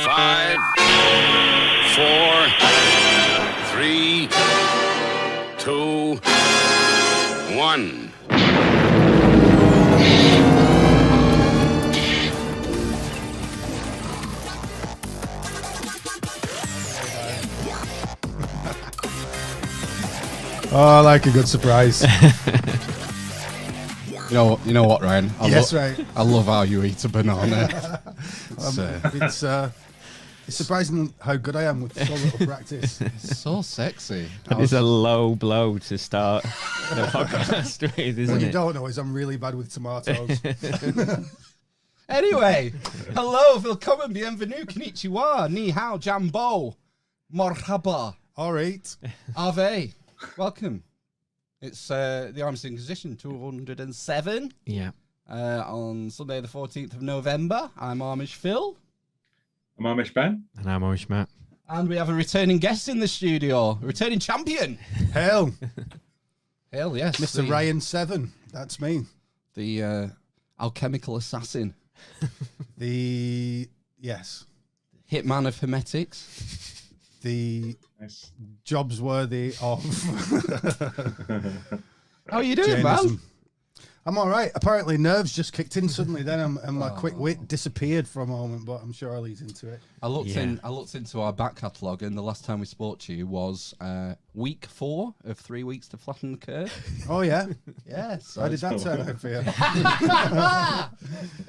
Five, four, three, two, one. Oh, I like a good surprise. You know what, Ryan? Right. I love how you eat a banana. It's surprising how good I am with so little practice. It's so sexy. It's a low blow to start the podcast with, isn't What you it? don't know is I'm really bad with tomatoes. Anyway, hello, willkommen, bienvenue, konnichiwa, ni hao, jambo, marhaba, All right. ave. Welcome. It's the Amish Inquisition 207 Yeah. on Sunday the 14th of November. I'm Amish Phil. I'm Amish Ben. And I'm Amish Matt. And we have a returning guest in the studio, a returning champion. Hell, Hell yes. Mr. Ryan 7. That's me. The alchemical assassin. Yes. Hitman of Hermetics. The Nice. jobs worthy of How are you doing, Jainism. man? I'm all right. Apparently, nerves just kicked in suddenly. Then and my quick wit disappeared for a moment, but I'm sure I'll ease into it. I looked into our back catalogue, and the last time we spoke to you was week 4 of 3 weeks to flatten the curve. Oh yeah. Yes, How did that turn out for you?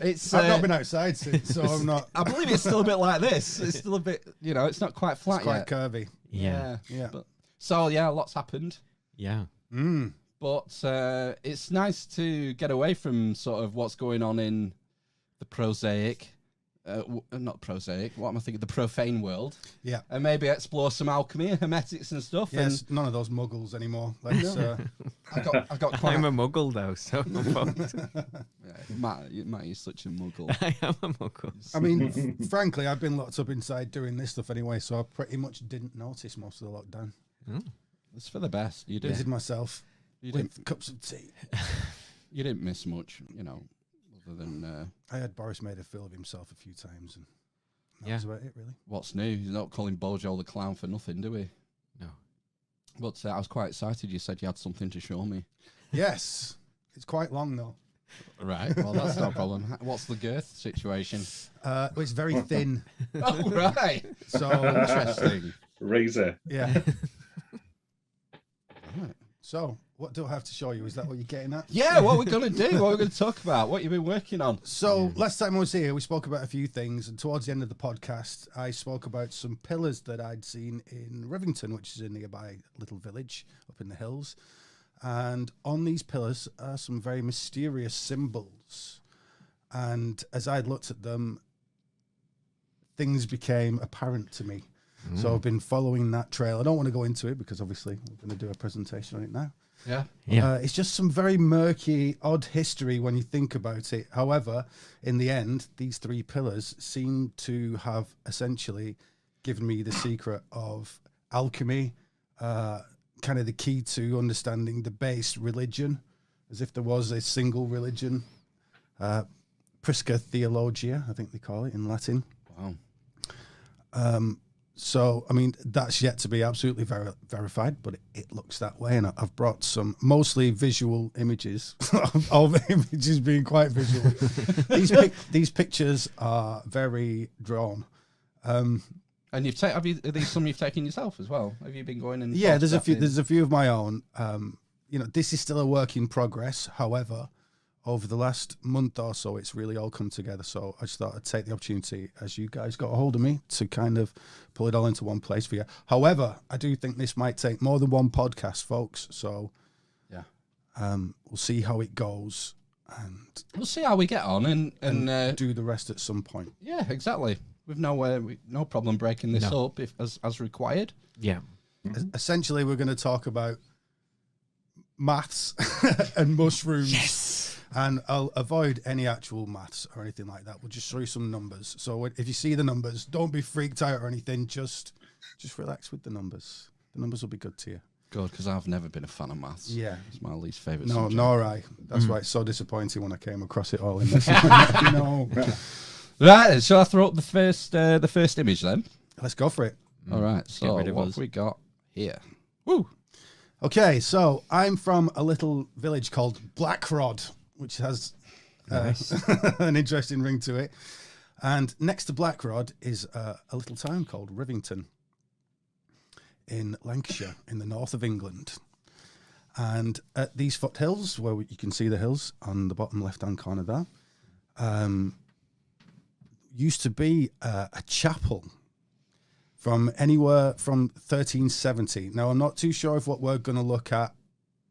it's. I've not been outside since, so I'm not. I believe it's still a bit like this. It's still a bit, it's not quite flat It's quite yet. curvy. Yeah. Yeah. But, so yeah, lots happened. Yeah. Mm. But it's nice to get away from sort of what's going on in the prosaic, not prosaic, what am I thinking, the profane world. Yeah. And maybe explore some alchemy and hermetics and stuff. Yes. None of those muggles anymore. Let's, I've got quite I'm a muggle, though, so Matt, you're such a muggle. I am a muggle. I mean, frankly, I've been locked up inside doing this stuff anyway, so I pretty much didn't notice most of the lockdown. It's for the best. You Busied did. myself with cups of tea. You didn't miss much, other than I had Boris made a fool of himself a few times, and that Yeah. was about it, really. what's new. You're not calling Bojo the clown for nothing, do we? No. But I was quite excited. You said you had something to show me. Yes. It's quite long, though. Right. Well, that's no problem. What's the girth situation? Well, it's very thin, Oh, right. so Interesting. Razor. yeah. Right. So, what do I have to show you? Is that what you're getting at? Yeah, what we're going to do, what we're going to talk about, what you've been working on. So, last time I was here, we spoke about a few things, and towards the end of the podcast, I spoke about some pillars that I'd seen in Rivington, which is a nearby little village up in the hills. And on these pillars are some very mysterious symbols. And as I looked at them, things became apparent to me. So I've been following that trail. I don't want to go into it because obviously we're going to do a presentation on it now. Yeah. Yeah. It's just some very murky, odd history when you think about it. However, in the end, these 3 pillars seem to have essentially given me the secret of alchemy, kind of the key to understanding the base religion, as if there was a single religion. Prisca Theologia, I think they call it in Latin. Wow. So, I mean, that's yet to be absolutely verified, but it looks that way. And I've brought some mostly visual images of images being quite visual. These pictures are very drawn. And are these some you've taken yourself as well? Have you been going and Yeah, there's a few of my own. This is still a work in progress. However, over the last month or so, it's really all come together. So I just thought I'd take the opportunity, as you guys got a hold of me, to kind of pull it all into one place for you. However, I do think this might take more than one podcast, folks. So Yeah. we'll see how it goes, and We'll see how we get on and do the rest at some point. yeah, exactly. We've no problem breaking this up if as required. Yeah. Essentially, we're going to talk about maths and mushrooms. Yes. And I'll avoid any actual maths or anything like that. We'll just show you some numbers. So if you see the numbers, don't be freaked out or anything. Just relax with the numbers. The numbers will be good to you. Good, because I've never been a fan of maths. Yeah. It's my least favourite No, subject. nor I. That's why it's so disappointing when I came across it all in this. No. Right, shall I throw up the first image then? Let's go for it. All right, get so rid of what us. have we got here? Woo! Okay, so I'm from a little village called Blackrod, which has Nice. an interesting ring to it. And next to Blackrod is a little town called Rivington in Lancashire, in the north of England. And at these foothills, where you can see the hills on the bottom left-hand corner there, used to be a chapel from anywhere from 1370. Now, I'm not too sure if what we're going to look at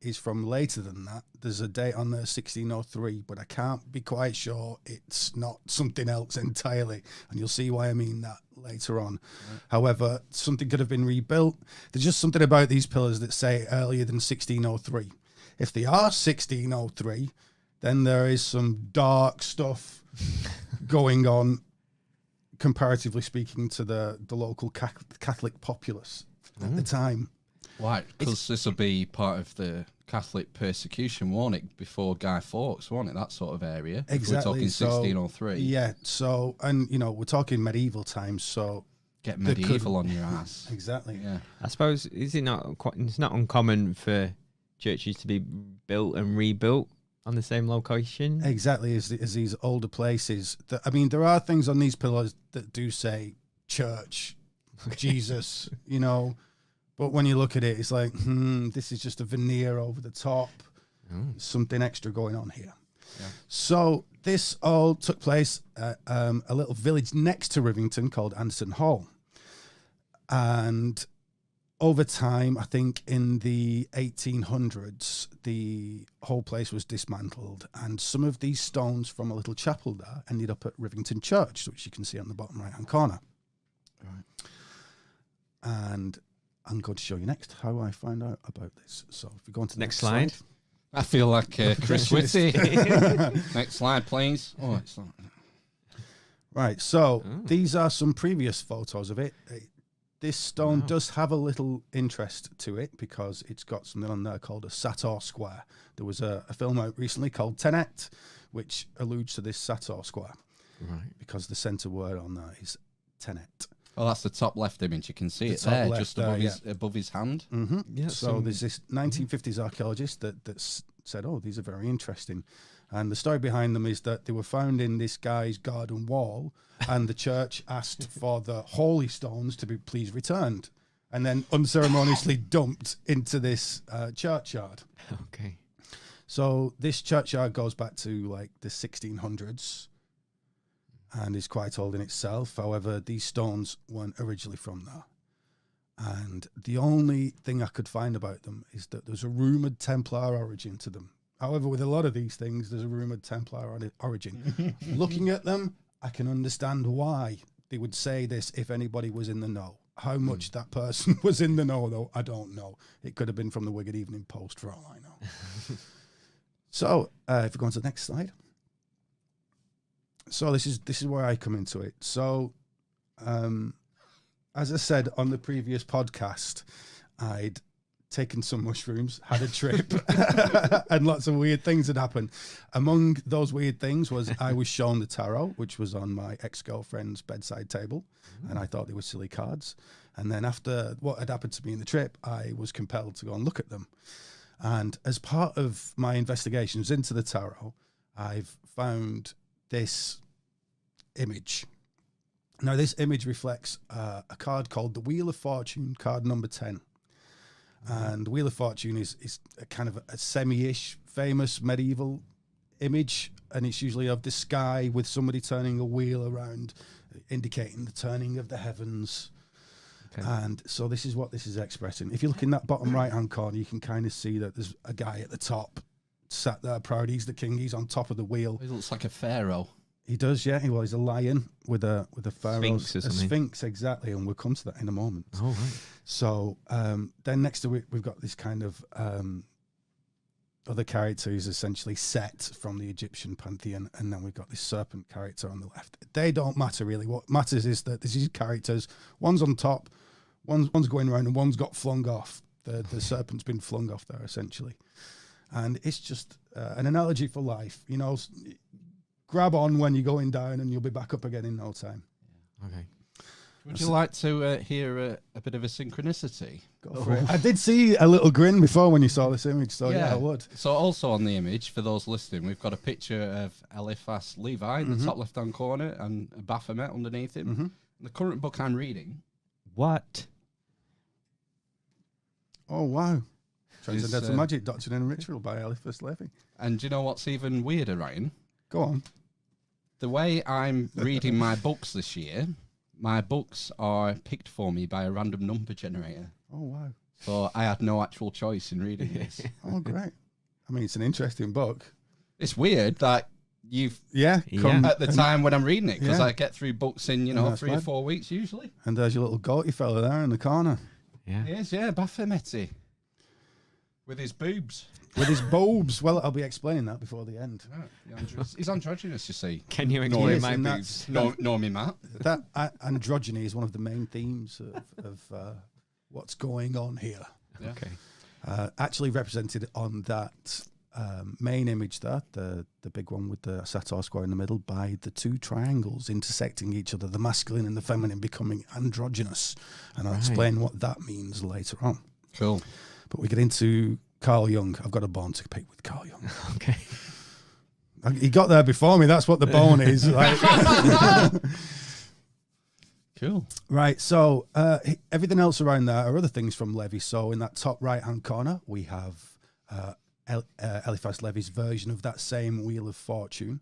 is from later than that. There's a date on there, 1603, but I can't be quite sure it's not something else entirely. And you'll see why I mean that later on. Right. However, something could have been rebuilt. There's just something about these pillars that say earlier than 1603. If they are 1603, then there is some dark stuff going on, comparatively speaking, to the local Catholic populace at the time. Why? Because this will be part of the Catholic persecution, won't it? Before Guy Fawkes, won't it? That sort of area. Exactly. If we're talking 1603. Yeah. So, and we're talking medieval times. So get medieval on your ass. Exactly. Yeah. I suppose it's not uncommon for churches to be built and rebuilt on the same location. Exactly, as these older places. I mean, there are things on these pillars that do say church, Jesus, but when you look at it, it's like, this is just a veneer over the top. Something extra going on here. Yeah. So this all took place at a little village next to Rivington called Anderson Hall. And over time, I think in the 1800s, the whole place was dismantled, and some of these stones from a little chapel there ended up at Rivington Church, which you can see on the bottom right-hand corner. Right. And I'm going to show you next how I find out about this. So if we go on to the next slide. I feel like Chris Whitty. Next slide, please. Oh, it's not. Right, so these are some previous photos of it. This stone does have a little interest to it because it's got something on there called a Sator square. There was a film out recently called Tenet, which alludes to this Sator square. Right. Because the centre word on there is Tenet. Oh, that's the top left image. You can see it there, just above his hand. Mm-hmm. Yeah, so there's this 1950s archaeologist that said, these are very interesting. And the story behind them is that they were found in this guy's garden wall, and the church asked for the holy stones to be please returned, and then unceremoniously dumped into this churchyard. Okay. So this churchyard goes back to like the 1600s and is quite old in itself. However, these stones weren't originally from there. And the only thing I could find about them is that there's a rumoured Templar origin to them. However, with a lot of these things, there's a rumoured Templar origin. Looking at them, I can understand why they would say this if anybody was in the know. How much that person was in the know, though, I don't know. It could have been from the Wigan Evening Post, for all I know. So, if we go on to the next slide. So this is where I come into it. So, as I said on the previous podcast, I'd taken some mushrooms, had a trip, and lots of weird things had happened. Among those weird things was I was shown the tarot, which was on my ex-girlfriend's bedside table, and I thought they were silly cards. And then after what had happened to me in the trip, I was compelled to go and look at them. And as part of my investigations into the tarot, I've found this image. Now, this image reflects a card called the Wheel of Fortune, card number 10. And Wheel of Fortune is a kind of a semi-ish famous medieval image, and it's usually of the sky with somebody turning a wheel around, indicating the turning of the heavens. Okay. And so this is what this is expressing. If you look in that bottom right-hand corner, you can kind of see that there's a guy at the top, sat there proud. He's the king. He's on top of the wheel. He looks like a pharaoh. He does, yeah. Well, he's a lion with a pharaoh. Sphinx or something. A sphinx, exactly. And we'll come to that in a moment. Oh, right. So then next to it, we've got this kind of other character who's essentially Set from the Egyptian pantheon. And then we've got this serpent character on the left. They don't matter, really. What matters is that these characters, one's on top, One's going around and one's got flung off. The serpent's been flung off there, essentially. And it's just an analogy for life. You know, grab on when you're going down and you'll be back up again in no time. Okay. Would you like to hear a bit of a synchronicity? Go for it. I did see a little grin before when you saw this image, so yeah I would. So also on the image, for those listening, we've got a picture of Eliphas Levi in the top left-hand corner and a Baphomet underneath him. The current book I'm reading. What? Oh, wow. Transcendental Magic, Doctrine and Ritual by Eliphas Levi. And do you know what's even weirder, Ryan? Go on. The way I'm reading my books this year, my books are picked for me by a random number generator. Oh, wow. So I had no actual choice in reading this. Oh, great. I mean, it's an interesting book. It's weird that you've come at the time when I'm reading it, because Yeah. I get through books in, 3 or 4 weeks usually. And there's your little goatee fella there in the corner. Yeah. Yes, Baphomet. With his boobs. With his bulbs. Well, I'll be explaining that before the end. He's androgynous, you see. Can you Nor explain Yes, my and boobs? me, Matt. That androgyny is one of the main themes of what's going on here. Yeah. Okay. Actually represented on that main image there, the big one with the Saturn square in the middle, by the two triangles intersecting each other, the masculine and the feminine becoming androgynous. And I'll explain what that means later on. Cool. But we get into Carl Jung. I've got a bone to pick with Carl Jung. Okay. He got there before me. That's what the bone is. Cool. Right. So everything else around there are other things from Levi. So in that top right-hand corner, we have Eliphas Levi's version of that same Wheel of Fortune.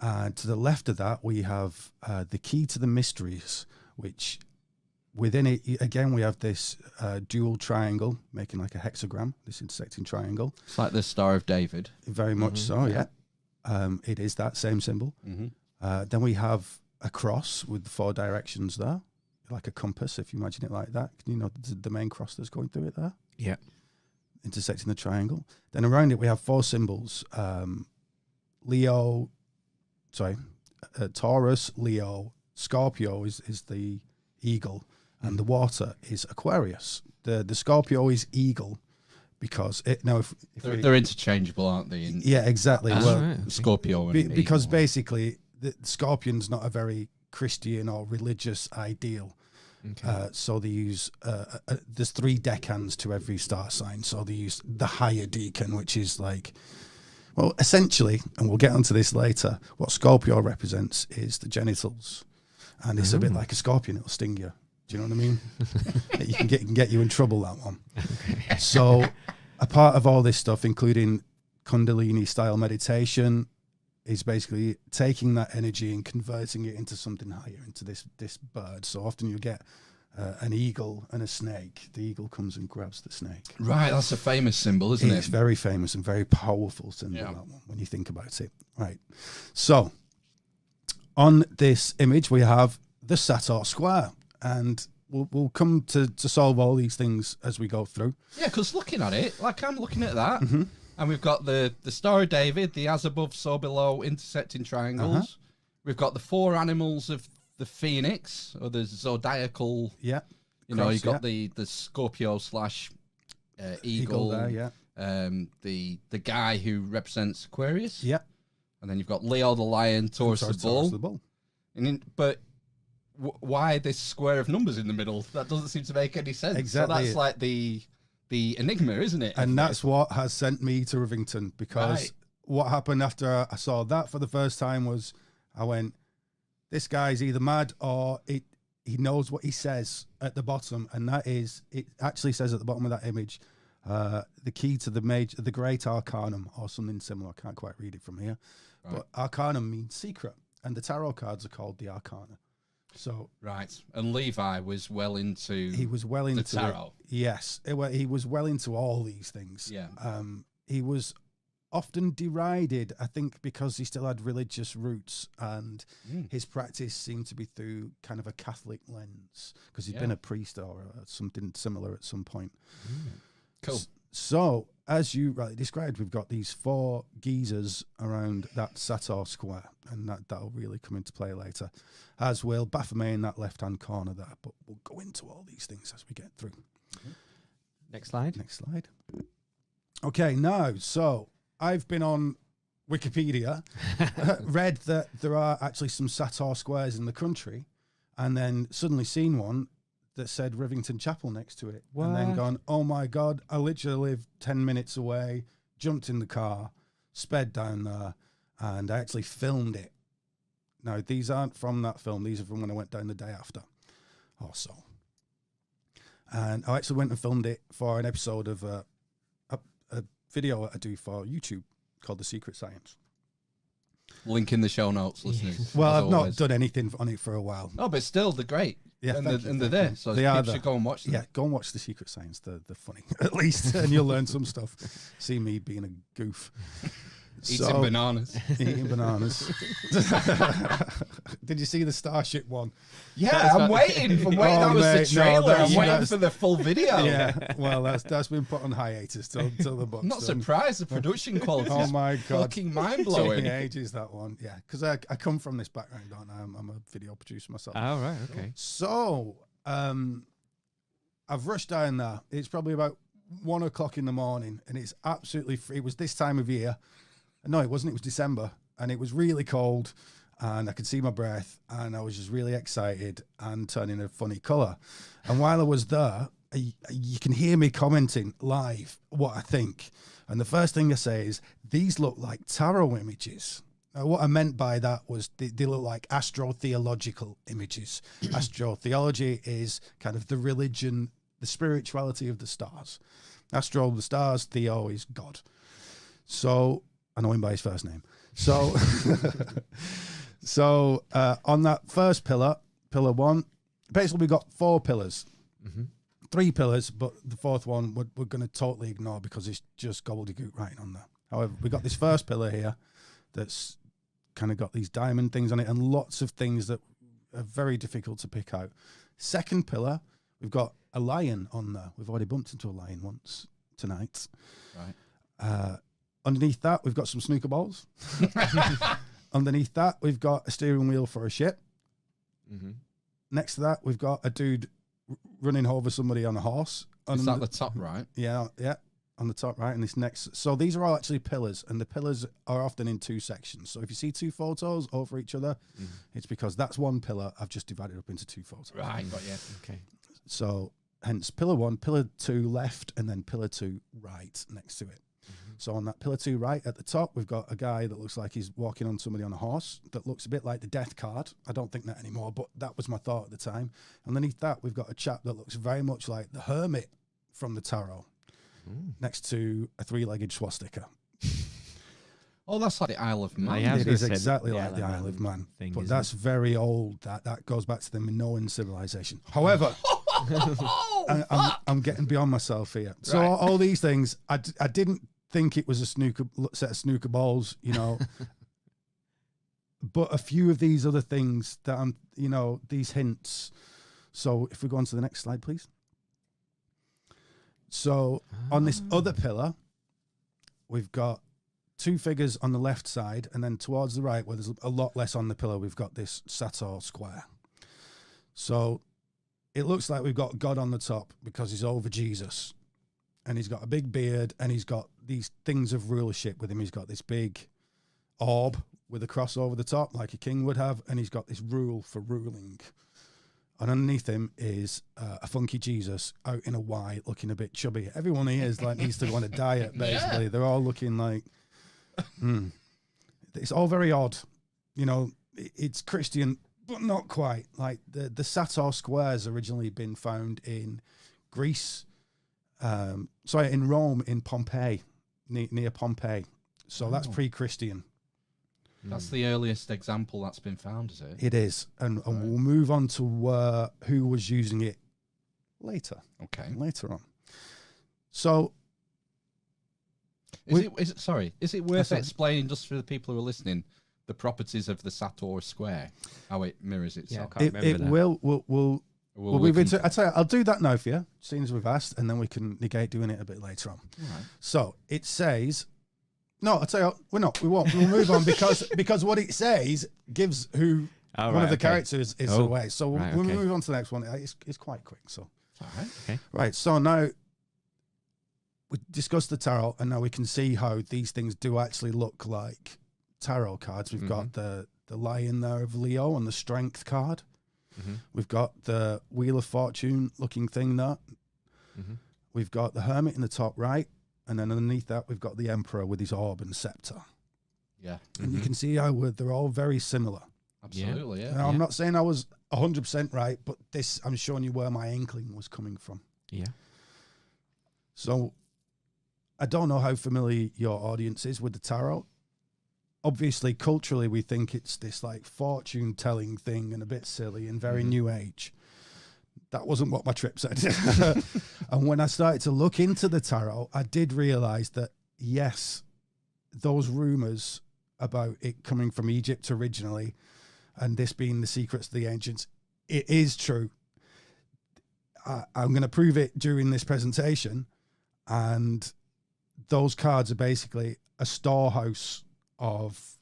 And to the left of that, we have the Key to the Mysteries, which within it, again, we have this dual triangle, making like a hexagram, this intersecting triangle. It's like the Star of David. Very much so, yeah. It is that same symbol. Then we have a cross with the 4 directions there, like a compass, if you imagine it like that. You know, the main cross that's going through it there. Yeah. Intersecting the triangle. Then around it, we have 4 symbols. Taurus, Leo, Scorpio is the eagle, and the water is Aquarius. The Scorpio is eagle because if They're interchangeable, aren't they? yeah, exactly. Scorpio and because Eagle. basically the Scorpion's not a very Christian or religious ideal. Okay. So they use there's 3 decans to every star sign. So they use the higher decan, which is like, well, essentially, and we'll get onto this later, what Scorpio represents is the genitals. And it's a bit like a scorpion, it'll sting you. Do you know what I mean? It can get you in trouble, that one. Okay. So a part of all this stuff, including Kundalini style meditation, is basically taking that energy and converting it into something higher, into this bird. So often you get an eagle and a snake. The eagle comes and grabs the snake. Right, that's a famous symbol, isn't it? It's very famous and very powerful symbol, that one, when you think about it. Right. So on this image, we have the Saturn square, and we'll come to solve all these things as we go through. Yeah, because looking at it, like I'm looking at that, and we've got the Star of David, the as above, so below, intersecting triangles. We've got the 4 animals of the Phoenix, or the zodiacal. Yeah. You've got the Scorpio / eagle there, yeah. The guy who represents Aquarius. Yeah. And then you've got Leo the lion, Taurus the bull. But why this square of numbers in the middle? That doesn't seem to make any sense. Exactly. So that's like the enigma, isn't it? And that's what has sent me to Rivington, because what happened after I saw that for the first time was I went, this guy's either mad or he knows what he says at the bottom, and that is, it actually says at the bottom of that image, the key to the great arcanum, or something similar. I can't quite read it from here. Right. But arcanum means secret, and the tarot cards are called the arcana. So and Levi was well into. He was well into the tarot. Yes, he was well into all these things. Yeah. He was often derided, I think, because he still had religious roots, and his practice seemed to be through kind of a Catholic lens, because he'd been a priest or something similar at some point. Cool. So, as you rightly described, we've got these 4 geezers around that Sator square, and that'll really come into play later, as will Baphomet in that left-hand corner there. But we'll go into all these things as we get through. Next slide. Next slide. Okay, now, so I've been on Wikipedia, read that there are actually some Sator squares in the country, and then suddenly seen one that said Rivington Chapel next to it. What? And then gone, oh my God, I literally live 10 minutes away, jumped in the car, sped down there, and I actually filmed it. Now, these aren't from that film. These are from when I went down the day after or so. And I actually went and filmed it for an episode of a video that I do for YouTube called The Secret Science. Link in the show notes, listeners. Well, as I've not always. done anything on it for a while. No, but still, they're great. Yeah, and thank they're, you, and they're thank there. you. So They are people there. should go and watch them. Yeah, go and watch The Secret Science. They're funny, at least, and you'll learn some stuff. See me being a goof. Eating bananas. Eating bananas. Did you see the Starship one? Yeah, I'm waiting. I'm waiting. Oh, That was mate, the no, trailer. that's- I'm waiting that's- for the full video. Yeah, well, that's been put on hiatus till the book's I'm not done. surprised. The production quality Oh is my God. fucking mind Took blowing. me ages, that one. Yeah, because I come from this background, don't I? I'm a video producer myself. Oh, right. Okay. So, I've rushed down there. It's probably about 1 o'clock in the morning, and it's absolutely free. It was this time of year. No, it wasn't. It was December, and it was really cold, and I could see my breath, and I was just really excited and turning a funny colour. And while I was there, you can hear me commenting live what I think. And the first thing I say is, these look like tarot images. Now, what I meant by that was they look like astrotheological images. Astrotheology is kind of the religion, the spirituality of the stars. Astro, the stars, theo is God. So, I know him by his first name. So, on that first pillar, pillar 1, basically we've got 4 pillars. 3 pillars, but the 4th one we're going to totally ignore because it's just gobbledygook writing on there. However, we got this first pillar here that's kind of got these diamond things on it and lots of things that are very difficult to pick out. Second pillar, we've got a lion on there. We've already bumped into a lion once tonight. Right. Underneath that, we've got some snooker balls. Underneath that, we've got a steering wheel for a ship. Next to that, we've got a dude running over somebody on a horse. Is that the top right? Yeah, on the top right. And this next, so these are all actually pillars, and the pillars are often in 2 sections. So if you see 2 photos over each other, it's because that's one pillar. I've just divided up into 2 photos. Right, got you. Okay. So hence pillar 1, pillar 2 left, and then pillar 2 right next to it. So on that pillar 2 right at the top, we've got a guy that looks like he's walking on somebody on a horse that looks a bit like the death card. I don't think that anymore, but that was my thought at the time. Underneath that, we've got a chap that looks very much like the hermit from the tarot next to a 3-legged swastika. Oh, that's like the Isle of Man. Yeah, I was It gonna is say exactly the like Isle the of Isle Man of Man, thing, but isn't that's very old. That goes back to the Minoan civilization. However, I'm getting beyond myself here. So Right. all these things, I didn't think it was a set of snooker balls, but a few of these other things that I'm, these hints. So if we go on to the next slide, please. So on this other pillar, we've got 2 figures on the left side, and then towards the right, where there's a lot less on the pillar, we've got this Sator square. So it looks like we've got God on the top because he's over Jesus, and he's got a big beard, and he's got these things of rulership with him. He's got this big orb with a cross over the top, like a king would have, and he's got this rule for ruling. And underneath him is a funky Jesus out in a white, looking a bit chubby. Everyone here is like needs to go on a diet, basically. They're all looking like, it's all very odd. It's Christian, but not quite. Like the Sator squares originally been found in Greece, in Rome, in Pompeii, near Pompeii. So that's pre-Christian. That's the earliest example that's been found, is it? It is, and we'll move on to who was using it later. Okay. Later on. So, Is it worth sorry. explaining just for the people who are listening the properties of the Sator square, how it mirrors Yeah, itself? I can't remember it that. will Well, we've been I tell you, I'll do that now for you, seeing as we've asked, and then we can negate doing it a bit later on. Right. So it says, no, I'll tell you, we won't. We'll move on because what it says gives who one of the characters is away. So we'll move on to the next one. It's quite quick. So, All right. Okay. Right. So now we discussed the tarot, and now we can see how these things do actually look like tarot cards. We've got the Lion there of Leo and the Strength card. We've got the Wheel of Fortune looking thing there. We've got the Hermit in the top right, and then underneath that we've got the Emperor with his orb and scepter. Yeah. And you can see how they're all very similar. Absolutely, yeah. Now, I'm not saying I was 100% right, but this, I'm showing you where my inkling was coming from. Yeah. So I don't know how familiar your audience is with the tarot. Obviously, culturally, we think it's this like fortune telling thing and a bit silly and very new age. That wasn't what my trip said. And when I started to look into the tarot, I did realize that, yes, those rumors about it coming from Egypt originally and this being the secrets of the ancients, it is true. I'm going to prove it during this presentation. And those cards are basically a storehouse of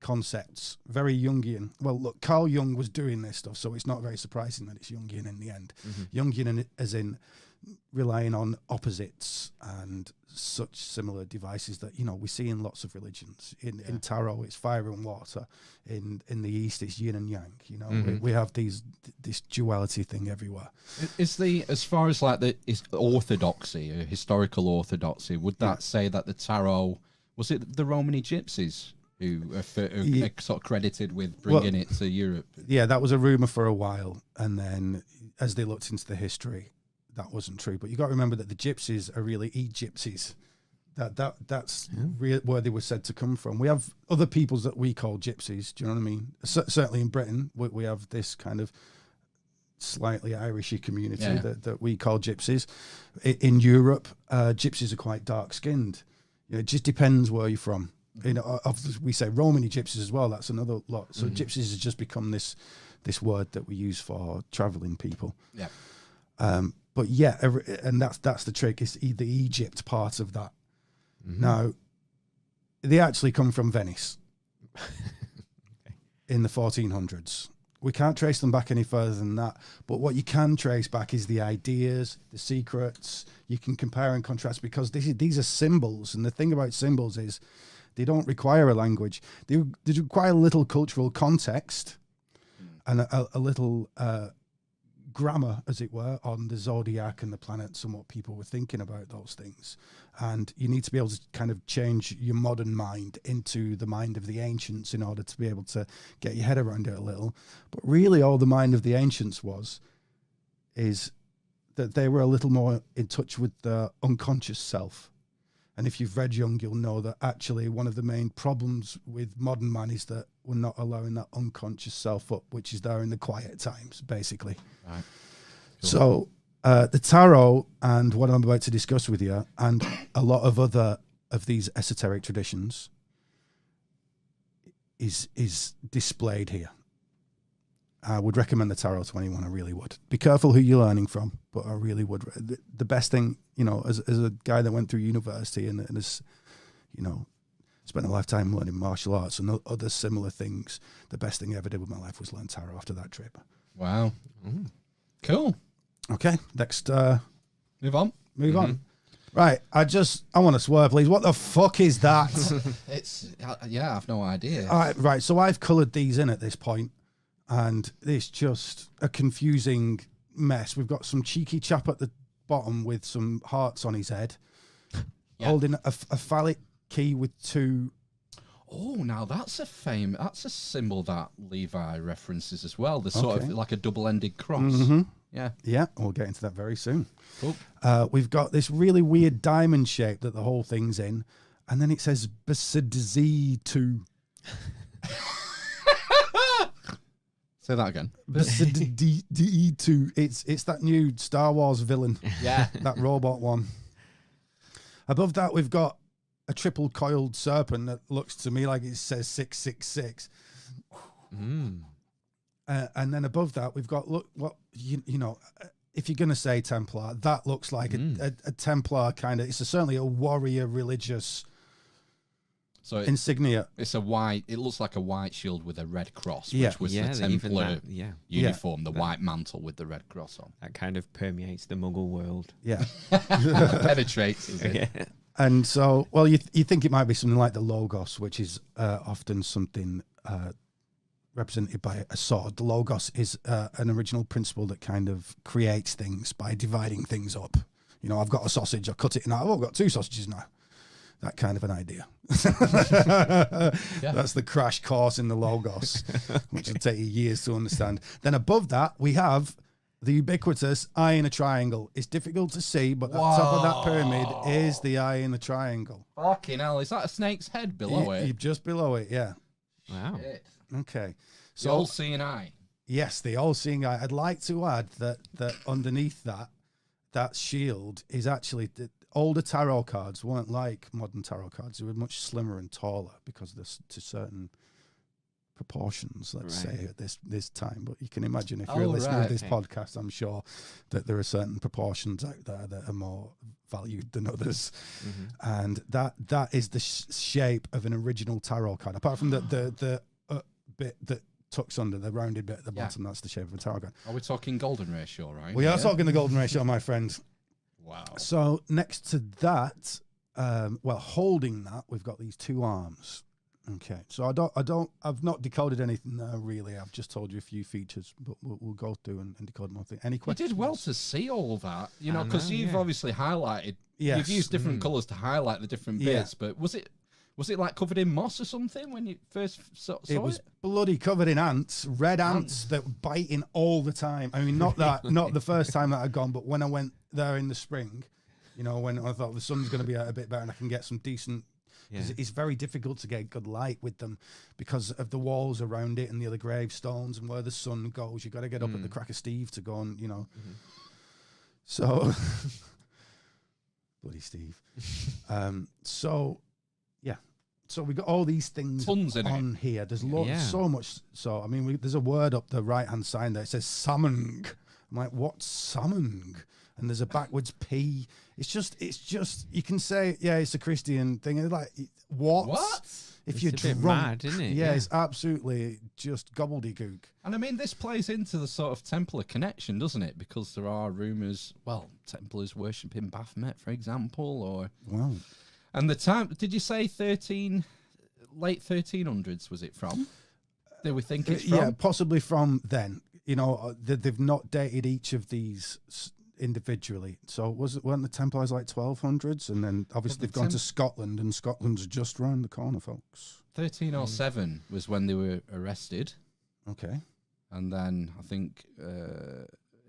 concepts, very Jungian. Well, look, Carl Jung was doing this stuff, so it's not very surprising that it's Jungian in the end. Jungian as in relying on opposites and such similar devices that, you know, we see in lots of religions. In tarot, it's fire and water. In the East, it's yin and yang. You know, we have this duality thing everywhere. Is as far as like is orthodoxy, historical orthodoxy, would that say that the tarot, was it the Romany gypsies who are sort of credited with bringing it to Europe? Yeah, that was a rumor for a while, and then as they looked into the history, that wasn't true. But you got to remember that the gypsies are really gypsies. That's where they were said to come from. We have other peoples that we call gypsies. Do you know what I mean? Certainly in Britain, we have this kind of slightly Irishy community that we call gypsies. In Europe, gypsies are quite dark skinned. You know, it just depends where you're from. You know, we say Romany gypsies as well. That's another lot. So gypsies has just become this word that we use for traveling people. Yeah. But yeah, and that's the trick. It's the Egypt part of that. Now, they actually come from Venice in the 1400s. We can't trace them back any further than that. But what you can trace back is the ideas, the secrets. You can compare and contrast because these are symbols. And the thing about symbols is they don't require a language. They require a little cultural context and a little grammar, as it were, on the zodiac and the planets and what people were thinking about those things. And you need to be able to kind of change your modern mind into the mind of the ancients in order to be able to get your head around it a little. But really all the mind of the ancients is that they were a little more in touch with the unconscious self. And if you've read Jung, you'll know that actually one of the main problems with modern man is that we're not allowing that unconscious self up, which is there in the quiet times, basically. Right. Cool. So the tarot and what I'm about to discuss with you and a lot of other of these esoteric traditions is displayed here. I would recommend the tarot to anyone. I really would. Be careful who you're learning from, but I really would. The best thing, you know, as a guy that went through university and has, you know, spent a lifetime learning martial arts and other similar things, the best thing I ever did with my life was learn tarot after that trip. Wow. Cool. Okay, next. Move on. Right, I want to swear, please. What the fuck is that? I have no idea. All right, so I've coloured these in at this point. And it's just a confusing mess. We've got some cheeky chap at the bottom with some hearts on his head, holding a phallic key with two. Oh, now that's a symbol that Levi references as well. The sort of like a double-ended cross. Yeah, we'll get into that very soon. Cool. We've got this really weird diamond shape that the whole thing's in, and then it says Basidizi2. Say that again. D2. It's that new Star Wars villain. Yeah. That robot one. Above that, we've got a triple coiled serpent that looks to me like it says 666. And then above that, we've got, look, what, you know, if you're going to say Templar, that looks like a Templar kind of, certainly a warrior religious insignia. It's a white, it looks like a white shield with a red cross, Yeah. which was Yeah, the even Templar that, uniform, the white mantle with the red cross on. That kind of permeates the Muggle world. Yeah. Penetrates, is it? Yeah. And so, well, you think it might be something like the Logos, which is often something represented by a sword. The Logos is an original principle that kind of creates things by dividing things up. You know, I've got a sausage, I cut it in half, I've got 2 sausages now. That kind of an idea. That's the crash course in the Logos, which will take you years to understand. Then above that, we have the ubiquitous eye in a triangle. It's difficult to see, but at the top of that pyramid is the eye in the triangle. Fucking hell, is that a snake's head below it? Just below it, yeah. Wow. Shit. Okay. So, the all-seeing eye. Yes, the all-seeing eye. I'd like to add that underneath that shield is actually older tarot cards weren't like modern tarot cards. They were much slimmer and taller because there's to certain proportions, let's say, at this time. But you can imagine if you're a listener of this podcast, I'm sure that there are certain proportions out there that are more valued than others. And that is the shape of an original tarot card. Apart from the bit that tucks under, the rounded bit at the bottom, that's the shape of a tarot card. Are we talking golden ratio, right? We are talking the golden ratio, my friend. Wow. So next to that, holding that, we've got these 2 arms. Okay, so I've not decoded anything there really. I've just told you a few features, but we'll go through and decode more things. Any questions? You did well to see all that, you know, because you've obviously highlighted. Yes. You've used different colours to highlight the different bits, but was it like covered in moss or something when you first saw it? It was bloody covered in ants, red ants that were biting all the time. I mean, not the first time that I'd gone, but when I went there in the spring, you know, when I thought the sun's going to be out a bit better and I can get some decent. It's very difficult to get good light with them because of the walls around it and the other gravestones and where the sun goes. You've got to get up at the crack of Steve to go and, you know. So, bloody Steve. So we got all these things on here. There's so much. So, I mean, there's a word up the right-hand side there. It says samung. I'm like, what's samung? And there's a backwards P. It's just, you can say, it's a Christian thing. It's like, what? If you're a bit drunk, mad, isn't it? Yeah, it's absolutely just gobbledygook. And I mean, this plays into the sort of Templar connection, doesn't it? Because there are rumours, Templars worshipping Baphomet, for example, or... Wow. And the time, did you say late 1300s was it from? Do we think it's from? Yeah, possibly from then. You know, they've not dated each of these individually. So weren't the Templars like 1200s? And then obviously they've gone to Scotland, and Scotland's just round the corner, folks. 1307 was when they were arrested. Okay. And then I think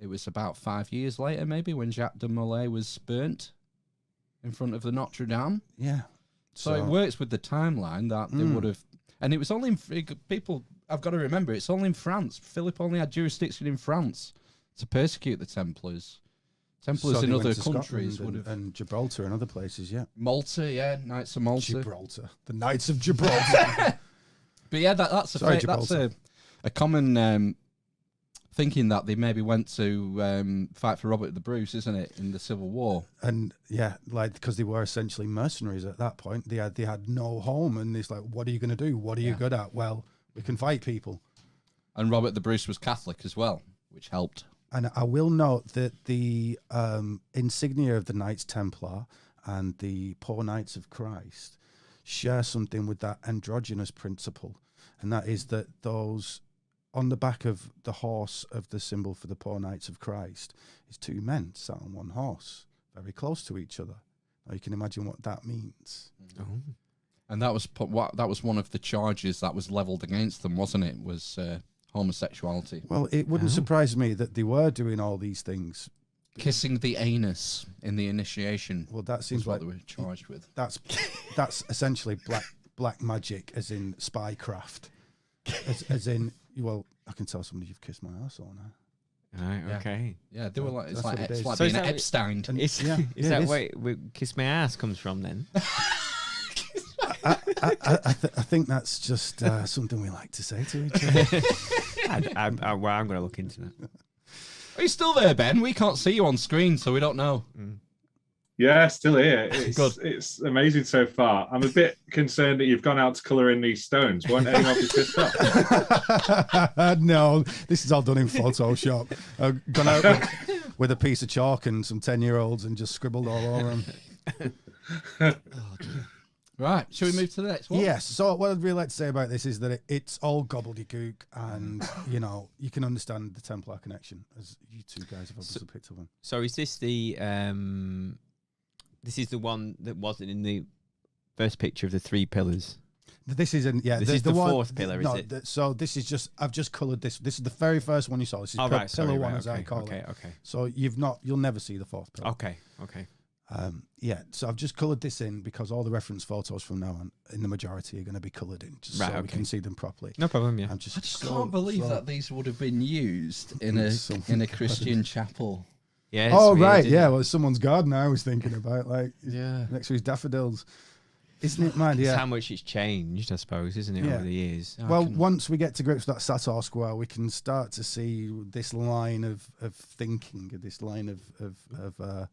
it was about 5 years later, maybe, when Jacques de Molay was burnt in front of the Notre Dame. Yeah. So it works with the timeline that they would have... And it was only in... People, I've got to remember, it's only in France. Philip only had jurisdiction in France to persecute the Templars. Templars in other countries would have... And Gibraltar and other places, yeah. Malta, Knights of Malta. Gibraltar. The Knights of Gibraltar. But yeah, that's a common thinking that they maybe went to fight for Robert the Bruce, isn't it, in the Civil War? And yeah, like, because they were essentially mercenaries at that point. They had no home, and it's like, what are you going to do? What are you good at? Well, we can fight people. And Robert the Bruce was Catholic as well, which helped. And I will note that the insignia of the Knights Templar and the Poor Knights of Christ share something with that androgynous principle, and that is that those on the back of the horse of the symbol for the Poor Knights of Christ is 2 men sat on one horse, very close to each other. Now you can imagine what that means. Oh. And that was one of the charges that was levelled against them, wasn't it? Was homosexuality. Well, it wouldn't surprise me that they were doing all these things. Kissing the anus in the initiation. Well, that seems like what they were charged with. That's essentially black magic, as in spycraft, as in, well, I can tell somebody you've kissed my arsehole now. Right, okay. Yeah, they were like, it's That's like, what it is. like So being is that- Epstein. Is that where Kiss My Ass comes from then? I think that's just something we like to say to each other. I'm going to look into that. Are you still there, Ben? We can't see you on screen, so we don't know. Yeah, still here. It's Good. It's amazing so far. I'm a bit concerned that you've gone out to colour in these stones. Won't anyone be pissed off? No, this is all done in Photoshop. I've gone out with a piece of chalk and some 10-year-olds and just scribbled all over them. Right, shall we move to the next one? Yes. So what I'd really like to say about this is that it's all gobbledygook, and you can understand the Templar connection, as you two guys have obviously picked up on. So is this the this is the one that wasn't in the first picture of the 3 pillars? This isn't. Yeah, This is the fourth pillar, is it? So this is just. I've just coloured this. This is the very first one you saw. This is pillar one, as I call it. Okay. So you'll never see the 4th pillar. Okay. Yeah, so I've just coloured this in because all the reference photos from now on, in the majority, are going to be coloured in, just so we can see them properly. No problem. Yeah. I I just can't believe that these would have been used in a Christian chapel. Yeah. Oh weird, right, isn't yeah. it? Well, it's someone's garden I was thinking about, like next to his daffodils. Isn't it mad? It's Yeah. how much it's changed, I suppose, isn't it, Yeah. over the years? Well, once we get to grips with that Sator Square, we can start to see this line of thinking, this line of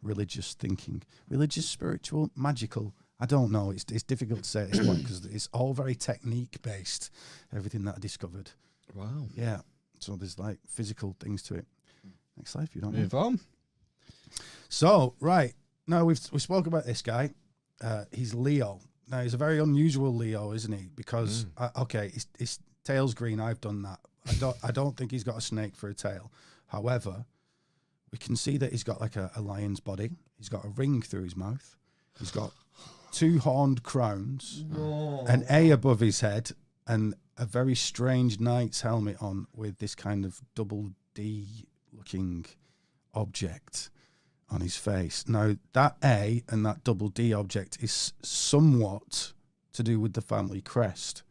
religious thinking, religious, spiritual, magical. I don't know. It's difficult to say at this point because it's all very technique based. Everything that I discovered. Wow. Yeah. So there's like physical things to it. Next slide, if you don't Move mind. on. So right now we spoke about this guy. He's Leo. Now he's a very unusual Leo, isn't he? Because his tail's green. I've done that. I don't think he's got a snake for a tail. However, we can see that he's got like a lion's body. He's got a ring through his mouth. He's got 2 horned crowns, an A above his head, and a very strange knight's helmet on with this kind of double D looking object on his face. Now, that A and that double D object is somewhat to do with the family crest,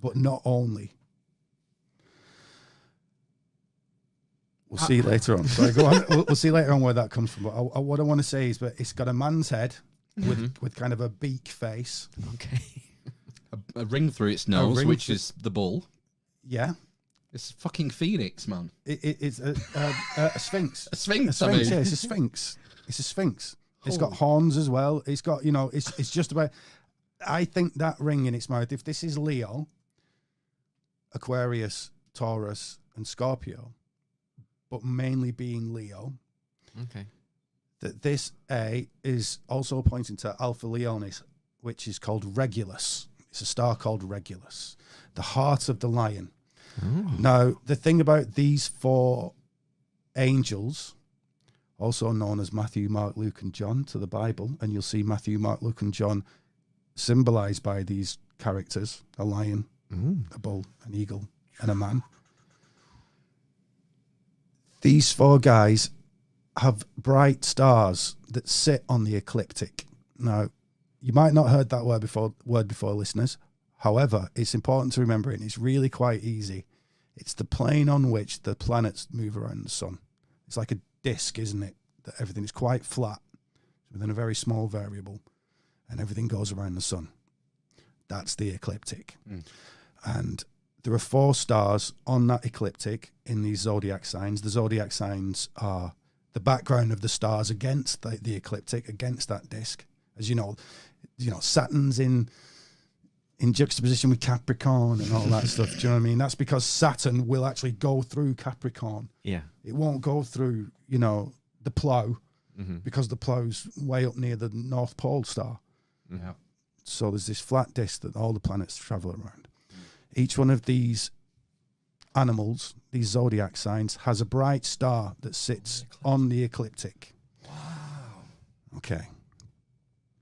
but not only. We'll see later on. Sorry, go on. We'll see later on where that comes from. But what I want to say is that it's got a man's head with kind of a beak face. Okay. A ring through its nose, ring which through- is the bull. Yeah. It's a fucking phoenix, man. It's a sphinx. A sphinx, A I sphinx, mean. yeah, it's a sphinx. It's a sphinx. It's got horns as well. It's got, it's just about. I think that ring in its mouth. If this is Leo, Aquarius, Taurus, and Scorpio, but mainly being Leo, Okay. that this A is also pointing to Alpha Leonis, which is called Regulus. It's a star called Regulus, the heart of the lion. Now, the thing about these 4 angels, also known as Matthew, Mark, Luke, and John to the Bible, and you'll see Matthew, Mark, Luke, and John symbolized by these characters, a lion, a bull, an eagle, and a man. These 4 guys have bright stars that sit on the ecliptic. Now, you might not have heard that word before, listeners. However, it's important to remember it, and it's really quite easy. It's the plane on which the planets move around the sun. It's like a disc, isn't it? That everything is quite flat within a very small variable, and everything goes around the sun. That's the ecliptic. And there are 4 stars on that ecliptic in these zodiac signs. The zodiac signs are the background of the stars against the ecliptic, against that disc. As you know, Saturn's in juxtaposition with Capricorn and all that stuff. Do you know what I mean? That's because Saturn will actually go through Capricorn. Yeah. It won't go through, the plough, because the plough's way up near the North Pole star. Yeah. So there's this flat disc that all the planets travel around. Each one of these animals, these zodiac signs, has a bright star that sits on the ecliptic. Wow. Okay.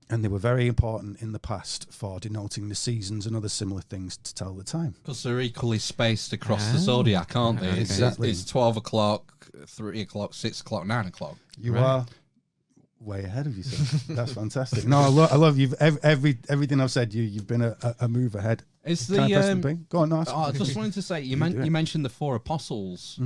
And they were very important in the past for denoting the seasons and other similar things to tell the time. Because they're equally spaced across the zodiac, aren't they? Exactly. It's 12 o'clock, 3 o'clock, 6 o'clock, 9 o'clock. You are way ahead of yourself. That's fantastic. No, I love you. Everything I've said, you've been a move ahead. It's Can I press the thing? Go on, no, I just wanted to say, you mentioned the 4 apostles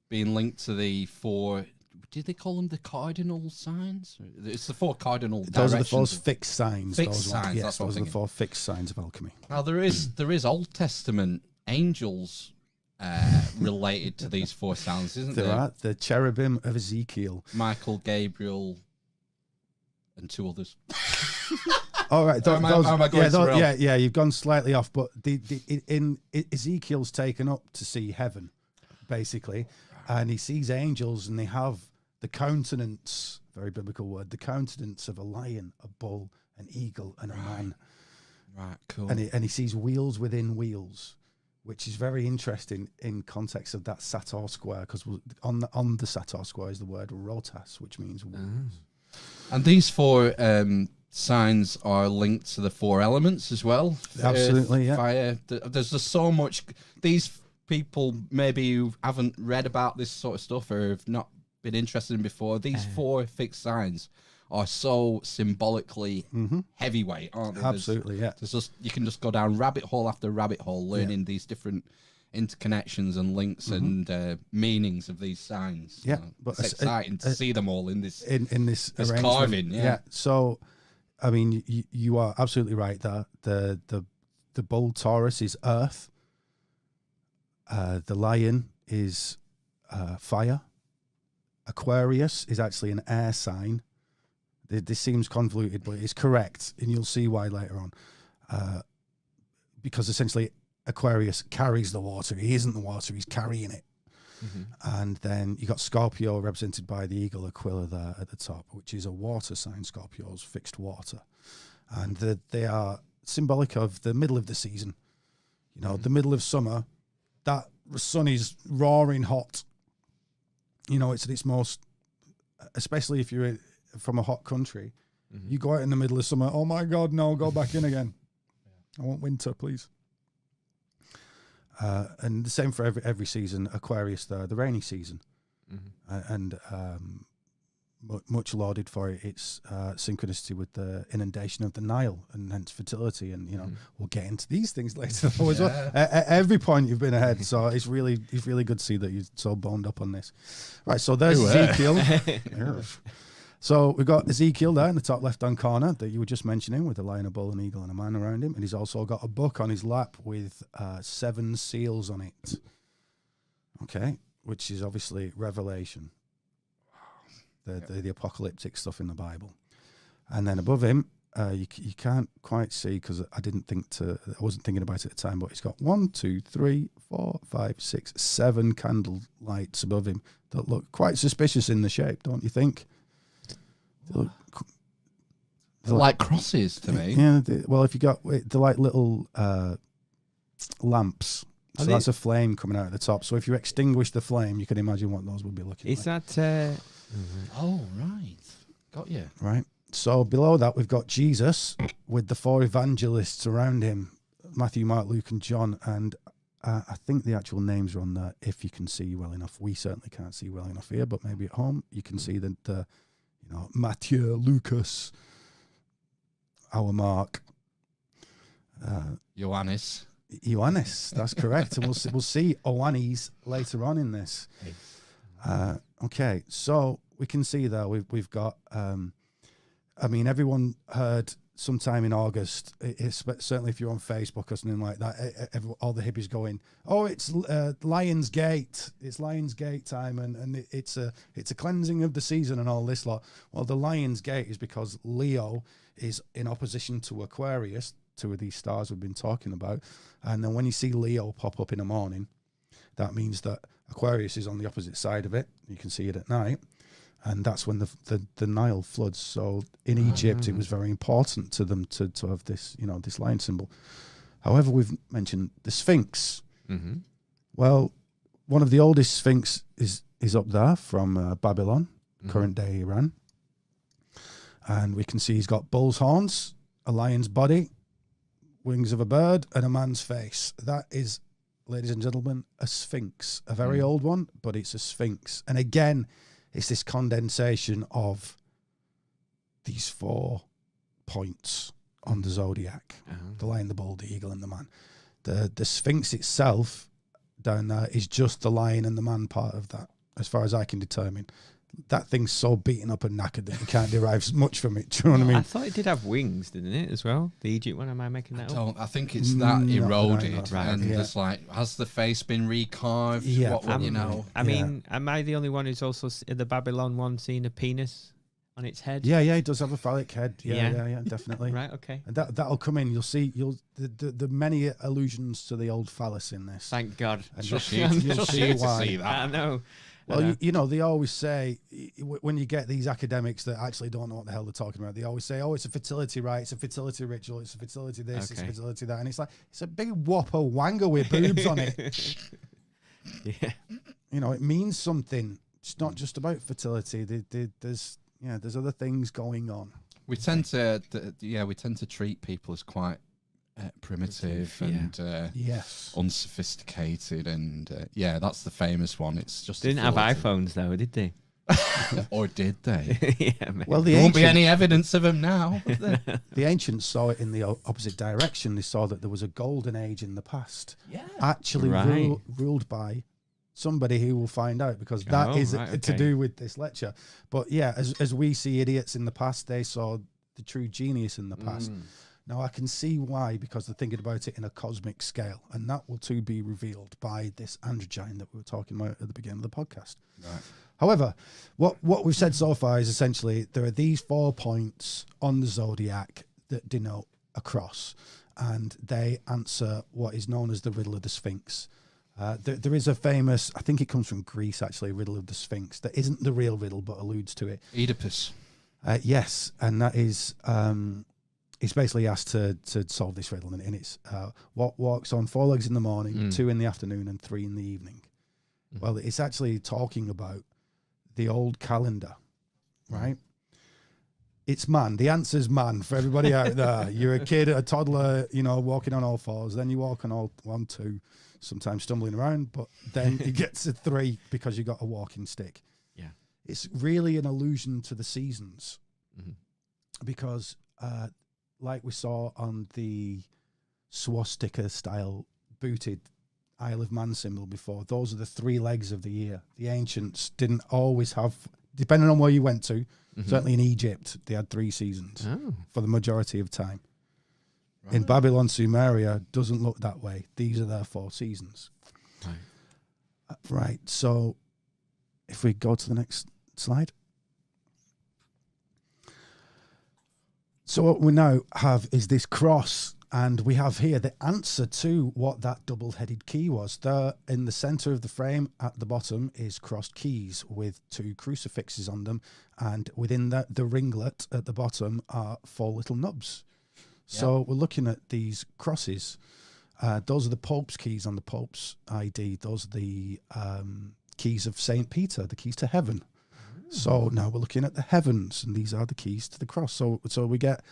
being linked to the 4. Did they call them the cardinal signs? It's the 4 cardinal Those are the 4 directions. fixed signs. Fixed those ones. signs, Yes, that's what those are I'm the 4 fixed signs of alchemy. Now there is Old Testament angels related to these four sounds, isn't There there? are the cherubim of Ezekiel. Michael, Gabriel, and two others. All right, Or am I going somewhere else? yeah, you've gone slightly off, but in Ezekiel's taken up to see heaven, basically, and he sees angels, and they have the countenance, very biblical word, the countenance of a lion, a bull, an eagle, and a man. Right, cool. And he sees wheels within wheels, which is very interesting in context of that Sator square, because on the Sator square is the word rotas, which means wheels. And these four signs are linked to the four elements as well. Absolutely, yeah. Fire. There's just so much. These people maybe who haven't read about this sort of stuff or have not been interested in before. These four fixed signs are so symbolically heavyweight, aren't they? Absolutely, yeah. There's just, you can just go down rabbit hole after rabbit hole, learning these different interconnections and links and meanings of these signs. Yeah, but it's exciting to see them all in this this arrangement. carving. Yeah. So, I mean, you are absolutely right. That the bull Taurus is earth. The lion is fire. Aquarius is actually an air sign. This seems convoluted, but it's correct, and you'll see why later on. Because essentially, Aquarius carries the water. He isn't the water; he's carrying it. And then you got Scorpio, represented by the eagle Aquila there at the top, which is a water sign. Scorpio's fixed water, and they are symbolic of the middle of the season. You know, the middle of summer. That sun is roaring hot. You know, it's at its most, especially if you're from a hot country. You go out in the middle of summer. Oh my God, no! Go back in again. I want winter, please. And the same for every season. Aquarius, the rainy season, and much lauded for its synchronicity with the inundation of the Nile and hence fertility. And you know, we'll get into these things later as well. At every point you've been ahead, so it's really good to see that you're so boned up on this. Right, so there's Ezekiel. So we've got Ezekiel there in the top left-hand corner that you were just mentioning, with a lion, a bull, an eagle, and a man around him. And he's also got a book on his lap with 7 seals on it. Okay, which is obviously Revelation, the apocalyptic stuff in the Bible. And then above him, you can't quite see because I wasn't thinking about it at the time, but he's got 1, 2, 3, 4, 5, 6, 7 candle lights above him that look quite suspicious in the shape, don't you think? They're like crosses to me. Yeah, well, if you got, they're like little lamps. So that's a flame coming out at the top. So if you extinguish the flame, you can imagine what those would be looking like. Is that... Oh, right. Got you. Right. So below that, we've got Jesus with the 4 evangelists around him, Matthew, Mark, Luke, and John. And I think the actual names are on there if you can see well enough. We certainly can't see well enough here, but maybe at home you can see that... Matthew, Lucas, our Mark, Ioannis, that's correct. And we'll see Ioannis later on in this. Okay, so we can see there we've got. Everyone heard sometime in August. Certainly, if you're on Facebook or something like that, all the hippies going, "Oh, it's Lion's Gate! It's Lion's Gate time, and it's a cleansing of the season and all this lot." Well, the Lion's Gate is because Leo is in opposition to Aquarius, 2 of these stars we've been talking about, and then when you see Leo pop up in the morning, that means that Aquarius is on the opposite side of it. You can see it at night. And that's when the Nile floods. So in Egypt, it was very important to them to have this, this lion symbol. However, we've mentioned the Sphinx. Well, one of the oldest Sphinx is up there from Babylon, current day Iran. And we can see he's got bull's horns, a lion's body, wings of a bird, and a man's face. That is, ladies and gentlemen, a Sphinx. A very old one, but it's a Sphinx. And again, it's this condensation of these 4 points on the zodiac: the lion, the bull, the eagle, and the man. The Sphinx itself down there is just the lion and the man part of that, as far as I can determine. that thing's so beaten up and knackered that you can't derive much from it. Do you know what I mean? I thought it did have wings, didn't it, as well? The Egypt one, am I making that up? I think it's that eroded, and yeah. it's like, has the face been recarved? Yeah. You know. I mean, am I the only one who's also in the Babylon one seen a penis on its head? Yeah, it does have a phallic head. Yeah, definitely. Right, okay. And that'll come in. You'll see. The many allusions to the old phallus in this. Thank God. And Just you'll you see to why. see that. I know. Well, you know, they always say, when you get these academics that actually don't know what the hell they're talking about, they always say, oh, it's a fertility rite, it's a fertility ritual, it's a fertility this, it's a fertility that. And it's like, it's a big whopper wanger with boobs on it. Yeah. You know, it means something. It's not just about fertility. There's other things going on. We tend to treat people as quite primitive and Yes. unsophisticated, and that's the famous one. It's just They didn't have iPhones though, did they? or did they? Yeah, maybe. Well, There won't be any evidence of them now. the ancients saw it in the opposite direction. They saw that there was a golden age in the past, Yeah. actually Right. ruled by somebody who will find out, because that is to okay. do with this lecture. But yeah, as we see idiots in the past, they saw the true genius in the past. Now I can see why, because they're thinking about it in a cosmic scale, and that will too be revealed by this androgyne that we were talking about at the beginning of the podcast. Right. However, what we've said so far is essentially there are these 4 points on the zodiac that denote a cross, and they answer what is known as the riddle of the Sphinx. There is a famous, I think it comes from Greece actually, riddle of the Sphinx that isn't the real riddle but alludes to it. Oedipus. Yes, and that is it's basically asked to solve this riddle, and it's what walks on 4 legs in the morning, 2 in the afternoon, and 3 in the evening. Well, it's actually talking about the old calendar, right? It's man. The answer's man for everybody out there. You're a kid, a toddler, you know, walking on all 4s. Then you walk on all 1, 2, sometimes stumbling around, but then you get to 3 because you got a walking stick. Yeah. It's really an allusion to the seasons, because like we saw on the swastika style booted Isle of Man symbol before, those are the 3 legs of the year. The ancients didn't always have, depending on where you went to, certainly in Egypt, they had 3 seasons for the majority of time. Right. In Babylon, Sumeria, doesn't look that way. These are their 4 seasons. Right. So if we go to the next slide. So what we now have is this cross, and we have here the answer to what that double-headed key was. There in the center of the frame at the bottom is crossed keys with 2 crucifixes on them, and within the ringlet at the bottom are 4 little nubs. So we're looking at these crosses. Those are the Pope's keys on the Pope's ID. Those are the keys of St. Peter, the keys to heaven. So now we're looking at the heavens, and these are the keys to the cross. So we get,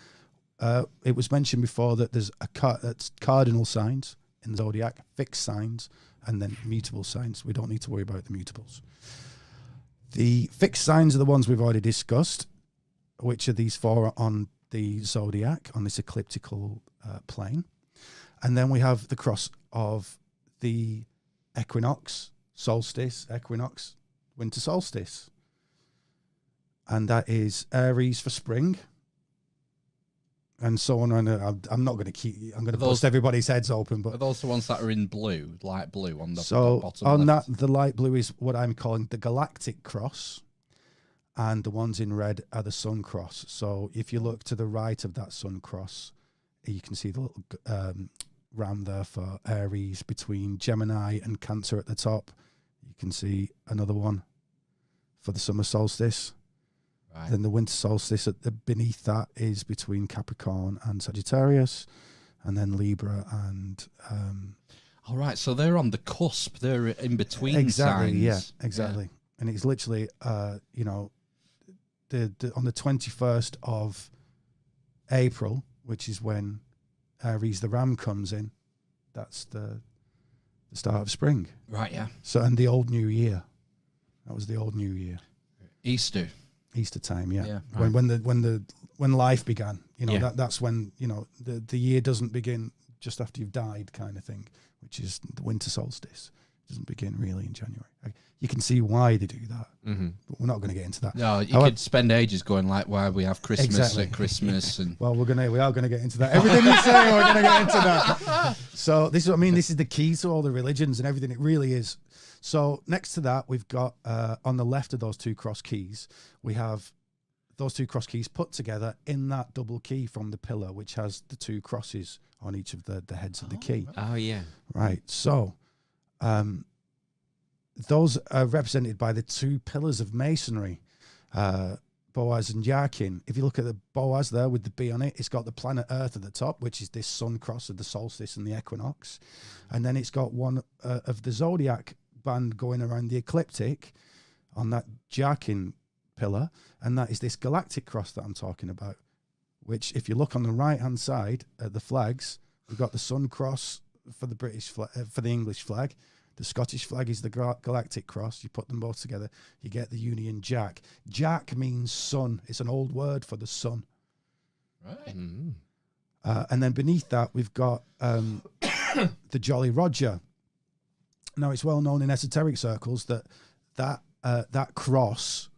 it was mentioned before that there's that's cardinal signs in the zodiac, fixed signs, and then mutable signs. We don't need to worry about the mutables. The fixed signs are the ones we've already discussed, which are these 4 on the zodiac, on this ecliptical plane. And then we have the cross of the equinox, solstice, equinox, winter solstice. And that is Aries for spring, and so on. And I'm not going to I'm going to bust everybody's heads open. But are those the ones that are in blue, light blue on the so bottom on left? that, the light blue is what I'm calling the galactic cross, and the ones in red are the sun cross. So if you look to the right of that sun cross, you can see the little ram there for Aries between Gemini and Cancer at the top. You can see another one for the summer solstice. Right. Then the winter solstice beneath that is between Capricorn and Sagittarius, and then Libra and. All right, so they're on the cusp. They're in between. Exactly. Signs. Yeah. Exactly. Yeah. And it's literally, you know, the on the 21st of April, which is when Aries the Ram comes in. That's the start of spring. Right. Yeah. So and the old New Year. That was the old New Year. Easter time, yeah. Right. When life began, you know, that's when, you know, the year doesn't begin just after you've died, kind of thing, which is the winter solstice. doesn't begin really in January. You can see why they do that, but we're not going to get into that. No, you could spend ages going like, why we have Christmas at Christmas, and well, we are going to get into that. Everything you say, we're going to get into that. So this is what I mean. This is the key to all the religions and everything. It really is. So next to that, we've got on the left of those two cross keys, we have those two cross keys put together in that double key from the pillar, which has the two crosses on each of the heads of the key. Oh yeah. Right. So those are represented by the two pillars of masonry, Boaz and Yakin. If you look at the Boaz there with the B on it, it's got the planet Earth at the top, which is this sun cross of the solstice and the equinox. And then it's got one of the zodiac band going around the ecliptic on that Yakin pillar. And that is this galactic cross that I'm talking about, which if you look on the right-hand side at the flags, we've got the sun cross for the for the English flag. The Scottish flag is the galactic cross. You put them both together, you get the Union Jack. Jack means sun. It's an old word for the sun. right. And then beneath that, we've got the Jolly Roger. Now, it's well known in esoteric circles that cross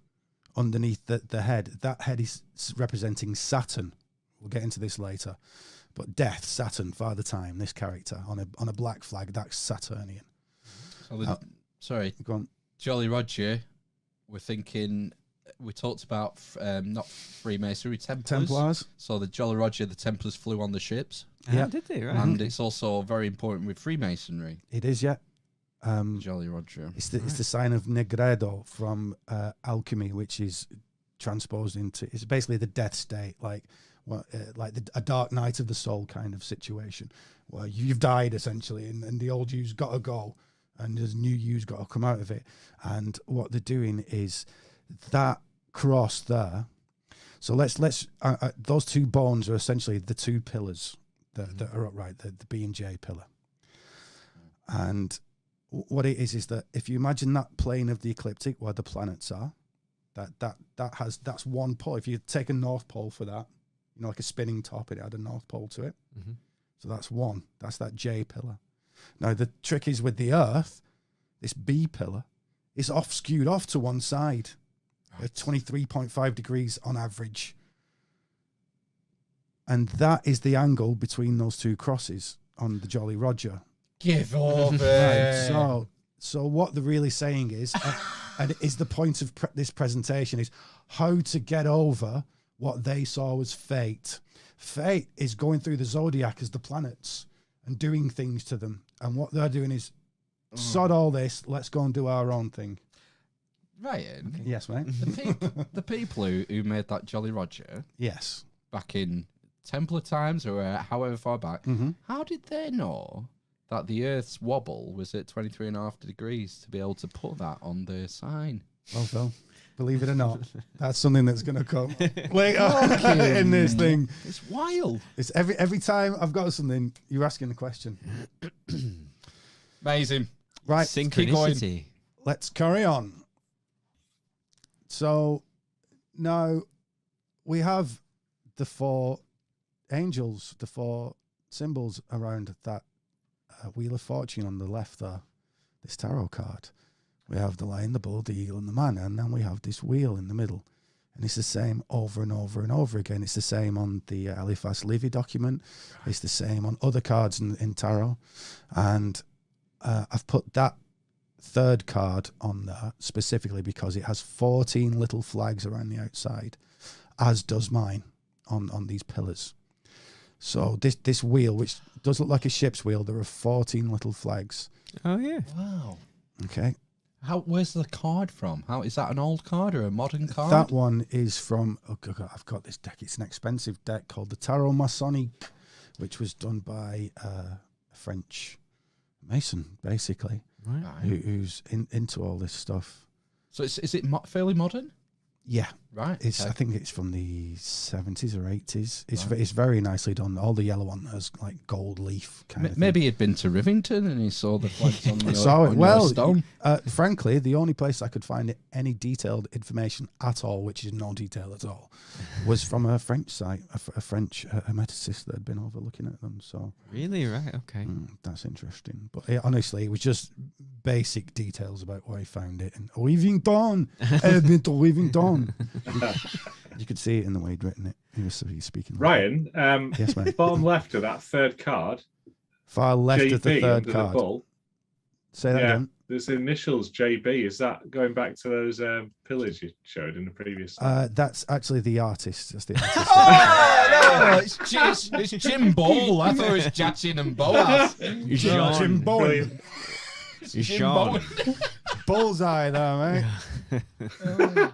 underneath the head, that head is representing Saturn. We'll get into this later. But death, Saturn, Father Time, this character on a black flag, that's Saturnian. Sorry, Go on. Jolly Roger. We're thinking. We talked about not Freemasonry, Templars. So the Jolly Roger, the Templars flew on the ships, Yeah. Did they? Right. and it's also very important with Freemasonry. It is, yeah. Jolly Roger. It's the sign of Negredo from alchemy, which is transposed into. It's basically the death state, like a dark night of the soul kind of situation, where you've died essentially, and the old you's got to go, and there's new you's got to come out of it. And what they're doing is that cross there. So let's those two bones are essentially the two pillars that are upright, the B and J pillar. And what it is that if you imagine that plane of the ecliptic where the planets are, that's one pole. If you take a north pole for that, like a spinning top, it had a north pole to it. So that's one. That's that J pillar. Now the trick is with the Earth, this B pillar is skewed off to one side, at 23.5 degrees on average. And that is the angle between those two crosses on the Jolly Roger. Give over. Right, so what they're really saying is, and is the point of this presentation, is how to get over what they saw as fate. Fate is going through the zodiac as the planets and doing things to them. And what they're doing is, sod all this, let's go and do our own thing. Right. Yes, mate. The people who made that Jolly Roger Yes. back in Templar times or however far back, how did they know that the Earth's wobble was at 23.5 degrees to be able to put that on their sign? Well, Phil, believe it or not, that's something that's going to come later in this thing. It's wild. It's every time I've got something, you're asking a question. Amazing. Right, Synchronicity. let's carry on. So now we have the four angels, the four symbols around that Wheel of Fortune on the left there, this tarot card. We have the lion, the bull, the eagle, and the man, and then we have this wheel in the middle. And it's the same over and over and over again. It's the same on the Eliphas Levi document. It's the same on other cards in tarot. And I've put that third card on there specifically because it has 14 little flags around the outside, as does mine on these pillars. So this wheel, which does look like a ship's wheel, there are 14 little flags. Oh yeah. Wow. Okay. Where's the card from? How is that an old card or a modern card? That one is from, I've got this deck. It's an expensive deck called the Tarot Masonique, which was done by a French Mason, basically, Right. who's into all this stuff. So is it fairly modern? Yeah. Right. It's. okay. I think it's from the 70s or 80s. It's Right. it's very nicely done. All the yellow on has like gold leaf kind of thing. Maybe he'd been to Rivington and he saw the flags on your, Saw it. on your Well, stone. frankly, the only place I could find any detailed information at all, which is no detail at all, was from a French site, a French hermeticist that had been overlooking at them. So Really? Right. Okay. that's interesting. But honestly, it was just basic details about where he found it. And Rivington, I've been to Rivington. You could see it in the way he'd written it. He was speaking. Ryan, Yes, mate. bottom left of that third card, Far left of the JB third under the card. bull. Say that Yeah, again. there's initials JB. Is that going back to those pillars you showed in the previous? That's actually the artist. That's the artist. Oh, no, it's Jim Ball. I thought it was Jachin and Boaz. Jim Bowen. Brilliant. You're Sean. Bullseye there, mate.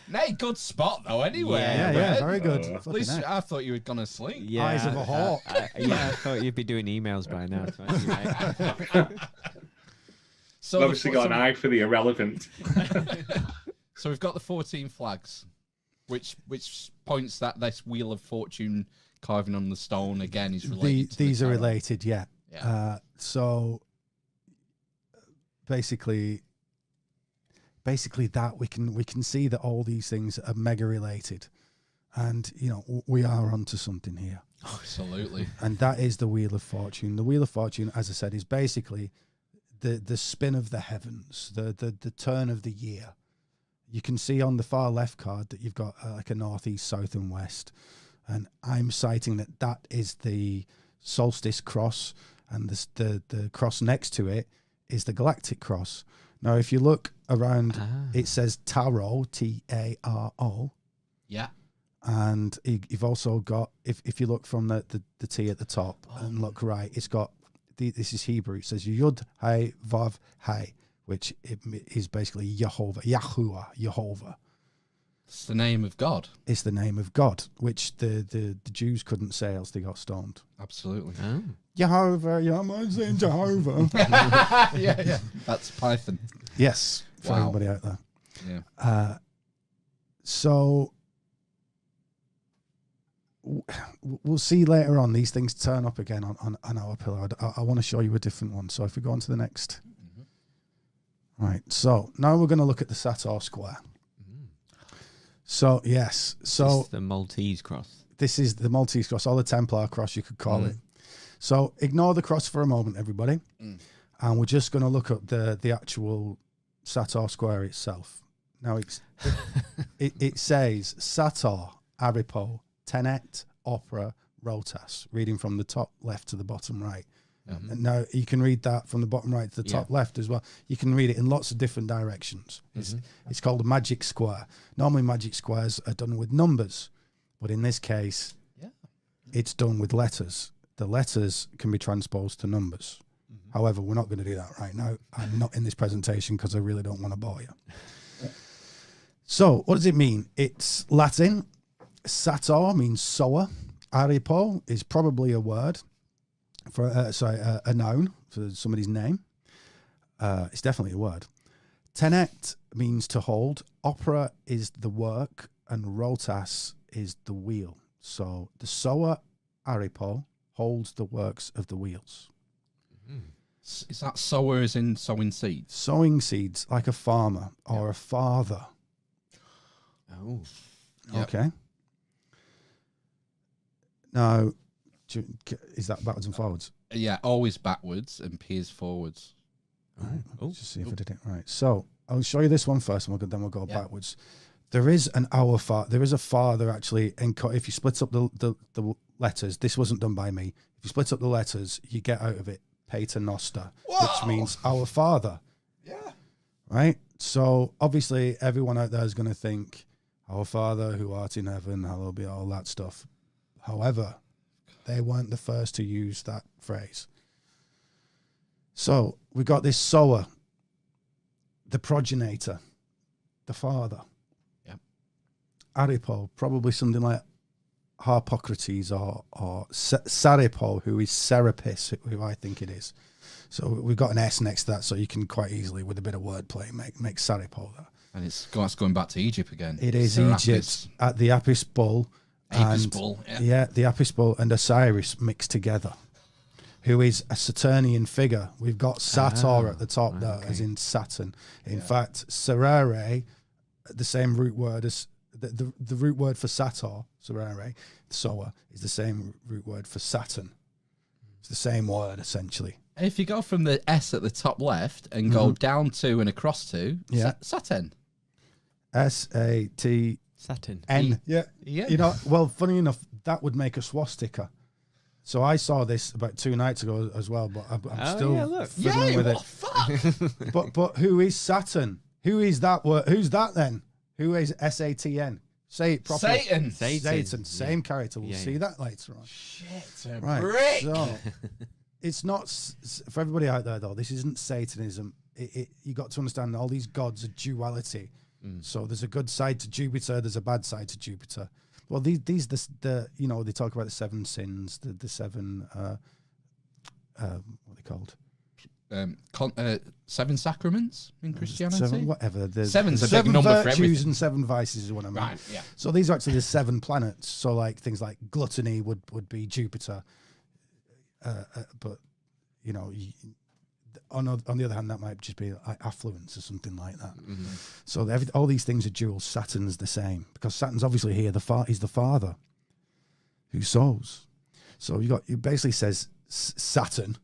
Nay, good spot though. Anyway, Yeah, very good. At At Flipping least heck. I thought you were gonna sleep. Yeah, Eyes of a hawk. I thought you'd be doing emails by now. So anyway. So Obviously got an eye for the irrelevant. So we've got the 14 flags, which points that this Wheel of Fortune carving on the stone again is related. to These the are tarot. related, yeah. Yeah. So basically that we can see that all these things are mega related, and we are onto something here. Absolutely. And that is the Wheel of Fortune. The Wheel of Fortune, as I said, is basically the spin of the heavens, the turn of the year. You can see on the far left card that you've got like a northeast, south, and west, and I'm citing that is the solstice cross, and the cross next to it is the galactic cross. Now, if you look around, it says tarot, Taro. Yeah. And you've also got, if you look from the T at the top and look right, it's got, this is Hebrew, it says Yud Hay Vav Hay, which is basically Jehovah, Yahuwah. It's the name of God. It's the name of God, which the Jews couldn't say, else they got stoned. Absolutely. Oh. Jehovah, Yamazin Jehovah. yeah. That's Python. Yes, for Wow. everybody out there. Yeah. So we'll see later on these things turn up again on our pillar. I want to show you a different one. So if we go on to the next. Right. So now we're going to look at the Sator square. So, yes. So It's the Maltese cross. this is the Maltese cross, or the Templar cross, you could call it. So ignore the cross for a moment, everybody. And we're just going to look at the actual Sator square itself. Now, it says Sator, Aripo, Tenet, Opera, Rotas, reading from the top left to the bottom right. And now you can read that from the bottom right to the top left as well. You can read it in lots of different directions. It's called a magic square. Normally magic squares are done with numbers, but in this case, it's done with letters. The letters can be transposed to numbers. However, we're not going to do that right now. I'm not in this presentation because I really don't want to bore you. So what does it mean? It's Latin. Sator means sower. Aripo is probably a word for a noun for somebody's name. It's definitely a word. Tenet means to hold. Opera is the work, and rotas is the wheel. So the sower Aripo holds the works of the wheels. Is that sower as in sowing seeds? Sowing seeds like a farmer or a father. Oh. Yep. Okay. Now, is that backwards and forwards? Yeah, always backwards and peers forwards. Let's just see if I did it right. So I'll show you this one first, and then we'll go Yeah. backwards. There is an hour father. There is a father actually. If you split up the letters, this wasn't done by me. If you split up the letters, you get out of it Pater Noster, which means our Father. Yeah. Right. So obviously, everyone out there is going to think, "Our Father who art in heaven, hallowed be," all that stuff. However, they weren't the first to use that phrase. So we got this sower, the progenitor, the father. Yep. Aripo, probably something like Harpocrates or Saripo, who is Serapis, who I think it is. So we've got an S next to that, so you can quite easily, with a bit of wordplay, make Saripo that. And it's going back to Egypt again. It is Serapis. Egypt at the Apis Bull. Apis and- Bull, yeah. Yeah, the Apis Bull and Osiris mixed together, who is a Saturnian figure. We've got Sator at the top there, as in Saturn. In fact, Serere, the same root word as the root word for Sator, Serere, Soa, is the same root word for Saturn. It's the same word, essentially. If you go from the S at the top left and go down to and across to, Yeah. Saturn. Satn. Saturn. Yeah. Yeah. You know, well, funny enough, that would make a swastika. So I saw this about 2 nights ago as well, but I'm still look. fiddling with it. Fuck. But who is Saturn? Who is that word? Who's that then? Who is Satn? Say it properly. Satan. Satan. Same character. We'll Yeah, see that later on. Shit, a Right. brick. So it's not for everybody out there though. This isn't Satanism. You got to understand all these gods are duality. So there's a good side to Jupiter. There's a bad side to Jupiter. Well, the you know, they talk about the 7 sins, the 7 what are they called? 7 sacraments in Christianity. 7 whatever. Seven's a big 7 number for virtues everything. and 7 vices is what I mean. Right, yeah. So these are actually the 7 planets. So like things like gluttony would be Jupiter, but you know, on the other hand, that might just be like affluence or something like that. So all these things are dual. Saturn's the same because Saturn's obviously here. He's the father who sows. So it basically says Saturn.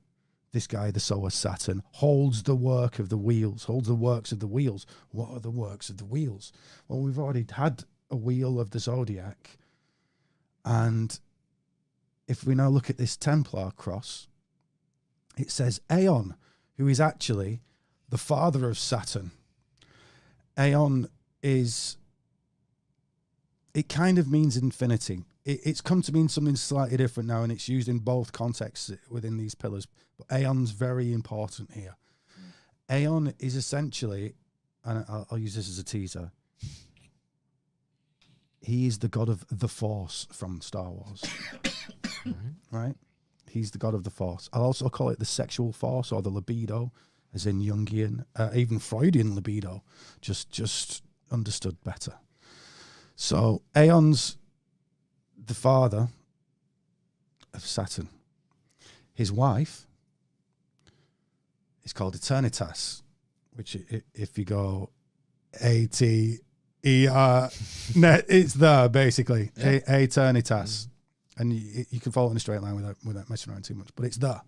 This guy, the sower Saturn, holds the work of the wheels, holds the works of the wheels. What are the works of the wheels? Well, we've already had a wheel of the zodiac. And if we now look at this Templar cross, it says Aeon, who is actually the father of Saturn. Aeon it kind of means infinity. It's come to mean something slightly different now, and it's used in both contexts within these pillars. But Aeon's very important here. Aeon is essentially, and I'll use this as a teaser, he is the god of the Force from Star Wars. Right? He's the god of the Force. I'll also call it the sexual force or the libido, as in Jungian, even Freudian libido, just understood better. So Aeon's the father of Saturn. His wife is called Eternitas, which if you go A-T-E-R, it's there basically, Eternitas. And you can follow it in a straight line without messing around too much, but it's there.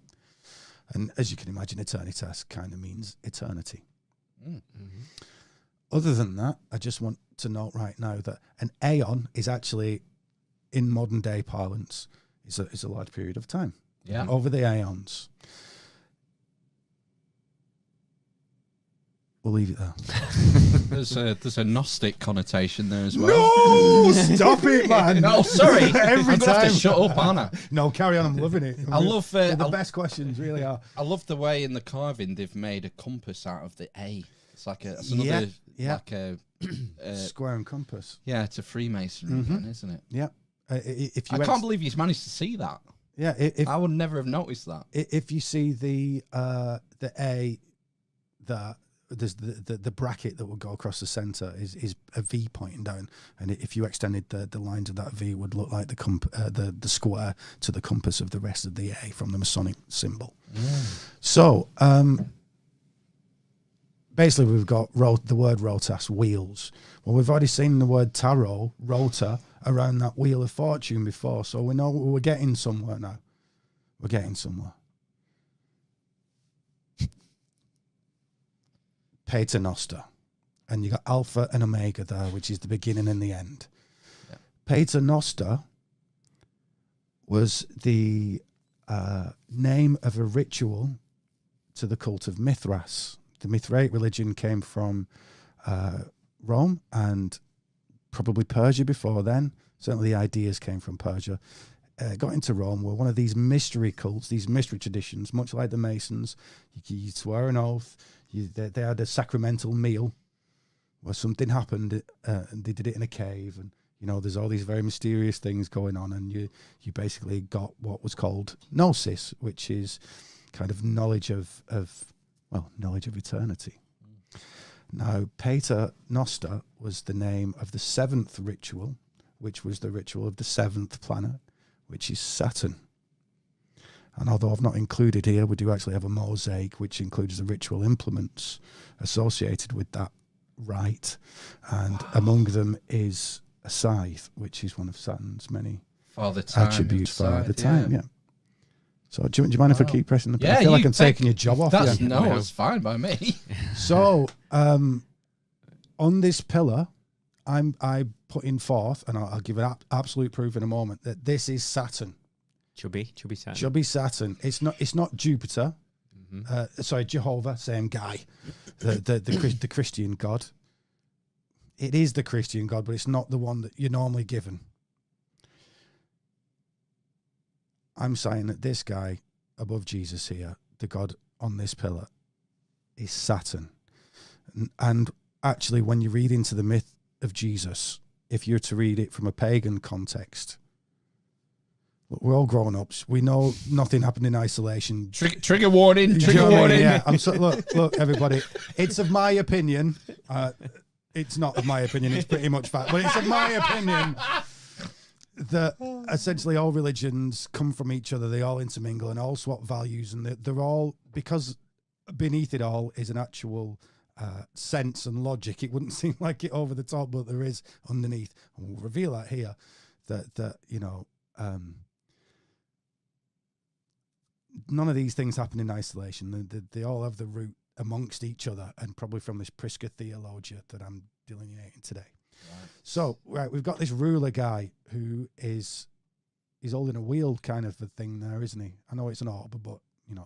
And as you can imagine, Eternitas kind of means eternity. Other than that, I just want to note right now that an aeon is actually, in modern day parlance, is a large period of time. Yeah. Over the aeons. We'll leave it there. There's a Gnostic connotation there as well. No, stop it, man. No, sorry. Every I'm gonna have time. to shut up, aren't I? No, carry on. I'm loving it. I love They're the best questions, really are. I love the way in the carving they've made a compass out of the A. It's like it's another like a Square and compass. yeah, it's a Freemasonry again, isn't it? Yeah. If you I can't believe he's managed to see that. Yeah. If I would never have noticed that. if you see the A, there's the bracket that would go across the center is a V pointing down, and if you extended the lines of that V, it would look like the square to the compass of the rest of the A from the Masonic symbol. So basically, we've got the word rotas, wheels. Well, we've already seen the word tarot, rota, around that wheel of fortune before, so we know we're getting somewhere now. We're getting somewhere. Paternoster, and you got Alpha and Omega there, which is the beginning and the end. Yeah. Paternoster was the name of a ritual to the cult of Mithras. The Mithraic religion came from Rome and probably Persia before then. Certainly the ideas came from Persia. Got into Rome, were one of these mystery cults, these mystery traditions, much like the Masons. You swear an oath. They had a sacramental meal where something happened, and they did it in a cave, and there's all these very mysterious things going on, and you basically got what was called gnosis, which is kind of knowledge of eternity. Now, Pater Noster was the name of the 7th ritual, which was the ritual of the 7th planet, which is Saturn. And although I've not included here, we do actually have a mosaic which includes the ritual implements associated with that rite. And among them is a scythe, which is one of Saturn's many attributes for the time. Yeah. So do you mind if I keep pressing the button? I feel like I'm taking your job off. No, it's fine by me. So on this pillar, I putting forth, and I'll give it absolute proof in a moment, that this is Saturn. Chubby Saturn. Chubby Saturn. It's not Jupiter. Sorry, Jehovah, same guy. The Christian God. It is the Christian God, but it's not the one that you're normally given. I'm saying that this guy above Jesus here, the God on this pillar, is Saturn. And actually, when you read into the myth of Jesus, if you're to read it from a pagan context, we're all grown-ups. We know nothing happened in isolation. Trigger warning. Trigger warning. Yeah. Look, everybody. It's of my opinion. It's not of my opinion. It's pretty much fact. But it's of my opinion that essentially all religions come from each other. They all intermingle and all swap values. And they're all, because beneath it all is an actual sense and logic. It wouldn't seem like it over the top, but there is underneath. And we'll reveal that here. That none of these things happen in isolation. They all have the root amongst each other, and probably from this Prisca theologia that I'm delineating today. Right. So, we've got this ruler guy who he's holding a wheel kind of a thing there, isn't he? I know it's an orb, but,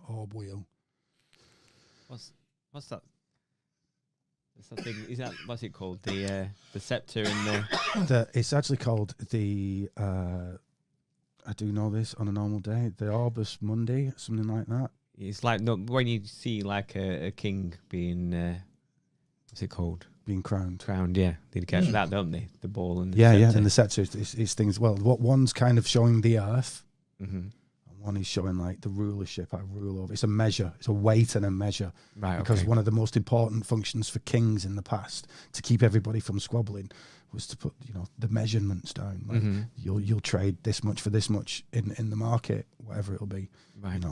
orb wheel. What's that? What's that thing? Is that, what's it called? The scepter in the... It's actually called the... I do know this on a normal day. The Orbis Mundi, something like that. It's like when you see like a king being, what's it called? Being crowned. Crowned, yeah. They get that, don't they? The ball and the scepter. Yeah, and the scepter is things. Well, what one's kind of showing the earth, and one is showing like the rulership. I rule over. It's a measure. It's a weight and a measure. Right. Because one of the most important functions for kings in the past, to keep everybody from squabbling, was to put the measurements down. Like you'll trade this much for this much in the market, whatever it'll be. Right.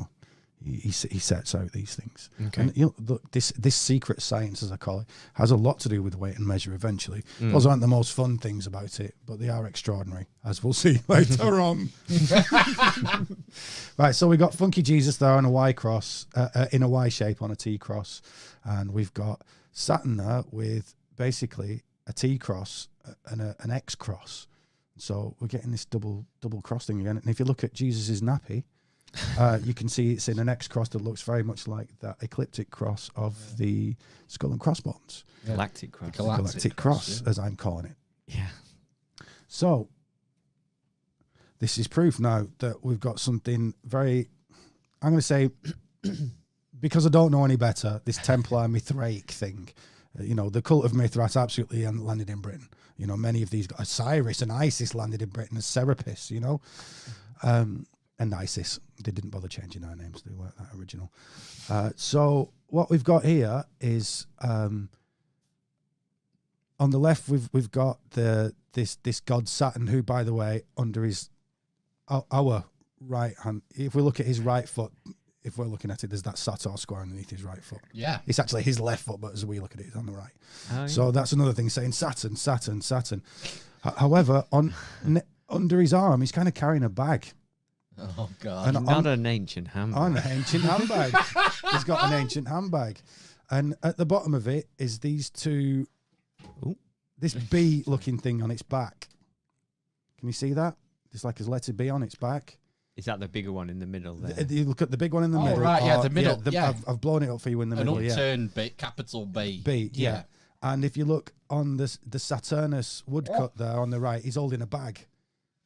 He sets out these things. Okay. And look, this secret science, as I call it, has a lot to do with weight and measure eventually. Those aren't the most fun things about it, but they are extraordinary, as we'll see later on. Right, so we've got Funky Jesus there on a Y cross, in a Y shape on a T cross. And we've got Saturn there with basically a T cross and an X cross. So we're getting this double cross thing again. And if you look at Jesus's nappy, you can see it's in an X cross that looks very much like that ecliptic cross of the skull and crossbones. Yeah. Galactic cross. Galactic cross, as I'm calling it. Yeah. So this is proof now that we've got something very, I'm going to say, because I don't know any better, this Templar Mithraic thing. The cult of Mithras absolutely landed in Britain. Many of these, Osiris and Isis landed in Britain as Serapis, and Isis. They didn't bother changing our names. They weren't that original. So what we've got here is on the left we've got this god Saturn, who, by the way, under our right hand, if we look at his right foot, if we're looking at it, there's that Sator square underneath his right foot. Yeah. It's actually his left foot, but as we look at it, it's on the right. Oh, yeah. So that's another thing, saying Saturn. However, under his arm, he's kind of carrying a bag. Oh, God. And not an ancient handbag. On an ancient handbag. He's got an ancient handbag. And at the bottom of it is these two, this B-looking thing on its back. Can you see that? It's like a letter B on its back. Is that the bigger one in the middle there? You look at the big one in the middle. Right, yeah, the middle. Yeah, I've blown it up for you in the middle. An upturned B, capital B. B, yeah. And if you look on the Saturnus woodcut there on the right, he's holding a bag.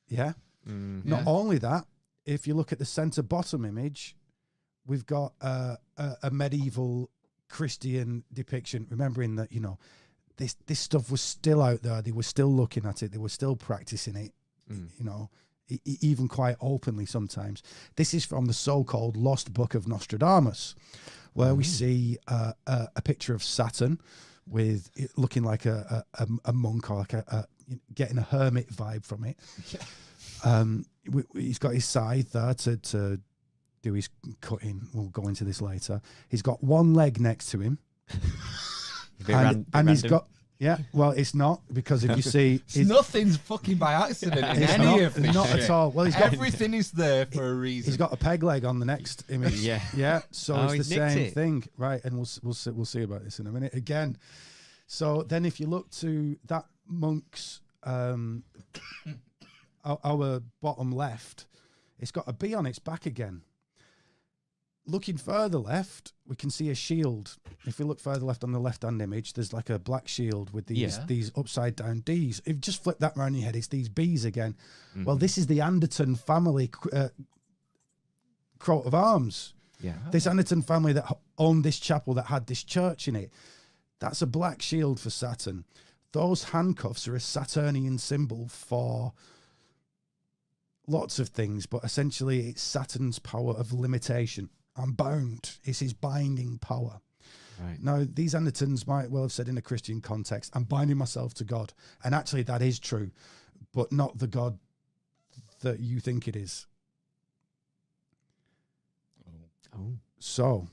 Yeah? Not only that, if you look at the center bottom image, we've got a medieval Christian depiction, remembering that, this stuff was still out there. They were still looking at it. They were still practicing it, even quite openly sometimes. This is from the so-called Lost Book of Nostradamus, where we see a picture of Saturn with it looking like a monk or like getting a hermit vibe from it. He's got his scythe there to do his cutting. We'll go into this later. He's got one leg next to him, and he's got. Yeah, well, it's not, because if you see... Nothing's fucking by accident in any of this Not shit. at all. Well, Everything is there for a reason. He's got a peg leg on the next image. Yeah. So it's the same thing, right? And we'll see about this in a minute again. So then, if you look to that monk's our bottom left, it's got a bee on its back again. Looking further left, we can see a shield. If we look further left on the left-hand image, there's like a black shield with these upside-down Ds. If you just flip that around your head, it's these Bs again. Mm-hmm. Well, this is the Anderton family coat of arms. Yeah. This Anderton family that owned this chapel that had this church in it. That's a black shield for Saturn. Those handcuffs are a Saturnian symbol for lots of things, but essentially it's Saturn's power of limitation. I'm bound. It's his binding power. Right. Now, these Andertons might well have said in a Christian context, I'm binding myself to God. And actually that is true, but not the God that you think it is. Oh. So.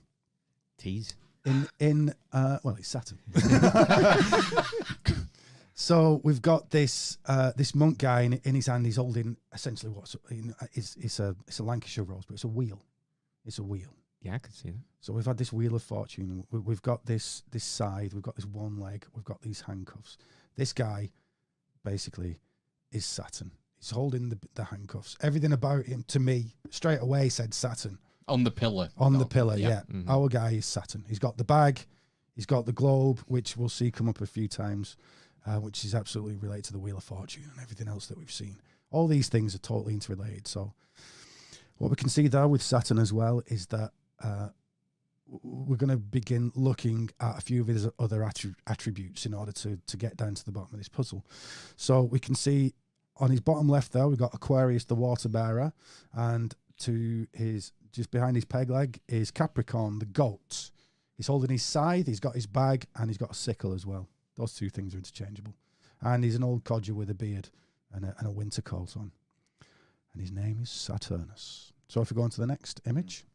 Tease. Well, it's Saturn. So we've got this monk guy in his hand. He's holding essentially it's a Lancashire rose, but it's a wheel. It's a wheel. Yeah, I could see that. So we've had this wheel of fortune. We've got this scythe. We've got this one leg. We've got these handcuffs. This guy basically is Saturn. He's holding the handcuffs. Everything about him, to me, straight away said Saturn. On the pillar. The pillar, yeah. Mm-hmm. Our guy is Saturn. He's got the bag. He's got the globe, which we'll see come up a few times, which is absolutely related to the Wheel of Fortune and everything else that we've seen. All these things are totally interrelated. So what we can see there with Saturn as well is that we're going to begin looking at a few of his other attributes in order to get down to the bottom of this puzzle. So we can see on his bottom left there, we've got Aquarius, the water bearer, and to his just behind his peg leg is Capricorn, the goat. He's holding his scythe, he's got his bag, and he's got a sickle as well. Those two things are interchangeable. And he's an old codger with a beard and a winter coat on. And his name is Saturnus. So if we go on to the next image.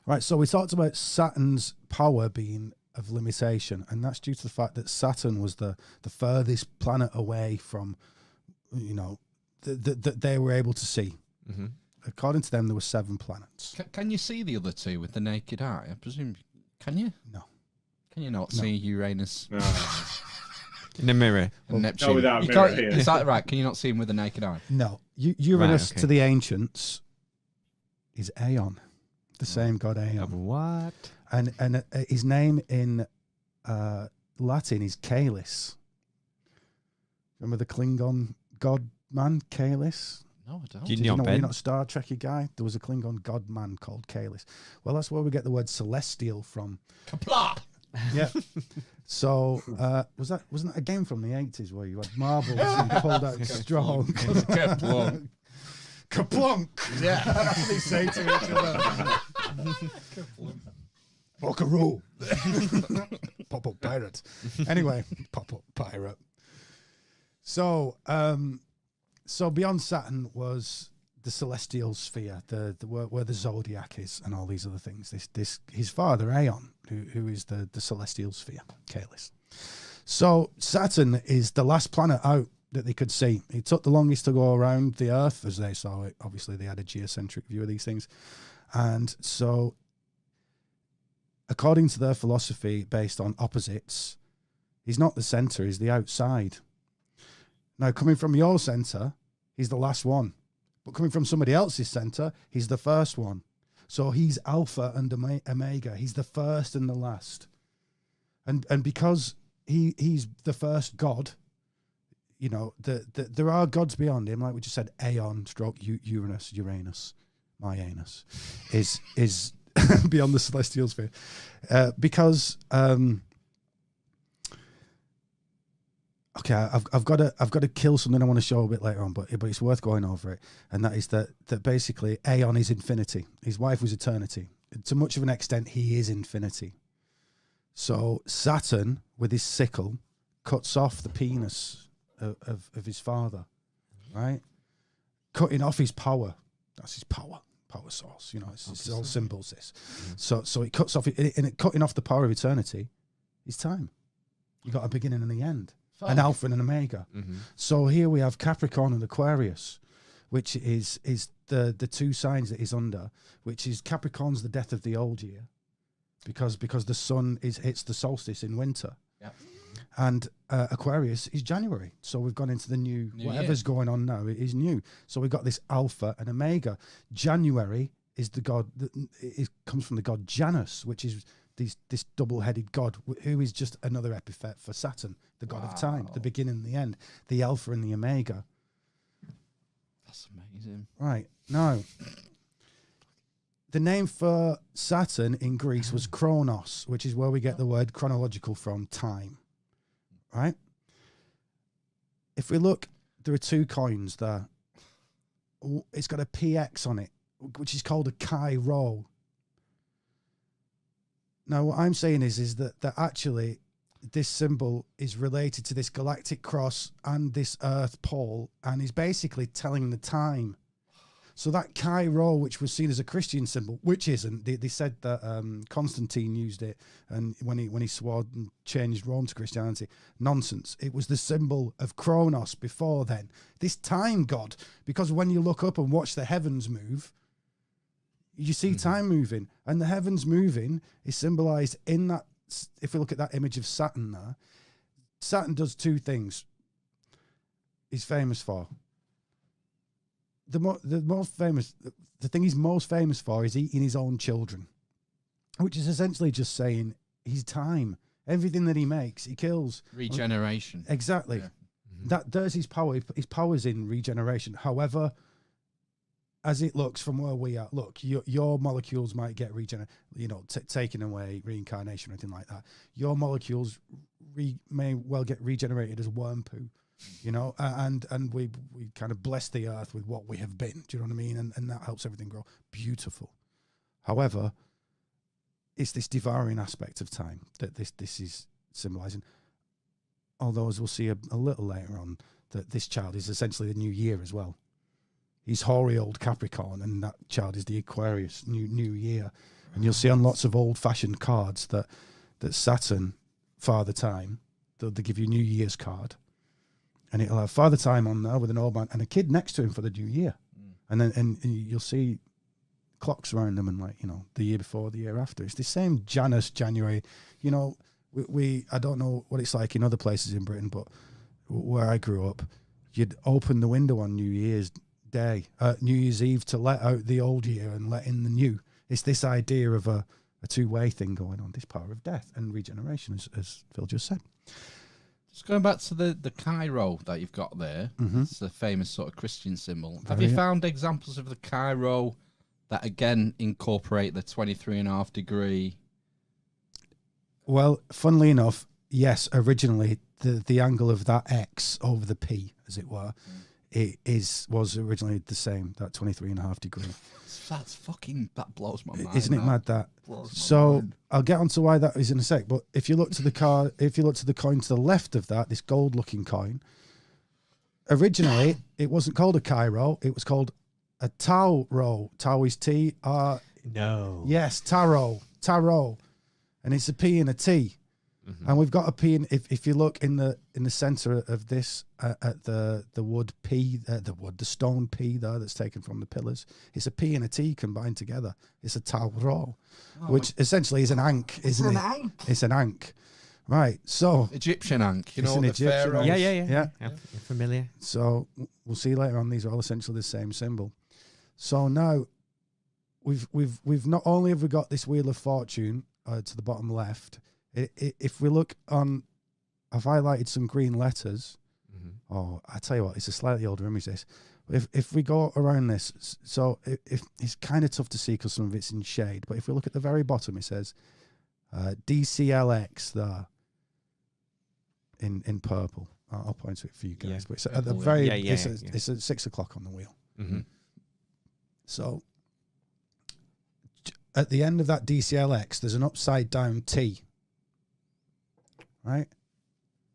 Right, so we talked about Saturn's power being of limitation, and that's due to the fact that Saturn was the furthest planet away from, that they were able to see. Mm-hmm. According to them, there were 7 planets. Can you see the other two with the naked eye? I presume. Can you? No. Can you not see Uranus In the mirror. and Neptune? No, without a You mirror can't- here. Is that right? Can you not see him with the naked eye? No. Uranus okay. to the ancients is Aeon, the same god Aeon. What? And his name in Latin is Caelus. Remember the Klingon god man, Caelus? No, I don't. Do you Did you know, Ben? you're not a Star Trekky guy? There was a Klingon god man called Caelus. Well, that's where we get the word celestial from. Kapla! Yeah. So wasn't that a game from the 80s where you had marbles and you pulled out strong? Kaplunk. Kaplunk! Yeah. That's what they say to each other. Buckaroo. Pop-up pirate. Anyway, pop-up pirate. So beyond Saturn was the celestial sphere, where the zodiac is, and all these other things. This his father Aeon, who is the celestial sphere, Caelus. So Saturn is the last planet out that they could see. It took the longest to go around the Earth as they saw it. Obviously, they had a geocentric view of these things, and so according to their philosophy, based on opposites, he's not the center; he's the outside. Now, coming from your center, he's the last one. But coming from somebody else's center, he's the first one. So he's Alpha and Omega. He's the first and the last. And because he's the first God, there are gods beyond him. Like we just said, Aeon, Uranus, my anus, is beyond the celestial sphere. Because... Okay, I've got to kill something I want to show a bit later on, but it's worth going over it, and that is that basically Aeon is infinity. His wife was eternity. To much of an extent, he is infinity. So Saturn, with his sickle, cuts off the penis of his father, right? Cutting off his power. That's his power source. You know, it's all symbols. This. So it cuts off, and it cutting off the power of eternity is time. You got a beginning and the end, an alpha and an omega. So here we have Capricorn and Aquarius, which is the two signs that he's under, which is Capricorn's the death of the old year, because the sun hits the solstice in winter. Yeah. And Aquarius is January. So we've gone into the new whatever's year. going on now, it is new. So we've got this alpha and omega. January is the god, it comes from the god Janus, which is this double-headed god, who is just another epithet for Saturn, the god of time, the beginning and the end, the alpha and the omega. That's amazing. Right. Now, the name for Saturn in Greece was Chronos, which is where we get the word chronological from, time. Right? If we look, there are two coins there. It's got a PX on it, which is called a Chi Rho. Now, what I'm saying is that actually this symbol is related to this galactic cross and this Earth pole, and is basically telling the time. So that Chi Rho, which was seen as a Christian symbol, which isn't, they said that Constantine used it, and when he swore and changed Rome to Christianity, nonsense. It was the symbol of Kronos before then, this time god, because when you look up and watch the heavens move, you see time moving, and the heavens moving is symbolized in that. If we look at that image of Saturn there, Saturn does two things he's famous for. The thing he's most famous for is eating his own children, which is essentially just saying his time. Everything that he makes, he kills. Regeneration. Exactly. Yeah. There's his power. His power's in regeneration. However, as it looks from where we are, look, your molecules might get taken away, reincarnation, or anything like that. Your molecules may well get regenerated as worm poo, and we kind of bless the earth with what we have been. Do you know what I mean? And that helps everything grow. Beautiful. However, it's this devouring aspect of time that this is symbolizing. Although, as we'll see a little later on, that this child is essentially the new year as well. He's hoary old Capricorn, and that child is the Aquarius, new year. And you'll see on lots of old-fashioned cards that Saturn, Father Time, they'll give you New Year's card, and it'll have Father Time on there with an old man and a kid next to him for the new year. And you'll see clocks around them, and the year before, the year after. It's the same Janus, January. I don't know what it's like in other places in Britain, but where I grew up, you'd open the window on New Year's Day, New Year's Eve, to let out the old year and let in the new. It's this idea of a two-way thing going on, this power of death and regeneration, as Phil just said. Just going back to the Chi Rho that you've got there, it's a famous sort of Christian symbol. Have you found examples of the Chi Rho that again incorporate the 23.5 degree? Well, funnily enough, yes, originally the angle of that X over the P, as it were, was originally the same, that 23.5 degree. That blows my mind. Isn't it mad that? So I'll get onto why that is in a sec. But if you look to the coin to the left of that, this gold-looking coin, originally it wasn't called a Chi Rho, it was called a Tau Rho. Tau is T R. No. Yes, tarot, and it's a P and a T. And we've got a P in, if you look in the center of this at the wood P, the stone P there that's taken from the pillars, it's a P and a T combined together. It's a Tau Rho, which essentially is an ankh, isn't it? It's an ankh. Right, so Egyptian ankh, it's an Egyptian pharaohs. Yeah. You're familiar. So we'll see later on, these are all essentially the same symbol. So now we've not only have we got this Wheel of Fortune to the bottom left. If we look on, I've highlighted some green letters. Oh, I tell you what, it's a slightly older image, this. If we go around this, so if it's kind of tough to see because some of it's in shade, but if we look at the very bottom, it says DCLX there in purple. I'll point to it for you guys. Yeah. But it's at the very, Yeah, it's at 6 o'clock on the wheel. So at the end of that DCLX, there's an upside down T. right?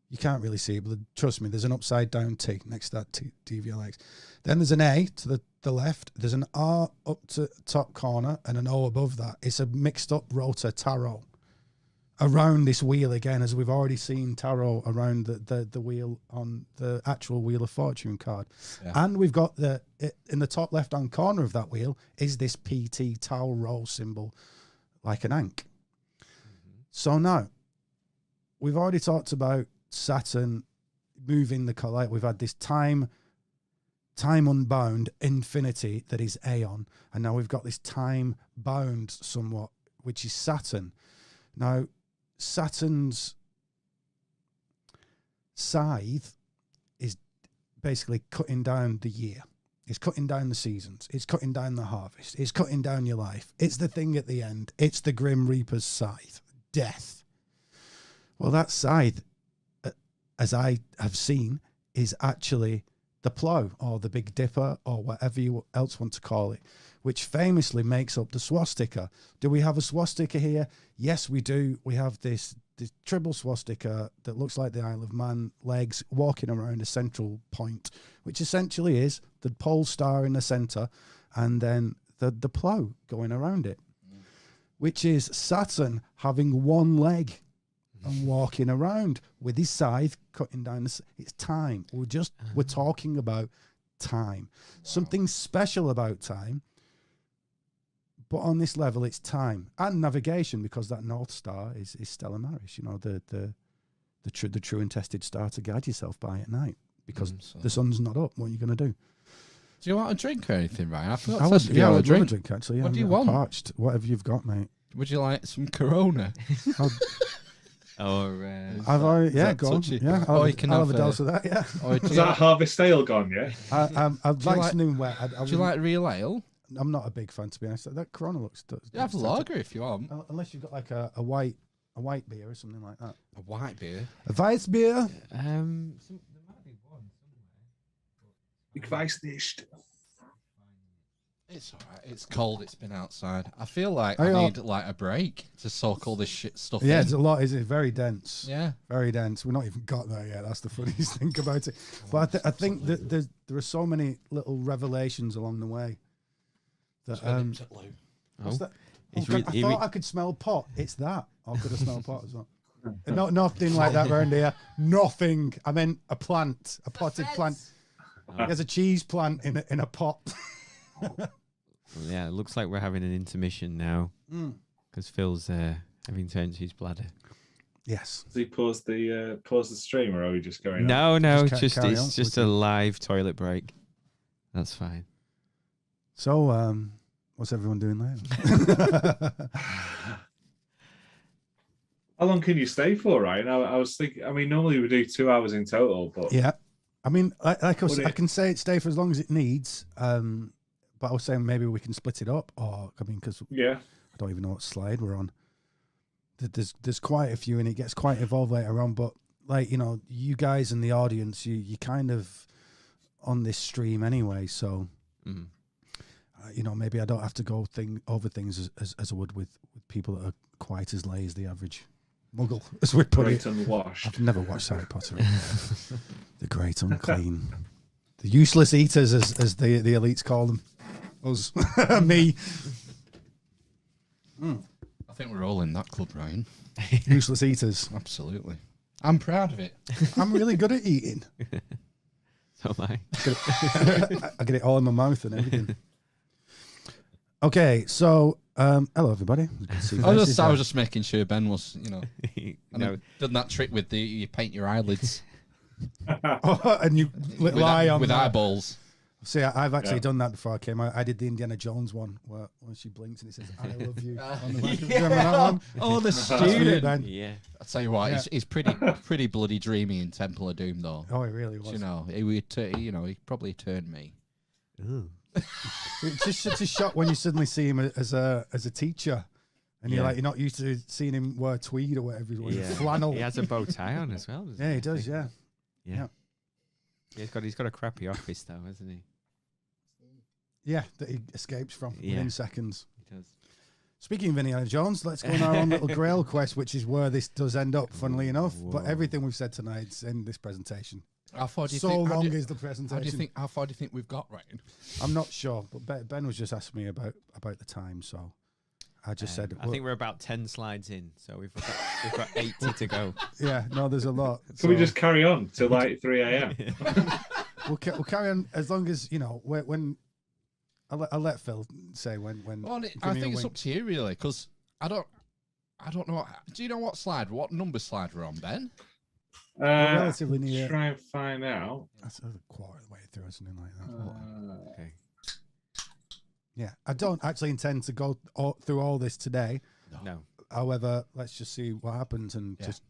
You can't really see it, but trust me, there's an upside down T next to that DVLX. Then there's an A to the left. There's an R up to top corner and an O above that. It's a mixed up rotor tarot around this wheel again, as we've already seen tarot around the wheel on the actual Wheel of Fortune card. Yeah. And we've got in the top left hand corner of that wheel is this PT Tau roll symbol, like an ankh. Mm-hmm. So now, we've already talked about Saturn moving the color. We've had this time unbound infinity that is Aeon, and now we've got this time bound somewhat, which is Saturn. Now, Saturn's scythe is basically cutting down the year. It's cutting down the seasons. It's cutting down the harvest. It's cutting down your life. It's the thing at the end. It's the Grim Reaper's scythe. Death. Well, that scythe, as I have seen, is actually the plough or the Big Dipper or whatever you else want to call it, which famously makes up the swastika. Do we have a swastika here? Yes, we do. We have this triple swastika that looks like the Isle of Man legs walking around a central point, which essentially is the pole star in the center and then the plough going around it, which is Saturn having one leg and walking around with his scythe cutting down it's time. We're talking about time. Wow. Something special about time. But on this level, it's time and navigation, because that North Star is Stella Maris, you know, the true and tested star to guide yourself by at night, because the sun's not up. What are you going to do? Do you want a drink or anything, Ryan? I would love a drink, actually. Yeah, what do you want? Parched, whatever you've got, mate. Would you like some Corona? Or I've already, yeah, go on. Yeah, I'll have a dose of that. Yeah. Is that Harvest Ale gone yet? I'd like something wet. Do you like real ale? I'm not a big fan, to be honest. That Corona looks. You have lager if you want. Unless you've got like a white beer or something like that. A white beer. A Weiss beer. there might be one somewhere. Ich weiß nicht. It's alright. It's cold. It's been outside. I feel like I need like a break to soak all this shit stuff in. Yeah, it's a lot. It's very dense. Yeah, very dense. We're not even got there yet. That's the funniest thing about it. But I think that there are so many little revelations along the way. That what's that? I thought I could smell pot. It's that. Oh, could I smell pot as well? Nothing like that around here. Nothing. I meant a plant, a potted plant. There's a cheese plant in a pot. Yeah, it looks like we're having an intermission now because Phil's having turned to his bladder. Yes. Does he pause the stream, or are we just going? No, it's just a live toilet break. That's fine. So, what's everyone doing there? How long can you stay for, Ryan? I was thinking. I mean, normally we do 2 hours in total, but yeah. I mean, I can say it stay for as long as it needs. But I was saying maybe we can split it up, or I mean, because I don't even know what slide we're on. There's quite a few, and it gets quite involved later on. But like, you know, you guys in the audience, you kind of on this stream anyway, so you know, maybe I don't have to go over things as I would with people that are quite as lay as the average muggle, as we put it. Unwashed. I've never watched Harry Potter. The great unclean, the useless eaters, as the elites call them. Us, me. I think we're all in that club, Ryan. Useless eaters. Absolutely. I'm proud of it. I'm really good at eating. So am I. I get it all in my mouth and everything. Okay, so hello everybody. I was just making sure Ben was, done that trick with you paint your eyelids. And you little eye on with that. eyeballs. See, I've actually done that before I came out. I did the Indiana Jones one where when she blinks and it says "I love you" on the back. Remember that one? Oh, the student. Yeah. I'll tell you what, he's pretty bloody dreamy in Temple of Doom, though. Oh, he really was. You know, he probably turned me. Ooh. It's just such a shock when you suddenly see him as a teacher, and you're not used to seeing him wear tweed or whatever. Flannel. He has a bow tie on as well. Yeah, he does. Yeah. He's got a crappy office though, hasn't he? Yeah, that he escapes from within seconds. He does. Speaking of Indiana Jones, let's go on our own little Grail quest, which is where this does end up, funnily enough. But everything we've said tonight's in this presentation. How far do you So think? long is the presentation. How far do you think we've got, Ryan? I'm not sure, but Ben was just asking me about the time, so I just said. I think we're about 10 slides in, so we've got 80 to go. Yeah, no, there's a lot. Can we just carry on till like 3 a.m.? We'll carry on as long as when. I'll let Phil say when. Well, I think it's up to you really, because I don't know. Do you know what number slide we're on, Ben? Relatively near. Try and find out. That's a quarter of the way through or something like that. Okay. Yeah, I don't actually intend to go through all this today. No. However, let's just see what happens and just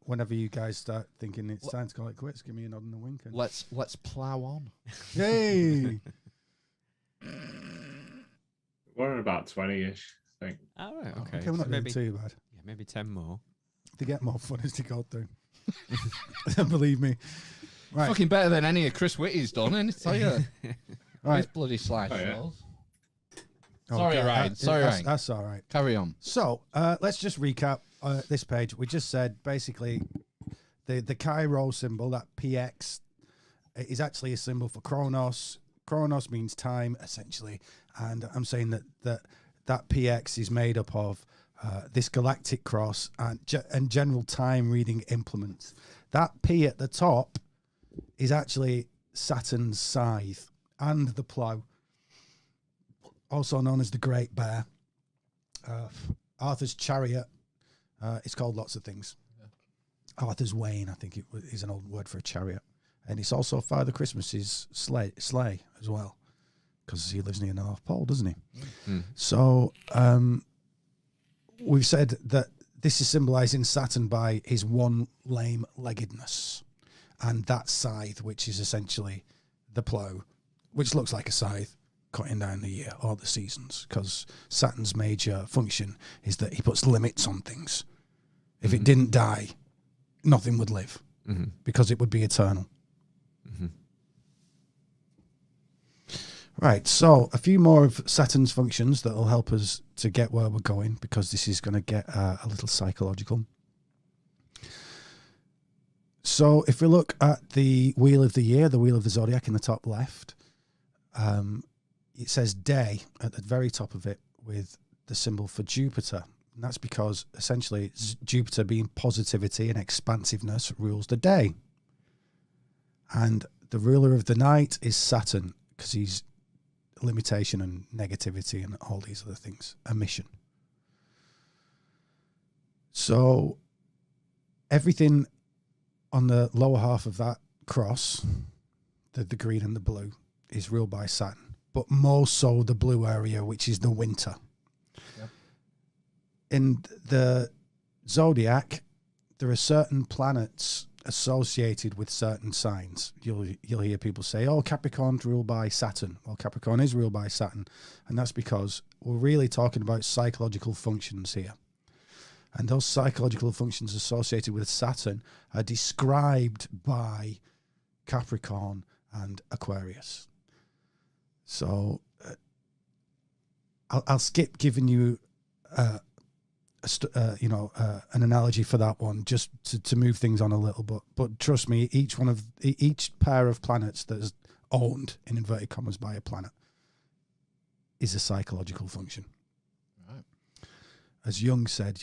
whenever you guys start thinking it's time to call it quits, give me a nod and a wink. And... Let's plow on. Yay! We're about 20-ish, I think. Oh, right, okay. Okay, we're not doing maybe, too bad. yeah, maybe 10 more. They get more fun as they go through. Believe me. Right. Fucking better than any of Chris Whitty's done, and tell you. Right. His bloody slide Oh, yeah. shows. Oh, Sorry, God, Ryan. Sorry, Ryan. That's all right. Carry on. So let's just recap this page. We just said basically the Cairo symbol, that PX, is actually a symbol for Chronos. Chronos means time, essentially. And I'm saying that PX is made up of this galactic cross and general time reading implements. That P at the top is actually Saturn's scythe and the plough, also known as the Great Bear. Arthur's chariot. It's called lots of things. Yeah. Arthur's wain, I think it is an old word for a chariot. And it's also Father Christmas's sleigh as well, because he lives near the North Pole, doesn't he? Mm. So we've said that this is symbolizing Saturn by his one lame-leggedness, and that scythe, which is essentially the plough, which looks like a scythe cutting down the year or the seasons, because Saturn's major function is that he puts limits on things. If it didn't die, nothing would live, because it would be eternal. Right, so a few more of Saturn's functions that will help us to get where we're going, because this is going to get a little psychological. So if we look at the wheel of the year, the wheel of the zodiac in the top left, it says day at the very top of it with the symbol for Jupiter. And that's because essentially Jupiter, being positivity and expansiveness, rules the day. And the ruler of the night is Saturn, because he's limitation and negativity and all these other things, emission. So everything on the lower half of that cross, the green and the blue, is ruled by Saturn, but more so the blue area, which is the winter. Yep. In the zodiac, there are certain planets associated with certain signs. You'll hear people say, "Oh, Capricorn's ruled by Saturn." Well, Capricorn is ruled by Saturn, and that's because we're really talking about psychological functions here. And those psychological functions associated with Saturn are described by Capricorn and Aquarius. So I'll skip giving you an analogy for that one, just to move things on a little bit. But trust me, each pair of planets that is owned in inverted commas by a planet is a psychological function. Right. As Jung said,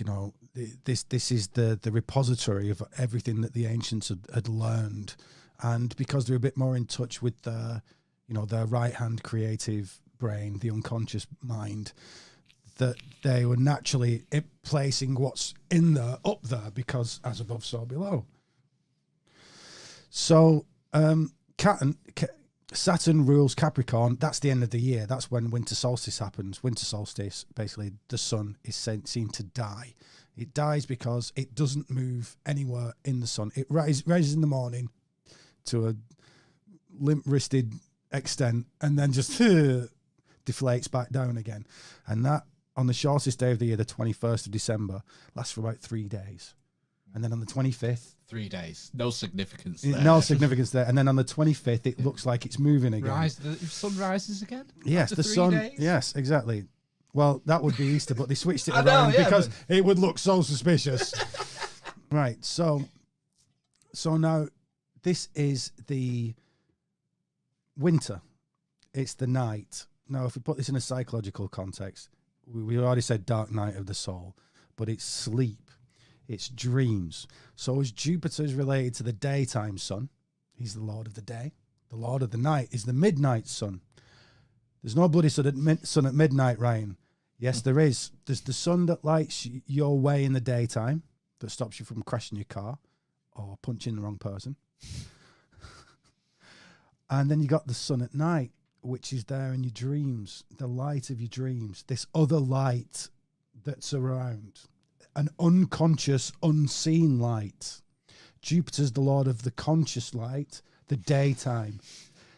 this is the repository of everything that the ancients had learned, and because they're a bit more in touch with their right hand creative brain, the unconscious mind, that they were naturally placing what's in there up there, because as above, so below. So Saturn rules Capricorn. That's the end of the year. That's when winter solstice happens. Winter solstice, basically, the sun is seen to die. It dies because it doesn't move anywhere in the sun. It rises in the morning to a limp-wristed extent and then just deflates back down again. And that, on the shortest day of the year, the 21st of December, lasts for about 3 days. And then on the 25th... 3 days. No significance there. No significance there. And then on the 25th, it looks like it's moving again. The sun rises again? Yes, after the 3 sun... days? Yes, exactly. Well, that would be Easter, but they switched it I know, around yeah, because it would look so suspicious. Right. So now this is the winter. It's the night. Now, if we put this in a psychological context, we already said dark night of the soul, but it's sleep. It's dreams. So as Jupiter is related to the daytime sun, he's the lord of the day. The lord of the night is the midnight sun. There's no bloody sun at midnight, Ryan. Yes, there is. There's the sun that lights your way in the daytime, that stops you from crashing your car or punching the wrong person. And then you got the sun at night, which is there in your dreams, the light of your dreams, this other light that's around, an unconscious, unseen light. Jupiter's the lord of the conscious light, the daytime.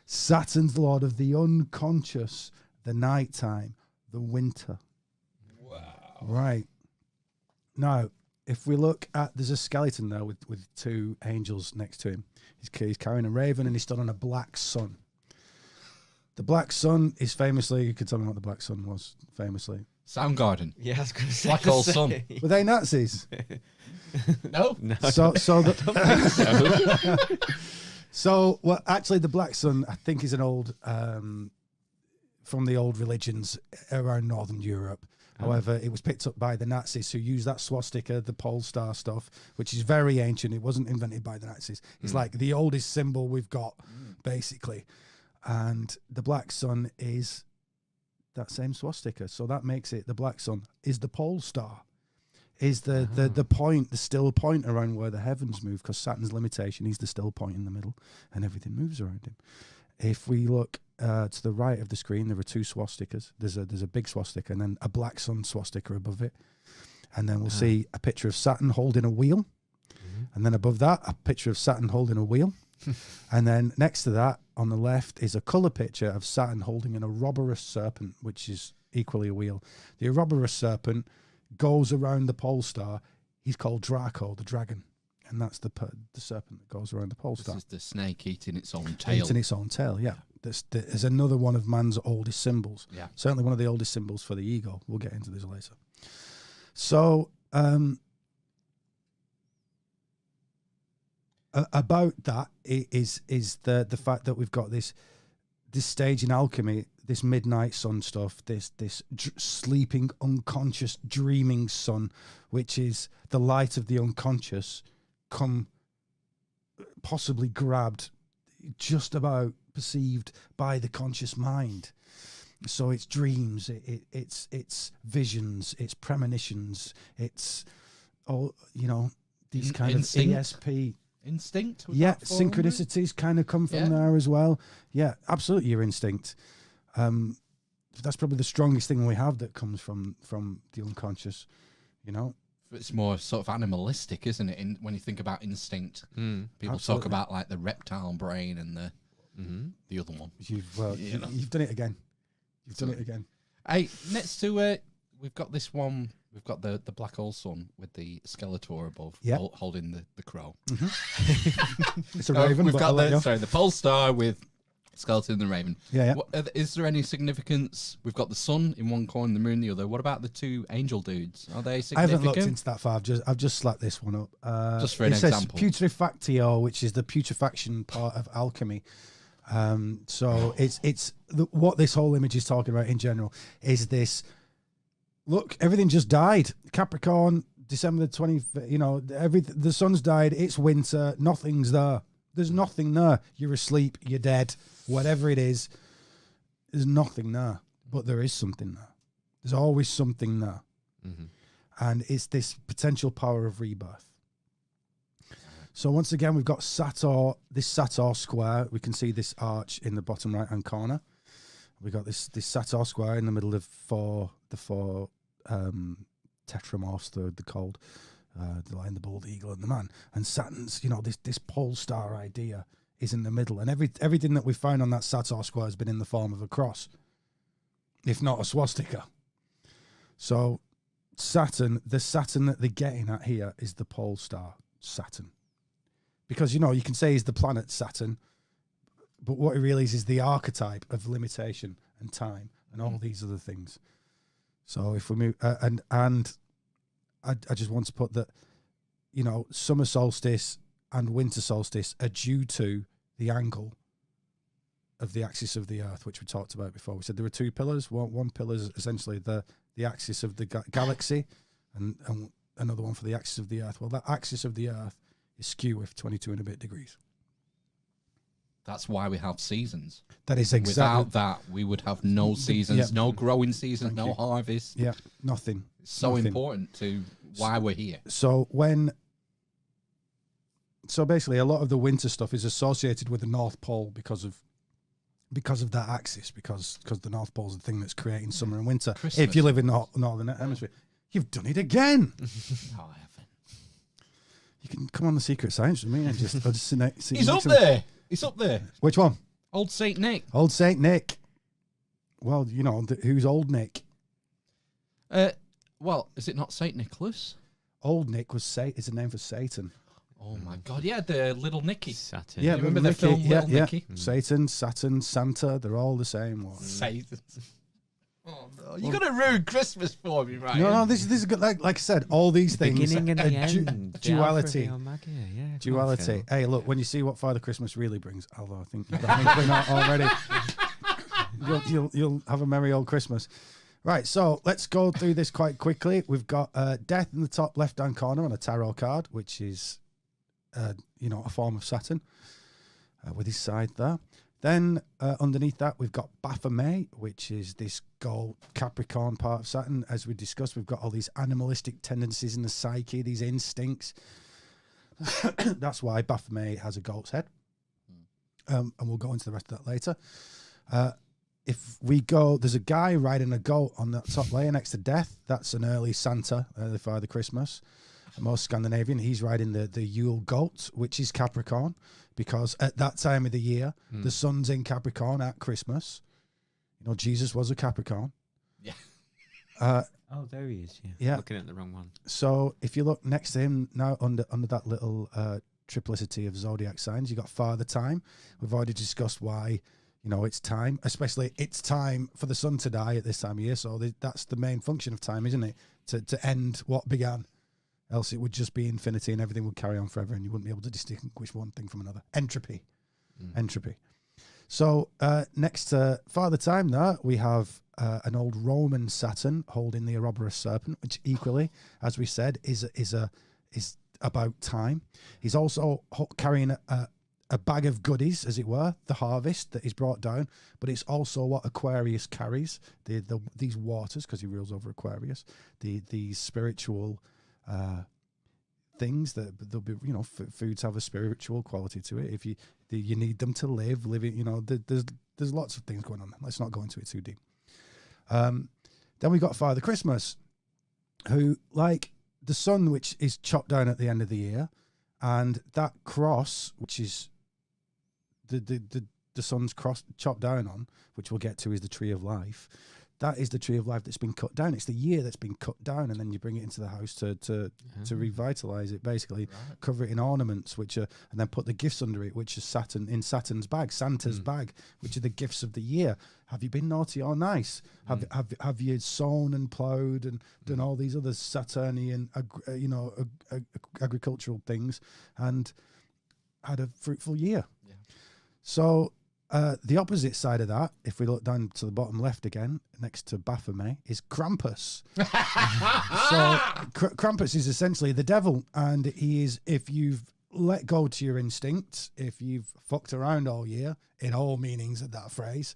Saturn's the lord of the unconscious, the nighttime, the winter. Wow. Right. Now, if we look at, there's a skeleton there with two angels next to him. He's carrying a raven and he's stood on a black sun. The black sun is famously, you could tell me what the black sun was, famously. Soundgarden. Yeah, I was going to say. Black hole sun. Were they Nazis? No. No. So well, actually, the black sun, I think, is an old, from the old religions around Northern Europe. However, it was picked up by the Nazis, who used that swastika, the pole star stuff, which is very ancient. It wasn't invented by the Nazis. It's like the oldest symbol we've got, basically. And the black sun is that same swastika. So that makes it, the black sun is the pole star, is the point, the still point around where the heavens move, because Saturn's limitation, he's the still point in the middle, and everything moves around him. If we look to the right of the screen, there are two swastikas. There's a big swastika and then a black sun swastika above it. And then we'll see a picture of Saturn holding a wheel. And then above that, a picture of Saturn holding a wheel. And then next to that, on the left, is a colour picture of Saturn holding an Ouroboros serpent, which is equally a wheel. The Ouroboros serpent goes around the pole star. He's called Draco, the dragon. And that's the serpent that goes around the pole star. This is the snake eating its own tail. Eating its own tail, yeah. There's another one of man's oldest symbols. Yeah. Certainly one of the oldest symbols for the ego. We'll get into this later. So, about that is the fact that we've got this stage in alchemy, this midnight sun stuff, this sleeping, unconscious, dreaming sun, which is the light of the unconscious, possibly grabbed, just about perceived by the conscious mind. So it's dreams, it's visions, it's premonitions, it's all, these kind Instinct. of ESP. Instinct? Yeah, synchronicities kind of come from there as well. Yeah, absolutely, your instinct. That's probably the strongest thing we have that comes from the unconscious, It's more sort of animalistic, isn't it? When you think about instinct, people Absolutely. talk about like the reptile brain and the other one. You've done it again. You've done it again. Hey, next to we've got this one. We've got the black hole sun with the Skeletor above, holding the crow. It's a raven. We've got but the pole star with skeleton and the raven. Yeah. Is there any significance? We've got the sun in one corner, the moon in the other. What about the two angel dudes? Are they I significant? haven't looked into that far. I've just slapped this one up. Just for an example. It says putrefactio, which is the putrefaction part of alchemy. So it's what this whole image is talking about in general is this. Look, everything just died. Capricorn, December the 20th. The sun's died. It's winter. Nothing's there. There's nothing there. You're asleep. You're dead. Whatever it is, there's nothing there. But there is something there. There's always something there. And it's this potential power of rebirth. So once again, we've got this Sator square. We can see this arch in the bottom right-hand corner. We've got this Sator square in the middle of the four tetramorphs, the cold, the lion, the bull, the eagle, and the man. And Saturn's, this pole star idea is in the middle. And everything that we found on that Sator square has been in the form of a cross, if not a swastika. So Saturn, the Saturn that they're getting at here is the pole star, Saturn. Because, you can say he's the planet Saturn, but what it really is the archetype of limitation and time and all these other things. So if we move, and I just want to put that, you know, summer solstice and winter solstice are due to the angle of the axis of the Earth, which we talked about before. We said there were two pillars. One pillar is essentially the axis of the galaxy, and another one for the axis of the Earth. Well, that axis of the Earth is skew with 22 and a bit degrees. That's why we have seasons. That is exactly. Without that, we would have no seasons, no growing seasons, no harvest. Yeah, nothing. It's so nothing. important to why we're here. So basically, a lot of the winter stuff is associated with the North Pole because of that axis, because the North Pole is the thing that's creating summer and winter. Christmas. If you live in the Northern Hemisphere, you've done it again. No, I haven't. You can come on the Secret Science with me and just see He's up there. He's up there. Which one? Old Saint Nick. Old Saint Nick. Well, you know, who's Old Nick? Well, is it not Saint Nicholas? Old Nick is a name for Satan. Oh my God! Yeah, the Little Nicky. Saturn. Yeah, You remember the Nicky, film Little Nicky? Satan, Saturn, Santa, they're all the same one. Satan. Oh no! You're gonna ruin Christmas for me, right? No, this is good. Like I said, all these things. Beginning and the end. The Alpha Duality. and the Omega. Yeah, come on, Duality. Phil. Hey, look, when you see what Father Christmas really brings, although I think you've probably not already, you'll have a merry old Christmas. Right, so let's go through this quite quickly. We've got Death in the top left-hand corner on a tarot card, which is, a form of Saturn with his side there. Then underneath that, we've got Baphomet, which is this gold Capricorn part of Saturn. As we discussed, we've got all these animalistic tendencies in the psyche, these instincts. That's why Baphomet has a goat's head. And we'll go into the rest of that later. If we go, there's a guy riding a goat on that top layer next to Death. That's an early Santa, early Father Christmas. Most Scandinavian, he's riding the Yule goat, which is Capricorn, because at that time of the year, the sun's in Capricorn at Christmas. You know, Jesus was a Capricorn. Yeah. Oh, there he is. Yeah. Yeah. Looking at the wrong one. So if you look next to him now under that little triplicity of zodiac signs, you got Father Time. We've already discussed why, it's time, especially it's time for the sun to die at this time of year. So that's the main function of time, isn't it? To end what began. Else it would just be infinity and everything would carry on forever and you wouldn't be able to distinguish one thing from another. Entropy. Entropy. So next to Father Time there, we have an old Roman Saturn holding the Ouroboros serpent, which equally, as we said, is about time. He's also carrying a bag of goodies, as it were, the harvest that is brought down, but it's also what Aquarius carries, these waters, because he rules over Aquarius, these spiritual things that there'll be, foods have a spiritual quality to it. If you need them to live, there's lots of things going on. Let's not go into it too deep. Then we got Father Christmas, who, like the sun, which is chopped down at the end of the year, and that cross, which is the sun's cross chopped down on, which we'll get to, is the tree of life. That is the tree of life that's been cut down. It's the year that's been cut down, and then you bring it into the house to revitalize it, basically. Right. Cover it in ornaments, and then put the gifts under it, which is Saturn's bag, Santa's bag, which are the gifts of the year. Have you been naughty or nice? Have you sown and ploughed and done all these other Saturnian, agricultural things, and had a fruitful year? Yeah. So. The opposite side of that, if we look down to the bottom left again, next to Baphomet, is Krampus. So Krampus is essentially the devil, and he is, if you've let go to your instincts, if you've fucked around all year, in all meanings of that phrase,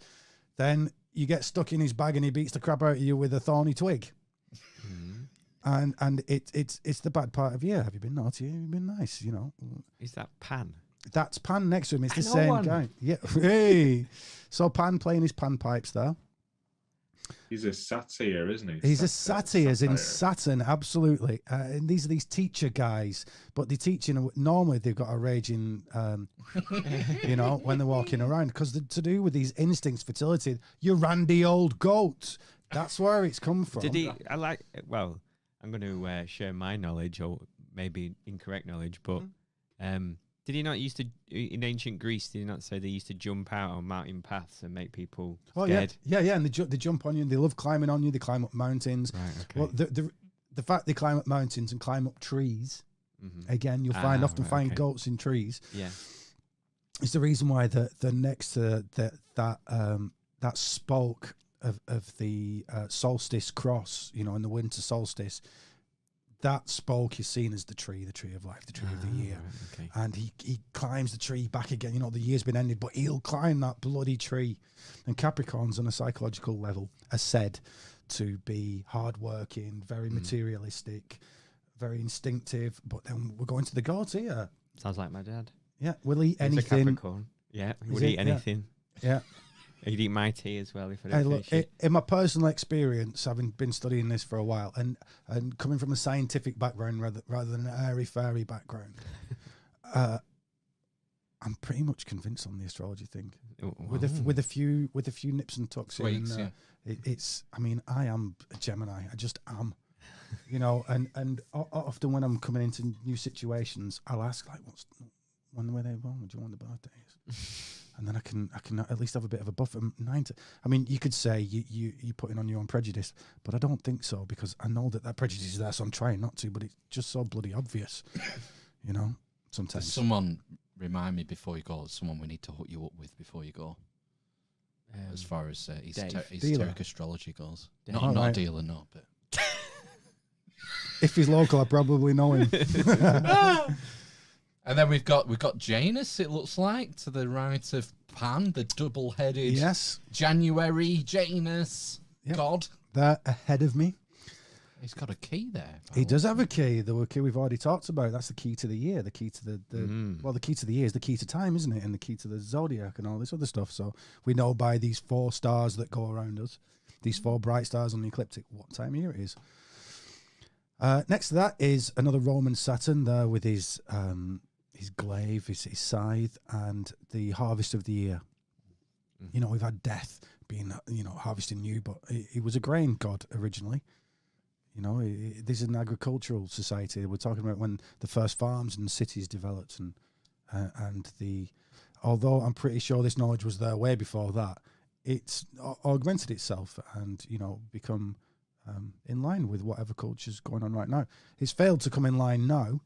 then you get stuck in his bag and he beats the crap out of you with a thorny twig. And it's the bad part of year. Have you been naughty? Have you been nice? Is that Pan? That's Pan next to him. It's the same guy. Yeah. Hey. So Pan playing his panpipes there. He's a satyr, isn't he? He's a satyr, as in Saturn, absolutely. And these are these teacher guys, but they're teaching, normally they've got a raging, when they're walking around, because to do with these instincts, fertility, your randy old goat. That's where it's come from. I'm going to share my knowledge, or maybe incorrect knowledge, but Did he not used to in ancient Greece? Did he not say they used to jump out on mountain paths and make people scared? Yeah, and they jump on you, and they love climbing on you. They climb up mountains. Right. Okay. Well, the fact they climb up mountains and climb up trees, again, you'll often find goats in trees. Yeah, it's the reason why the next to that spoke of the solstice cross, in the winter solstice. That spoke is seen as the tree of life, the tree of the year. Right, okay. And he climbs the tree back again. The year's been ended, but he'll climb that bloody tree. And Capricorns on a psychological level are said to be hardworking, very materialistic, very instinctive. But then we're going to the gods here. Sounds like my dad. Yeah, we'll eat He's anything. a Capricorn. Yeah, he would eat anything. Yeah. He'd eat my tea as well if I Hey, didn't look, finish it. in my personal experience, having been studying this for a while, and coming from a scientific background rather than an airy-fairy background, I'm pretty much convinced on the astrology thing. With a few nips and tucks here and there. It's. I mean, I am a Gemini. I just am. And often when I'm coming into new situations, I'll ask like, when were they born? What do you want the birthdays? And then I can at least have a bit of a buffer. I mean, you could say you putting on your own prejudice, but I don't think so, because I know that prejudice is there, so I'm trying not to. But it's just so bloody obvious, Sometimes. Does someone remind me before you go? Someone we need to hook you up with before you go. As far as esoteric astrology goes, not a dealer, no. But if he's local, I probably know him. And then we've got Janus, it looks like, to the right of Pan, the double-headed January Janus god. They're ahead of me. He's got a key there. He does have a key. The key we've already talked about. That's the key to the year. The key to the key to the year is the key to time, isn't it? And the key to the zodiac and all this other stuff. So we know by these 4 stars that go around us, these 4 bright stars on the ecliptic, what time of year it is. Next to that is another Roman Saturn there with his glaive, his scythe, and the harvest of the year. We've had death being, harvesting new, but he was a grain god originally. This is an agricultural society. We're talking about when the first farms and cities developed, and although I'm pretty sure this knowledge was there way before that, it's augmented itself and, become in line with whatever culture's going on right now. It's failed to come in line now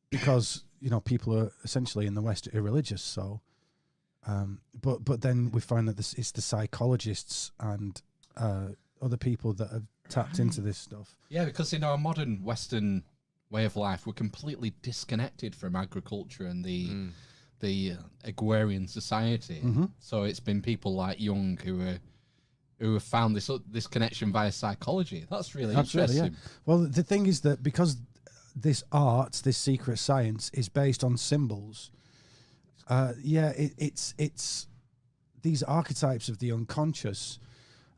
because people are essentially in the West irreligious. So, but then we find that it's the psychologists and other people that have tapped into this stuff. Yeah, because in our modern Western way of life, we're completely disconnected from agriculture and the agrarian society. So it's been people like Jung who have found this connection via psychology. That's really interesting. Yeah. Well, the thing is that because this art, this secret science, is based on symbols, it's these archetypes of the unconscious,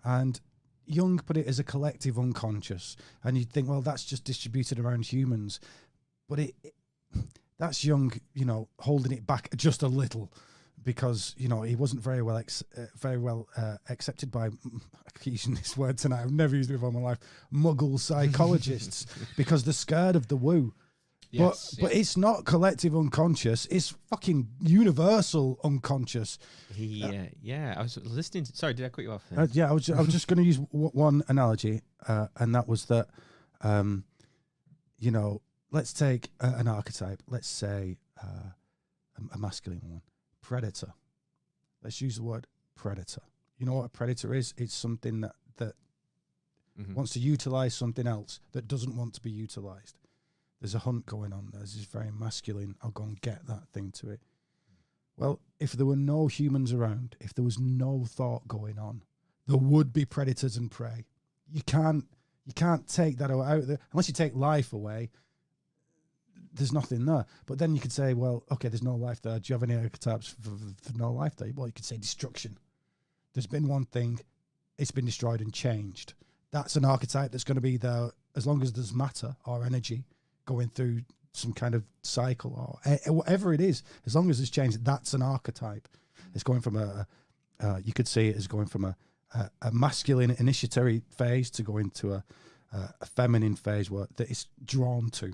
and Jung put it as a collective unconscious, and you'd think, well, that's just distributed around humans, but that's Jung, holding it back just a little, because he wasn't very well accepted by, I keep using this word tonight, I've never used it before in my life, Muggle psychologists, because they're scared of the woo. But it's not collective unconscious, it's fucking universal unconscious. I was listening to, sorry, did I cut you off? I was just going to use one analogy, and that was that let's take an archetype, let's say a masculine one. Predator. Let's use the word predator. You know what a predator is? It's something that wants to utilize something else that doesn't want to be utilized. There's a hunt going on. There's this very masculine, I'll go and get that thing to it. Well, if there were no humans around, if there was no thought going on, there would be predators and prey. You can't take that out there. Unless you take life away, there's nothing there. But then you could say, well, okay, there's no life there. Do you have any archetypes for no life there? Well, you could say destruction. There's been one thing, it's been destroyed and changed. That's an archetype that's going to be there as long as there's matter or energy going through some kind of cycle or whatever it is. As long as it's changed, that's an archetype. It's going from you could see it as going from a masculine initiatory phase to going to a feminine phase that it's drawn to.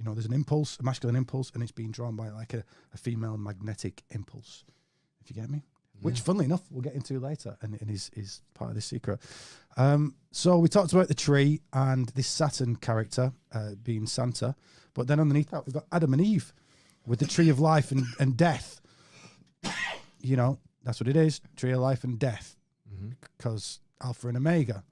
there's an impulse, a masculine impulse, and it's being drawn by like a female magnetic impulse. If you get me? Which, funnily enough, we'll get into later, and is part of this secret. So we talked about the tree and this Saturn character being Santa, but then underneath that we've got Adam and Eve with the tree of life and death. That's what it is, tree of life and death, because Alpha and Omega.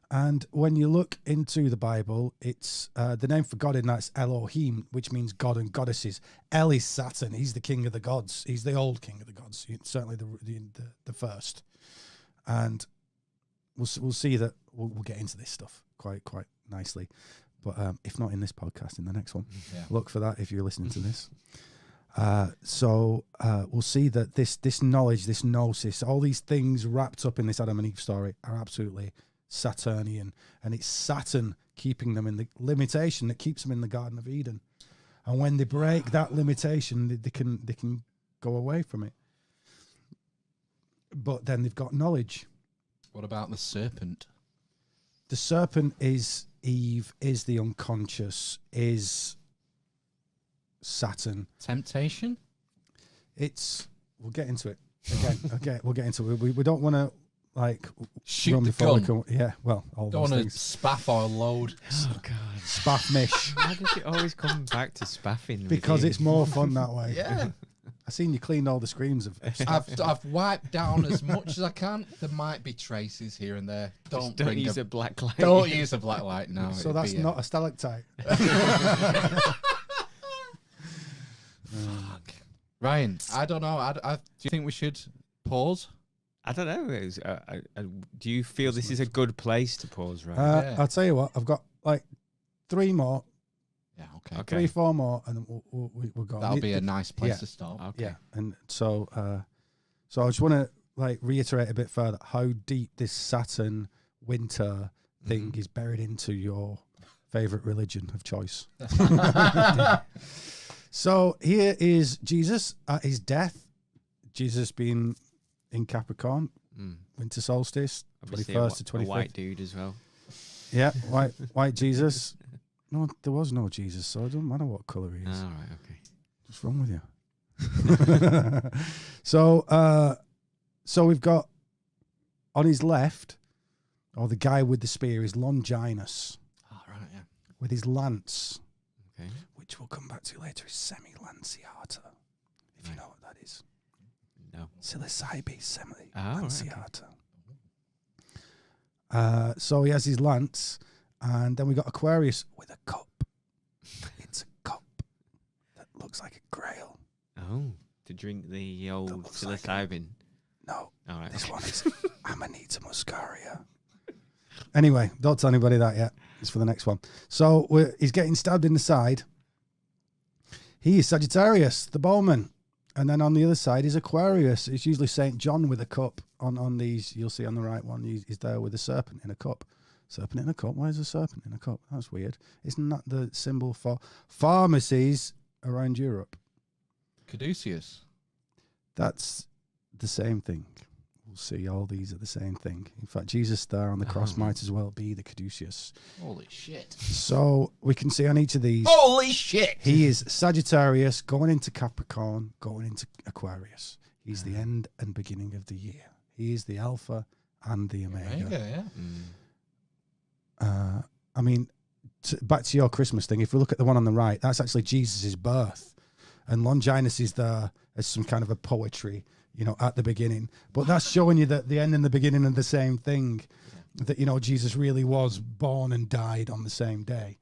And when you look into the Bible, it's the name for God in that's Elohim, which means God and goddesses. El is Saturn. He's the king of the gods. He's the old king of the gods, certainly the first. And we'll see that we'll get into this stuff quite nicely. But if not in this podcast, in the next one, look for that if you're listening to this. So we'll see that this knowledge, this gnosis, all these things wrapped up in this Adam and Eve story are absolutely Saturnian, and it's Saturn keeping them in the limitation that keeps them in the Garden of Eden. And when they break that limitation, they can go away from it. But then they've got knowledge. What about the serpent? The serpent is Eve, is the unconscious, is Saturn. Temptation? We'll get into it again. Okay, we'll get into it. We don't want to shoot run the before gun. All Don't those want to things. spaff or load. Oh God. Spaff mish. Why does it always come back to spaffing? with Because you? it's more fun that way. Yeah. I seen you cleaned all the screens of I've wiped down as much as I can. There might be traces here and there. Just don't use a black light. Don't use a black light now. So that's not a stalactite. Fuck. Ryan, I don't know. Do you think we should pause? I don't know. Do you feel this is a good place to pause, right? Yeah. I'll tell you what. I've got 3 more, Yeah, okay. 3, 4 more, and then we'll go. That'll be a nice place yeah. to start. Okay. Yeah, and so I just want to reiterate a bit further how deep this Saturn winter thing is buried into your favorite religion of choice. So here is Jesus at his death. Jesus being in Capricorn, winter solstice, Obviously 21st to a 25th. white dude as well. Yeah, white Jesus. No, there was no Jesus, so it doesn't matter what colour he is. All right, okay. What's wrong with you? So we've got on his left, or the guy with the spear is Longinus, Oh, right, yeah. with his lance, Okay. which we'll come back to later, is semi-lanciata, if you know what that is. No. Psilocybe right, semi-lanciata. So he has his lance, and then we got Aquarius with a cup. It's a cup that looks like a grail. Oh, to drink the old looks like psilocybin. No, All right. this one is Amanita muscaria. Anyway, don't tell anybody that yet. It's for the next one. So he's getting stabbed in the side. He is Sagittarius, the bowman. And then on the other side is Aquarius. It's usually St. John with a cup. On these, you'll see on the right one, he's there with a serpent in a cup. Serpent in a cup? Why is a serpent in a cup? That's weird. Isn't that the symbol for pharmacies around Europe? Caduceus. That's the same thing. We'll see all these are the same thing. In fact, Jesus there on the cross might as well be the Caduceus. Holy shit. So we can see on each of these, Holy shit. he is Sagittarius, going into Capricorn, going into Aquarius. He's the end and beginning of the year. He is the Alpha and the Omega. Yeah. I mean, back to your Christmas thing, if we look at the one on the right, that's actually Jesus' birth. And Longinus is there as some kind of a poetry, at the beginning. But that's showing you that the end and the beginning are the same thing. Yeah. That, Jesus really was born and died on the same day.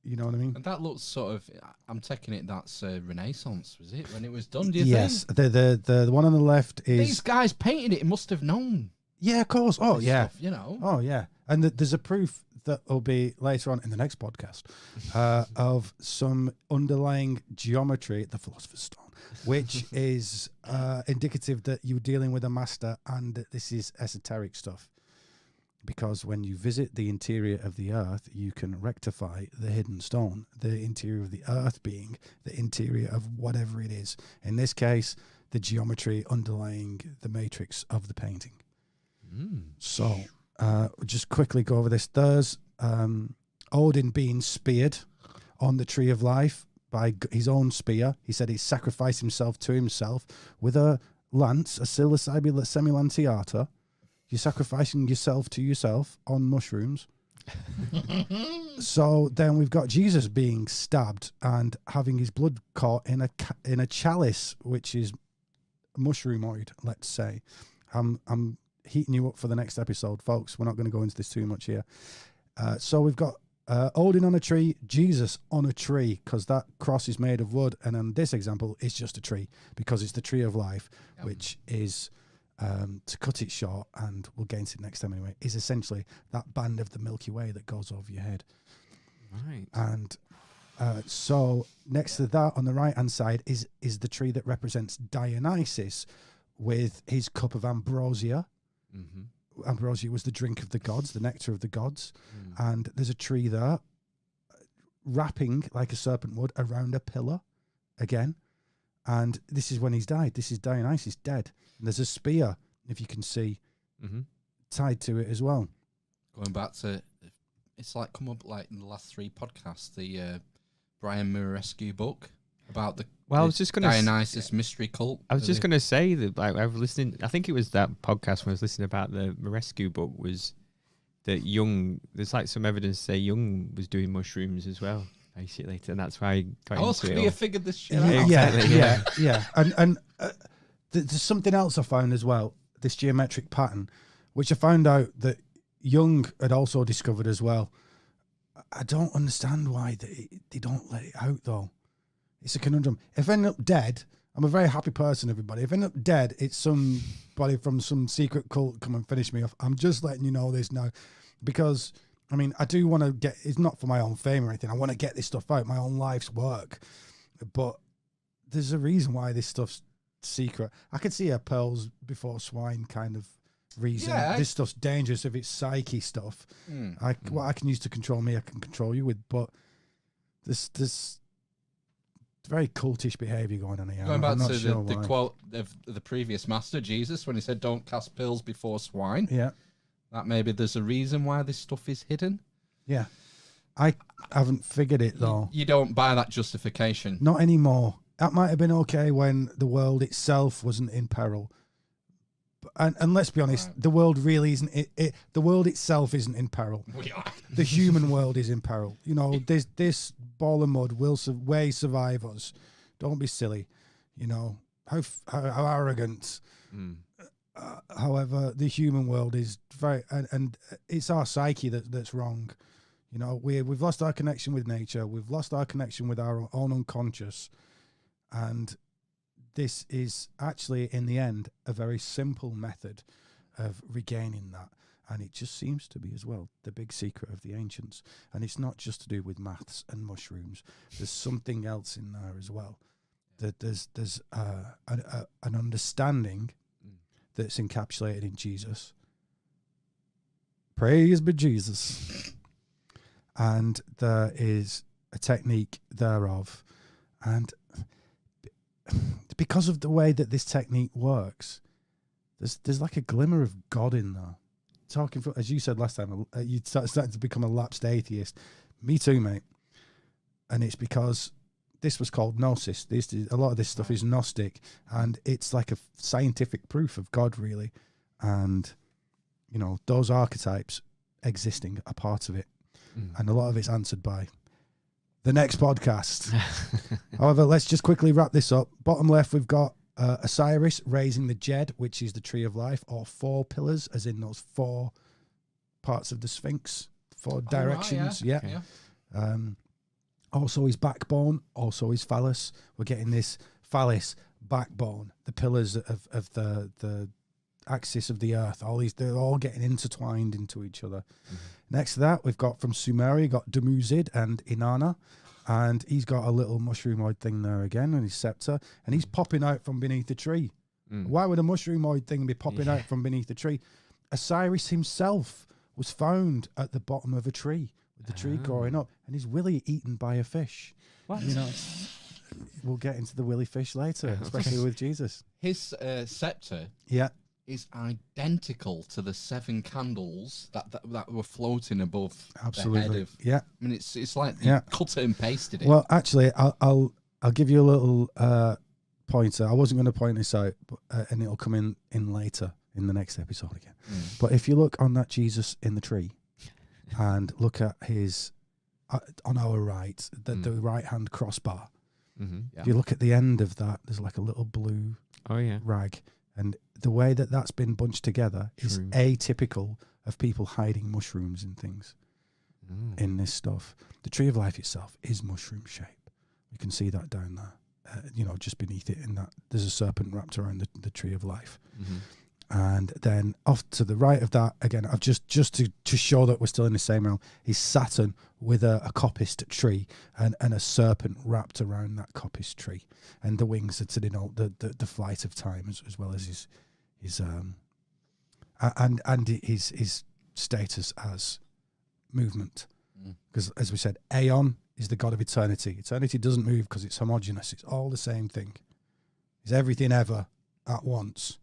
You know what I mean? And that looks sort of, I'm taking it that's Renaissance, was it, when it was done, do you yes, think? the one on the left is... These guys painted it, must have known. Yeah, of course. Oh, this yeah. Stuff, Oh, yeah. And there's a proof that will be later on in the next podcast of some underlying geometry, the Philosopher's Stone, which is indicative that you're dealing with a master and that this is esoteric stuff. Because when you visit the interior of the earth, you can rectify the hidden stone, the interior of the earth being the interior of whatever it is. In this case, the geometry underlying the matrix of the painting. So, just quickly go over this. There's Odin being speared. on the tree of life by his own spear. He said he sacrificed himself to himself with a lance, a psilocybe semilantiata. You're sacrificing yourself to yourself on mushrooms. So then we've got Jesus being stabbed and having his blood caught in a chalice, which is mushroomoid, let's say. I'm heating you up for the next episode, folks. We're not going to go into this too much here. So we've got Odin on a tree, Jesus on a tree, because that cross is made of wood. And in this example, it's just a tree because it's the tree of life, which is, to cut it short, and we'll get into it next time anyway, is essentially that band of the Milky Way that goes over your head. Right. And so next to that on the right-hand side is the tree that represents Dionysus with his cup of ambrosia. Mm-hmm. Ambrosia was the drink of the gods, the nectar of the gods. And there's a tree there wrapping like a serpent would around a pillar again. And this is when he's died. This is Dionysus dead. And there's a spear, if you can see, tied to it as well. Going back to, it's like come up like in the last 3 podcasts, the Brian Murescu book about the I was just going to Dionysus mystery cult. I was just going to say that I was listening. I think it was that podcast when I was listening about the Murescu book was that Jung. There's like some evidence to say Jung was doing mushrooms as well, basically, and that's why I got into it. You figured this shit out. Yeah. And there's something else I found as well. This geometric pattern, which I found out that Jung had also discovered as well. I don't understand why they don't let it out though. It's a conundrum. If I end up dead, I'm a very happy person, everybody. If I end up dead, it's somebody from some secret cult come and finish me off. I'm just letting you know this now. Because, I mean, I do want to get, it's not for my own fame or anything. I want to get this stuff out, my own life's work. But there's a reason why this stuff's secret. I could see a pearls before swine kind of reason. Yeah, this stuff's dangerous if it's psyche stuff. What I can use to control me, I can control you with. But this very cultish behaviour going on here. Going back to the quote of the previous master, Jesus, when he said, don't cast pearls before swine. Yeah. That maybe there's a reason why this stuff is hidden. Yeah. I haven't figured it, though. You don't buy that justification. Not anymore. That might have been okay when the world itself wasn't in peril. And let's be honest, the world really isn't. The world itself isn't in peril. The human world is in peril. You know, this ball of mud will survive us. Don't be silly. You know how arrogant. However, the human world is very, and it's our psyche that's wrong. You know, we've lost our connection with nature. We've lost our connection with our own unconscious, and this is actually, in the end, a very simple method of regaining that. And it just seems to be, as well, the big secret of the ancients. And it's not just to do with maths and mushrooms. There's something else in there as well. That there's an understanding that's encapsulated in Jesus. Praise be Jesus. And there is a technique thereof. And because of the way that this technique works, there's like a glimmer of God in there. Talking as you said last time, you started to become a lapsed atheist. Me too, mate. And it's because this was called gnosis. A lot of this stuff is Gnostic, and it's like a scientific proof of God, really. And you know, those archetypes existing are part of it, and a lot of it's answered by the next podcast. However, let's just quickly wrap this up. Bottom left, we've got Osiris raising the Jed, which is the tree of life, or 4 pillars, as in those 4 parts of the Sphinx, 4 directions. Right, yeah. Also his backbone, also his phallus. We're getting this phallus backbone, the pillars of the axis of the earth. They're all getting intertwined into each other. Next to that, we've got from Sumeria, got Dumuzid and Inanna. And he's got a little mushroomoid thing there again, and his scepter, and he's popping out from beneath the tree. Why would a mushroomoid thing be popping out from beneath the tree? Osiris himself was found at the bottom of a tree, with the tree growing up, and his willy eaten by a fish. What? You know, we'll get into the willy fish later, especially with Jesus. His scepter. Yeah. is identical to the 7 candles that were floating above Absolutely. the head of. Yeah. I mean, it's like you cut it and pasted it. Well, actually, I'll give you a little pointer. I wasn't going to point this out, but, and it'll come in later in the next episode again. But if you look on that Jesus in the tree, and look at his on our right, the right hand crossbar. If you look at the end of that, there's like a little blue rag, and the way that that's been bunched together is atypical of people hiding mushrooms and things in this stuff. The tree of life itself is mushroom shape. You can see that down there, just beneath it. In that, there's a serpent wrapped around the tree of life. And then off to the right of that, again, I've just to show that we're still in the same realm, is Saturn with a coppiced tree and a serpent wrapped around that coppiced tree, and the wings are to denote the flight of time as well as his status as movement. Because as we said, Aeon is the god of eternity. Eternity doesn't move because it's homogeneous. It's all the same thing. It's everything ever at once.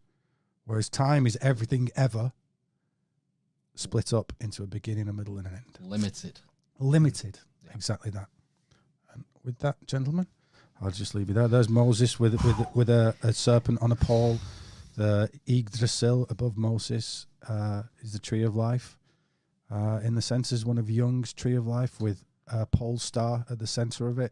Whereas time is everything ever split up into a beginning, a middle, and an end. Limited. Yeah. Exactly that. And with that, gentlemen, I'll just leave you there. There's Moses with a serpent on a pole. The Yggdrasil above Moses is the tree of life. In the centre is one of Jung's tree of life with a pole star at the centre of it.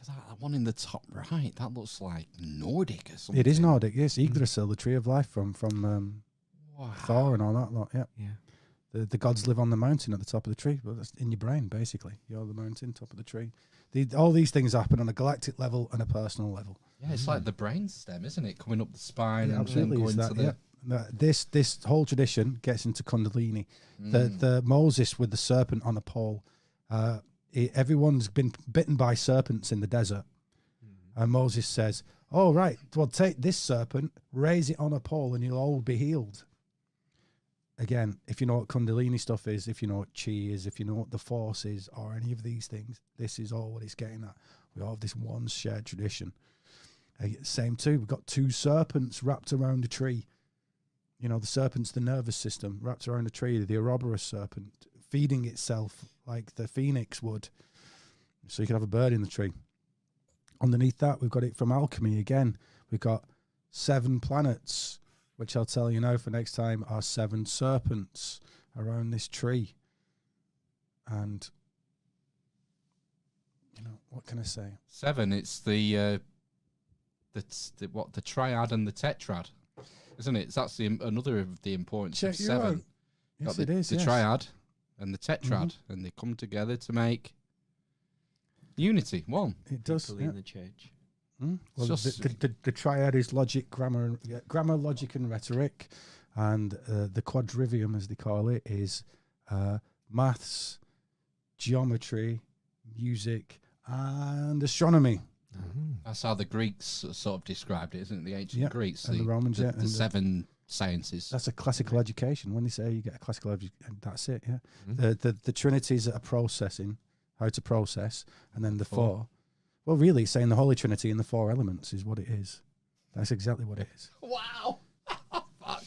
That one in the top right, that looks like Nordic or something. It is Nordic, yes. Yggdrasil, the tree of life from Thor and all that lot, yeah. The gods live on the mountain at the top of the tree, but that's in your brain, basically. You're the mountain, top of the tree. All these things happen on a galactic level and a personal level. Yeah, it's like the brain stem, isn't it? Coming up the spine and absolutely then going to the... This whole tradition gets into Kundalini. The Moses with the serpent on a pole, everyone's been bitten by serpents in the desert. And Moses says, oh, right, well, take this serpent, raise it on a pole, and you'll all be healed. Again, if you know what Kundalini stuff is, if you know what Chi is, if you know what the Force is, or any of these things, this is all what it's getting at. We all have this one shared tradition. Same too, we've got 2 serpents wrapped around a tree. The serpent's the nervous system, wrapped around a tree, the Ouroboros serpent, feeding itself like the phoenix would. So you can have a bird in the tree. Underneath that, we've got it from alchemy again. We've got 7 planets, which I'll tell you now for next time are 7 serpents around this tree. And, what can I say? 7, it's the triad and the tetrad, isn't it? That's another of the importance of 7. Yes, it is. The triad and the tetrad, and they come together to make unity. One. It does. In the church. Well, the triad is logic, grammar, logic, and rhetoric, and the quadrivium, as they call it, is maths, geometry, music, and astronomy. That's how the Greeks sort of described it, isn't it? The ancient Greeks, and the Romans, the 7 sciences. That's a classical education. When they say you get a classical education, that's it. Yeah, the trinities are processing, how to process, and then the 4. Well, really, saying the Holy Trinity and the 4 elements is what it is. That's exactly what it is. Wow. Fuck.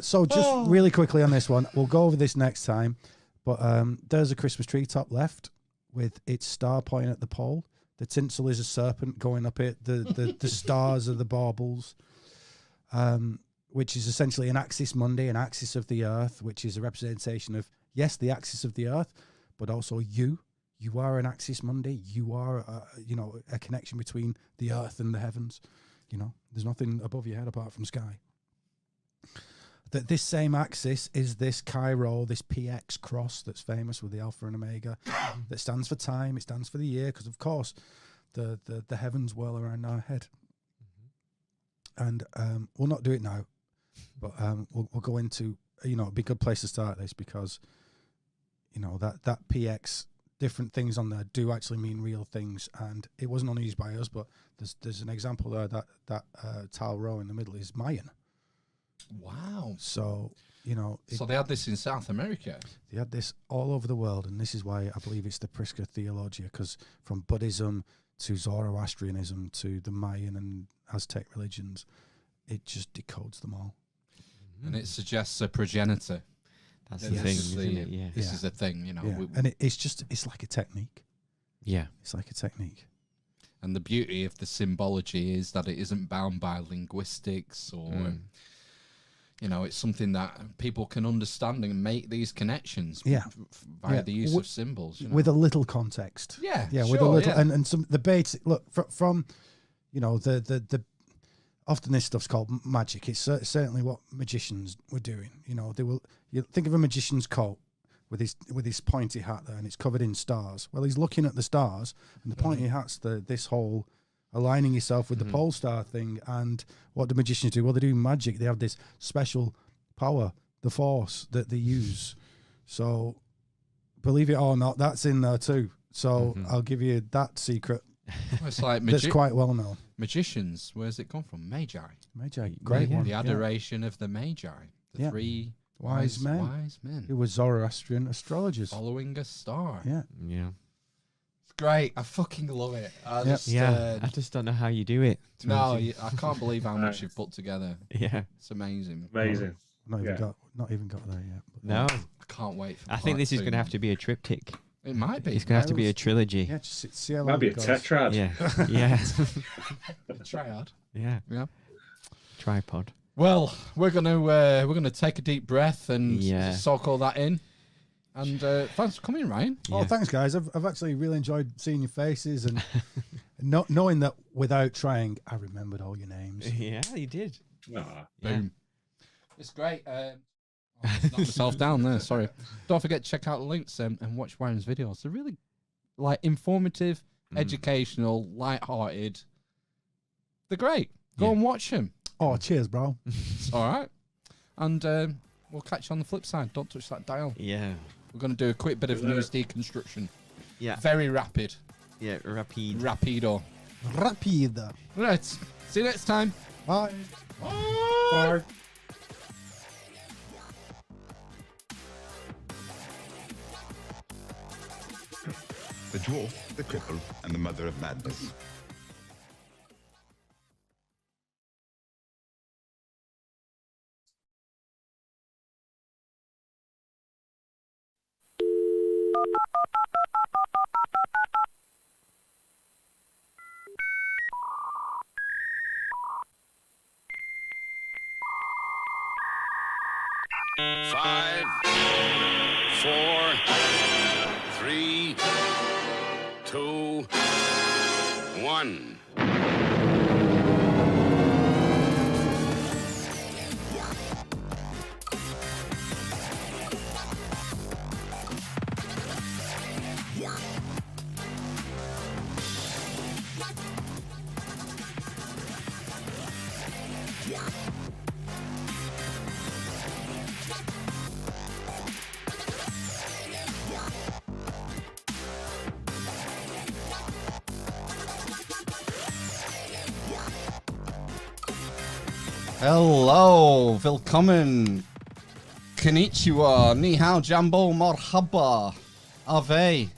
So just really quickly on this one, we'll go over this next time. But there's a Christmas tree top left with its star pointing at the pole. The tinsel is a serpent going up it. The stars are the baubles, which is essentially an axis mundi, an axis of the earth, which is a representation of, yes, the axis of the earth, but also you. You are an axis mundi. You are, a connection between the earth and the heavens. There's nothing above your head apart from sky. That this same axis is this Cairo, this PX cross that's famous with the Alpha and Omega, that stands for time. It stands for the year because, of course, the heavens whirl around our head. And we'll not do it now, but we'll go into, it'd be a good place to start this because, that PX, different things on there do actually mean real things. And it wasn't only used by us, but there's an example there that tile row in the middle is Mayan. Wow. So, so they had this in South America? They had this all over the world, and this is why I believe it's the Prisca Theologia, because from Buddhism to Zoroastrianism to the Mayan and Aztec religions, it just decodes them all. And it suggests a progenitor. That's And the thing, this is isn't it? Yeah. This Yeah. is a thing, you know. Yeah. And it's like a technique. Yeah. It's like a technique. And the beauty of the symbology is that it isn't bound by linguistics or, you know, it's something that people can understand and make these connections Yeah. via Yeah. the use of symbols. You know? With a little context. Yeah, Yeah, sure, with a little yeah. and some the basic look from you know the often this stuff's called magic. It's certainly what magicians were doing. You know, you think of a magician's coat with his pointy hat there, and it's covered in stars. Well, he's looking at the stars, and the pointy hat's this whole aligning yourself with the pole star thing. And what do magicians do? Well, they do magic. They have this special power, the force that they use. So, believe it or not, that's in there too. So I'll give you that secret. Well, it's like That's quite well known. magicians. Where's it come from? Magi. Magi, great one. The adoration of the Magi. The Yeah. three Wise men. Wise men. Who were Zoroastrian astrologers. Following a star. Yeah. Yeah. It's great. I fucking love it. I just, Yeah. I just don't know how you do it. to be no, honest I can't believe how much you've put together. with you. Yeah. It's amazing. Amazing. Not even Yeah. got there yet. But No. I can't wait for I think part this is two. going to have to be a triptych. It might be. It's going to have to be a trilogy. Yeah, just see how long Might be a it goes. tetrad. Yeah. Yeah. Try hard. Yeah. Yeah. Tripod. Well, we're gonna take a deep breath and Yeah. soak all that in. And thanks for coming, Ryan. Oh, Yeah. thanks, guys. I've actually really enjoyed seeing your faces and knowing that without trying, I remembered all your names. Yeah, you did. Aw. Yeah. Boom. It's great. Knocked myself down there. Sorry. Don't forget to check out the links and watch Ryan's videos. They're really like informative, educational, light-hearted. They're great. Go Yeah. and watch them. Oh, cheers, bro. All right. And we'll catch you on the flip side. Don't touch that dial. Yeah. We're going to do a quick bit of Good. news deconstruction. Yeah. Very rapid. Yeah. Rapid. Rapido. Rapid. Right. See you next time. Bye. Bye. The dwarf, the cripple, and the mother of madness. Five, four, three, two, one. Hello, willkommen, konnichiwa, ni hao, jambo, marhaba, ave.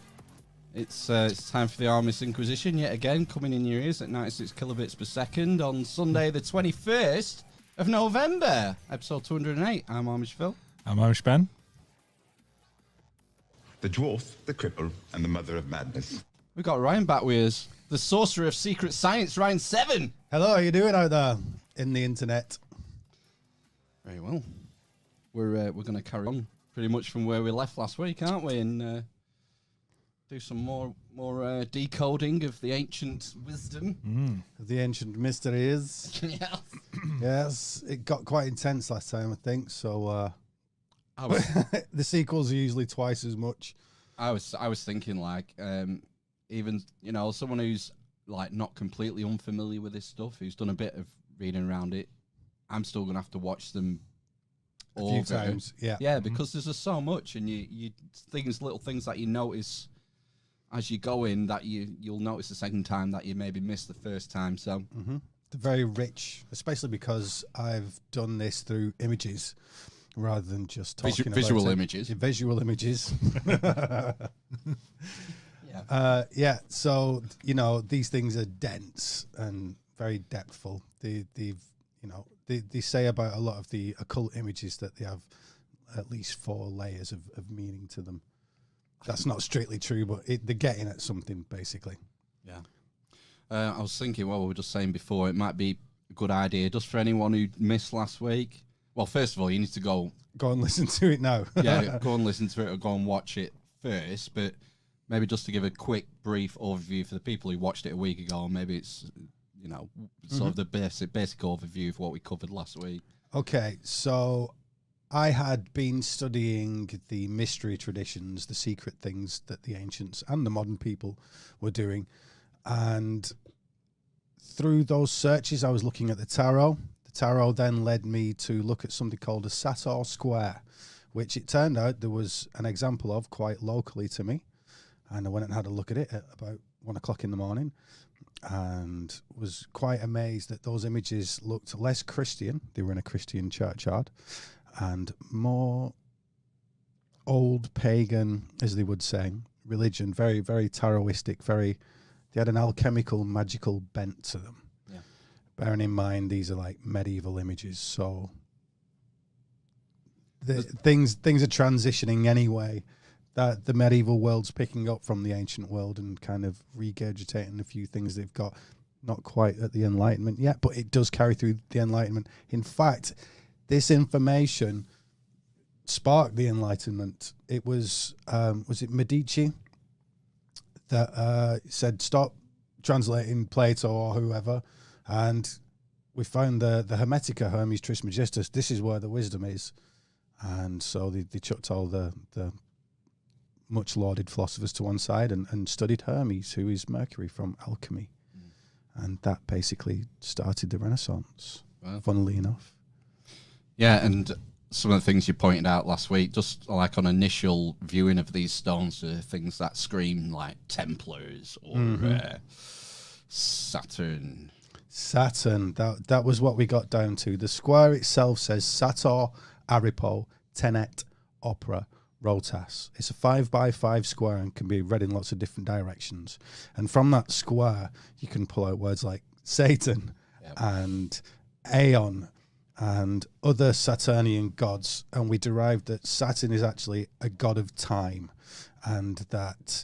It's time for the Amish Inquisition yet again, coming in your ears at 96 kilobits per second on Sunday, the 21st of November, episode 208. I'm Amish Phil. I'm Amish Ben. The dwarf, the cripple, and the mother of madness. We've got Ryan back with us, the sorcerer of secret science, Ryan 7. Hello, how you doing out there in the internet? Very well. We're going to carry on pretty much from where we left last week, aren't we? And do some more decoding of the ancient wisdom. The ancient mysteries. Yeah. Yes, it got quite intense last time, I think. So I was the sequels are usually twice as much. I was thinking like even someone who's like not completely unfamiliar with this stuff, who's done a bit of reading around it, I'm still gonna have to watch them A few over. times, yeah. Yeah, because there's just so much, and you little things that you notice as you go in that you'll notice the second time that you maybe missed the first time. So They're very rich, especially because I've done this through images rather than just talking about visual it. images. Yeah, visual images. yeah, Yeah, so these things are dense and very depthful. They've they say about a lot of the occult images that they have at least 4 layers of meaning to them. That's not strictly true, but they're getting at something, basically. Yeah. I was thinking, we were just saying before, it might be a good idea just for anyone who missed last week. Well, first of all, you need to go and listen to it now. Yeah, go and listen to it or go and watch it first. But maybe just to give a quick, brief overview for the people who watched it a week ago, maybe it's, sort of the basic overview of what we covered last week. Okay, so I had been studying the mystery traditions, the secret things that the ancients and the modern people were doing. And through those searches, I was looking at the tarot. The tarot then led me to look at something called a Saturn square, which it turned out there was an example of quite locally to me. And I went and had a look at it at about 1 o'clock in the morning and was quite amazed that those images looked less Christian. They were in a Christian churchyard, and more old pagan, as they would say, religion, very, very taroistic, they had an alchemical, magical bent to them. Yeah. Bearing in mind, these are like medieval images, so things are transitioning anyway. That the medieval world's picking up from the ancient world and kind of regurgitating a few things they've got, not quite at the Enlightenment yet, but it does carry through the Enlightenment. In fact, this information sparked the Enlightenment. It was it Medici that said, stop translating Plato or whoever, and we found the Hermetica, Hermes Trismegistus. This is where the wisdom is. And so they chucked all the much lauded philosophers to one side and studied Hermes, who is Mercury from alchemy. And that basically started the Renaissance, funnily enough. Yeah, and some of the things you pointed out last week, just like on initial viewing of these stones, are things that scream like Templars or Saturn. Saturn, that was what we got down to. The square itself says Sator, Aripo, Tenet, Opera, Rotas. It's a 5x5 square and can be read in lots of different directions. And from that square, you can pull out words like Satan and Aeon and other Saturnian gods. And we derived that Saturn is actually a god of time, and that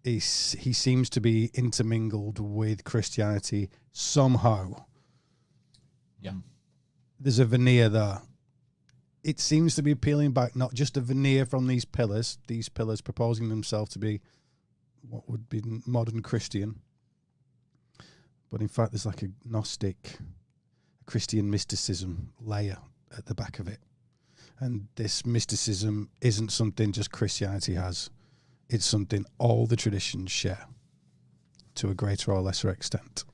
he seems to be intermingled with Christianity somehow. Yeah. There's a veneer there. It seems to be peeling back not just a veneer from these pillars proposing themselves to be what would be modern Christian, but in fact there's like a Gnostic, Christian mysticism layer at the back of it. And this mysticism isn't something just Christianity has. It's something all the traditions share to a greater or lesser extent.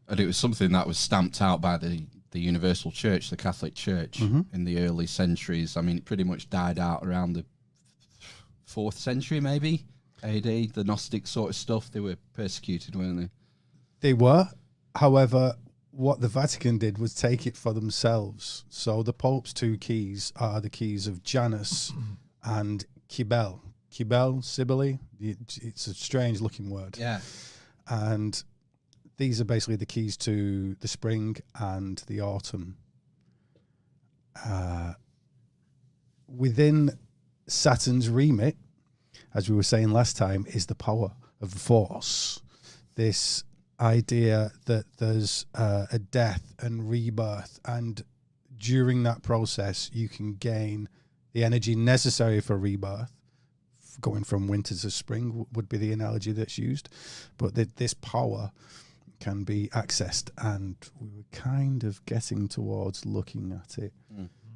And it was something that was stamped out by the Universal Church, the Catholic Church, in the early centuries. I mean, it pretty much died out around the 4th century, maybe, AD, the Gnostic sort of stuff. They were persecuted, weren't they? They were. However, what the Vatican did was take it for themselves. So the Pope's 2 keys are the keys of Janus and Cybele. Cybele, it's a strange looking word. Yeah. And these are basically the keys to the spring and the autumn. Within Saturn's remit, as we were saying last time, is the power of the force. This idea that there's a death and rebirth, and during that process you can gain the energy necessary for rebirth. Going from winter to spring would be the analogy that's used. But this power can be accessed, and we were kind of getting towards looking at it.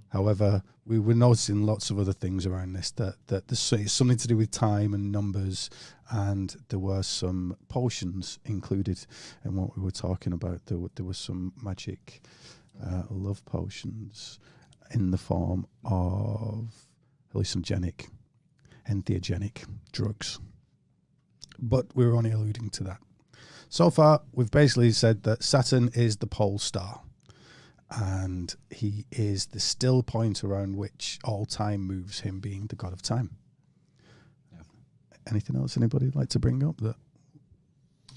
However, we were noticing lots of other things around this, that it's something to do with time and numbers, and there were some potions included in what we were talking about. There were some magic love potions in the form of hallucinogenic, entheogenic drugs. But we were only alluding to that. So far, we've basically said that Saturn is the pole star, and he is the still point around which all time moves, him being the god of time. Yeah. Anything else anybody would like to bring up? That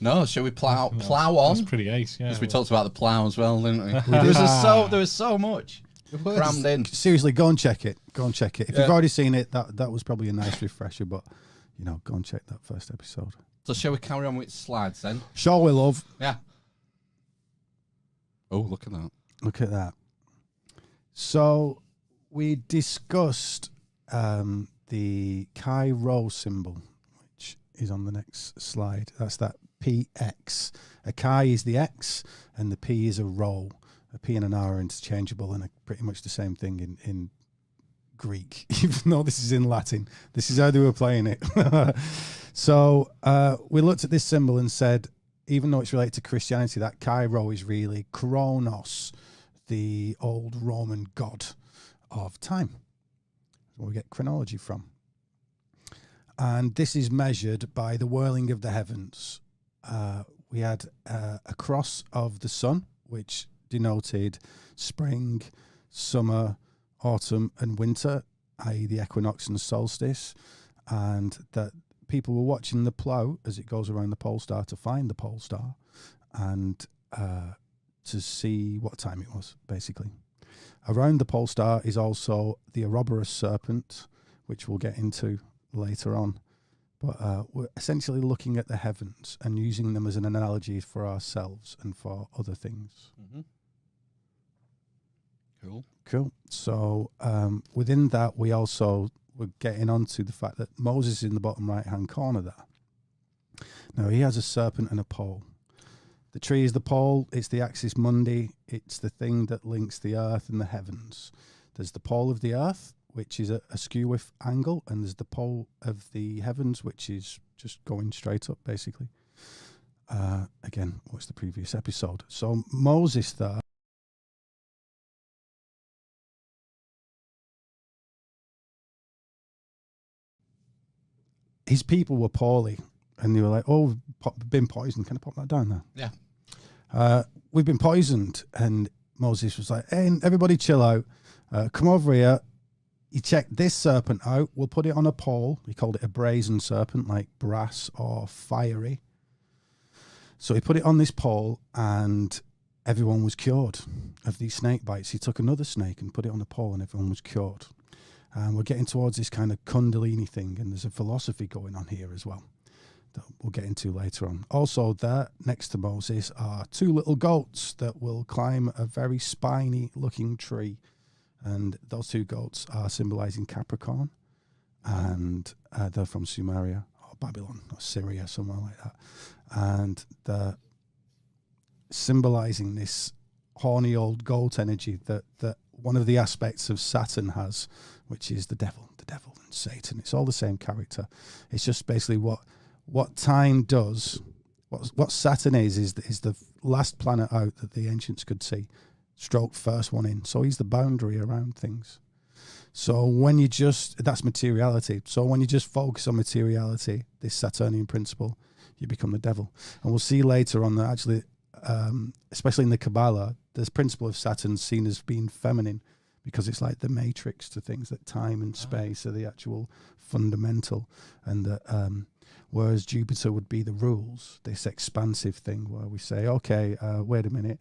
No, shall we plow on? That's pretty ace, yeah. Because we talked about the plow as well, didn't we? There was so much crammed in. Seriously, go and check it. If you've already seen it, that was probably a nice refresher. But go and check that first episode. So shall we carry on with slides then? Sure, we love. Yeah. Oh, look at that. Look at that. So we discussed the Chi Rho symbol, which is on the next slide. That's that PX. A Chi is the X, and the P is a Rho. A P and an R are interchangeable and are pretty much the same thing in Greek, even though this is in Latin. This is how they were playing it. So we looked at this symbol and said, even though it's related to Christianity, that Chi Rho is really Kronos, the old Roman god of time. Where we get chronology from. And this is measured by the whirling of the heavens. We had a cross of the sun, which denoted spring, summer, autumn, and winter, i.e. the equinox and solstice, and that people were watching the plough as it goes around the pole star to find the pole star and to see what time it was, basically. Around the pole star is also the Ouroboros serpent, which we'll get into later on. But we're essentially looking at the heavens and using them as an analogy for ourselves and for other things. Mm-hmm. Cool. So within that, we also were getting onto the fact that Moses is in the bottom right-hand corner there. Now, he has a serpent and a pole. The tree is the pole, it's the axis mundi, it's the thing that links the earth and the heavens. There's the pole of the earth, which is a skew with angle, and there's the pole of the heavens, which is just going straight up, basically. Again, what's the previous episode? So Moses there, his people were poorly, and they were like, "Oh, we've been poisoned. Can I pop that down there?" Yeah. We've been poisoned. And Moses was like, "Hey, everybody chill out. Come over here. You check this serpent out. We'll put it on a pole." He called it a brazen serpent, like brass or fiery. So he put it on this pole, and everyone was cured of these snake bites. He took another snake and put it on the pole, and everyone was cured. And we're getting towards this kind of Kundalini thing, and there's a philosophy going on here as well that we'll get into later on. Also, there next to Moses are two little goats that will climb a very spiny-looking tree, and those two goats are symbolizing Capricorn, and they're from Sumeria or Babylon or Syria, somewhere like that, and they're symbolizing this horny old goat energy that one of the aspects of Saturn has, which is the devil and Satan. It's all the same character. It's just basically what time does. What Saturn is the last planet out that the ancients could see, stroke first one in. So he's the boundary around things. So when you that's materiality. So when you just focus on materiality, this Saturnian principle, you become the devil. And we'll see later on that actually, especially in the Kabbalah, this principle of Saturn seen as being feminine, because it's like the matrix to things, that time and space are the actual fundamental, and that whereas Jupiter would be the rules, this expansive thing where we say, okay, wait a minute,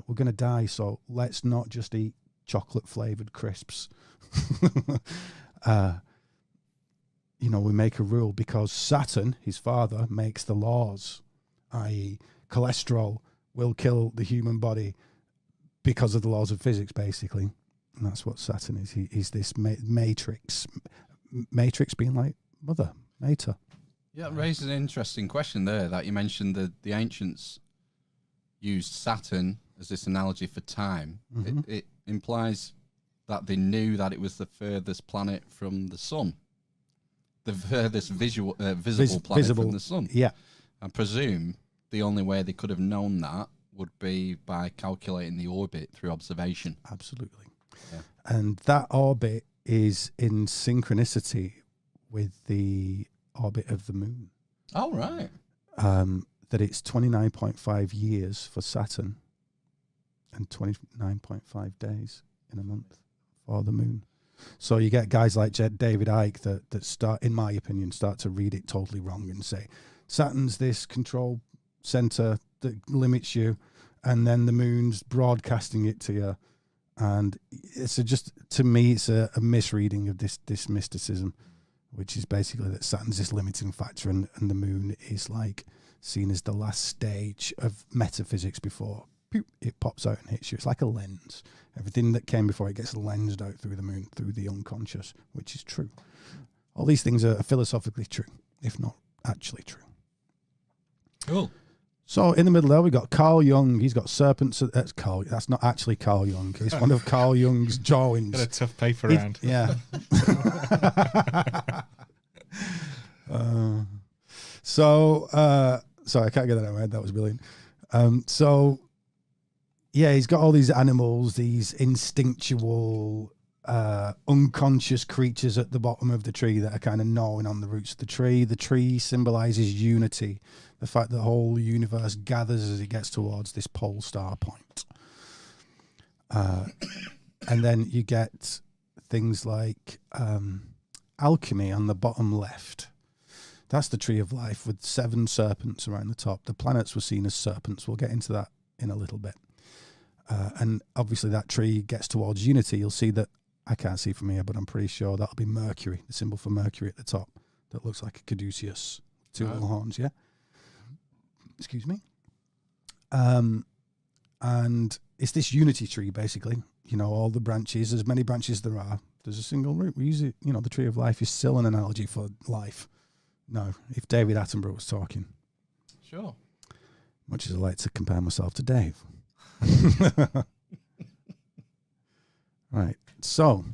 we're going to die, so let's not just eat chocolate flavored crisps. We make a rule because Saturn, his father, makes the laws, i.e. cholesterol will kill the human body because of the laws of physics, basically. And that's what Saturn is. He's this matrix. Matrix being like mother, mater. Yeah, it raises an interesting question there, that you mentioned the ancients used Saturn as this analogy for time. Mm-hmm. It implies that they knew that it was the furthest planet from the sun, the furthest visible planet from the sun. Yeah. I presume the only way they could have known that would be by calculating the orbit through observation. Absolutely. Yeah. And that orbit is in synchronicity with the orbit of the moon. Oh, right. That it's 29.5 years for Saturn and 29.5 days in a month for the moon. So you get guys like David Icke that start, in my opinion, start to read it totally wrong and say Saturn's this control center that limits you, and then the moon's broadcasting it to you. And to me, it's a misreading of this mysticism, which is basically that Saturn's this limiting factor, and the moon is like seen as the last stage of metaphysics before it pops out and hits you. It's like a lens. Everything that came before it gets lensed out through the moon, through the unconscious, which is true. All these things are philosophically true, if not actually true. Cool. So in the middle there, we got Carl Jung. He's got serpents. That's Carl. That's not actually Carl Jung. It's one of Carl Jung's drawings. Got a tough paper round. Yeah. Sorry, I can't get that out of my head. That was brilliant. He's got all these animals, these instinctual, unconscious creatures at the bottom of the tree that are kind of gnawing on the roots of the tree. The tree symbolizes unity, the fact that the whole universe gathers as it gets towards this pole star point. And then you get things like alchemy on the bottom left. That's the tree of life with 7 serpents around the top. The planets were seen as serpents. We'll get into that in a little bit. And obviously that tree gets towards unity. You'll see that, I can't see from here, but I'm pretty sure that'll be Mercury, the symbol for Mercury at the top. That looks like a caduceus, 2 little horns, yeah? Excuse me. And it's this unity tree, basically. You know, all the branches, as many branches there are, there's a single root. We use it, you know, the tree of life is still an analogy for life. No, if David Attenborough was talking. Sure. Much as I like to compare myself to Dave. Right. So,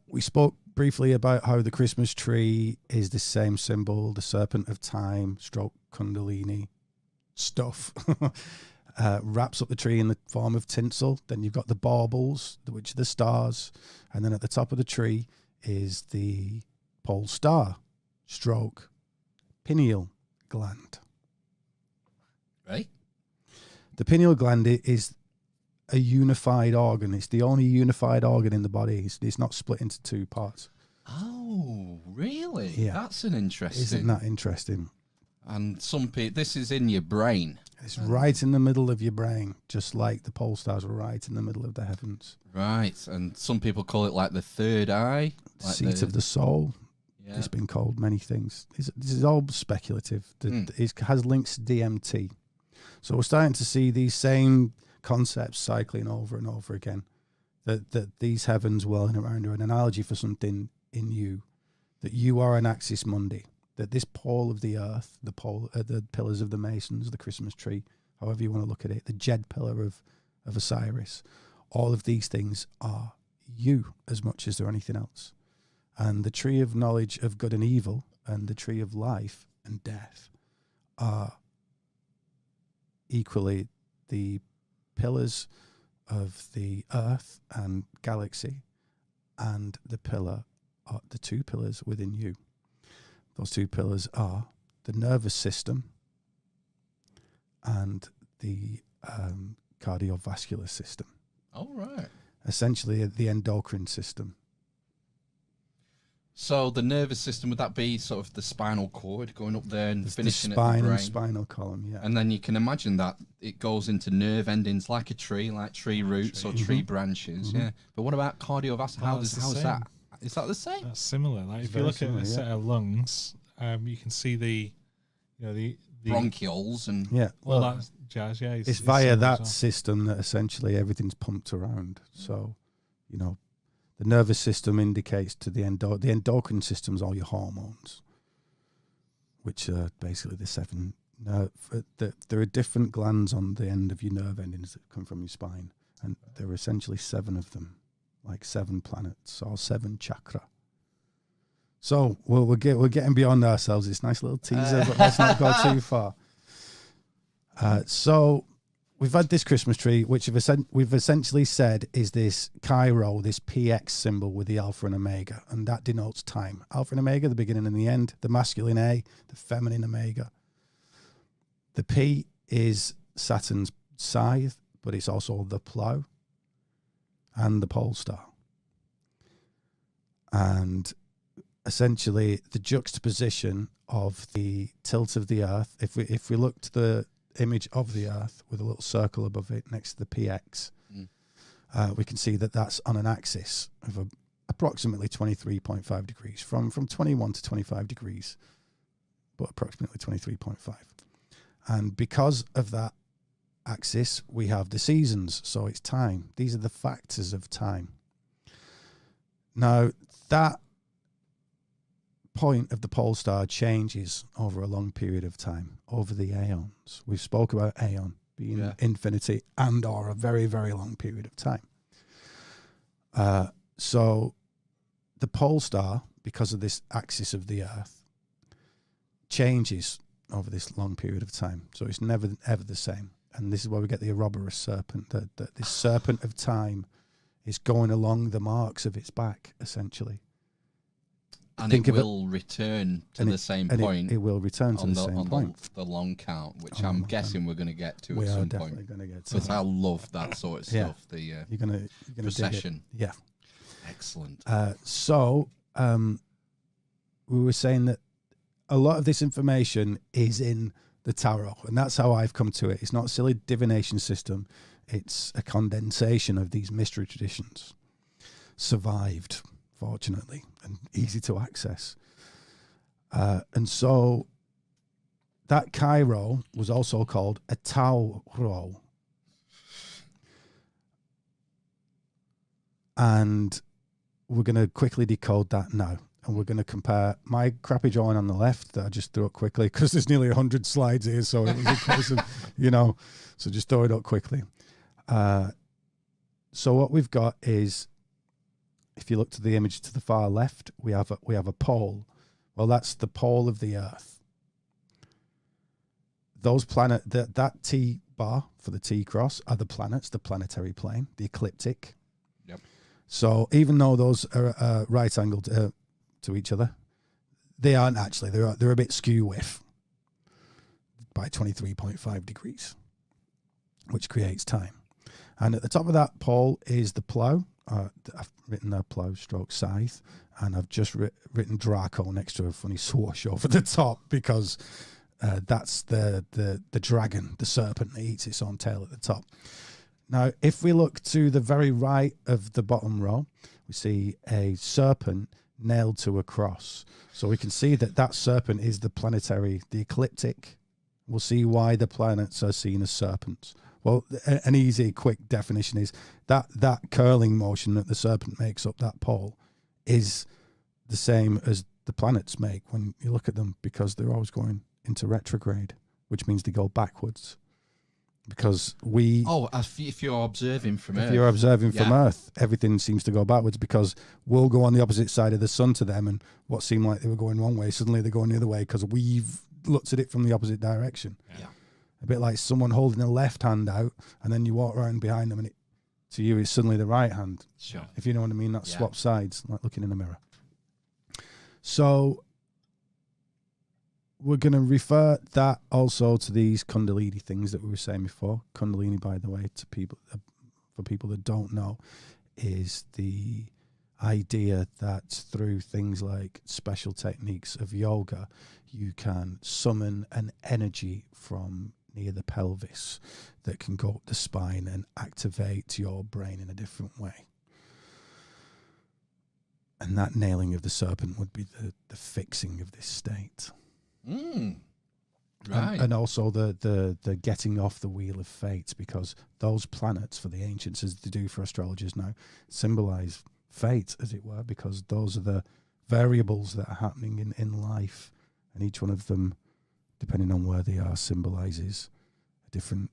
we spoke briefly about how the Christmas tree is the same symbol, the serpent of time, stroke Kundalini stuff. Wraps up the tree in the form of tinsel. Then you've got the baubles, which are the stars. And then at the top of the tree is the pole star, stroke pineal gland. Right. The pineal gland is a unified organ. It's the only unified organ in the body. It's not split into 2 parts. Oh, really? Yeah. That's an interesting. Isn't that interesting? And some people, this is in your brain. It's right in the middle of your brain, just like the pole stars are right in the middle of the heavens. Right. And some people call it like the third eye. Like Seat of the soul. Yeah. It's been called many things. This is all speculative. It has links to DMT. So we're starting to see these same concepts cycling over and over again. That these heavens whirling around are an analogy for something in you. That you are an axis mundi. That this pole of the earth, the pillars of the Masons, the Christmas tree, however you want to look at it, the Jed pillar of Osiris, all of these things are you as much as they're anything else. And the tree of knowledge of good and evil and the tree of life and death are equally the pillars of the earth and galaxy, and the 2 pillars within you. Those 2 pillars are the nervous system and the cardiovascular system. Oh, right. Essentially the endocrine system. So the nervous system, would that be sort of the spinal cord going up there and finishing the at the spine brain? and spinal column, yeah. And then you can imagine that it goes into nerve endings like a tree, like tree roots or tree branches. Yeah. But what about cardiovascular? How is that? Is that the same? That's similar. Like if you very look similar, at a set of lungs, you can see the bronchioles and all that jazz. Yeah, it's via that system that essentially everything's pumped around. So, you know, the nervous system indicates to the endocrine system's all your hormones, which are basically the 7 nerve. There are different glands on the end of your nerve endings that come from your spine, and there are essentially 7 of them, like 7 planets or 7 chakra. So we're getting beyond ourselves. It's a nice little teaser, but let's not go too far. So we've had this Christmas tree, which we've essentially said is this Cairo, this PX symbol with the Alpha and Omega, and that denotes time. Alpha and Omega, the beginning and the end, the masculine A, the feminine Omega. The P is Saturn's scythe, but it's also the plough and the pole star. And essentially the juxtaposition of the tilt of the Earth. If we look to the image of the Earth with a little circle above it next to the PX, we can see that that's on an axis of approximately 23.5 degrees, from 21 to 25 degrees, but approximately 23.5. And because of that axis, we have the seasons, so it's time. These are the factors of time. Now, that point of the pole star changes over a long period of time, over the aeons. We spoke about aeon being infinity and or a very, very long period of time. So the pole star, because of this axis of the Earth, changes over this long period of time. So it's never, ever the same. And this is where we get the Ouroboros serpent, that this serpent of time is going along the marks of its back, essentially. And it will return to the same point. It will return to the same point. The long count, which I'm guessing we're going to get to at some point. We are definitely going to get to. Because I love that sort of stuff. The you're gonna procession. Yeah. Excellent. So we were saying that a lot of this information is in the tarot, and that's how I've come to it. It's not a silly divination system. It's a condensation of these mystery traditions, survived, fortunately, and easy to access. And so that Cairo was also called a Tauro. And we're going to quickly decode that now. And we're going to compare my crappy drawing on the left that I just threw up quickly because there's nearly 100 slides here. So it was a case of, so just throw it up quickly. So what we've got is, if you look to the image to the far left, we have a pole. Well, that's the pole of the Earth. Those that T bar for the T cross are the planets, the planetary plane, the ecliptic. Yep. So even though those are right angled to each other, they aren't actually. They're a bit skew with by 23.5 degrees, which creates time. And at the top of that pole is the plough. I've written there plough stroke scythe, and I've just written Draco next to a funny swoosh over the top because that's the dragon, the serpent that eats its own tail at the top. Now, if we look to the very right of the bottom row, we see a serpent nailed to a cross. So we can see that serpent is the planetary, the ecliptic. We'll see why the planets are seen as serpents. Well, an easy, quick definition is that curling motion that the serpent makes up that pole is the same as the planets make when you look at them, because they're always going into retrograde, which means they go backwards. Because if you're observing from Earth. If you're observing from Earth, everything seems to go backwards because we'll go on the opposite side of the sun to them, and what seemed like they were going one way, suddenly they're going the other way because we've looked at it from the opposite direction. Yeah. A bit like someone holding a left hand out, and then you walk around behind them, and to you it's suddenly the right hand. Sure. If you know what I mean, that swap sides, like looking in a mirror. So we're going to refer that also to these Kundalini things that we were saying before. Kundalini, by the way, to people, for people that don't know, is the idea that through things like special techniques of yoga, you can summon an energy from near the pelvis that can go up the spine and activate your brain in a different way. And that nailing of the serpent would be the fixing of this state. Right. And also the getting off the wheel of fate, because those planets for the ancients, as they do for astrologers now, symbolize fate, as it were, because those are the variables that are happening in life, and each one of them, depending on where they are, symbolizes a different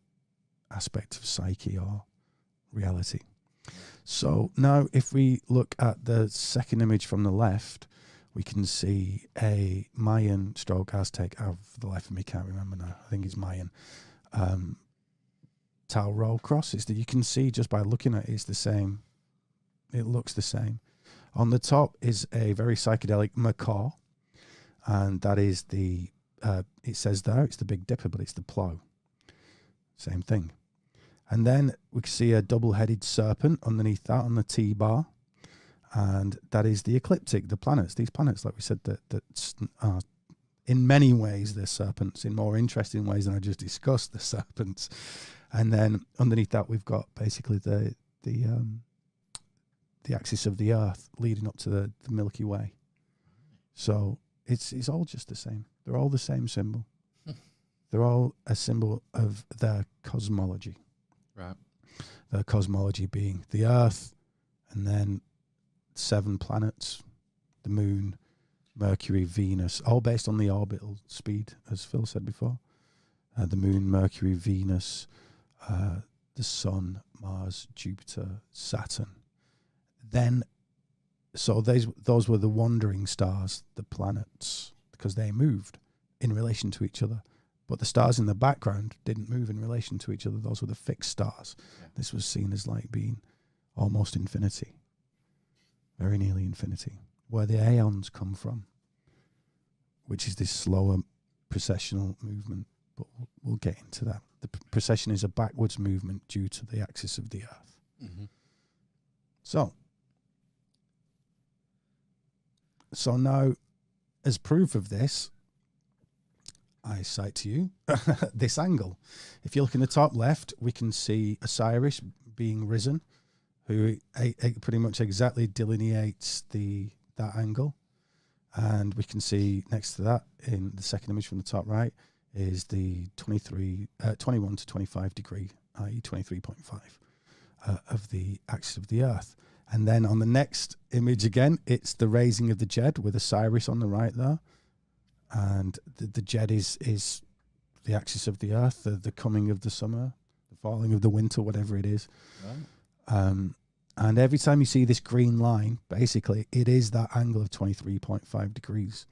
aspect of psyche or reality. So now if we look at the second image from the left, we can see a Mayan stroke Aztec, for the life of me can't remember now, I think it's Mayan, Tauro cross. You can see just by looking at it, it's the same. It looks the same. On the top is a very psychedelic macaw, and that is it says there, it's the Big Dipper, but it's the plough. Same thing. And then we can see a double-headed serpent underneath that on the T-bar. and that is the ecliptic, the planets. These planets, like we said, that are in many ways they're serpents. In more interesting ways than I just discussed, the serpents. And then underneath that, we've got basically the axis of the Earth leading up to the Milky Way. So it's all just the same. They're all the same symbol. They're all a symbol of their cosmology. Right. Their cosmology being the Earth, and then 7 planets, the Moon, Mercury, Venus, all based on the orbital speed, as Phil said before. The Moon, Mercury, Venus, the Sun, Mars, Jupiter, Saturn. Then, so those were the wandering stars, the planets, because they moved in relation to each other. But the stars in the background didn't move in relation to each other. Those were the fixed stars. Yeah. This was seen as like being almost infinity, very nearly infinity, where the aeons come from, which is this slower processional movement. But we'll get into that. The precession is a backwards movement due to the axis of the Earth. Mm-hmm. So now, as proof of this, I cite to you this angle. If you look in the top left, we can see Osiris being risen, who pretty much exactly delineates that angle. And we can see next to that, in the second image from the top right, is the 21 to 25 degree, i.e. 23.5 of the axis of the Earth. And then on the next image again, it's the raising of the Jed with Osiris on the right there. And the Jed is the axis of the Earth, the coming of the summer, the falling of the winter, whatever it is. Right. And every time you see this green line, basically, it is that angle of 23.5 degrees.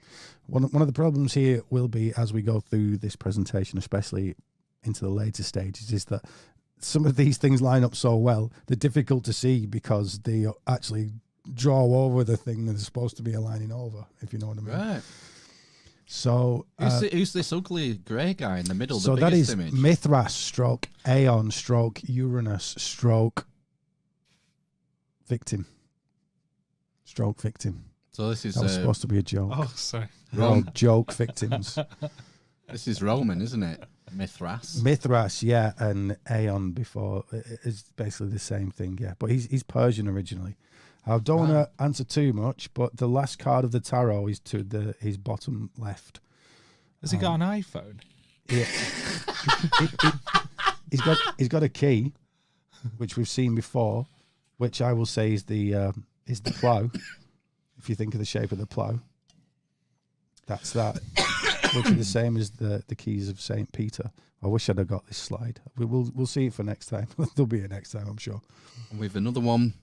One of the problems here will be, as we go through this presentation, especially into the later stages, is that some of these things line up so well, they're difficult to see because they actually draw over the thing that they're supposed to be aligning over, if you know what I mean. Right. So who's this ugly grey guy in the middle? So the that is image? Mithras stroke Aeon stroke Uranus stroke victim. Stroke victim. So this is that was supposed to be a joke. Oh, sorry. Joke victims. This is Roman, isn't it? Mithras, yeah, and Aeon before is basically the same thing, yeah. But he's Persian originally. I don't want to answer too much, but the last card of the tarot is to his bottom left. Has he got an iPhone? Yeah. he's got a key, which we've seen before, which I will say is the plough. If you think of the shape of the plough, that's that, which are the same as the keys of Saint Peter. I wish I'd have got this slide. We'll see it for next time. There'll be a next time, I'm sure. And we've another one.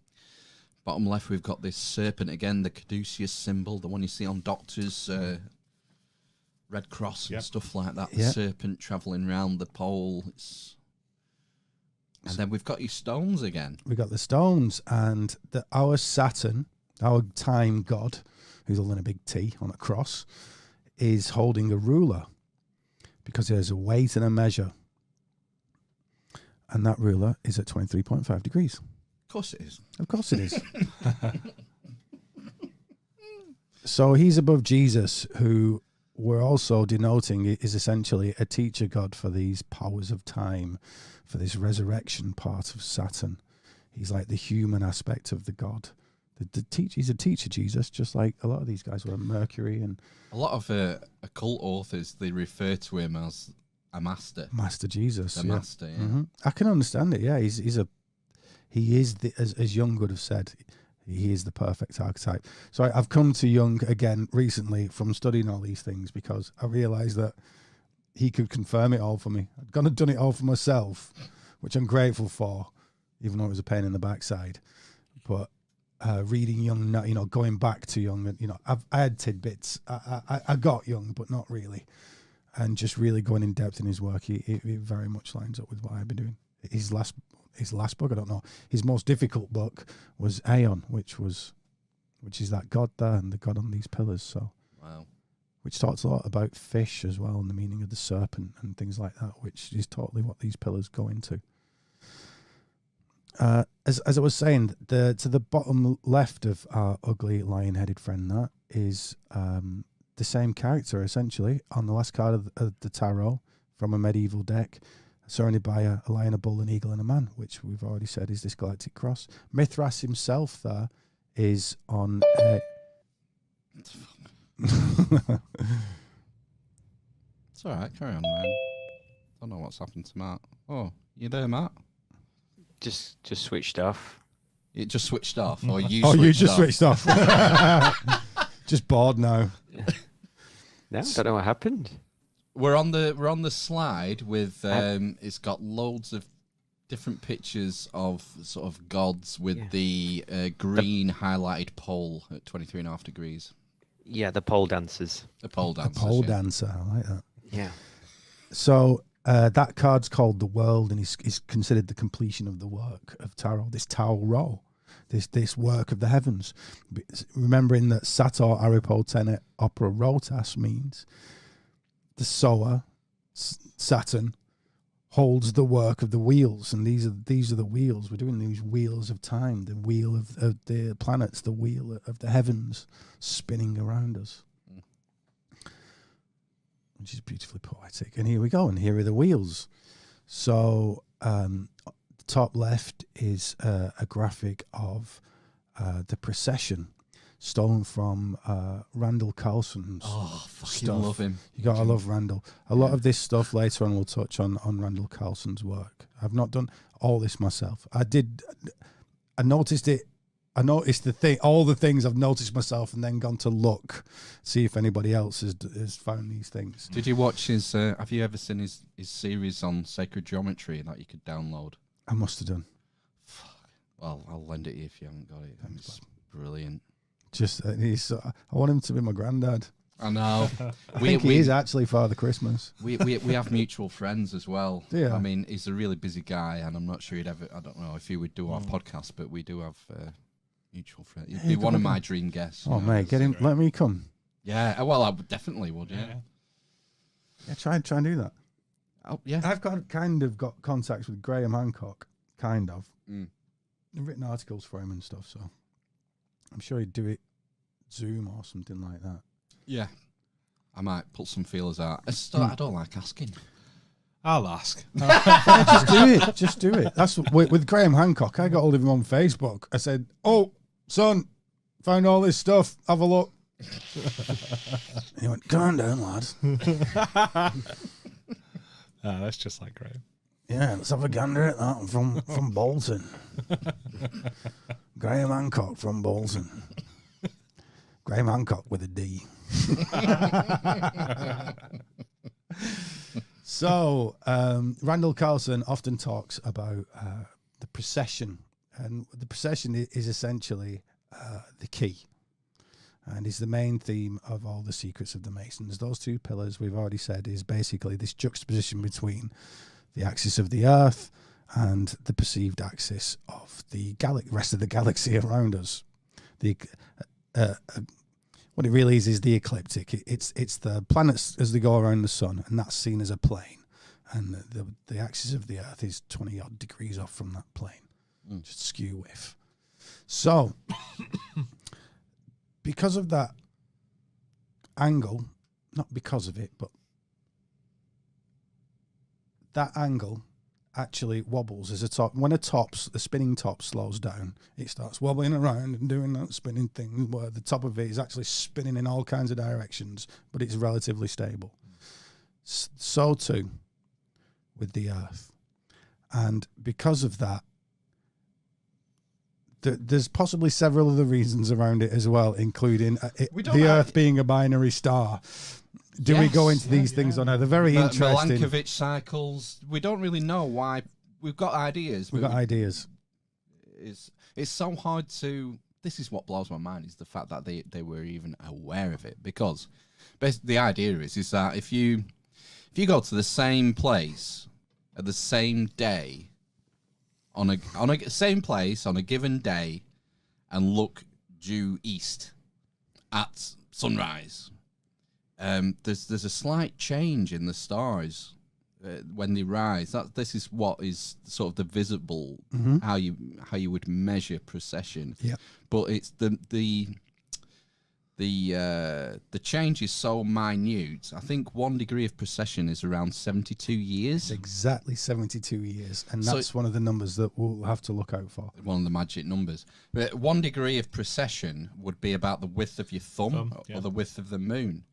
Bottom left, we've got this serpent again, the caduceus symbol, the one you see on doctors, Red Cross and stuff like that. The serpent travelling round the pole. And then we've got your stones again. We've got the stones, and our Saturn, our time god, who's holding a big T on a cross, is holding a ruler because there's a weight and a measure. And that ruler is at 23.5 degrees. Of course it is. Of course it is. So he's above Jesus, who we're also denoting is essentially a teacher god for these powers of time, for this resurrection part of Saturn. He's like the human aspect of the god. He's a teacher, Jesus, just like a lot of these guys were. Mercury and a lot of occult authors, they refer to him as a master. Master Jesus. The master, yeah. Mm-hmm. I can understand it, yeah. He is as Jung would have said, he is the perfect archetype. So I've come to Jung again recently from studying all these things because I realised that he could confirm it all for me. I'd gone and done it all for myself, which I'm grateful for, even though it was a pain in the backside. But reading Jung, going back to Jung, I had tidbits. I got Jung, but not really. And just really going in depth in his work, it very much lines up with what I've been doing. His last book, I don't know. His most difficult book was Aeon, which is that god there and the god on these pillars. So, wow. Which talks a lot about fish as well and the meaning of the serpent and things like that, which is totally what these pillars go into. As I was saying, to the bottom left of our ugly lion-headed friend, that is the same character essentially on the last card of the tarot from a medieval deck, surrounded by a lion, a bull, an eagle, and a man, which we've already said is this galactic cross. Mithras himself there is on a... It's all right, carry on, man. Don't know what's happened to Matt. Oh, you there, Matt? Just switched off. It just switched off, or you? Oh, switched you just off? switched off. Just bored now. No, don't know what happened. We're on the slide with it's got loads of different pictures of sort of gods with the green highlighted pole at 23.5 degrees. Yeah, the pole dancers. The pole dancers. Pole dancer, I like that. Yeah. So that card's called the World, and is considered the completion of the work of tarot. This tarot, this work of the heavens. Remembering that Sator Aripo Tenet Opera Rotas means the sower, Saturn, holds the work of the wheels, and these are the wheels. We're doing these wheels of time, the wheel of the planets, the wheel of the heavens spinning around us. Which is beautifully poetic. And here we go, and here are the wheels. So the top left is a graphic of the procession, stolen from Randall Carlson's fucking stuff. love him. You gotta love Randall. A lot of this stuff later on we'll touch on Randall Carlson's work. I've not done all this myself. I noticed it. I noticed all the things I've noticed myself, and then gone to look, see if anybody else has found these things. Did you watch his? Have you ever seen his series on sacred geometry that you could download? I must have done. Well, I'll lend it to you if you haven't got it. It's brilliant. Just I want him to be my granddad. I know. I think he is actually Father Christmas. We have mutual friends as well. Yeah. I mean, he's a really busy guy, and I'm not sure he'd ever. I don't know if he would do our podcast, but we do have mutual friends. He'd be one of my dream guests. Oh mate, get him. Let me come. Yeah. Well, I definitely would. Yeah. Yeah, try and do that. Oh yeah. I've got contacts with Graham Hancock, kind of. Mm. I've written articles for him and stuff, so I'm sure he'd do it Zoom or something like that. Yeah. I might put some feelers out. I don't like asking. I'll ask. Just do it. That's with Graham Hancock. I got hold of him on Facebook. I said, "Oh, son, found all this stuff. Have a look." He went, "Go on down, lad." That's just like Graham. Yeah, let's have a gander at that from Bolton. Graham Hancock from Bolton. Graham Hancock with a D. So, Randall Carlson often talks about the procession, and the procession is essentially the key, and is the main theme of all the secrets of the Masons. Those two pillars, we've already said, is basically this juxtaposition between the axis of the Earth and the perceived axis of the rest of the galaxy around us. What it really is the ecliptic. It's the planets as they go around the sun, and that's seen as a plane. And the axis of the Earth is 20 odd degrees off from that plane, just skew with. So, because of that angle, not because of it, but that angle actually wobbles as when the spinning top slows down, it starts wobbling around and doing that spinning thing where the top of it is actually spinning in all kinds of directions, but it's relatively stable. So too with the Earth. And because of that, there's possibly several other reasons around it as well, including the Earth being a binary star. Do we go into these things or no? They're very interesting. Milankovitch cycles. We don't really know why. We've got ideas. It's so hard to. This is what blows my mind, is the fact that they were even aware of it. Because the idea is that if you go to the same place at the same day on a same place on a given day and look due east at sunrise. There's a slight change in the stars when they rise. This is what is sort of the visible how you would measure precession. Yeah. But it's the change is so minute. I think 1 degree of precession is around 72 years. Exactly 72 years. And So- that's one of the numbers that we'll have to look out for. One of the magic numbers. But 1 degree of precession would be about the width of your thumb yeah. or the width of the moon.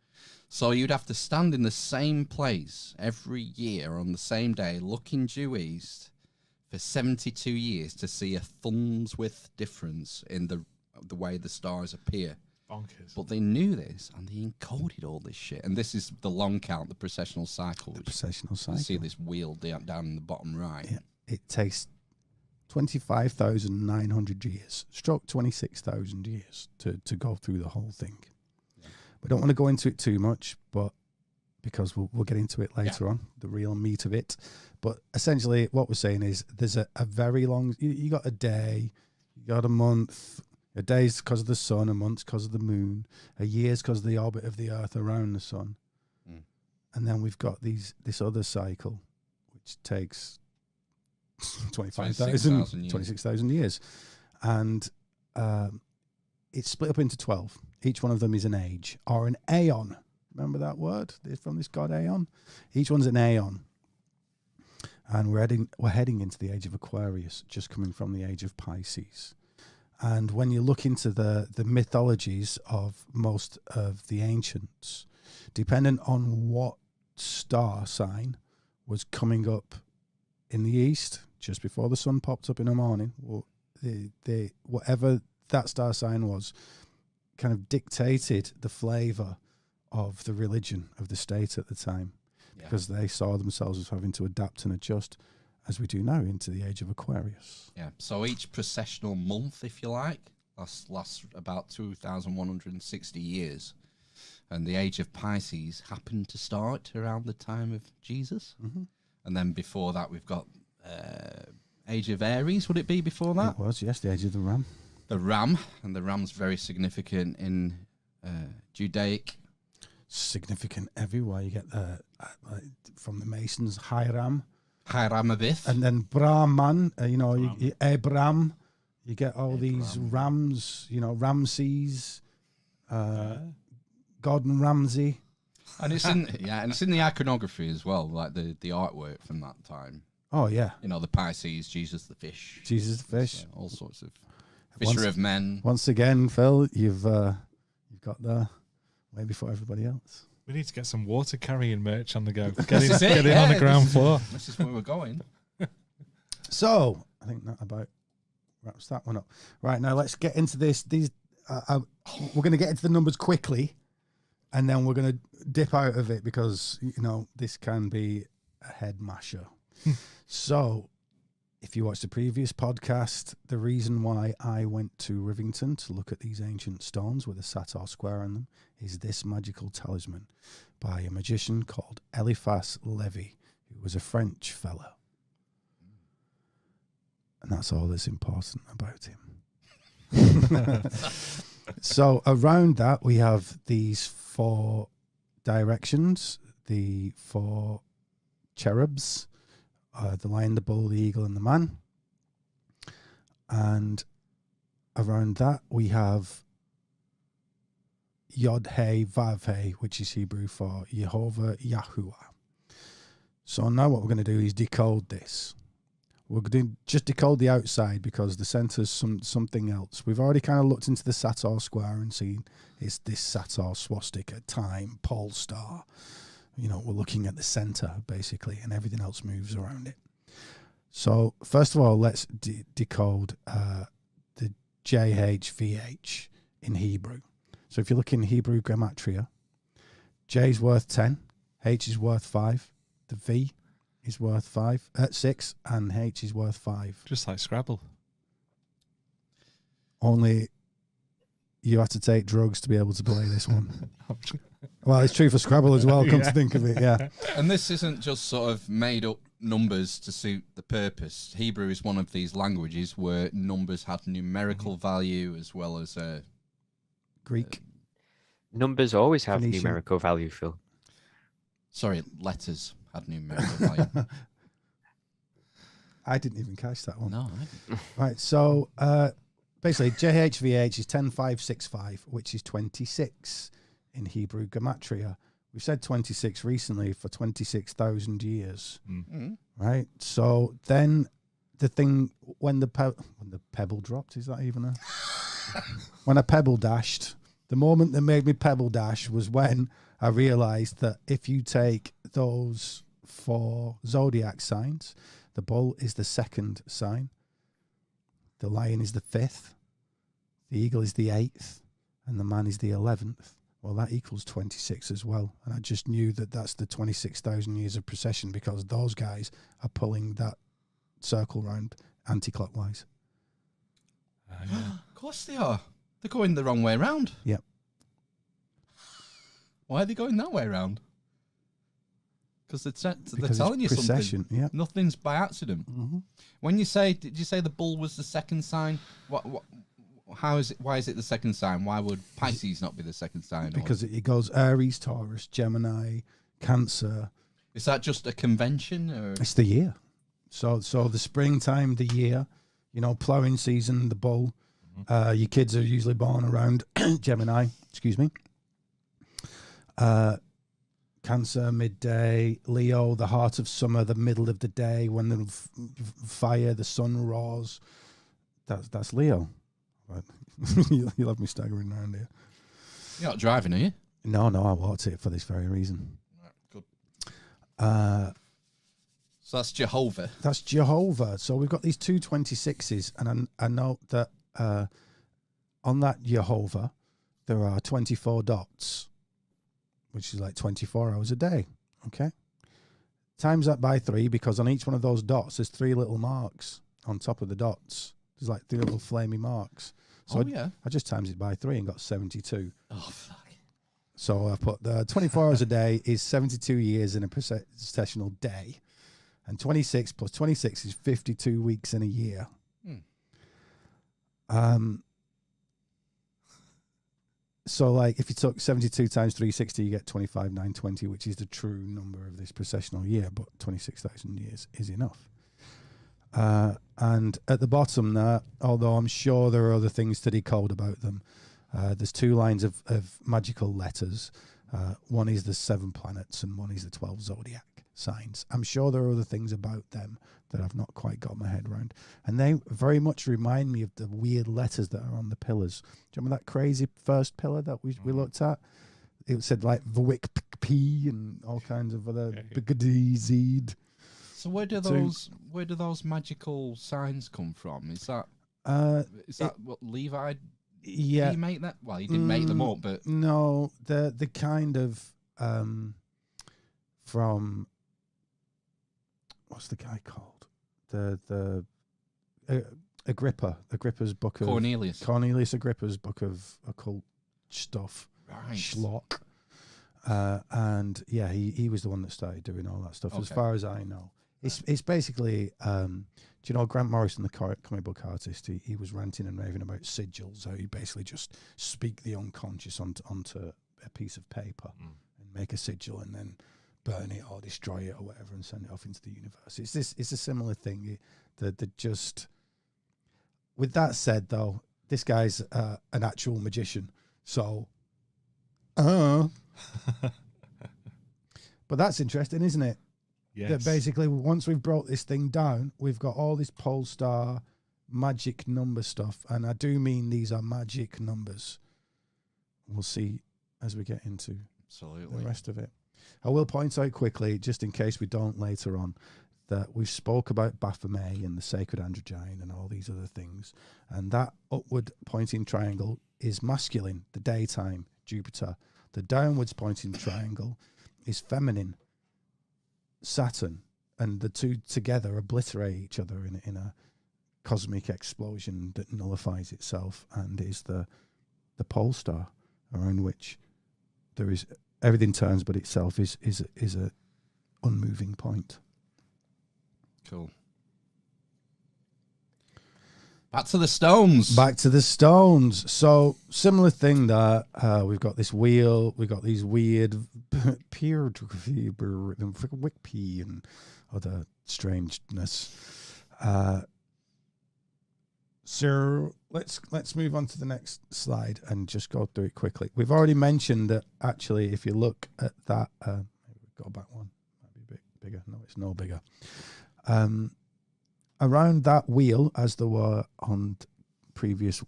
So you'd have to stand in the same place every year on the same day, looking due east for 72 years to see a thumb's width difference in the way the stars appear. Bonkers. But they knew this, and they encoded all this shit. And this is the long count, the precessional cycle. The precessional You cycle. see this wheel down in the bottom right. Yeah. It takes 25,900 years, stroke 26,000 years to go through the whole thing. Yeah. We don't want to go into it too much, but because we'll get into it later on, the real meat of it. But essentially what we're saying is there's a very long, you got a day, you got a month, a day's because of the sun, a month's because of the moon, a year's because of the orbit of the earth around the sun. And then we've got this other cycle, which takes 26,000 years. And it's split up into 12. Each one of them is an age or an aeon. Remember that word from this god Aeon? Each one's an aeon. And we're heading into the age of Aquarius, just coming from the age of Pisces. And when you look into the mythologies of most of the ancients, dependent on what star sign was coming up in the east just before the sun popped up in the morning, whatever that star sign was, kind of dictated the flavor of the religion of the state at the time, because they saw themselves as having to adapt and adjust, as we do now, into the age of Aquarius. Yeah, so each processional month, if you like, lasts about 2,160 years. And the age of Pisces happened to start around the time of Jesus. And then before that, we've got age of Aries, would it be before that? It was, yes, the age of the ram. The ram, and the ram's very significant in Judaic. Significant everywhere. You get from the Masons, Hiram. Hiramabith. And then Brahman, Abraham. You get all these rams, Ramses, Gordon Ramsay. And it's in it's in the iconography as well, like the artwork from that time. Oh yeah. The Pisces, Jesus the fish. Jesus the fish. All sorts of fisher of men. Once again, Phil, you've got there way before everybody else. We need to get some water carrying merch on the go. Get in on the ground floor. This is where we're going. So I think that about wraps that one up. Right, now let's get into this. We're going to get into the numbers quickly, and then we're going to dip out of it because this can be a head masher. So, if you watched the previous podcast, the reason why I went to Rivington to look at these ancient stones with a Satyr square on them is this magical talisman by a magician called Eliphas Levi, who was a French fellow. And that's all that's important about him. So around that, we have these 4 directions, the 4 cherubs, the lion, the bull, the eagle, and the man. And around that, we have Yod He Vav He, which is Hebrew for Jehovah Yahuwah. So now what we're going to do is decode this. We're going to just decode the outside because the centre's something else. We've already kind of looked into the Satyr square and seen it's this Satyr swastika, time, pole star. We're looking at the center, basically, and everything else moves around it. So, first of all, let's decode the JHVH in Hebrew. So, if you look in Hebrew Gematria, J is worth 10, H is worth 5, the V is worth 6, and H is worth 5. Just like Scrabble. Only you have to take drugs to be able to play this one. Well, it's true for Scrabble as well, come to think of it, yeah. And this isn't just sort of made up numbers to suit the purpose. Hebrew is one of these languages where numbers had numerical value as well as Greek. Numbers always have Phoenician. numerical value, Phil. Sorry, letters had numerical value. I didn't even catch that one. No, I didn't. Right, so basically JHVH is 10565, which is 26 in Hebrew gematria. We've said 26 recently for 26,000 years. Right? So then the thing, when the pebble dropped, is that even a... when a pebble dashed, the moment that made me pebble dash was when I realized that if you take those 4 zodiac signs, the bull is the 2nd sign, the lion is the 5th, the eagle is the 8th, and the man is the 11th. Well, that equals 26 as well. And I just knew that that's the 26,000 years of procession because those guys are pulling that circle round anti-clockwise. Of course they are. They're going the wrong way round. Yep. Why are they going that way round? Because they're Because telling you it's procession, something. yeah. Nothing's by accident. Mm-hmm. When you say, did you say the bull was the 2nd sign? What? How is it? Why is it the 2nd sign? Why would Pisces not be the 2nd sign? Because it goes Aries, Taurus, Gemini, Cancer. Is that just a convention? Or? It's the year. So the springtime, the year, ploughing season, the bull. Your kids are usually born around Gemini, excuse me. Cancer, midday. Leo, the heart of summer, the middle of the day, when the fire, the sun roars. That's Leo. Right. You'll have me staggering around here. You're not driving, are you? No, I walked it for this very reason. Good. So that's Jehovah. That's Jehovah. So we've got these 2 26s, and I note that on that Jehovah, there are 24 dots, which is like 24 hours a day. Okay? Times that by 3, because on each one of those dots, there's 3 little marks on top of the dots. There's like 3 little flamey marks. So I just times it by 3 and got 72. Oh, fuck. So I put 24 hours a day is 72 years in a processional day. And 26 plus 26 is 52 weeks in a year. So like if you took 72 times 360, you get 25,920, which is the true number of this processional year, but 26,000 years is enough. And at the bottom there, although I'm sure there are other things to decode about them, there's 2 lines of magical letters. One is the 7 planets and one is the 12 zodiac signs. I'm sure there are other things about them that I've not quite got my head around. And they very much remind me of the weird letters that are on the pillars. Do you remember that crazy first pillar that we looked at? It said like Vwick P and all kinds of other Zed. So where do those magical signs come from? Is that what Levi? Yeah, did he make that? Well, he didn't make them up, but no, the kind of from what's the guy called? The Agrippa's book of Cornelius Agrippa's book of occult stuff. Right. Schlock. And yeah, he was the one that started doing all that stuff, as far as I know. It's basically, do you know Grant Morrison, the comic book artist? He was ranting and raving about sigils, how you basically just speak the unconscious onto a piece of paper and make a sigil and then burn it or destroy it or whatever and send it off into the universe. It's a similar thing. That just. With that said, though, this guy's an actual magician, so. But that's interesting, isn't it? Yes. That basically, once we've brought this thing down, we've got all this pole star magic number stuff, and I do mean these are magic numbers. We'll see as we get into the rest of it. I will point out quickly, just in case we don't later on, that we've spoke about Baphomet and the sacred androgyne and all these other things, and that upward pointing triangle is masculine, the daytime, Jupiter. The downwards pointing triangle is feminine, Saturn, and the two together obliterate each other in a cosmic explosion that nullifies itself and is the pole star around which there is everything turns, but itself is a unmoving point. Cool. Back to the stones. Back to the stones. So similar thing that we've got this wheel, we've got these weird peer-to-peer and Wikipedia and other strangeness. So let's move on to the next slide and just go through it quickly. We've already mentioned that actually, if you look at that, maybe go back one, might be a bit bigger. No, it's no bigger. Around that wheel, as there were on previous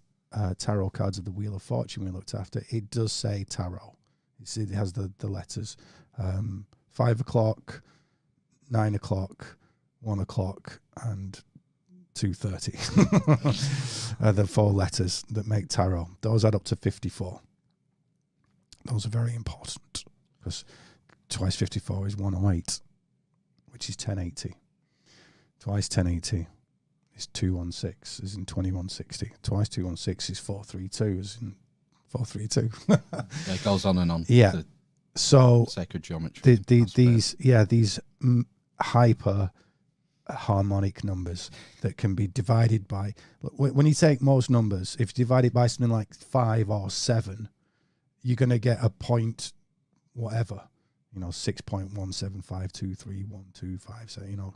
tarot cards of the Wheel of Fortune we looked after, it does say tarot. It has the letters 5 o'clock, 9 o'clock, 1 o'clock, and 2:30 are the 4 letters that make tarot. Those add up to 54. Those are very important because twice 54 is 108, which is 1080. Twice 1080 is 216, is in 2160. Twice 216 is 432, is in 432. It goes on and on. Yeah. So sacred geometry. These hyper harmonic numbers that can be divided by, when you take most numbers, if you divide it by something like 5 or 7, you're going to get a point whatever, 6.175231257, so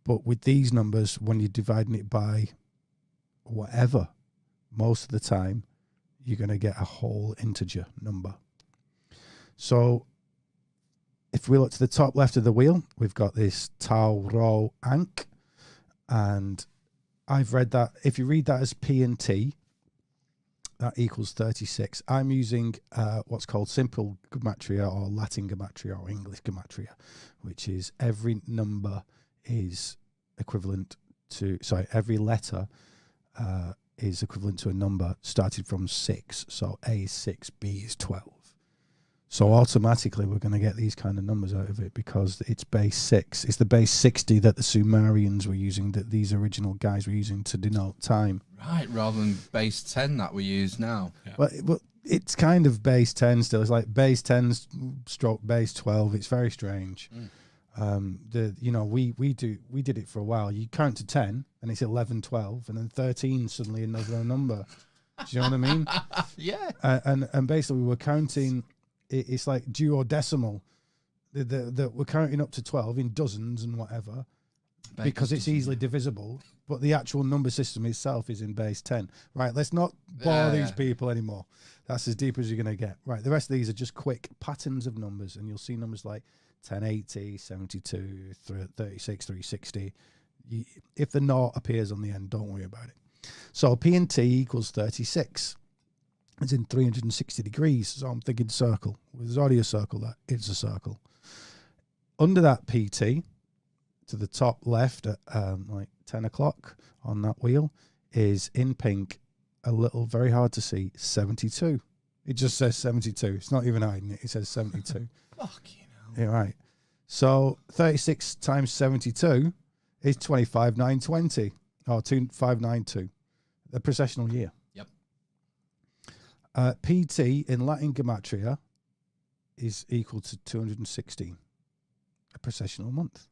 but with these numbers, when you're dividing it by whatever, most of the time you're going to get a whole integer number. So if we look to the top left of the wheel, we've got this Tau Rho Ankh, and I've read that, if you read that as P and T, that equals 36. I'm using what's called simple gematria or Latin gematria or English gematria, which is every number is equivalent to, every letter is equivalent to a number started from 6. So A is 6, B is 12. So automatically we're going to get these kind of numbers out of it because it's base 6. It's the base 60 that the Sumerians were using, that these original guys were using to denote time. Right, rather than base 10 that we use now. Yeah. Well, it's kind of base 10 still. It's like base 10 stroke base 12. It's very strange. We did it for a while. You count to 10 and it's 11, 12, and then 13 suddenly another number. Do you know what I mean? Yeah. And basically we were counting. It's like duodecimal. That we're counting up to 12 in dozens and whatever, because it's easily divisible. But the actual number system itself is in base 10. Right, let's not bore these people anymore. That's as deep as you're going to get. Right, the rest of these are just quick patterns of numbers, and you'll see numbers like 1080, 72, 36, 360. If the naught appears on the end, don't worry about it. So P and T equals 36. It's in 360 degrees, so I'm thinking circle. There's already a circle there. It's a circle. Under that PT, to the top left at like 10 o'clock on that wheel, is in pink, a little, very hard to see, 72. It just says 72. It's not even hiding it. It says 72. Fuck you know. Yeah, right. So 36 times 72 is 25,920, or 2592, the precessional year. PT in Latin gematria is equal to 216, a precessional month.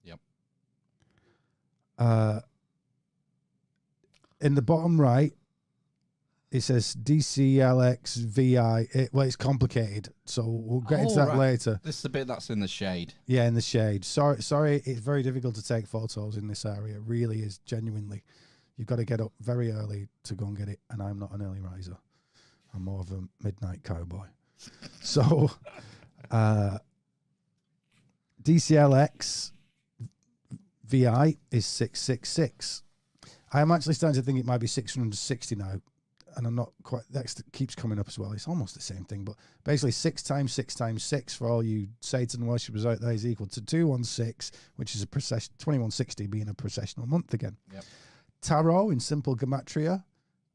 Yep. In the bottom right, it says DCLXVI. It's complicated, so we'll get into that later. This is the bit that's in the shade. Yeah, in the shade. Sorry, it's very difficult to take photos in this area. It really is, genuinely. You've got to get up very early to go and get it, and I'm not an early riser. I'm more of a midnight cowboy. So, DCLX VI is 666. I am actually starting to think it might be 660 now, and I'm not quite, that keeps coming up as well. It's almost the same thing, but basically 6 times 6 times 6 for all you Satan worshippers out there is equal to 216, which is a procession, 2160 being a processional month again. Yep. Tarot in simple gematria,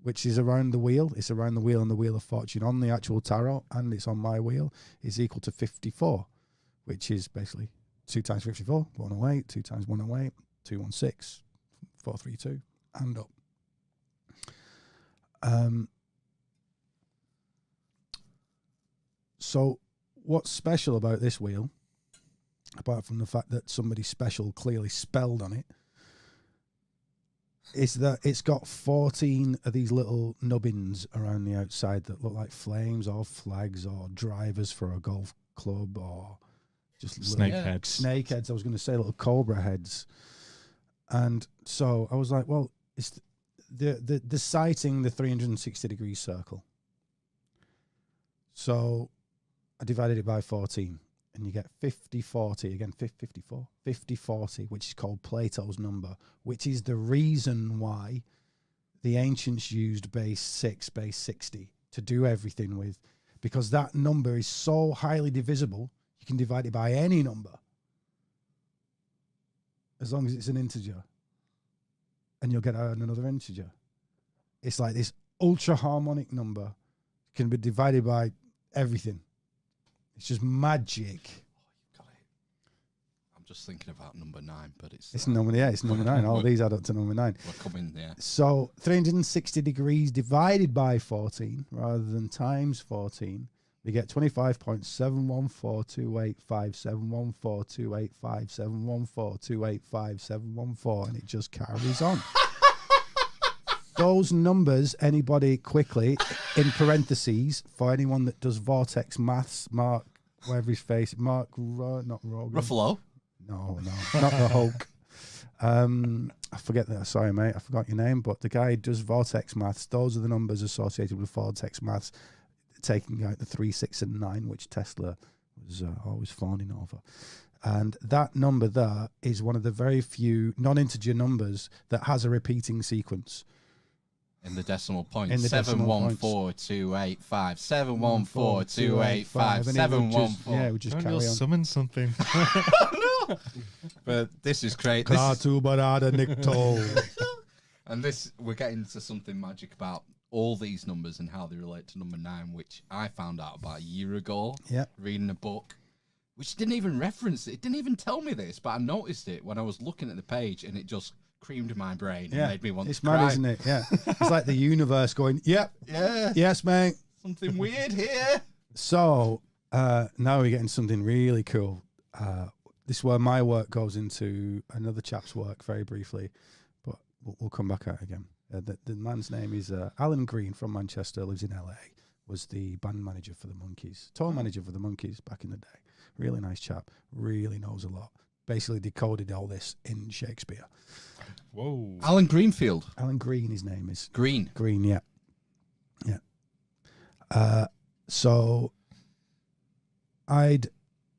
which is around the wheel. It's around the wheel and the Wheel of Fortune on the actual tarot, and it's on my wheel, is equal to 54, which is basically 2 times 54, 108, 2 times 108, 216, 432, and up. So what's special about this wheel, apart from the fact that somebody special clearly spelled on it, it's got 14 of these little nubbins around the outside that look like flames or flags or drivers for a golf club or just Snake little heads. snake heads. I was going to say little cobra heads. And so I was like, well, it's the sighting the 360-degree circle. So I divided it by 14. And you get 50-40, again, 54, 50-40, which is called Plato's number, which is the reason why the ancients used base 6, base 60 to do everything with, because that number is so highly divisible, you can divide it by any number, as long as it's an integer, and you'll get out another integer. It's like this ultra harmonic number can be divided by everything. It's just magic. Got it. I'm just thinking about number 9, but it's number 9. All these add up to number 9. We're coming there. So 360 degrees divided by 14 rather than times 14, we get 25.714285714285714285714, and it just carries on. Those numbers, anybody quickly, in parentheses, for anyone that does vortex maths, Mark, whatever his face, Mark, not Rogan. Ruffalo? No, not the Hulk. I forget that. Sorry, mate, I forgot your name, but the guy who does vortex maths, those are the numbers associated with vortex maths, taking out the 3, 6, and 9, which Tesla was always fawning over. And that number there is one of the very few non-integer numbers that has a repeating sequence. In the decimal point. In the decimal 7142857 7142857 714. Yeah, we just Don't carry you on. summon something? But this is great. And this, we're getting to something magic about all these numbers and how they relate to number 9, which I found out about a year ago. Yeah. Reading a book, which didn't even reference it. It didn't even tell me this, but I noticed it when I was looking at the page, and it just creamed my brain and made me want to cry. It's mad, isn't it? Yeah. It's like the universe going, yep. Yeah. Yes, mate. Something weird here. So now we're getting something really cool. This is where my work goes into another chap's work very briefly, but we'll come back out again. The man's name is Alan Green from Manchester, lives in LA, was the band manager for the Monkees, tour manager for the Monkees back in the day. Really nice chap, really knows a lot. Basically decoded all this in Shakespeare. Whoa. Alan Greenfield. Alan Green, his name is. Green, yeah. So I'd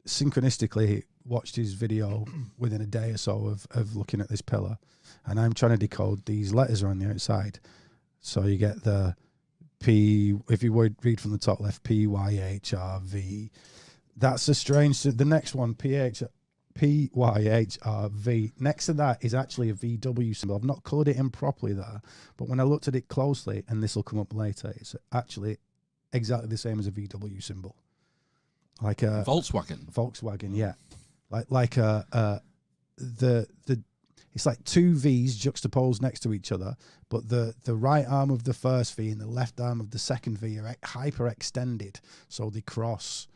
synchronistically watched his video within a day or so of looking at this pillar, and I'm trying to decode these letters around the outside. So you get the P, if you would read from the top left, PYHRV. That's a strange, the next one, PYHRV. Next to that is actually a VW symbol. I've not coloured it in properly there, but when I looked at it closely, and this will come up later, it's actually exactly the same as a VW symbol. Like a Volkswagen, yeah. Like it's like two V's juxtaposed next to each other, but the right arm of the first V and the left arm of the second V are hyper extended, so they cross.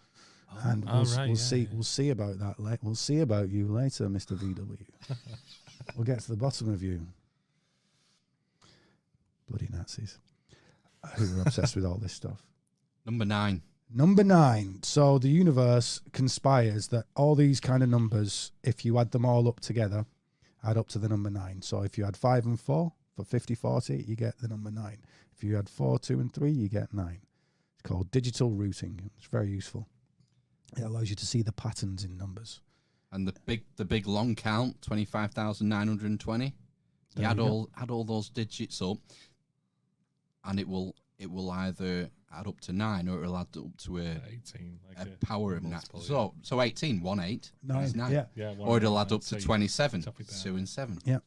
And we'll see about that. We'll see about you later, Mr. VW. We'll get to the bottom of you. Bloody Nazis who are obsessed with all this stuff. Number 9. Number 9. So the universe conspires that all these kind of numbers, if you add them all up together, add up to the number 9. So if you add 5 and 4 for 50-40, you get the number 9. If you add 4, 2, and 3, you get 9. It's called digital routing. It's very useful. It allows you to see the patterns in numbers. And the big long count, 25,920. You add all those digits up, and it will either add up to 9 or it will add up to a 18, like a power of 9. So 18, 1 8 is 9. Yeah. Or it'll add up to 27, 2 and 7. Yeah.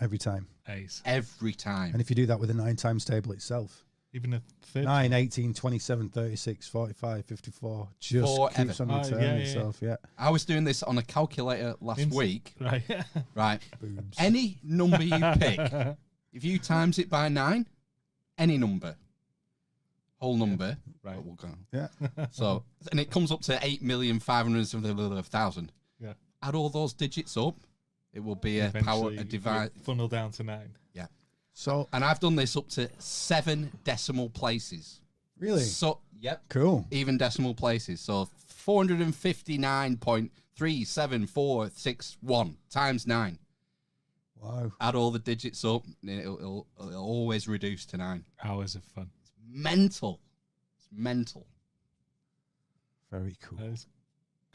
Every time. Ace. Every time. And if you do that with a 9 times table itself, Even a 30. 9, 18, 27, 36, 45, 54, just Forever. keeps on returning itself. Yeah. I was doing this on a calculator last week. Right. Right. Boobs. Any number you pick, if you times it by 9, any number, whole number, Right. we'll go. Yeah. So, and it comes up to 8,500,000. Yeah. Add all those digits up, It will be a divine. Funnel down to 9. Yeah. So, And I've done this up to 7 decimal places. really? So, yep. Cool. Even decimal places. So 459.37461 times 9. Wow. Add all the digits up, and it'll always reduce to 9. Hours of fun. Mental. It's mental. Very cool. That is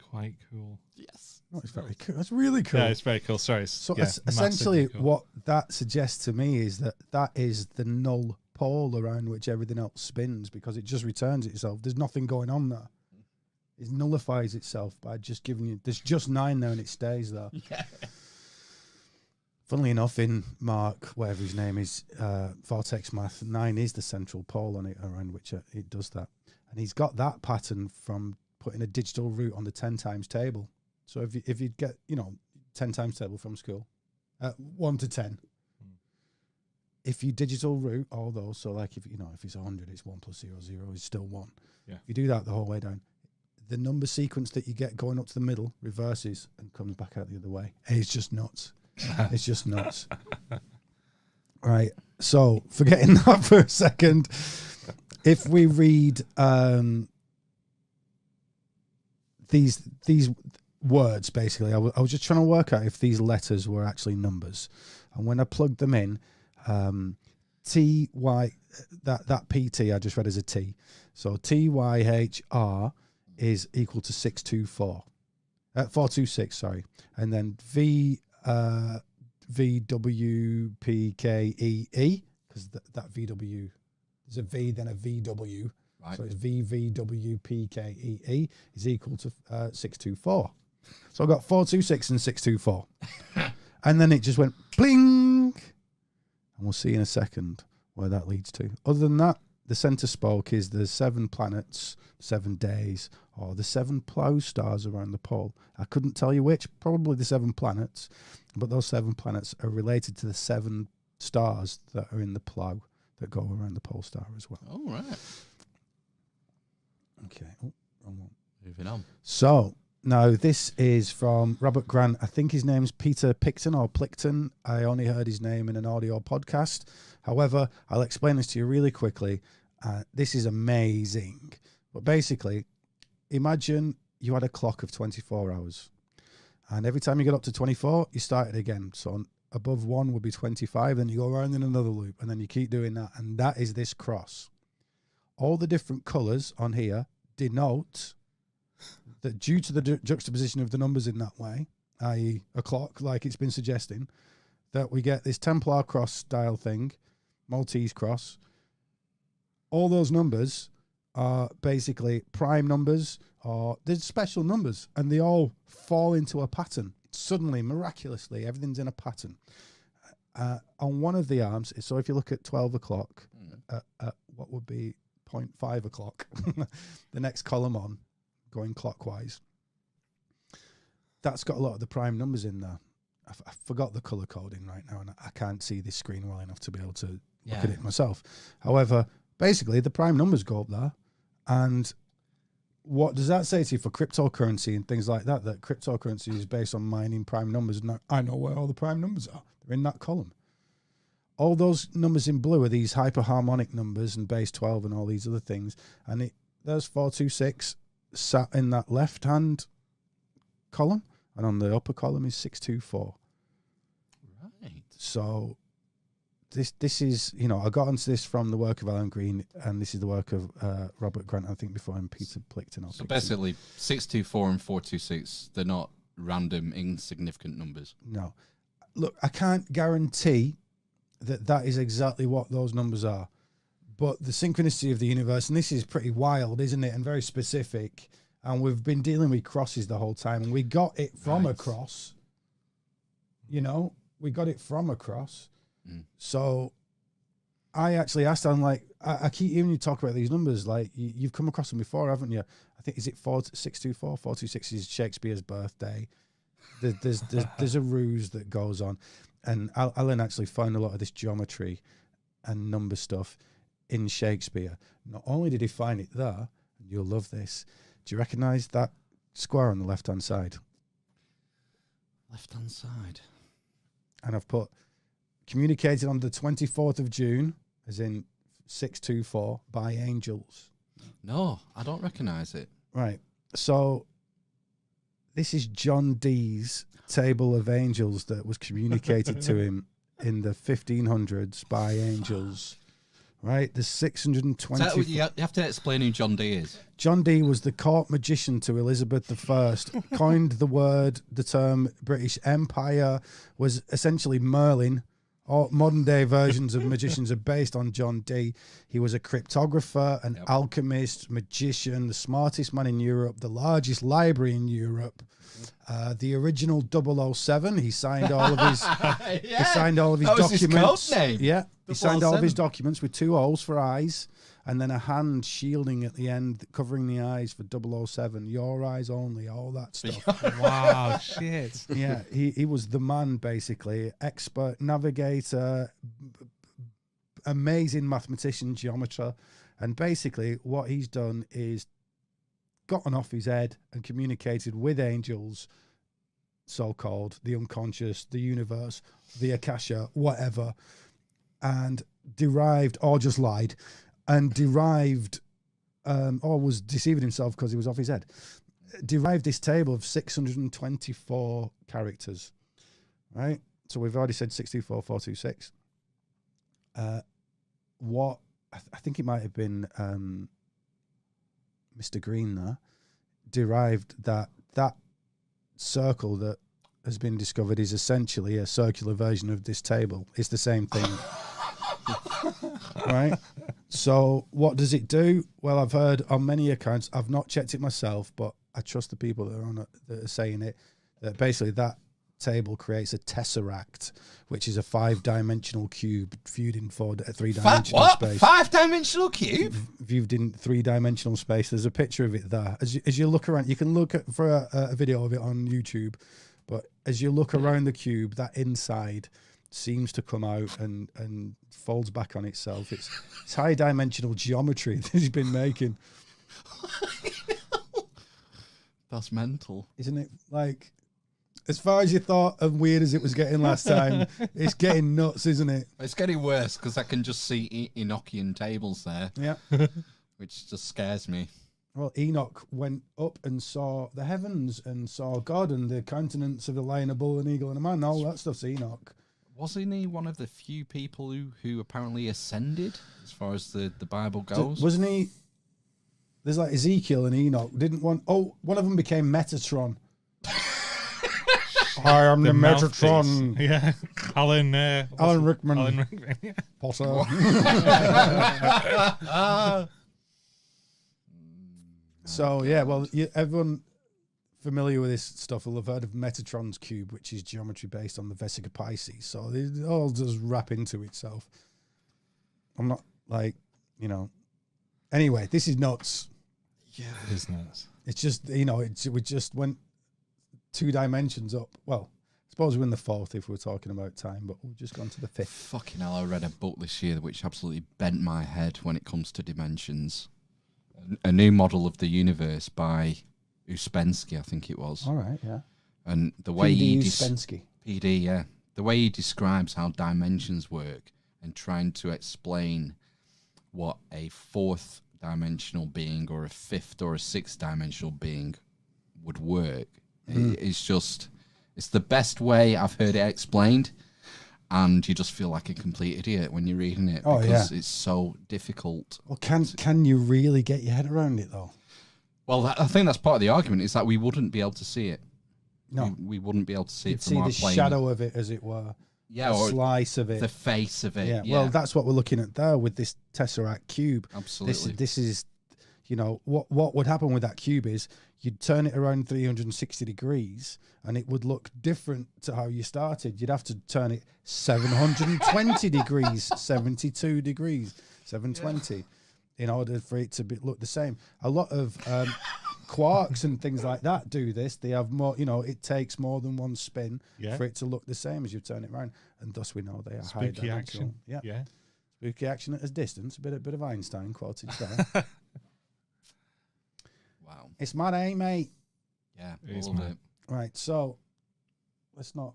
quite cool. Yes. Oh, it's very cool. That's really cool. Yeah, it's very cool. Sorry. So yeah, essentially, massively cool. what that suggests to me is that is the null pole around which everything else spins, because it just returns itself. There's nothing going on there. It nullifies itself by just giving you. There's just 9 there, and it stays there. Yeah. Funnily enough, in Mark, whatever his name is, Vortex Math, 9 is the central pole on it around which it does that, and he's got that pattern from putting a digital root on the 10 times table. So if you get 10 times table from school, 1 to 10. If you digital root all those, so like if it's 100, it's 1 plus 0, 0 is still 1. Yeah. If you do that the whole way down, the number sequence that you get going up to the middle reverses and comes back out the other way. It's just nuts. It's just nuts. Right. So forgetting that for a second, if we read these words, basically, I was just trying to work out if these letters were actually numbers, and when I plugged them in, TY, that PT I just read as a T, so TYHR is equal to 624, 426, sorry, and then VWPKEE, because that VW, there's a V, then a VW, right. So it's VVWPKEE is equal to 624. So I got 426 and 624. And then it just went bling. And we'll see in a second where that leads to. Other than that, the center spoke is the 7 planets, 7 days, or the 7 plough stars around the pole. I couldn't tell you which, probably the 7 planets, but those 7 planets are related to the 7 stars that are in the plough that go around the pole star as well. All right. Okay. Oh, wrong one. Moving on. So now this is from Robert Grant. I think his name's Peter Picton or Plickton. I only heard his name in an audio podcast. However, I'll explain this to you really quickly. This is amazing. But basically, imagine you had a clock of 24 hours. And every time you get up to 24, you start it again. So above 1 would be 25. Then you go around in another loop. And then you keep doing that. And that is this cross. All the different colours on here denote that due to the juxtaposition of the numbers in that way, i.e. a clock, like it's been suggesting, that we get this Templar cross style thing, Maltese cross. All those numbers are basically prime numbers, or there's special numbers, and they all fall into a pattern. Suddenly, miraculously, everything's in a pattern. On one of the arms, so if you look at 12 o'clock, what would be 0.5 o'clock, the next column on, going clockwise, that's got a lot of the prime numbers in there. I forgot the color coding right now, and I can't see this screen well enough to be able to look at it myself. However, basically, the prime numbers go up there, and what does that say to you for cryptocurrency and things like that? That cryptocurrency is based on mining prime numbers, and I know where all the prime numbers are. They're in that column. All those numbers in blue are these hyperharmonic numbers and base 12 and all these other things. And there's 426 sat in that left-hand column, and on the upper column is 624. Right. So this is, I got onto this from the work of Alan Green, and this is the work of Robert Grant, I think, before him, Peter Plickton. So basically, 624 and 426, they're not random, insignificant numbers. No. Look, I can't guarantee that is exactly what those numbers are. But the synchronicity of the universe, and this is pretty wild, isn't it? And very specific. And we've been dealing with crosses the whole time. And we got it from a cross. We got it from a cross. Mm. So I actually asked, I'm like, I keep hearing you talk about these numbers. Like, you've come across them before, haven't you? I think, is it 624? 426 is Shakespeare's birthday. There's a ruse that goes on. And Alan actually found a lot of this geometry and number stuff in Shakespeare. Not only did he find it there, and you'll love this, do you recognise that square on the left-hand side? Left-hand side? and I've put communicated on the 24th of June, as in 624, by angels. No, I don't recognise it. Right. So this is John Dee's table of angels that was communicated to him in the 1500s by angels. Right. The 620. You have to explain who John Dee is. John Dee was the court magician to Elizabeth I, coined the term British Empire, was essentially Merlin. All modern day versions of magicians are based on John Dee. He was a cryptographer, an alchemist, magician, the smartest man in Europe, the largest library in Europe, the original 007. He signed all of his he signed all of his That was documents. his code name. Yeah. He signed all of his 007. documents with 2 holes for eyes and then a hand shielding at the end, covering the eyes for 007. Your eyes only, all that stuff. Wow, shit. Yeah, he was the man, basically. Expert navigator, amazing mathematician, geometer. And basically what he's done is gotten off his head and communicated with angels, so-called, the unconscious, the universe, the Akasha, whatever, and derived, or just lied, and derived, or was deceiving himself because he was off his head, derived this table of 624 characters, right? So we've already said 624, 426. What, I think it might have been Mr. Green there, derived that circle that has been discovered is essentially a circular version of this table. It's the same thing. Right? So what does it do? Well, I've heard on many accounts, I've not checked it myself, but I trust the people that are on it, that are saying it, that basically that table creates a tesseract, which is a 5-dimensional cube viewed in 3-dimensional space. 5-dimensional cube? Viewed in 3-dimensional space. There's a picture of it there. As you look around, you can look at, for a video of it on YouTube, but as you look around the cube, that inside seems to come out and folds back on itself. It's high-dimensional geometry that he's been making. That's mental. Isn't it? Like, as far as you thought and weird as it was getting last time, it's getting nuts, isn't it? It's getting worse because I can just see Enochian tables there. Yeah. Which just scares me. Well, Enoch went up and saw the heavens and saw God and the countenance of the lion, a bull, an eagle, and a man. All that stuff's Enoch. Wasn't he one of the few people who apparently ascended, as far as the Bible goes? Wasn't he? There's like Ezekiel and Enoch. One of them became Metatron. I am the Metatron. Yeah. Alan Rickman. Alan Rickman. Yeah. Potter. So, yeah, well, everyone familiar with this stuff will have heard of Metatron's cube, which is geometry based on the Vesica Pisces. So it all just wrap into itself. I'm not like, Anyway, this is nuts. Yeah. It is nuts. It's just, we just went 2 dimensions up. Well, I suppose we're in the 4th if we're talking about time, but we've just gone to the 5th. Fucking hell, I read a book this year which absolutely bent my head when it comes to dimensions. A new model of the universe by Uspensky, I think it was. All right, yeah. And the way Uspensky. PD, yeah. The way he describes how dimensions work and trying to explain what a 4th dimensional being or a 5th or a 6th dimensional being would work. It's the best way I've heard it explained, and you just feel like a complete idiot when you're reading it because it's so difficult. Well, can you really get your head around it though? Well, I think that's part of the argument, is that we wouldn't be able to see it. No, we wouldn't be able to see You'd it from our see the plane. shadow of it, as it were. Yeah, a or slice of it, the face of it. Yeah. Yeah. Well, that's what we're looking at there with this tesseract cube. Absolutely. This is, what would happen with that cube is you'd turn it around 360 degrees and it would look different to how you started. You'd have to turn it 720 degrees, 72 degrees, 720 in order for it to look the same. A lot of quarks and things like that do this. They have more, it takes more than one spin for it to look the same as you turn it around. And thus we know they are high Spooky action. Yeah. Spooky action at a distance. A bit of Einstein quoted there. Wow. It's mad, eh, mate? Yeah, It is all of mad. it. Right, so let's not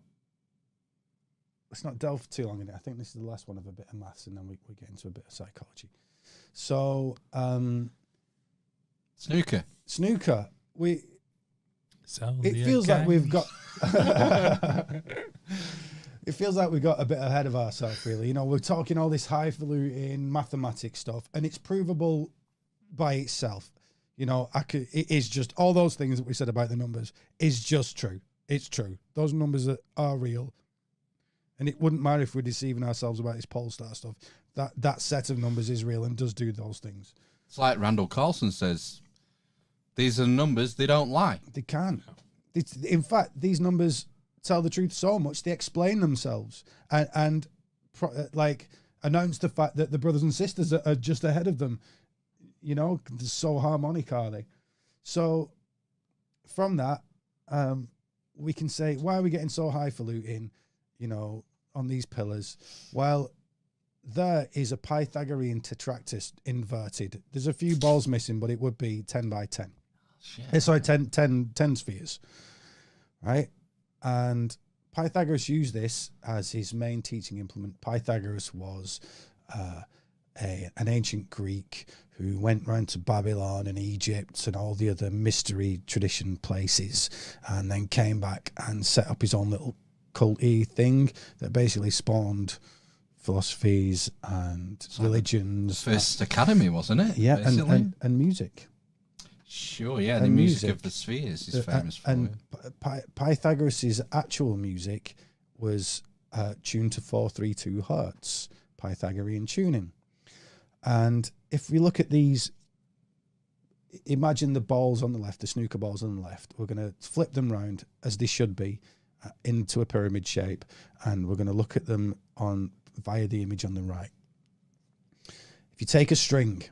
let's not delve too long in it. I think this is the last one of a bit of maths, and then we get into a bit of psychology. So, Snooker. It feels like we've got. It feels like we got a bit ahead of ourselves, really. You know, we're talking all this highfalutin mathematics stuff, and it's provable by itself. You know, it is just all those things that we said about the numbers is just true. It's true. Those numbers are real, and it wouldn't matter if we're deceiving ourselves about this Polestar stuff. That set of numbers is real and does do those things. It's like Randall Carlson says, these are numbers, they don't lie. They can. In fact, these numbers tell the truth so much, they explain themselves and like announce the fact that the brothers and sisters are just ahead of them. You know, they're so harmonic, are they? So from that, we can say, why are we getting so highfalutin, you know, on these pillars? Well, there is a Pythagorean tetractys inverted. There's a few balls missing, but it would be 10 by 10. Sorry, 10 spheres, right? And Pythagoras used this as his main teaching implement. Pythagoras was an ancient Greek who went round to Babylon and Egypt and all the other mystery tradition places, and then came back and set up his own little culty thing that basically spawned philosophies and religions. First academy, wasn't it? Yeah, and music. Sure, yeah, the music of the spheres is famous for. And Pythagoras' actual music was tuned to 432 hertz, Pythagorean tuning. And if we look at these, imagine the balls on the left, the snooker balls on the left. We're going to flip them round as they should be into a pyramid shape, and we're going to look at them via the image on the right. If you take a string,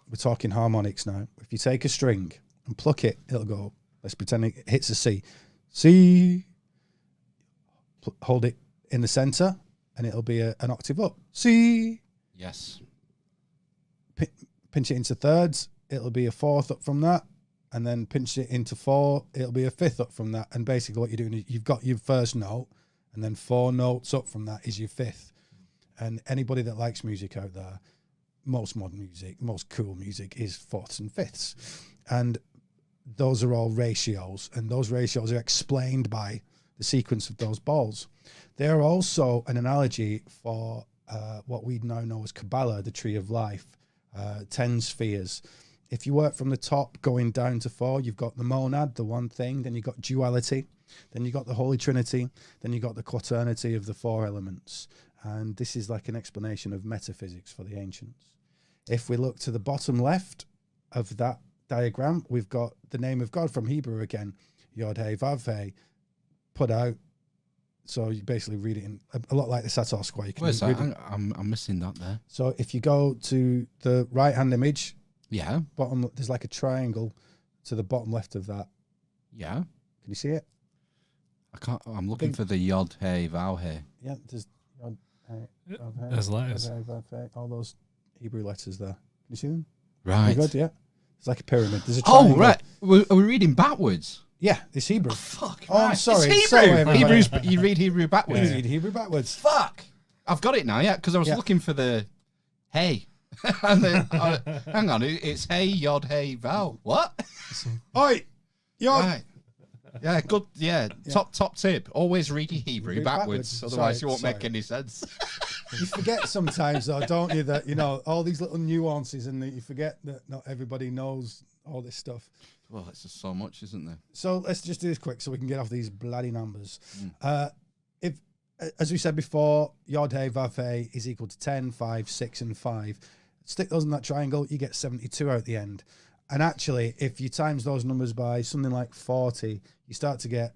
we're talking harmonics now. If you take a string and pluck it, it'll go, let's pretend it hits a C. C. Hold it in the center and it'll be an octave up. C. Yes. Pinch it into thirds, it'll be a fourth up from that. And then pinch it into four, it'll be a fifth up from that. And basically what you're doing is you've got your first note, and then 4 notes up from that is your fifth. And anybody that likes music out there, most modern music, most cool music is fourths and fifths. And those are all ratios, and those ratios are explained by the sequence of those balls. They are also an analogy for what we now know as Kabbalah, the tree of life, 10 spheres. If you work from the top going down to 4, you've got the monad, the one thing, then you've got duality, then you've got the Holy Trinity, then you've got the quaternity of the 4 elements. And this is like an explanation of metaphysics for the ancients. If we look to the bottom left of that diagram, we've got the name of God from Hebrew again, Yod He Vav He, put out. So you basically read it in a lot like the Sator square. Where's that? I'm missing that there. So if you go to the right-hand image, yeah, bottom, there's like a triangle to the bottom left of that. Yeah. Can you see it? I can't. I'm looking for the Yod He Vav He. Yeah, there's Yod He Vav He. There's letters. Yod He Vav He, all those Hebrew letters there. Can you see them? Right. Good, yeah. It's like a pyramid. There's a triangle. Oh, right. Are we reading backwards? Yeah, it's Hebrew. Oh, fuck. Oh, I'm right. sorry. It's Hebrew. Sorry, Hebrews, you read Hebrew backwards. You read Hebrew backwards. Fuck. I've got it now, yeah, because I was looking for the hey. And then, hang on, it's hey, Yod, hey, Val. What? Oi, Yod. Right. Yeah, good. Yeah, top tip. Always read your Hebrew backwards. Otherwise, you won't make any sense. You forget sometimes, though, don't you, that, you know, all these little nuances, and that you forget that not everybody knows all this stuff. Well, it's just so much, isn't there? So let's just do this quick so we can get off these bloody numbers. If, as we said before, Yod He Vav He is equal to 10, 5, 6, and 5. Stick those in that triangle, you get 72 out the end. And actually, if you times those numbers by something like 40, you start to get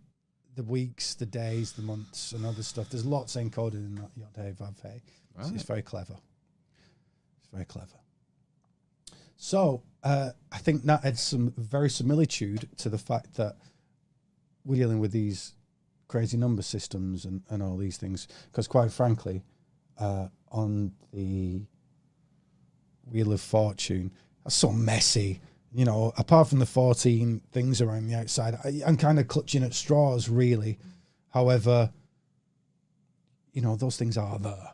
the weeks, the days, the months, and other stuff. There's lots encoded in that Yod He Vav He. Right. So it's very clever. It's very clever. So I think that adds some very similitude to the fact that we're dealing with these crazy number systems and all these things. Because quite frankly, on the Wheel of Fortune, that's so messy. You know, apart from the 14 things around the outside, I'm kind of clutching at straws, really. However, you know, those things are there.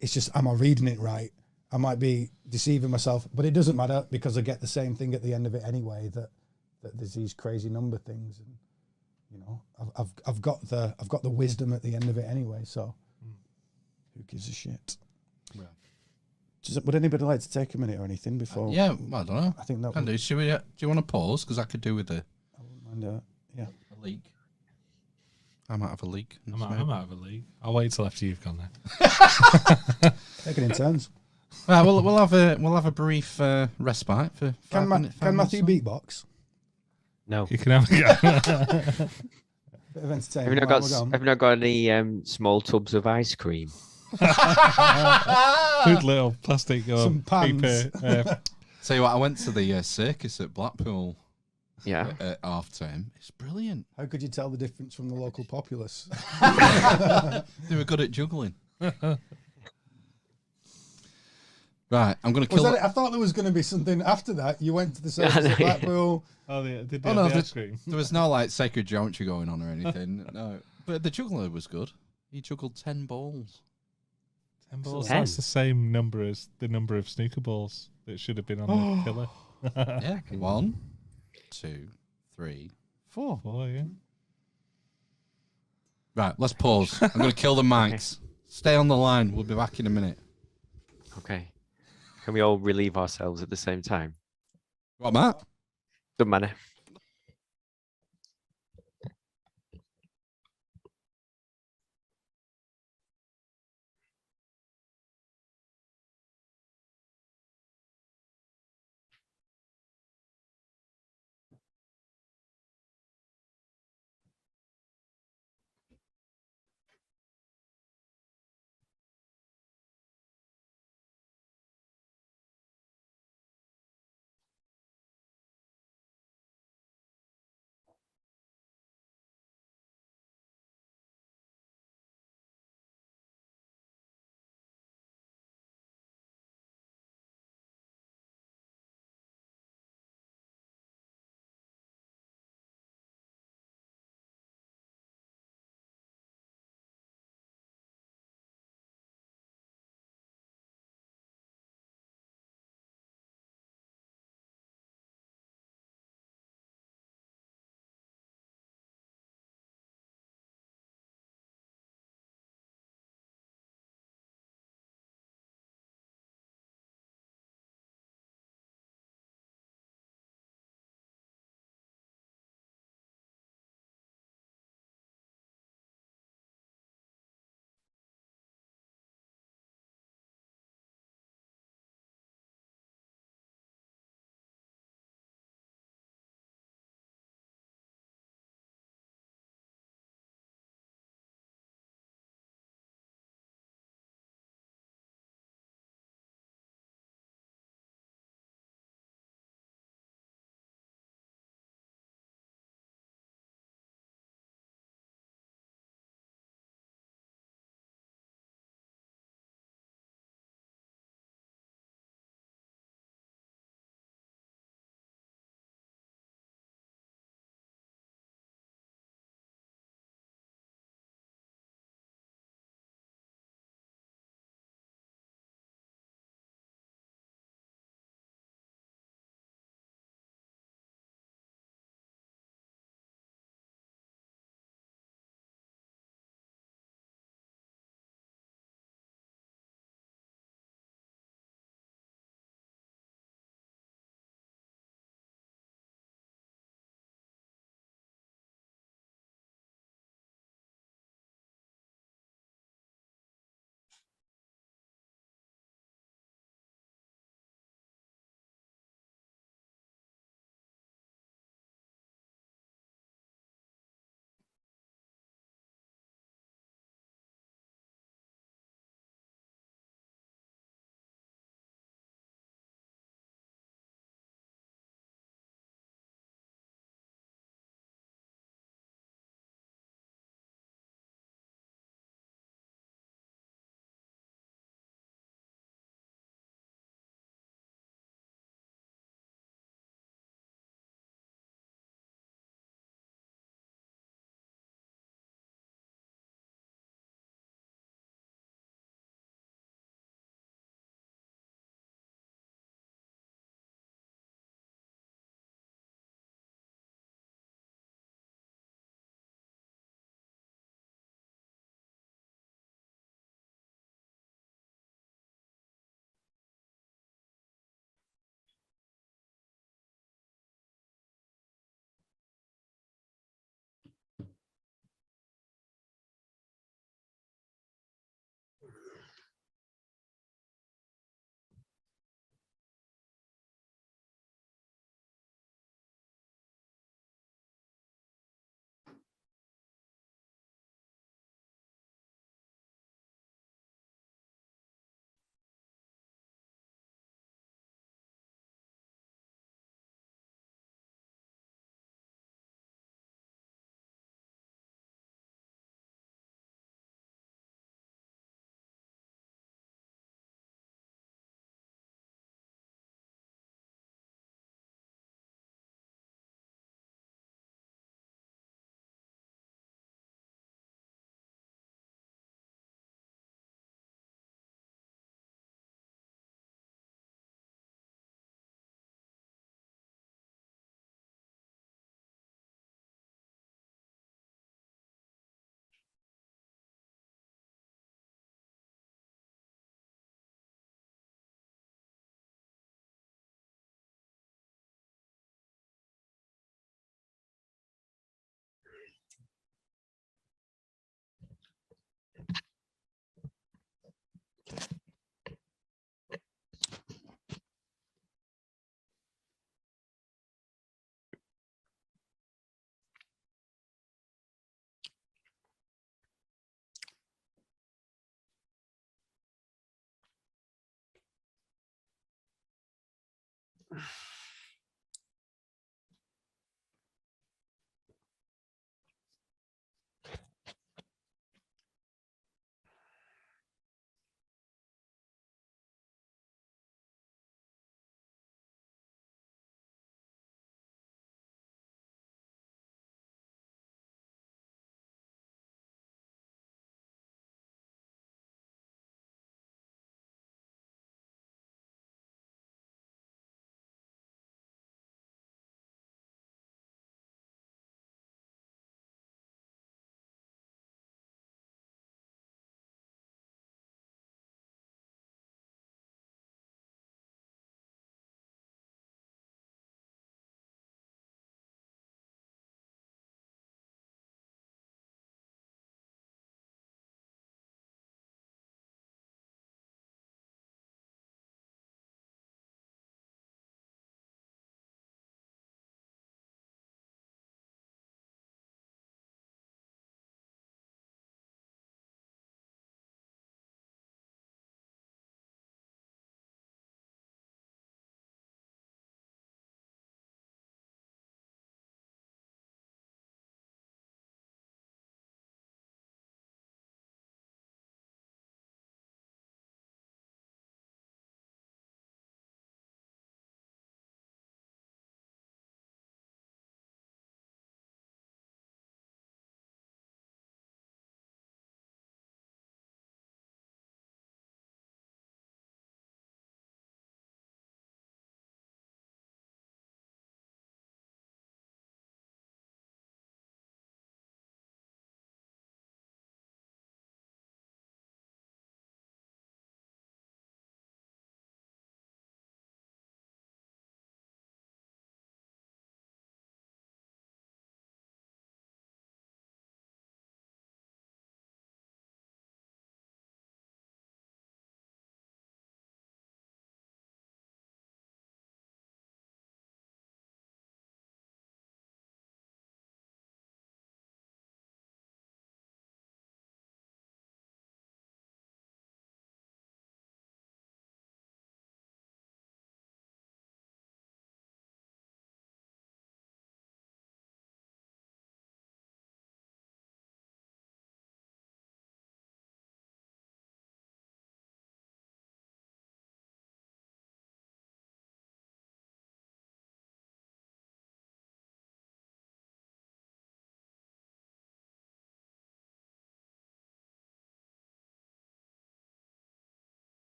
It's just, am I reading it right? I might be deceiving myself, but it doesn't matter because I get the same thing at the end of it anyway. That there's these crazy number things, and you know, I've got the wisdom at the end of it anyway. So who gives a shit? Yeah. Would anybody like to take a minute or anything before? Yeah, well, I don't know. I think that can do. Should we? Do you want to pause? Because I could do with I wouldn't mind. Yeah. a leak. I might have a leak. I'm out of a league. I'll wait till after you've gone there. Take it in turns. Right, we'll have a brief respite for. Can 5 minutes, Matthew beatbox? No. You can have a go. Bit of entertainment. Have you not got any small tubs of ice cream? Good little plastic or Some pans. paper. Tell you what, I went to the circus at Blackpool Yeah. at half term. It's brilliant. How could you tell the difference from the local populace? They were good at juggling. Right, I'm going to kill. I thought there was going to be something after that. You went to the circus at Blackpool. Oh, did they Oh, have no, the ice cream? There was no like sacred geometry going on or anything. No, but the juggler was good. He juggled 10 balls. 10 balls. 10? That's the same number as the number of snooker balls that should have been on the pillar. Yeah, 1, 2, 3, 4. 4, yeah. Right, let's pause. I'm going to kill the mics. Stay on the line. We'll be back in a minute. Okay. Can we all relieve ourselves at the same time? What, Matt? Doesn't matter.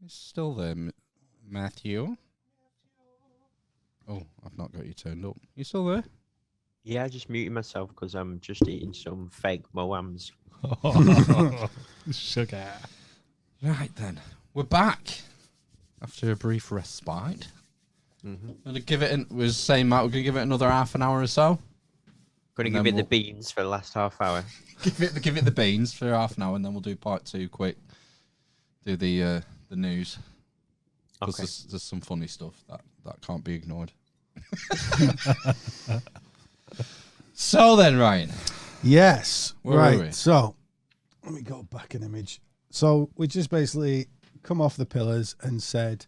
It's still there, Matthew. Oh, I've not got you turned up. You still there? Yeah, I just muted myself because I'm just eating some fake moams. Sugar. Right then, we're back after a brief respite. Mm-hmm. Gonna give it. We're saying Matt, we're gonna give it another half an hour or so. Gonna give it the beans for the last half hour. give it the beans for half an hour, and then we'll do part 2 quick. Do the news because Okay. there's some funny stuff that can't be ignored. So then, Ryan. Yes. Where were we? Right. So let me go back an image. So we just basically come off the pillars and said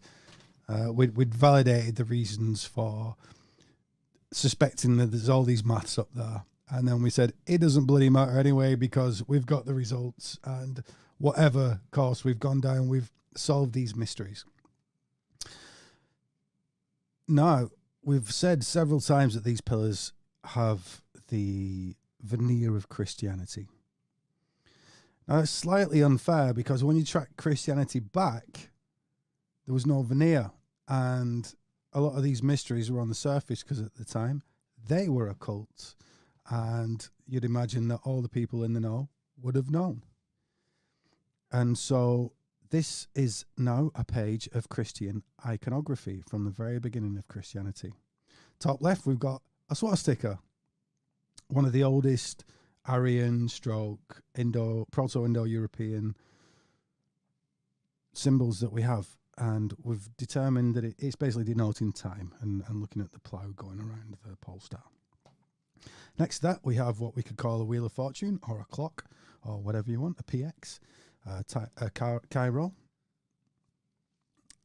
we'd validated the reasons for suspecting that there's all these maths up there. And then we said it doesn't bloody matter anyway because we've got the results and whatever course we've gone down, we've solved these mysteries. Now, we've said several times that these pillars have the veneer of Christianity. Now, it's slightly unfair because when you track Christianity back, there was no veneer. And a lot of these mysteries were on the surface because at the time, they were occult. And you'd imagine that all the people in the know would have known. And so this is now a page of Christian iconography from the very beginning of Christianity. Top left, we've got a swastika, one of the oldest Aryan stroke Proto-Indo-European symbols that we have. And we've determined that it's basically denoting time and looking at the plough going around the pole star. Next to that, we have what we could call a wheel of fortune or a clock or whatever you want, a PX, a Cairo,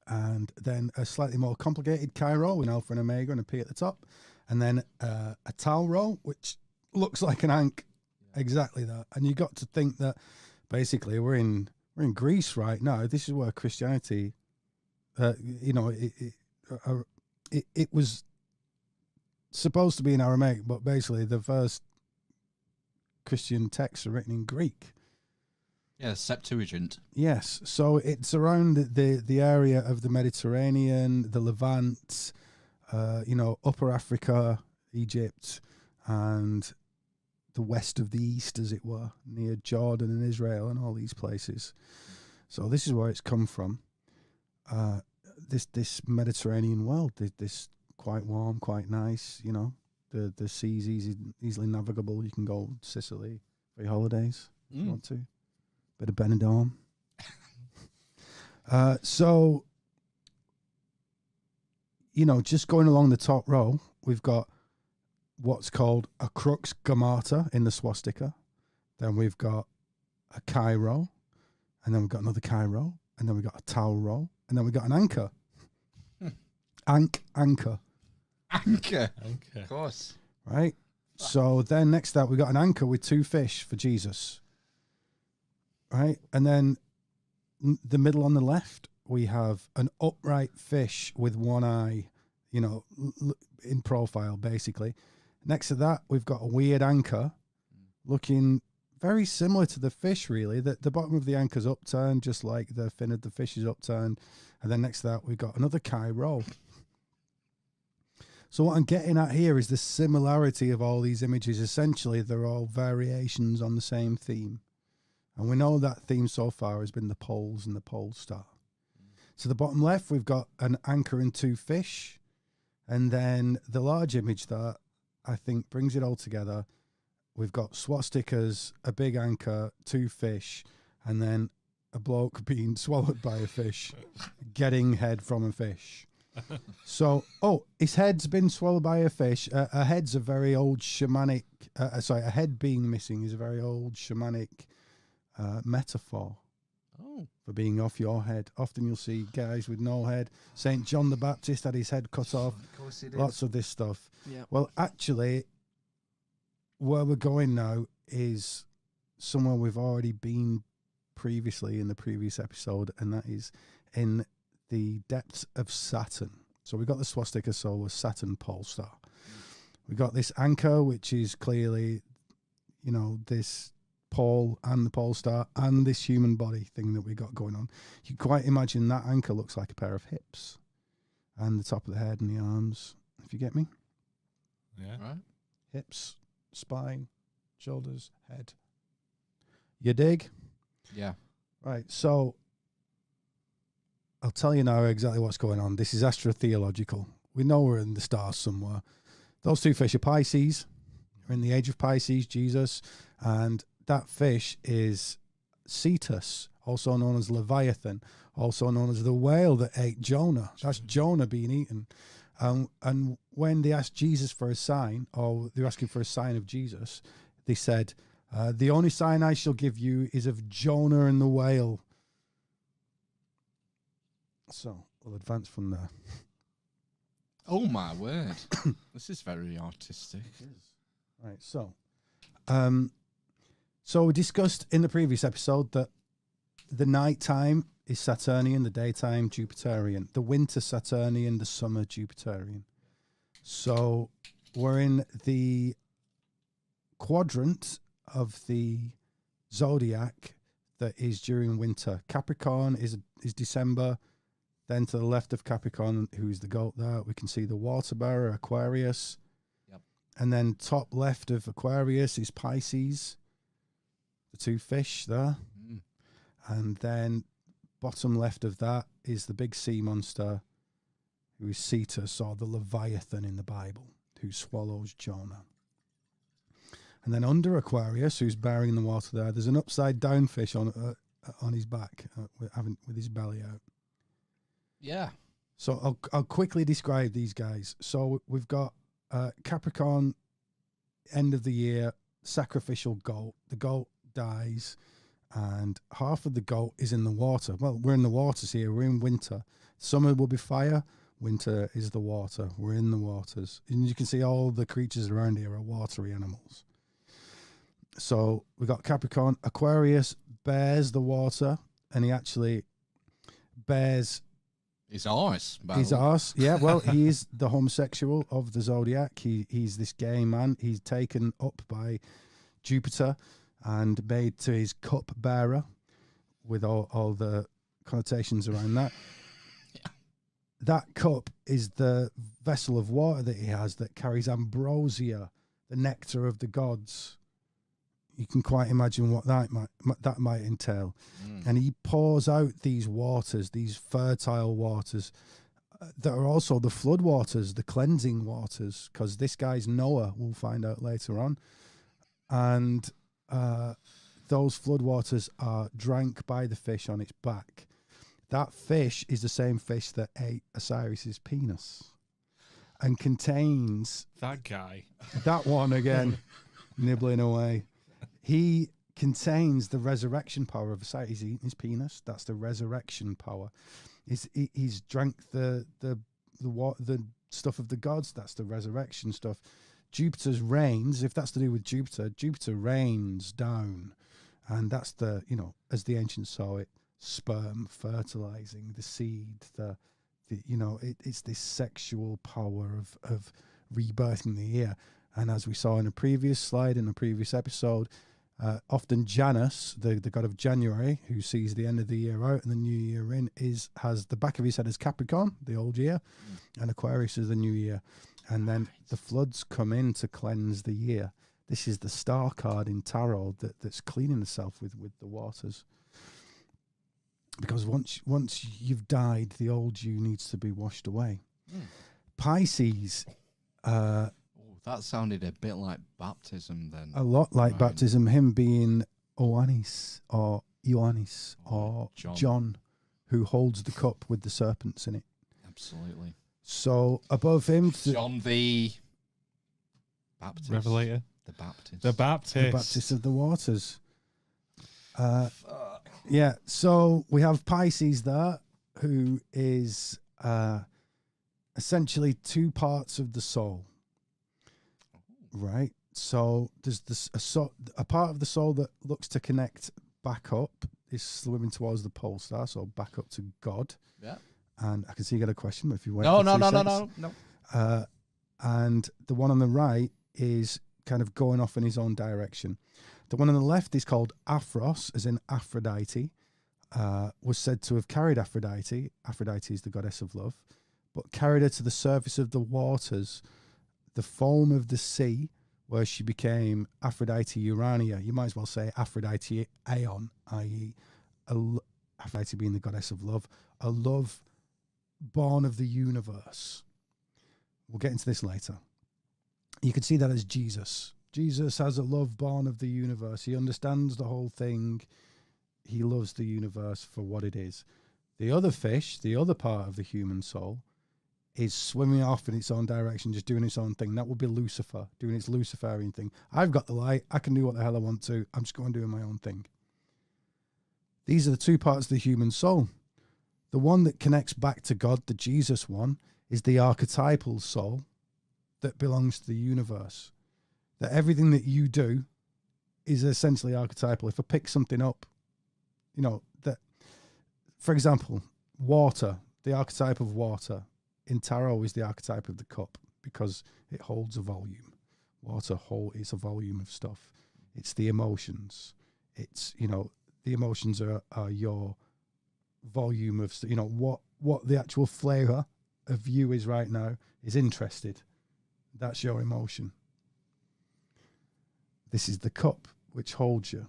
and then a slightly more complicated Cairo with an alpha and omega and a P at the top, and then a tau row, which looks like an ankh, exactly that. And you got to think that basically we're in Greece right now. This is where Christianity, it was supposed to be in Aramaic, but basically the first Christian texts are written in Greek. Yeah, Septuagint. Yes, so it's around the area of the Mediterranean, the Levant, Upper Africa, Egypt, and the west of the east, as it were, near Jordan and Israel and all these places. So this is where it's come from. This Mediterranean world, this quite warm, quite nice, the sea's easily navigable. You can go to Sicily for your holidays if you want to. Bit of Benidorm. So, just going along the top row, we've got what's called a crux gamata in the swastika. Then we've got a Cairo, and then we've got another Cairo, and then we've got a tau row, and then we've got an anchor. Anchor. Anchor. Okay. Of course. Right? So then next up, we've got an anchor with 2 fish for Jesus. Right? And then the middle on the left, we have an upright fish with one eye, in profile, basically. Next to that, we've got a weird anchor looking very similar to the fish, really. The bottom of the anchor's upturned, just like the fin of the fish is upturned. And then next to that, we've got another Cairo. So what I'm getting at here is the similarity of all these images. Essentially, they're all variations on the same theme. And we know that theme so far has been the poles and the pole star. So the bottom left, we've got an anchor and 2 fish. And then the large image that I think brings it all together, we've got swastikas, a big anchor, 2 fish, and then a bloke being swallowed by a fish, getting head from a fish. So, his head's been swallowed by a fish. A head's a very old shamanic, a head being missing is a very old shamanic metaphor for being off your head. Often you'll see guys with no head. St. John the Baptist had his head cut off. Of course he did. Lots of this stuff. Yep. Well, actually, where we're going now is somewhere we've already been previously in the previous episode, and that is in the depths of Saturn. So we got the swastika, so a Saturn pole star. We got this anchor, which is clearly, this pole and the pole star and this human body thing that we got going on. You can quite imagine that anchor looks like a pair of hips and the top of the head and the arms, if you get me. Yeah. Right. Hips, spine, shoulders, head. You dig? Yeah. Right, so I'll tell you now exactly what's going on. This is astrotheological. We know we're in the stars somewhere. Those two fish are Pisces. We're in the age of Pisces, Jesus, and that fish is Cetus, also known as Leviathan, also known as the whale that ate Jonah. That's Jonah being eaten. And when they asked Jesus for a sign, or they're asking for a sign of Jesus, they said, the only sign I shall give you is of Jonah and the whale. So we'll advance from there. Oh my word! This is very artistic. Right, so we discussed in the previous episode that the nighttime is Saturnian, the daytime Jupiterian, the winter Saturnian, the summer Jupiterian. So we're in the quadrant of the zodiac that is during winter. Capricorn is December. Then to the left of Capricorn, who's the goat there, we can see the water bearer, Aquarius. Yep. And then top left of Aquarius is Pisces, the two fish there. Mm. And then bottom left of that is the big sea monster, who is Cetus, or the Leviathan in the Bible, who swallows Jonah. And then under Aquarius, who's bearing in the water there's an upside down fish on his back, with his belly out. Yeah. So I'll quickly describe these guys. So we've got Capricorn, end of the year, sacrificial goat. The goat dies, and half of the goat is in the water. Well, we're in the waters here. We're in winter. Summer will be fire. Winter is the water. We're in the waters. And you can see all the creatures around here are watery animals. So we've got Capricorn. Aquarius bears the water, and he actually bears His arse. his arse. Yeah, well, he is the homosexual of the zodiac. He's this gay man. He's taken up by Jupiter and made to his cup bearer, with all the connotations around that. Yeah. That cup is the vessel of water that he has that carries ambrosia, the nectar of the gods. You can quite imagine what that might entail. Mm. And he pours out these waters, these fertile waters, that are also the flood waters, the cleansing waters, because this guy's Noah, we'll find out later on. And those flood waters are drank by the fish on its back. That fish is the same fish that ate Osiris's penis and contains That guy. that one again, nibbling away. He contains the resurrection power of Osiris. He's eaten his penis. That's the resurrection power. He's drank the stuff of the gods. That's the resurrection stuff. Jupiter's rains, if that's to do with Jupiter rains down, and that's the, as the ancients saw it, sperm fertilizing the seed. It's this sexual power of rebirthing the year. And as we saw in a previous slide, in a previous episode, often Janus, the god of January, who sees the end of the year out and the new year in, has the back of his head as Capricorn, the old year, and Aquarius is the new year. And then the floods come in to cleanse the year. This is the star card in tarot that's cleaning itself with the waters. Because once you've died, the old you needs to be washed away. Pisces... that sounded a bit like baptism then. A lot like Right. baptism, him being Ioannis or John, who holds the cup with the serpents in it. Absolutely. So above him, John the Baptist. Revelator. The Baptist. The Baptist. the Baptist of the waters. Yeah, so we have Pisces there, who is essentially two parts of the soul. Right, so there's a part of the soul that looks to connect back up, is swimming towards the pole star, so back up to God. Yeah. And I can see you got a question, but if you wait, No. And the one on the right is kind of going off in his own direction. The one on the left is called Aphros, as in Aphrodite, was said to have carried Aphrodite. Aphrodite is the goddess of love, but carried her to the surface of the waters, the foam of the sea, where she became Aphrodite Urania. You might as well say Aphrodite Aeon, i.e. Aphrodite being the goddess of love, a love born of the universe. We'll get into this later. You can see that as Jesus. Jesus has a love born of the universe. He understands the whole thing. He loves the universe for what it is. The other fish, the other part of the human soul, is swimming off in its own direction, just doing its own thing. That would be Lucifer, doing its Luciferian thing. I've got the light. I can do what the hell I want to. I'm just going doing my own thing. These are the two parts of the human soul. The one that connects back to God, the Jesus one, is the archetypal soul that belongs to the universe. That everything that you do is essentially archetypal. If I pick something up, you know, that, for example, water, the archetype of water in tarot is the archetype of the cup because it holds a volume. Water is a volume of stuff. It's the emotions. It's, you know, the emotions are your volume of, you know, what the actual flavour of you is right now is interested. That's your emotion. This is the cup which holds you.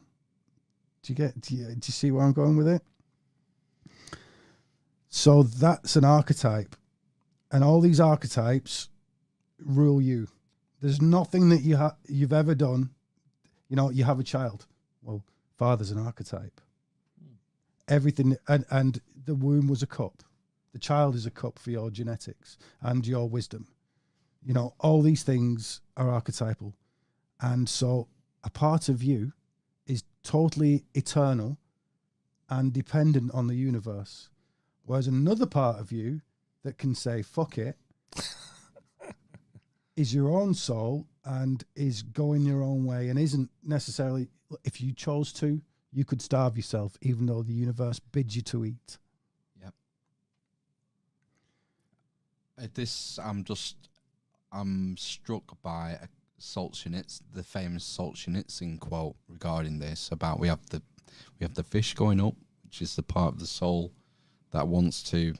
Do you see where I'm going with it? So that's an archetype. And all these archetypes rule you. There's nothing that you've ever done. You know, you have a child. Well, father's an archetype. Everything, and the womb was a cup. The child is a cup for your genetics and your wisdom. You know, all these things are archetypal. And so a part of you is totally eternal and dependent on the universe. Whereas another part of you that can say, fuck it, is your own soul and is going your own way and isn't necessarily, if you chose to, you could starve yourself even though the universe bids you to eat. Yep. I'm struck by the famous Solzhenitsyn quote regarding this about we have the fish going up, which is the part of the soul that wants to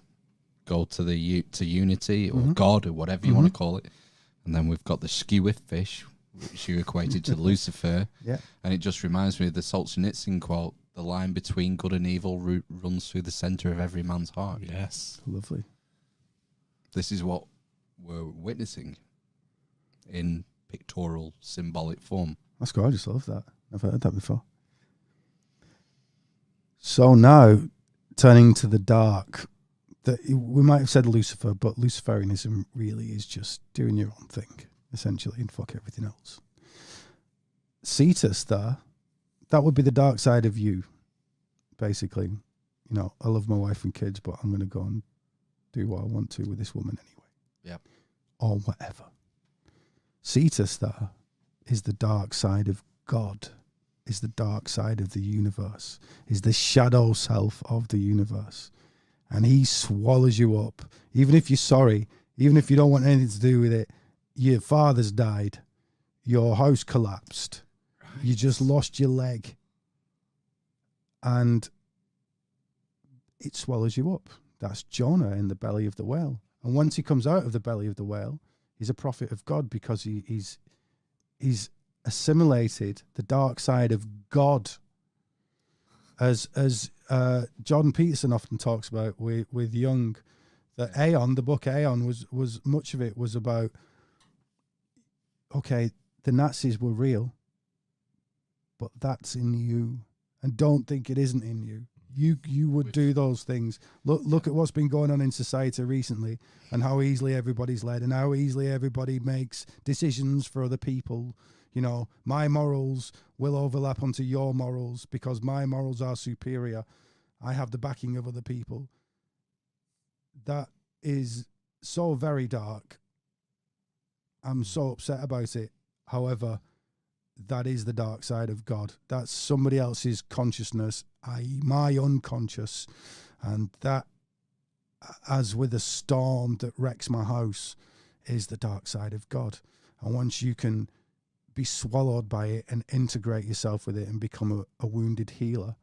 go to to unity or God or whatever you want to call it, and then we've got the skewer fish, which you equated to Lucifer. Yeah, and it just reminds me of the Solzhenitsyn quote: "The line between good and evil runs through the center of every man's heart." Yes. lovely. This is what we're witnessing in pictorial, symbolic form. That's gorgeous. I love that. I've heard that before. So now, turning to the dark, we might have said Lucifer, but Luciferianism really is just doing your own thing, essentially, and fuck everything else. Cetus, that would be the dark side of you, basically. You know, I love my wife and kids, but I'm going to go and do what I want to with this woman anyway. Yep. Or whatever. Cetus, is the dark side of God, is the dark side of the universe, is the shadow self of the universe. And he swallows you up. Even if you're sorry, even if you don't want anything to do with it, your father's died, your house collapsed, you just lost your leg, and it swallows you up. That's Jonah in the belly of the whale. And once he comes out of the belly of the whale, he's a prophet of God because he's assimilated the dark side of God. As Jordan Peterson often talks about with Jung, that Aeon, the book Aeon, was much of it was about, okay, the Nazis were real, but that's in you, and don't think it isn't in you. You would do those things. Look at what's been going on in society recently and how easily everybody's led and how easily everybody makes decisions for other people. You know, my morals will overlap onto your morals because my morals are superior. I have the backing of other people. That is so very dark. I'm so upset about it. However, that is the dark side of God. That's somebody else's consciousness, i.e. my unconscious. And that, as with a storm that wrecks my house, is the dark side of God. And once you can be swallowed by it and integrate yourself with it and become a wounded healer.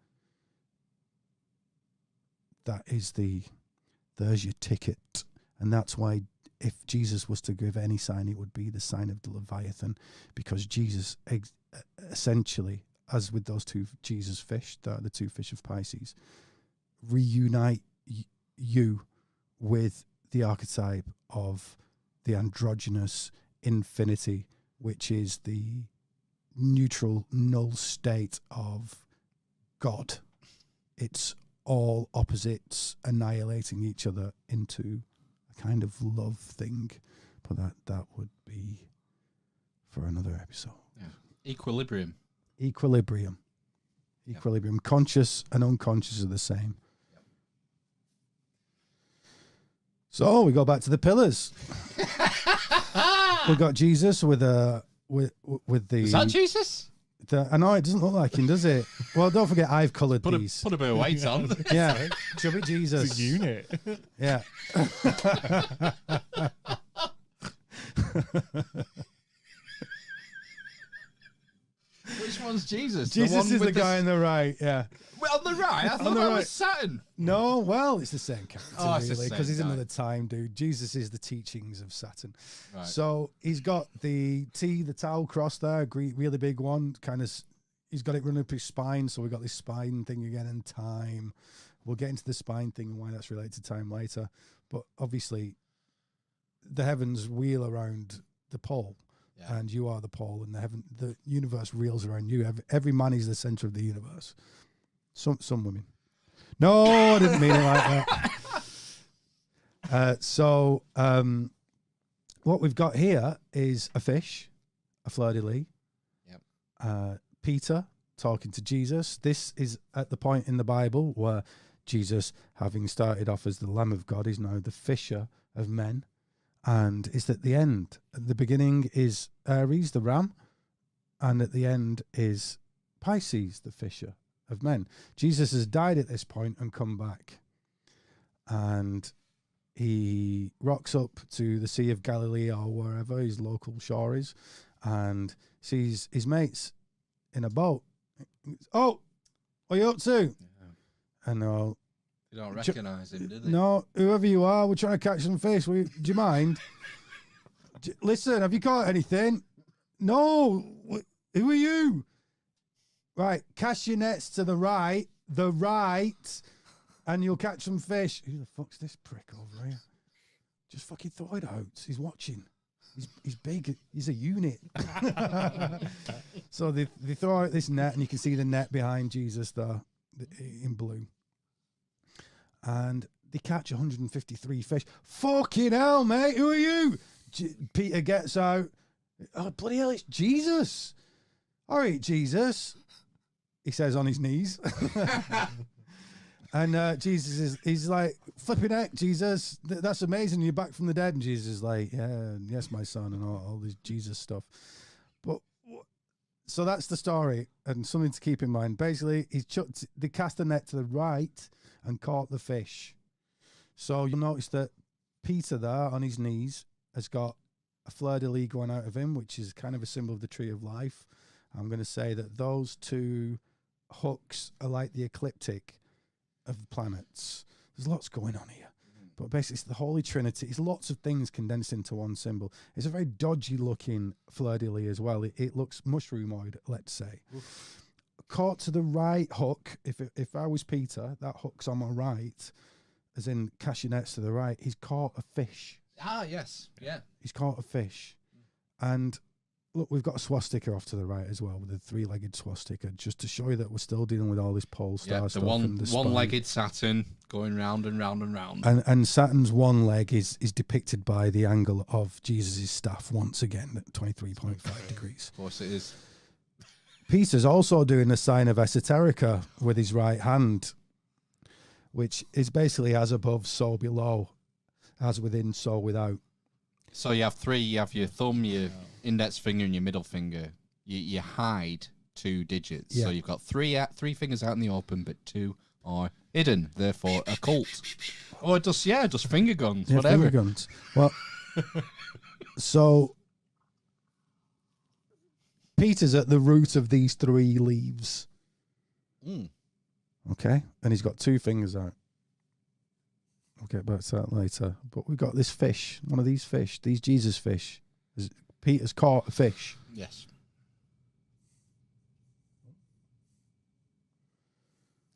There's your ticket. And that's why if Jesus was to give any sign, it would be the sign of the Leviathan, because Jesus essentially, as with those two Jesus fish, the two fish of Pisces, reunite you with the archetype of the androgynous infinity, which is the neutral null state of God. It's all opposites annihilating each other into a kind of love thing, but that would be for another episode. Yeah. Equilibrium. Conscious and unconscious are the same. So we go back to the pillars. We've got Jesus with the. Is that Jesus? I know it doesn't look like him, does it? Well, don't forget I've coloured these. Put a bit of weight on. Yeah, chubby Jesus. It's a unit. Yeah. Which one's Jesus? Jesus is the guy on the right. Yeah. Well, on the right. I thought that was Saturn. No, well, it's the same character, it's the really, same because he's guy. another time dude. Jesus is the teachings of Saturn. Right. So he's got the towel cross there, really big one. He's got it running up his spine. So we got this spine thing again, and time. We'll get into the spine thing and why that's related to time later. But obviously, the heavens wheel around the pole. Yeah. And you are the pole, and the universe reels around you. Every man is the center of the universe. Some women. No, I didn't mean it like that. So what we've got here is a fish, a fleur-de-lis. Yep. Peter talking to Jesus. This is at the point in the Bible where Jesus, having started off as the Lamb of God, is now the fisher of men. And it's at the end. At the beginning is Aries, the ram, and at the end is Pisces, the fisher of men. Jesus has died at this point and come back. And he rocks up to the Sea of Galilee or wherever his local shore is and sees his mates in a boat. Oh, what are you up to? Yeah. And you don't recognise him, do they? No, whoever you are, we're trying to catch some fish. Do you mind? Listen, have you caught anything? No. Who are you? Right, cast your nets to the right, and you'll catch some fish. Who the fuck's this prick over here? Just fucking throw it out. He's watching. He's big. He's a unit. So they throw out this net, and you can see the net behind Jesus there in blue. And they catch 153 fish. Fucking hell, mate. Who are you? Peter gets out. Oh, bloody hell, it's Jesus. All right, Jesus. He says on his knees. And Jesus he's like, flipping heck, Jesus. That's amazing. You're back from the dead. And Jesus is like, yeah, yes, my son, and all this Jesus stuff. But so that's the story, and something to keep in mind. Basically, they cast the net to the right and caught the fish. So you'll notice that Peter there on his knees has got a fleur-de-lis going out of him, which is kind of a symbol of the tree of life. I'm going to say that those two hooks are like the ecliptic of the planets. There's lots going on here. But basically it's the Holy Trinity. It's lots of things condensed into one symbol. It's a very dodgy looking fleur-de-lis as well. It looks mushroomoid, let's say. Oof. Caught to the right hook. If I was Peter, that hook's on my right, as in cast your nets to the right. He's caught a fish. Ah, yes, yeah. He's caught a fish, and look, we've got a swastika off to the right as well with a three-legged swastika, just to show you that we're still dealing with all this pole star stuff. The one-legged Saturn going round and round and round. And Saturn's one leg is depicted by the angle of Jesus' staff once again at 23.5 degrees. Of course, it is. Peter's also doing the sign of Esoterica with his right hand, which is basically as above, so below, as within, so without. So you have three. You have your thumb, your index finger, and your middle finger. You hide 2 digits. Yeah. So you've got three fingers out in the open, but 2 are hidden. Therefore, occult. Or just finger guns, whatever. Finger guns. Well, so Peter's at the root of these 3 leaves. Mm. Okay, and he's got 2 fingers out. We'll get back to that later. But we've got this fish, one of these fish, these Jesus fish. Peter's caught a fish. Yes.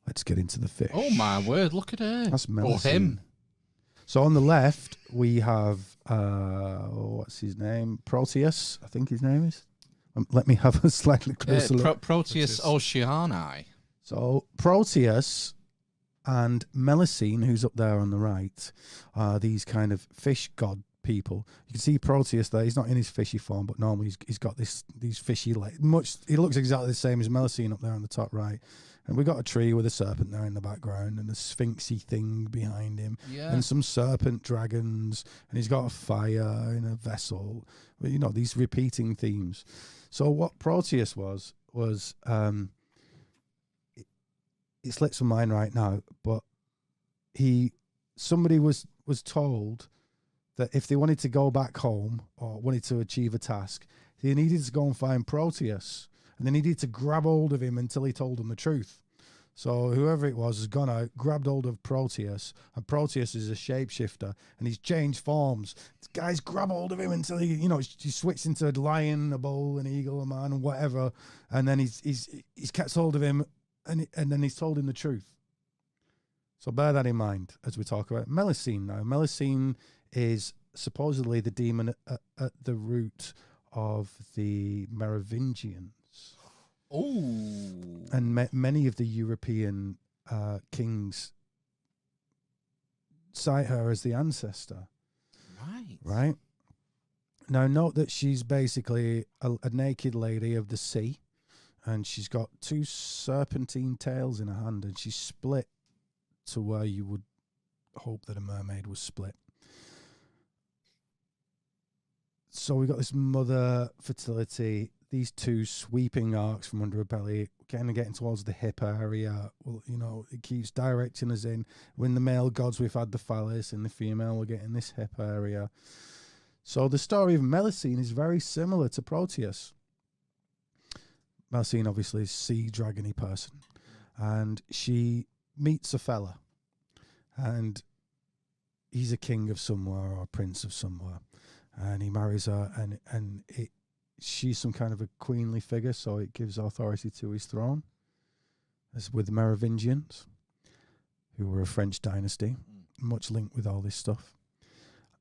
Let's get into the fish. Oh my word! Look at her. That's Or Melusine. him. So on the left we have what's his name? Proteus, I think his name is. Let me have a slightly closer look. Proteus Oceani. So Proteus and Melusine, who's up there on the right, are these kind of fish god people. You can see Proteus there. He's not in his fishy form, but normally he's got these fishy legs. He looks exactly the same as Melusine up there on the top right. And we got a tree with a serpent there in the background and a sphinxy thing behind him. Yeah. And some serpent dragons. And he's got a fire in a vessel. But, you know, these repeating themes. So what Proteus was it slips my mind right now, but somebody was told that if they wanted to go back home or wanted to achieve a task, they needed to go and find Proteus. And they needed to grab hold of him until he told them the truth. So whoever it was has gone out, grabbed hold of Proteus, and Proteus is a shapeshifter, and he's changed forms. This guy's grab hold of him until he switched into a lion, a bull, an eagle, a man, whatever, and then he's kept hold of him, and then he's told him the truth. So bear that in mind as we talk about Melusine now. Melusine is supposedly the demon at the root of the Merovingians. Oh, and many of the European kings cite her as the ancestor. Right. Now, note that she's basically a naked lady of the sea, and she's got 2 serpentine tails in her hand, and she's split to where you would hope that a mermaid was split. So we got this mother fertility, these 2 sweeping arcs from under her belly, kind of getting towards the hip area. Well, you know, it keeps directing us in. When the male gods, we've had the phallus, and the female, we're getting this hip area. So the story of Melusine is very similar to Proteus. Melusine, obviously, is a sea dragony person. And she meets a fella. And he's a king of somewhere or a prince of somewhere. And he marries her, and she's some kind of a queenly figure, so it gives authority to his throne, as with the Merovingians, who were a French dynasty, much linked with all this stuff,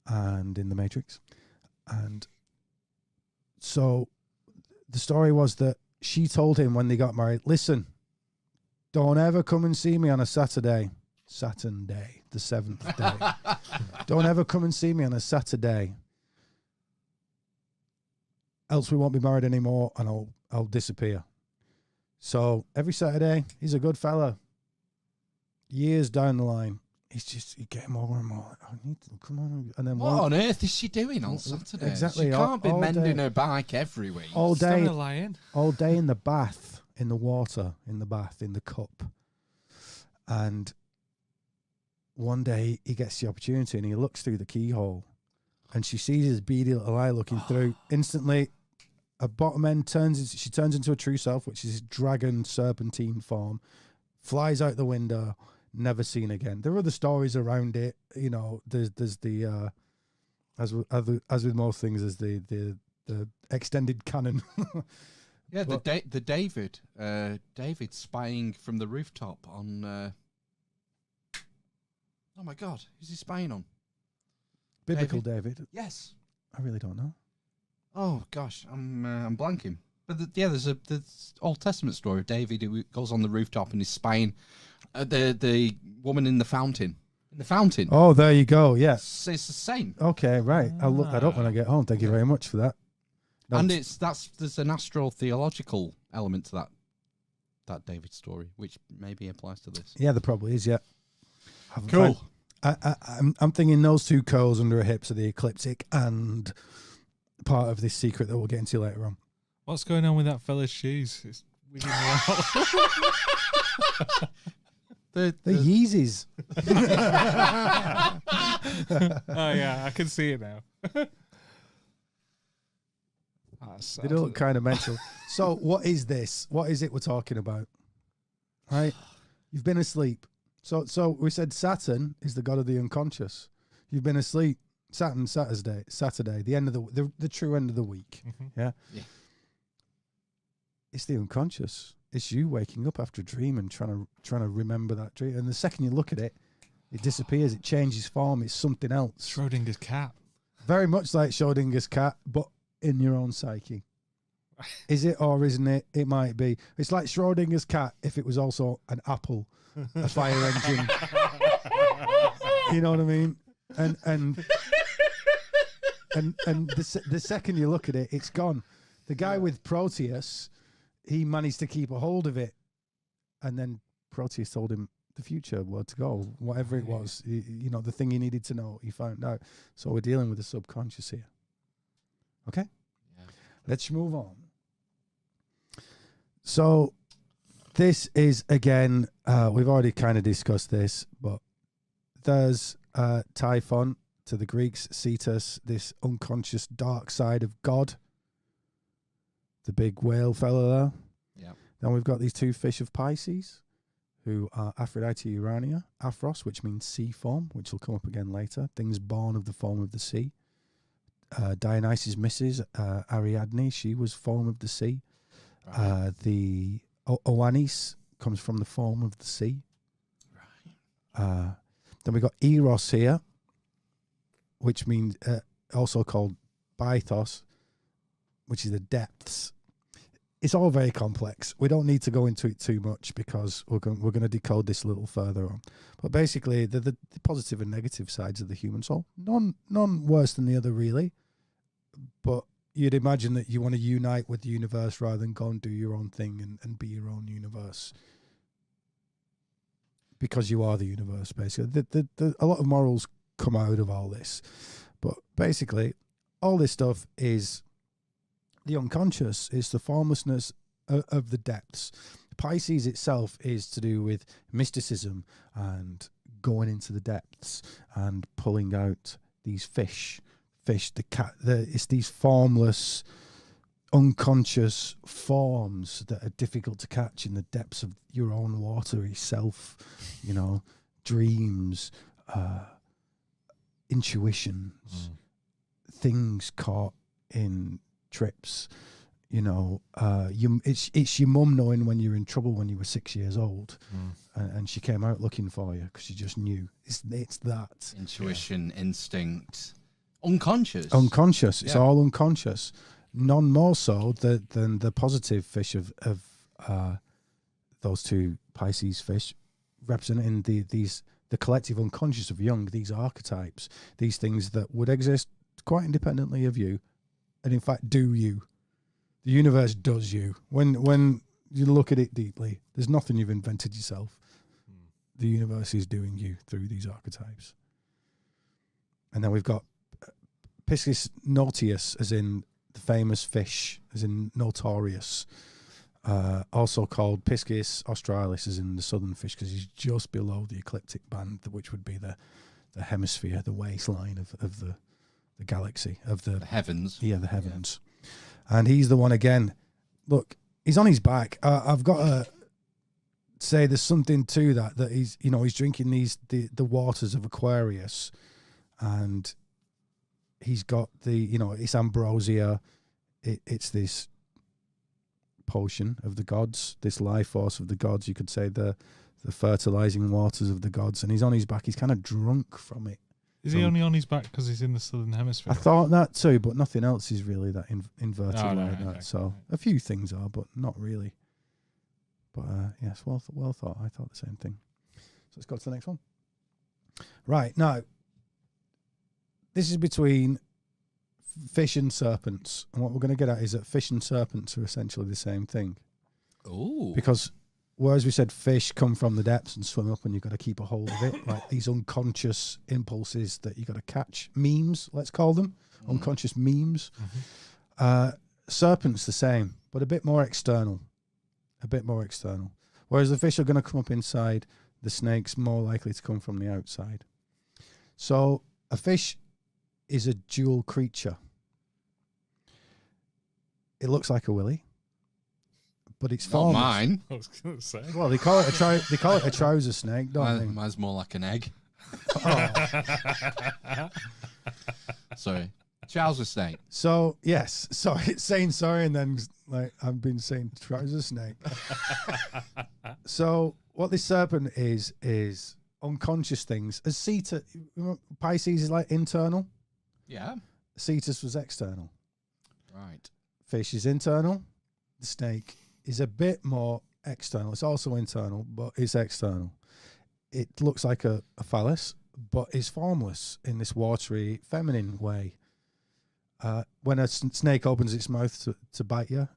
and in the Matrix. And so the story was that she told him when they got married, listen, don't ever come and see me on a Saturday, Saturn day, the 7th day. Don't ever come and see me on a Saturday. Else we won't be married anymore, and I'll disappear. So every Saturday, he's a good fella. Years down the line, he's getting more and more. I need to come on, and then what on earth is she doing on Saturday? Exactly, She can't be all mending day. her bike every week. All day, Still a lion. all day in the bath, in the water, in the bath, in the cup. And one day he gets the opportunity, and he looks through the keyhole. And she sees his beady little eye looking through. Instantly, her bottom end she turns into a true self, which is dragon serpentine form, flies out the window, never seen again. There are other stories around it. You know, there's the as with most things, there's the extended canon. Yeah, the David spying from the rooftop on. Oh my God, who's he spying on? Biblical David. Yes. I really don't know. Oh gosh, I'm blanking. But there's Old Testament story of David who goes on the rooftop and is spying the woman in the fountain. In the fountain. Oh, there you go. Yes, It's the same. Okay, right. I'll look that up when I get home. Thank you very much for that. No, And there's an astrotheological element to that David story, which maybe applies to this. yeah, there probably is. Yeah. Haven't Cool. I'm thinking those 2 curls under her hips are the ecliptic and part of this secret that we'll get into later on. What's going on with that fella's shoes? It's wigging me out. The Yeezys. Oh yeah, I can see it now. They look kind of mental. So what is this? What is it we're talking about? Right? You've been asleep. So we said Saturn is the god of the unconscious. You've been asleep. Saturday, the end of the true end of the week. Yeah. It's the unconscious. It's you waking up after a dream and trying to remember that dream. And the second you look at it, it disappears. It changes form. It's something else. Schrodinger's cat. Very much like Schrodinger's cat, but in your own psyche. Is it or isn't it? It might be. It's like Schrodinger's cat if it was also an apple, a fire engine. You know what I mean? And the second you look at it, it's gone. The guy with Proteus, he managed to keep a hold of it, and then Proteus told him the future, where to go, whatever it was. You know, the thing he needed to know, he found out. So we're dealing with the subconscious here. Okay? Yeah. Let's move on. So this is, again, we've already kind of discussed this, but there's Typhon, to the Greeks, Cetus, this unconscious dark side of God, the big whale fella there. Yeah. Then we've got these two fish of Pisces, who are Aphrodite Urania, Aphros, which means sea form, which will come up again later. Things born of the form of the sea. Dionysus' missus, Ariadne, she was form of the sea. Right. The Oannes comes from the form of the sea. Right. Then we've got Eros here, which means also called Bythos, which is the depths. It's all very complex. We don't need to go into it too much because we're going to decode this a little further on. But basically, the positive and negative sides of the human soul, none worse than the other, really. But you'd imagine that you want to unite with the universe rather than go and do your own thing and be your own universe. Because you are the universe, basically. A lot of morals come out of all this. But basically, all this stuff is the unconscious. It's the formlessness of the depths. Pisces itself is to do with mysticism and going into the depths and pulling out these fish, the cat. It's these formless, unconscious forms that are difficult to catch in the depths of your own watery self. You know, dreams, intuitions, things caught in trips. You know, it's your mum knowing when you're in trouble when you were 6 years old, and she came out looking for you because she just knew. It's that intuition, instinct, unconscious. It's all unconscious. None more so than the positive fish of those two Pisces fish, representing the collective unconscious of Jung. These archetypes, these things that would exist quite independently of you, and in fact do you. The universe does you. When you look at it deeply, there's nothing you've invented yourself. The universe is doing you through these archetypes. And then we've got Piscis notius, as in the famous fish, as in notorious. Also called Piscis australis, as in the southern fish, because he's just below the ecliptic band, which would be the hemisphere, the waistline of the galaxy, of the heavens. Yeah, the heavens. Yeah. And he's the one again. Look, he's on his back. I've got to say there's something to that he's drinking the waters of Aquarius, and he's got it's ambrosia. It's this potion of the gods, this life force of the gods. You could say the fertilizing waters of the gods, and he's on his back. He's kind of drunk from it. Is he only on his back because he's in the southern hemisphere? I thought that too, but nothing else is really that inverted like that. Okay, so a few things are, but not really. But yes, well thought. I thought the same thing. So let's go to the next one. Right, now, this is between fish and serpents. And what we're going to get at is that fish and serpents are essentially the same thing. Oh. Because whereas we said fish come from the depths and swim up and you've got to keep a hold of it, like these unconscious impulses that you've got to catch. Memes, let's call them. Unconscious memes. Serpents the same, but a bit more external. Whereas the fish are going to come up inside, the snake's more likely to come from the outside. So a fish is a dual creature. It looks like a willy, but it's Not formless. mine. I was going to say. Well, they call it a trouser snake, don't they? Mine's more like an egg. Sorry. Trouser snake. So yes, so it's saying sorry, and then like I've been saying trouser snake. So what this serpent is unconscious things. As Cetus, Pisces is like internal. Yeah. Cetus was external. Right. Fish is internal. The snake is a bit more external. It's also internal, but it's external. It looks like a phallus, but is formless in this watery, feminine way. When a snake opens its mouth to bite you,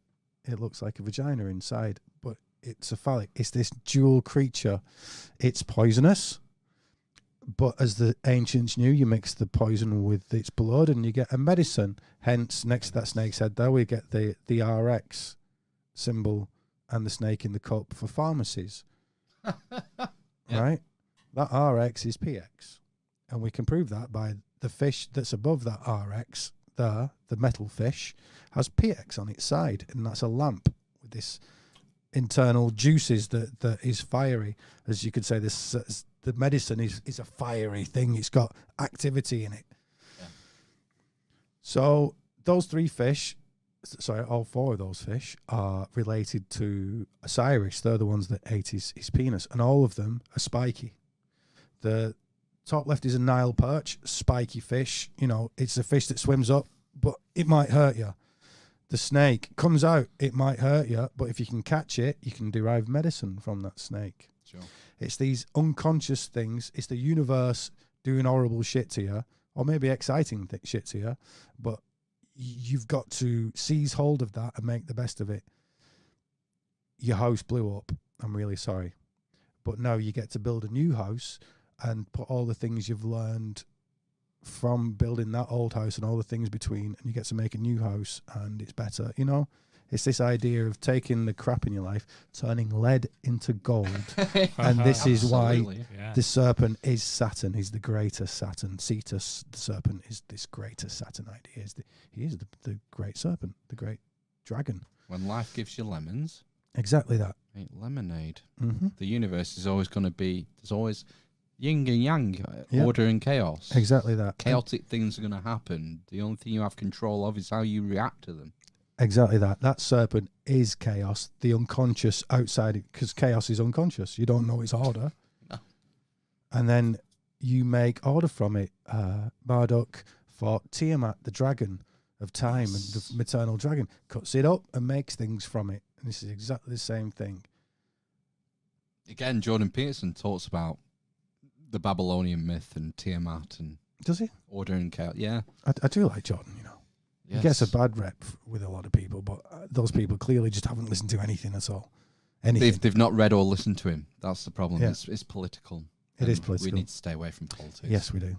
it looks like a vagina inside, but it's a phallic. It's this dual creature. It's poisonous, but as the ancients knew, you mix the poison with its blood and you get a medicine. Hence, next to that snake's head there, we get the RX symbol and the snake in the cup for pharmacies. Yeah. Right? That RX is PX. And we can prove that by the fish that's above that RX there, the metal fish, has PX on its side. And that's a lamp with this internal juices that is fiery. As you could say, this the medicine is a fiery thing. It's got activity in it. Yeah. So those three fish, sorry, all four of those fish are related to Osiris. They're the ones that ate his penis, and all of them are spiky. The top left is a Nile perch, spiky fish. You know, it's a fish that swims up, but it might hurt you. The snake comes out, it might hurt you, but if you can catch it, you can derive medicine from that snake. Sure. It's these unconscious things. It's the universe doing horrible shit to you, or maybe exciting shit to you, but you've got to seize hold of that and make the best of it. Your house blew up. I'm really sorry. But now you get to build a new house and put all the things you've learned from building that old house and all the things between, and you get to make a new house and it's better. You know, it's this idea of taking the crap in your life, turning lead into gold. And this is why Absolutely. Yeah. the serpent is Saturn. He's the greater Saturn. Cetus, the serpent, is this greater Saturn idea. He is the great serpent, the great dragon. When life gives you lemons, Exactly that. make lemonade. Mm-hmm. The universe is always going to be, there's always yin and yang, Yep. order and chaos. Exactly that. Chaotic things are going to happen. The only thing you have control of is how you react to them. Exactly that. That serpent is chaos, the unconscious outside, because chaos is unconscious. You don't know its order. No. And then you make order from it. Marduk fought Tiamat, the dragon of time, and the maternal dragon, cuts it up and makes things from it. And this is exactly the same thing. Again, Jordan Peterson talks about the Babylonian myth and Tiamat and Does he? order and chaos. Yeah. I do like Jordan, you know. He gets a bad rep with a lot of people, but those people clearly just haven't listened to anything at all. Anything. They've not read or listened to him. That's the problem. Yeah. It's political. It is And political. We need to stay away from politics. Yes, we do.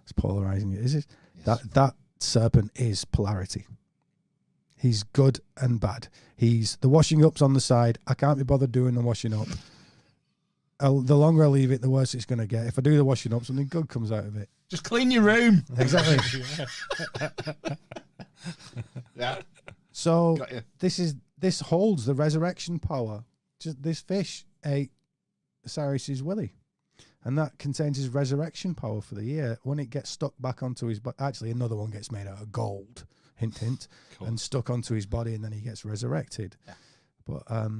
It's polarizing. Is it? Yes. That serpent is polarity. He's good and bad. He's the washing up's on the side. I can't be bothered doing the washing up. The longer I leave it, the worse it's going to get. If I do the washing up, something good comes out of it. Just clean your room. Exactly. Yeah. So Got you. this holds the resurrection power. Just this fish ate Osiris's willy, and that contains his resurrection power for the year. When it gets stuck back onto his body, actually another one gets made out of gold. Hint, hint. Cool. And stuck onto his body, and then he gets resurrected. Yeah. But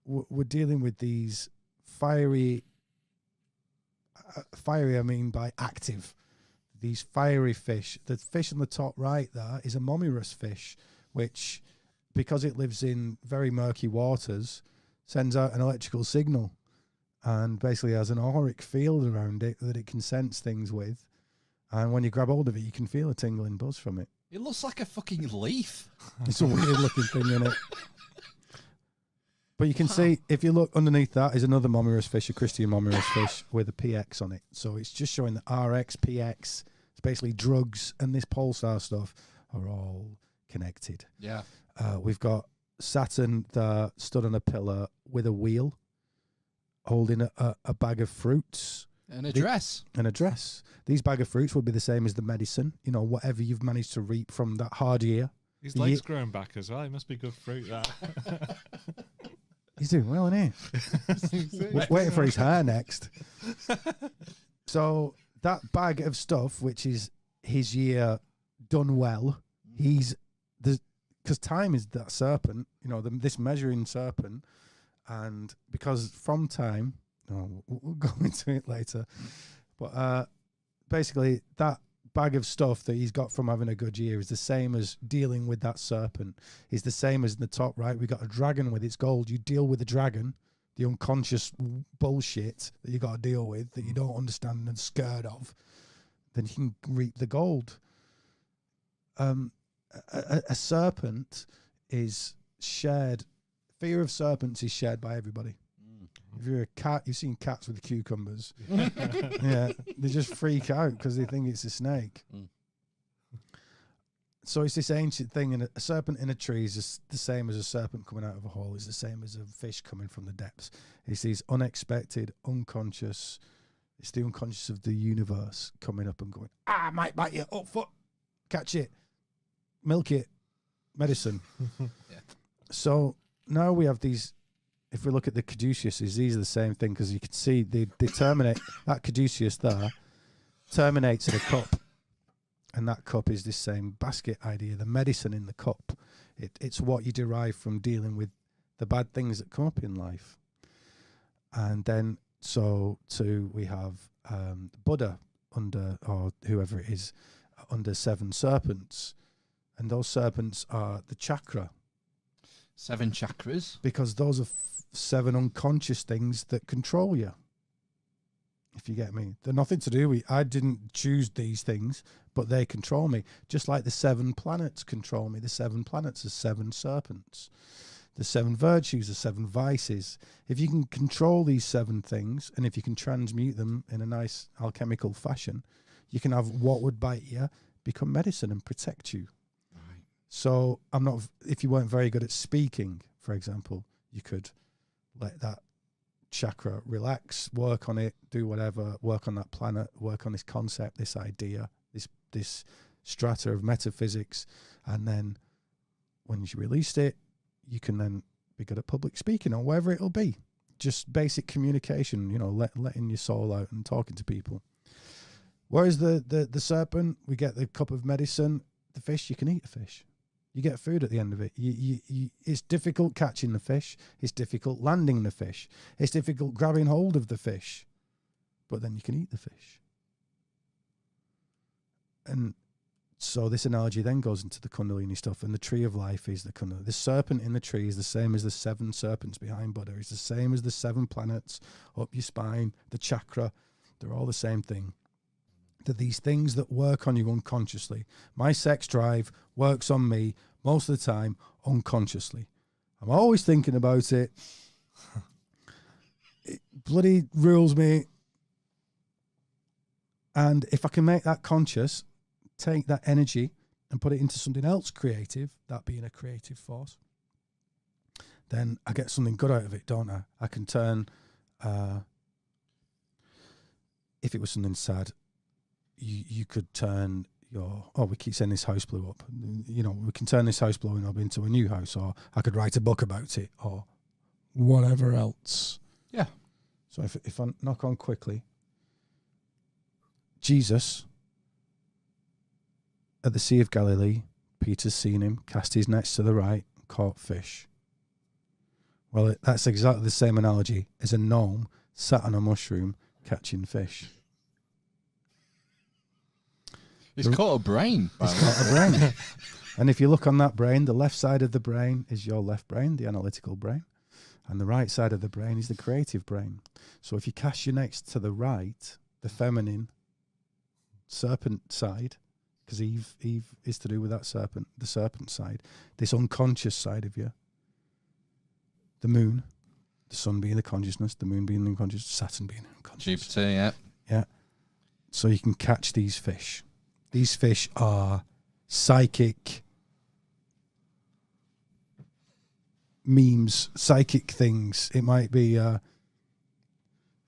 we're dealing with these fiery, I mean by active, these fiery fish. The fish on the top right there is a momirus fish, which, because it lives in very murky waters, sends out an electrical signal and basically has an auric field around it that it can sense things with. And when you grab hold of it, you can feel a tingling buzz from it. It looks like a fucking leaf. It's a weird looking thing, isn't it? But you can see, if you look underneath that, is another momirus fish, a Christian momirus fish with a PX on it. So it's just showing that RX, PX, it's basically drugs, and this pulsar stuff are all connected. Yeah. We've got Saturn there stood on a pillar with a wheel, holding a bag of fruits. And a dress. And a dress. These bag of fruits will be the same as the medicine. You know, whatever you've managed to reap from that hard year, His legs growing back as well. He must be good fruit, that. He's doing well, isn't he? Waiting for his hair next. So that bag of stuff, which is his year done well, because time is that serpent, this measuring serpent, and because from time, we'll go into it later, but basically that bag of stuff that he's got from having a good year is the same as dealing with that serpent. Is the same as in the top right. We got a dragon with its gold. You deal with the dragon, the unconscious bullshit that you got to deal with that you don't understand and scared of, then you can reap the gold. A serpent is shared. Fear of serpents is shared by everybody. If you're a cat, you've seen cats with cucumbers. Yeah, they just freak out because they think it's a snake. So it's this ancient thing, and a serpent in a tree is just the same as a serpent coming out of a hole. It's the same as a fish coming from the depths. It's these unexpected, unconscious. It's the unconscious of the universe coming up and going, I might bite you. Oh, fuck. Catch it. Milk it. Medicine. Yeah. So now we have these. If we look at the caduceus, these are the same thing, because you can see they terminate. That caduceus there terminates in a cup, and that cup is this same basket idea, the medicine in the cup. It's what you derive from dealing with the bad things that come up in life. And then, so too, we have Buddha under, or whoever it is, under 7 serpents. And those serpents are the chakra. 7 chakras. Because those are 7 unconscious things that control you. If you get me. They're nothing to do with, I didn't choose these things, but they control me. Just like the 7 planets control me. The 7 planets are 7 serpents. The 7 virtues are 7 vices. If you can control these 7 things, and if you can transmute them in a nice alchemical fashion, you can have what would bite you become medicine and protect you. Right. So if you weren't very good at speaking, for example, you could let that chakra relax, work on it, do whatever, work on that planet, work on this concept, this idea, this strata of metaphysics, and then when you released it, you can then be good at public speaking or whatever it'll be. Just basic communication, letting your soul out and talking to people. Whereas the serpent, we get the cup of medicine. The fish, you can eat a fish. You get food at the end of it. It's difficult catching the fish. It's difficult landing the fish. It's difficult grabbing hold of the fish. But then you can eat the fish. And so this analogy then goes into the Kundalini stuff. And the tree of life is the Kundalini. The serpent in the tree is the same as the 7 serpents behind Buddha. It's the same as the 7 planets up your spine, the chakra. They're all the same thing. That these things that work on you unconsciously. My sex drive works on me most of the time unconsciously. I'm always thinking about it. It bloody rules me. And if I can make that conscious, take that energy and put it into something else creative, that being a creative force, then I get something good out of it, don't I? I can turn, if it was something sad, you could turn we keep saying this house blew up. We can turn this house blowing up into a new house, or I could write a book about it, or whatever else. Yeah. So if I knock on quickly, Jesus at the Sea of Galilee, Peter's seen him, cast his nets to the right, caught fish. Well, that's exactly the same analogy as a gnome sat on a mushroom catching fish. It's caught a brain. It's caught a brain. And if you look on that brain, the left side of the brain is your left brain, the analytical brain. And the right side of the brain is the creative brain. So if you cast your nets to the right, the feminine serpent side, because Eve is to do with that serpent, the serpent side, this unconscious side of you, the moon, the sun being the consciousness, the moon being the unconscious, Saturn being unconscious. Jupiter, yeah. Yeah. So you can catch these fish. These fish are psychic memes, psychic things. It might be.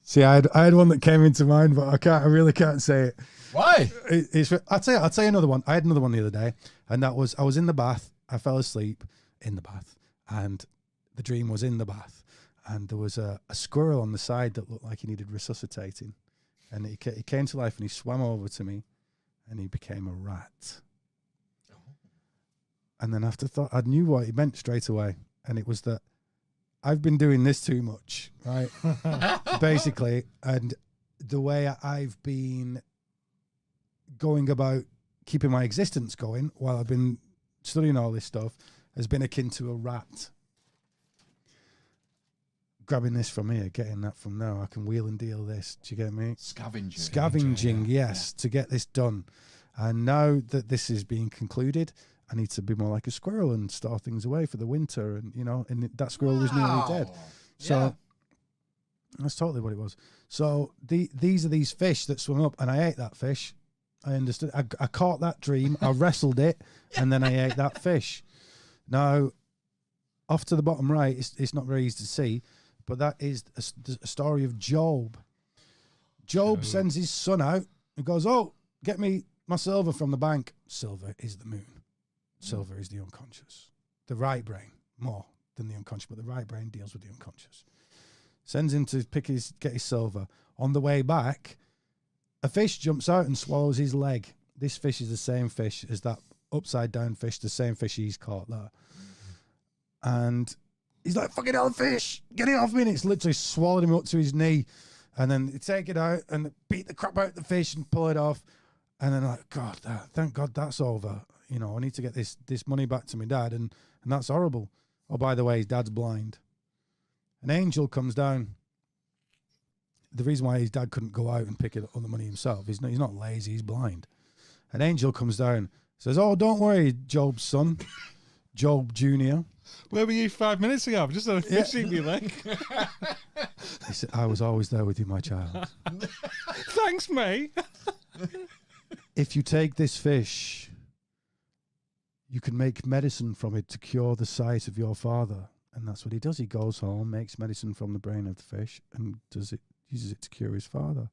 See, I had one that came into mind, but I really can't say it. Why? I'll tell you another one. I had another one the other day, and that was I was in the bath I fell asleep in the bath, and the dream was in the bath, and there was a squirrel on the side that looked like he needed resuscitating, and he came to life, and he swam over to me, and he became a rat. And then after thought, I knew what he meant straight away, and it was that I've been doing this too much, right? Basically, and the way I've been going about keeping my existence going while I've been studying all this stuff has been akin to a rat. Grabbing this from here, getting that from there. I can wheel and deal this. Do you get me? Scavenging, yes, to get this done. And now that this is being concluded, I need to be more like a squirrel and store things away for the winter. And, you know, and that squirrel was nearly dead. So that's totally what it was. So these are these fish that swim up, and I ate that fish. I understood. I caught that dream. I wrestled it, and then I ate that fish. Now, off to the bottom right, it's not very easy to see, but that is a story of Job. Job sends his son out and goes, "Oh, get me my silver from the bank." Silver is the moon. Silver is the unconscious. The right brain, more than the unconscious, but the right brain deals with the unconscious. Sends him to get his silver. On the way back, a fish jumps out and swallows his leg. This fish is the same fish as that upside down fish, the same fish he's caught there. And he's like, "Fucking hell, fish, get it off me." And it's literally swallowed him up to his knee. And then they take it out and beat the crap out of the fish and pull it off. And then like, God, thank God that's over. You know, I need to get this money back to my dad. And that's horrible. Oh, by the way, his dad's blind. An angel comes down. The reason why his dad couldn't go out and pick up the money himself, he's not lazy, he's blind. An angel comes down, says, "Oh, don't worry, Job's son, Job Jr. Where were you 5 minutes ago? I've just had a fish eat me leg. He said, "I was always there with you, my child. Thanks, mate. If you take this fish, you can make medicine from it to cure the sight of your father." And that's what he does. He goes home, makes medicine from the brain of the fish, and uses it to cure his father.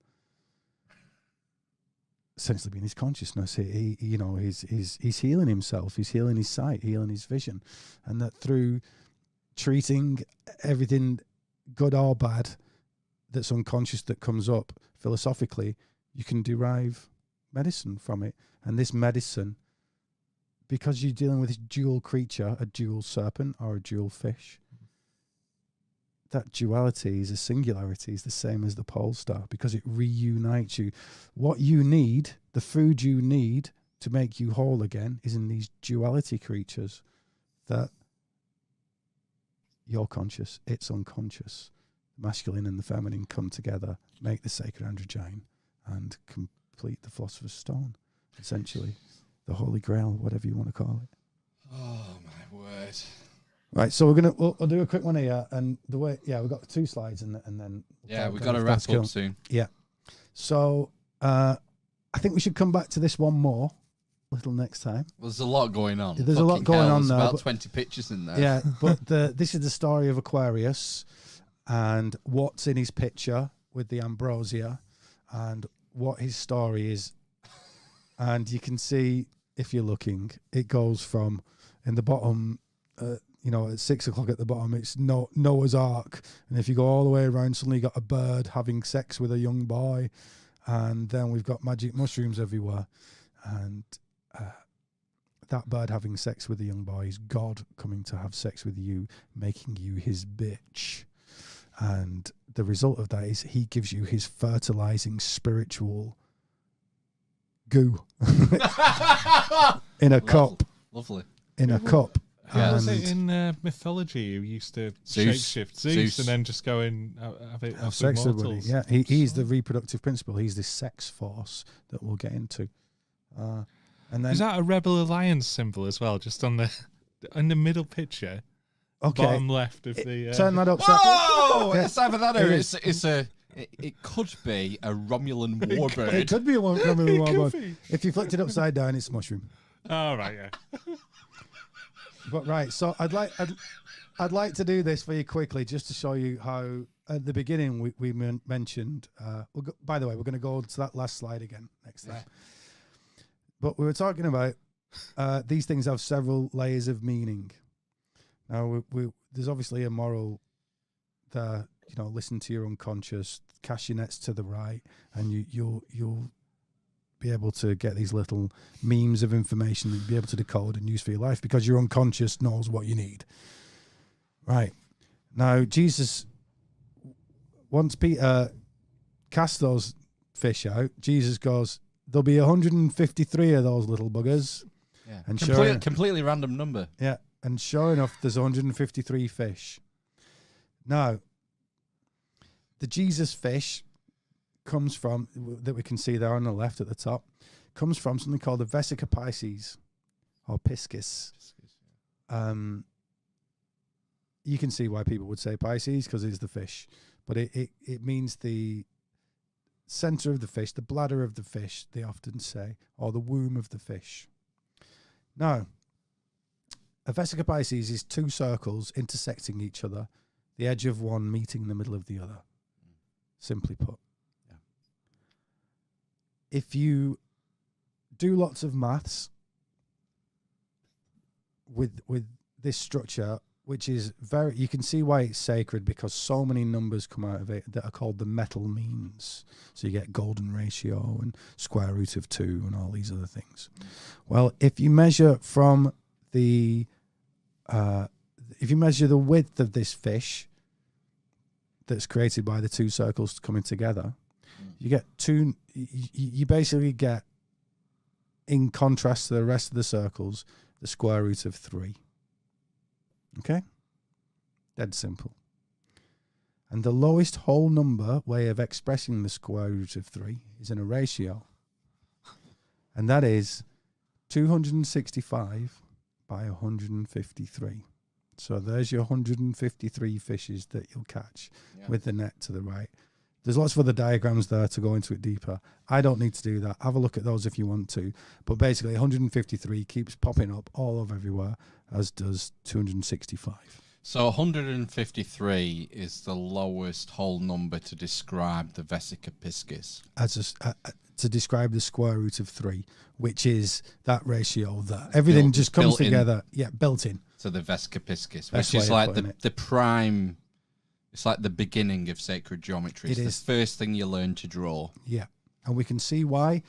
Essentially, being his consciousness, he's healing himself. He's healing his sight, healing his vision, and that through treating everything, good or bad, that's unconscious that comes up philosophically, you can derive medicine from it. And this medicine, because you're dealing with this dual creature, a dual serpent or a dual fish, that duality is a singularity, is the same as the pole star, because it reunites you. What you need, the food you need to make you whole again, is in these duality creatures that you're conscious, it's unconscious. The masculine and the feminine come together, make the sacred androgyne, and complete the philosopher's stone, essentially. The Holy Grail, whatever you want to call it. Oh, my word. Right, so we'll do a quick one here, and we've got 2 slides, and then we've got to wrap up soon. Yeah, so I think we should come back to this one more little next time. Well, there's a lot going on. There's a lot going on there. now. About 20 pictures in there. Yeah, but this is the story of Aquarius, and what's in his picture with the ambrosia, and what his story is, and you can see if you're looking, it goes from in the bottom. At 6 o'clock at the bottom, it's Noah's Ark. And if you go all the way around, suddenly you got a bird having sex with a young boy. And then we've got magic mushrooms everywhere. And that bird having sex with a young boy is God coming to have sex with you, making you his bitch. And the result of that is he gives you his fertilizing spiritual goo in a cup. Lovely. In a cup. How was it in mythology? You used to shapeshift Zeus and then just go and have sex with mortals. Yeah, he's the reproductive principle. He's this sex force that we'll get into. And then is that a Rebel Alliance symbol as well? Just on the middle picture, bottom left of the. Turn that upside. Whoa! Yeah. It's either that or it could be a Romulan warbird. It could be a Romulan warbird. If you flipped it upside down, it's a mushroom. Oh right, yeah. But right, so I'd like to do this for you quickly, just to show you how at the beginning we mentioned. By the way, we're going to go to that last slide again next time. But we were talking about these things have several layers of meaning. Now, there's obviously a moral there. Listen to your unconscious, cast your nets to the right, and you'll be able to get these little memes of information that you'll be able to decode and use for your life because your unconscious knows what you need. Right. Now, Jesus, once Peter cast those fish out, Jesus goes, there'll be 153 of those little buggers. Yeah. And completely random number. Yeah. And sure enough, there's 153 fish. Now, the Jesus fish comes from, that we can see there on the left at the top, comes from something called the Vesica Pisces, or Piscis. You can see why people would say Pisces, because it's the fish. But it means the center of the fish, the bladder of the fish, they often say, or the womb of the fish. Now, a Vesica Pisces is two circles intersecting each other, the edge of one meeting the middle of the other. Simply put. Yeah. If you do lots of maths with this structure, which is you can see why it's sacred, because so many numbers come out of it that are called the metal means. So you get golden ratio and square root of 2 and all these other things. Well, if you measure from the width of this fish that's created by the two circles coming together, you get you basically get, in contrast to the rest of the circles, the square root of 3. Okay? Dead simple. And the lowest whole number way of expressing the square root of 3 is in a ratio. And that is 265 by 153. So there's your 153 fishes that you'll catch with the net to the right. There's lots of other diagrams there to go into it deeper. I don't need to do that. Have a look at those if you want to. But basically, 153 keeps popping up all over everywhere, as does 265. So 153 is the lowest whole number to describe the Vesica Piscis. To describe the square root of 3, which is that ratio there. Everything just comes together. Built in. To the Vesica Piscis, which is like the prime. It's like the beginning of sacred geometry. It's the first thing you learn to draw. Yeah, and we can see why.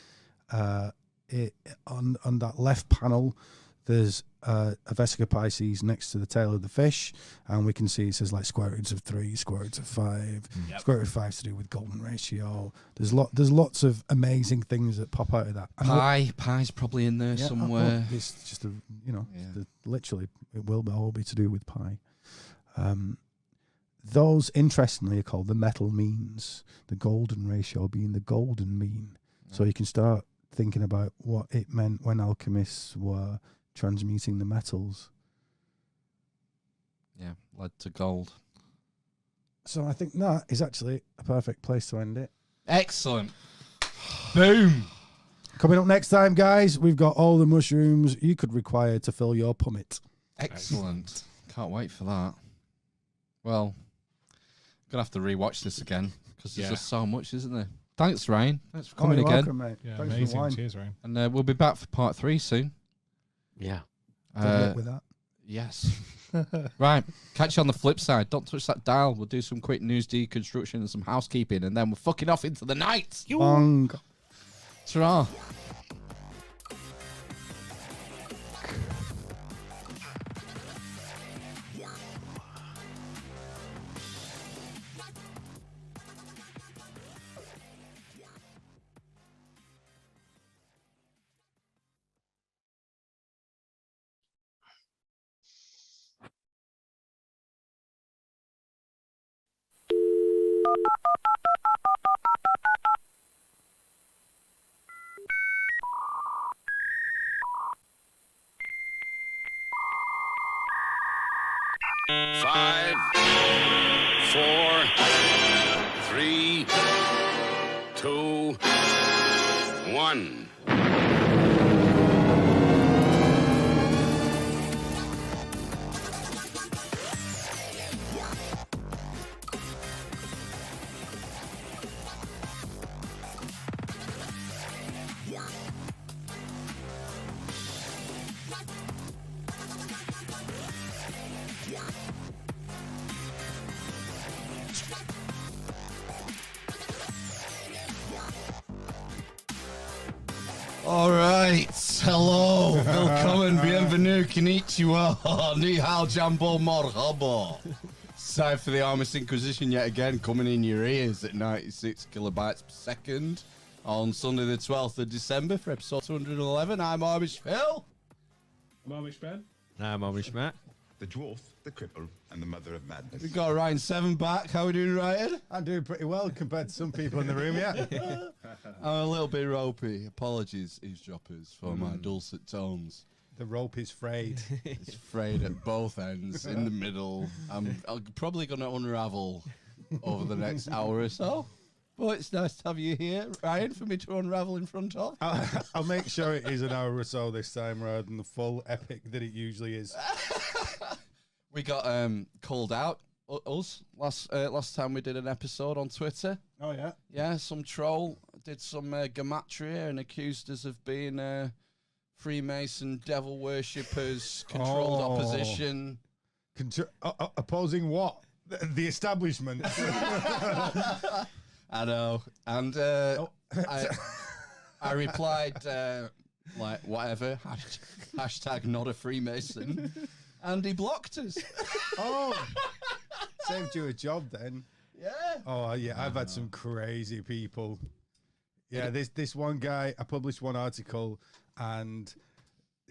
On that left panel, there's a Vesica Pisces next to the tail of the fish, and we can see it says like square roots of 3, square roots of 5. Square root of 5 to do with golden ratio. There's lots of amazing things that pop out of that. Pie's probably in there somewhere. It's just literally it will all be to do with pi. Those, interestingly, are called the metal means, the golden ratio being the golden mean. So you can start thinking about what it meant when alchemists were transmuting the metals. Yeah, lead to gold. So I think that is actually a perfect place to end it. Excellent. Boom. Coming up next time, guys, we've got all the mushrooms you could require to fill your pummit. Excellent. Can't wait for that. Well, I'm going to have to rewatch this again because there's just so much, isn't there? Thanks, Ryan. Thanks for coming again. Welcome, mate. Yeah, thanks amazing. Cheers, Ryan. And we'll be back for part 3 soon. Yeah. Good luck with that. Yes. Right. Catch you on the flip side. Don't touch that dial. We'll do some quick news deconstruction and some housekeeping, and then we're fucking off into the night. Bong. Ta-ra. Five, 4, 3, 2, 1. All right. Hello. Willkommen. Bienvenue. Konnichiwa. Ni hao jambo marhaba. It's time for the Amish Inquisition yet again, coming in your ears at 96 kilobytes per second on Sunday the 12th of December for episode 211. I'm Amish Phil. I'm Amish Ben. I'm Amish Matt. The dwarf, the cripple, and the mother of madness. We've got Ryan 7 back. How are we doing, Ryan? I'm doing pretty well compared to some people in the room, yeah. I'm a little bit ropey. Apologies, eavesdroppers, for my dulcet tones. The rope is frayed. It's frayed at both ends, in the middle. I'm probably going to unravel over the next hour or so. But it's nice to have you here, Ryan, for me to unravel in front of. I'll make sure it is an hour or so this time rather than the full epic that it usually is. We got called out, us, last time we did an episode on Twitter. Oh, yeah? Yeah, some troll did some gematria and accused us of being Freemason, devil worshippers, controlled opposition. Opposing what? The establishment. I know. And I replied, like, whatever, hashtag not a Freemason. And he blocked us. Oh, saved you a job then. Yeah. Oh, yeah, I've had some crazy people. Yeah, this one guy, I published one article and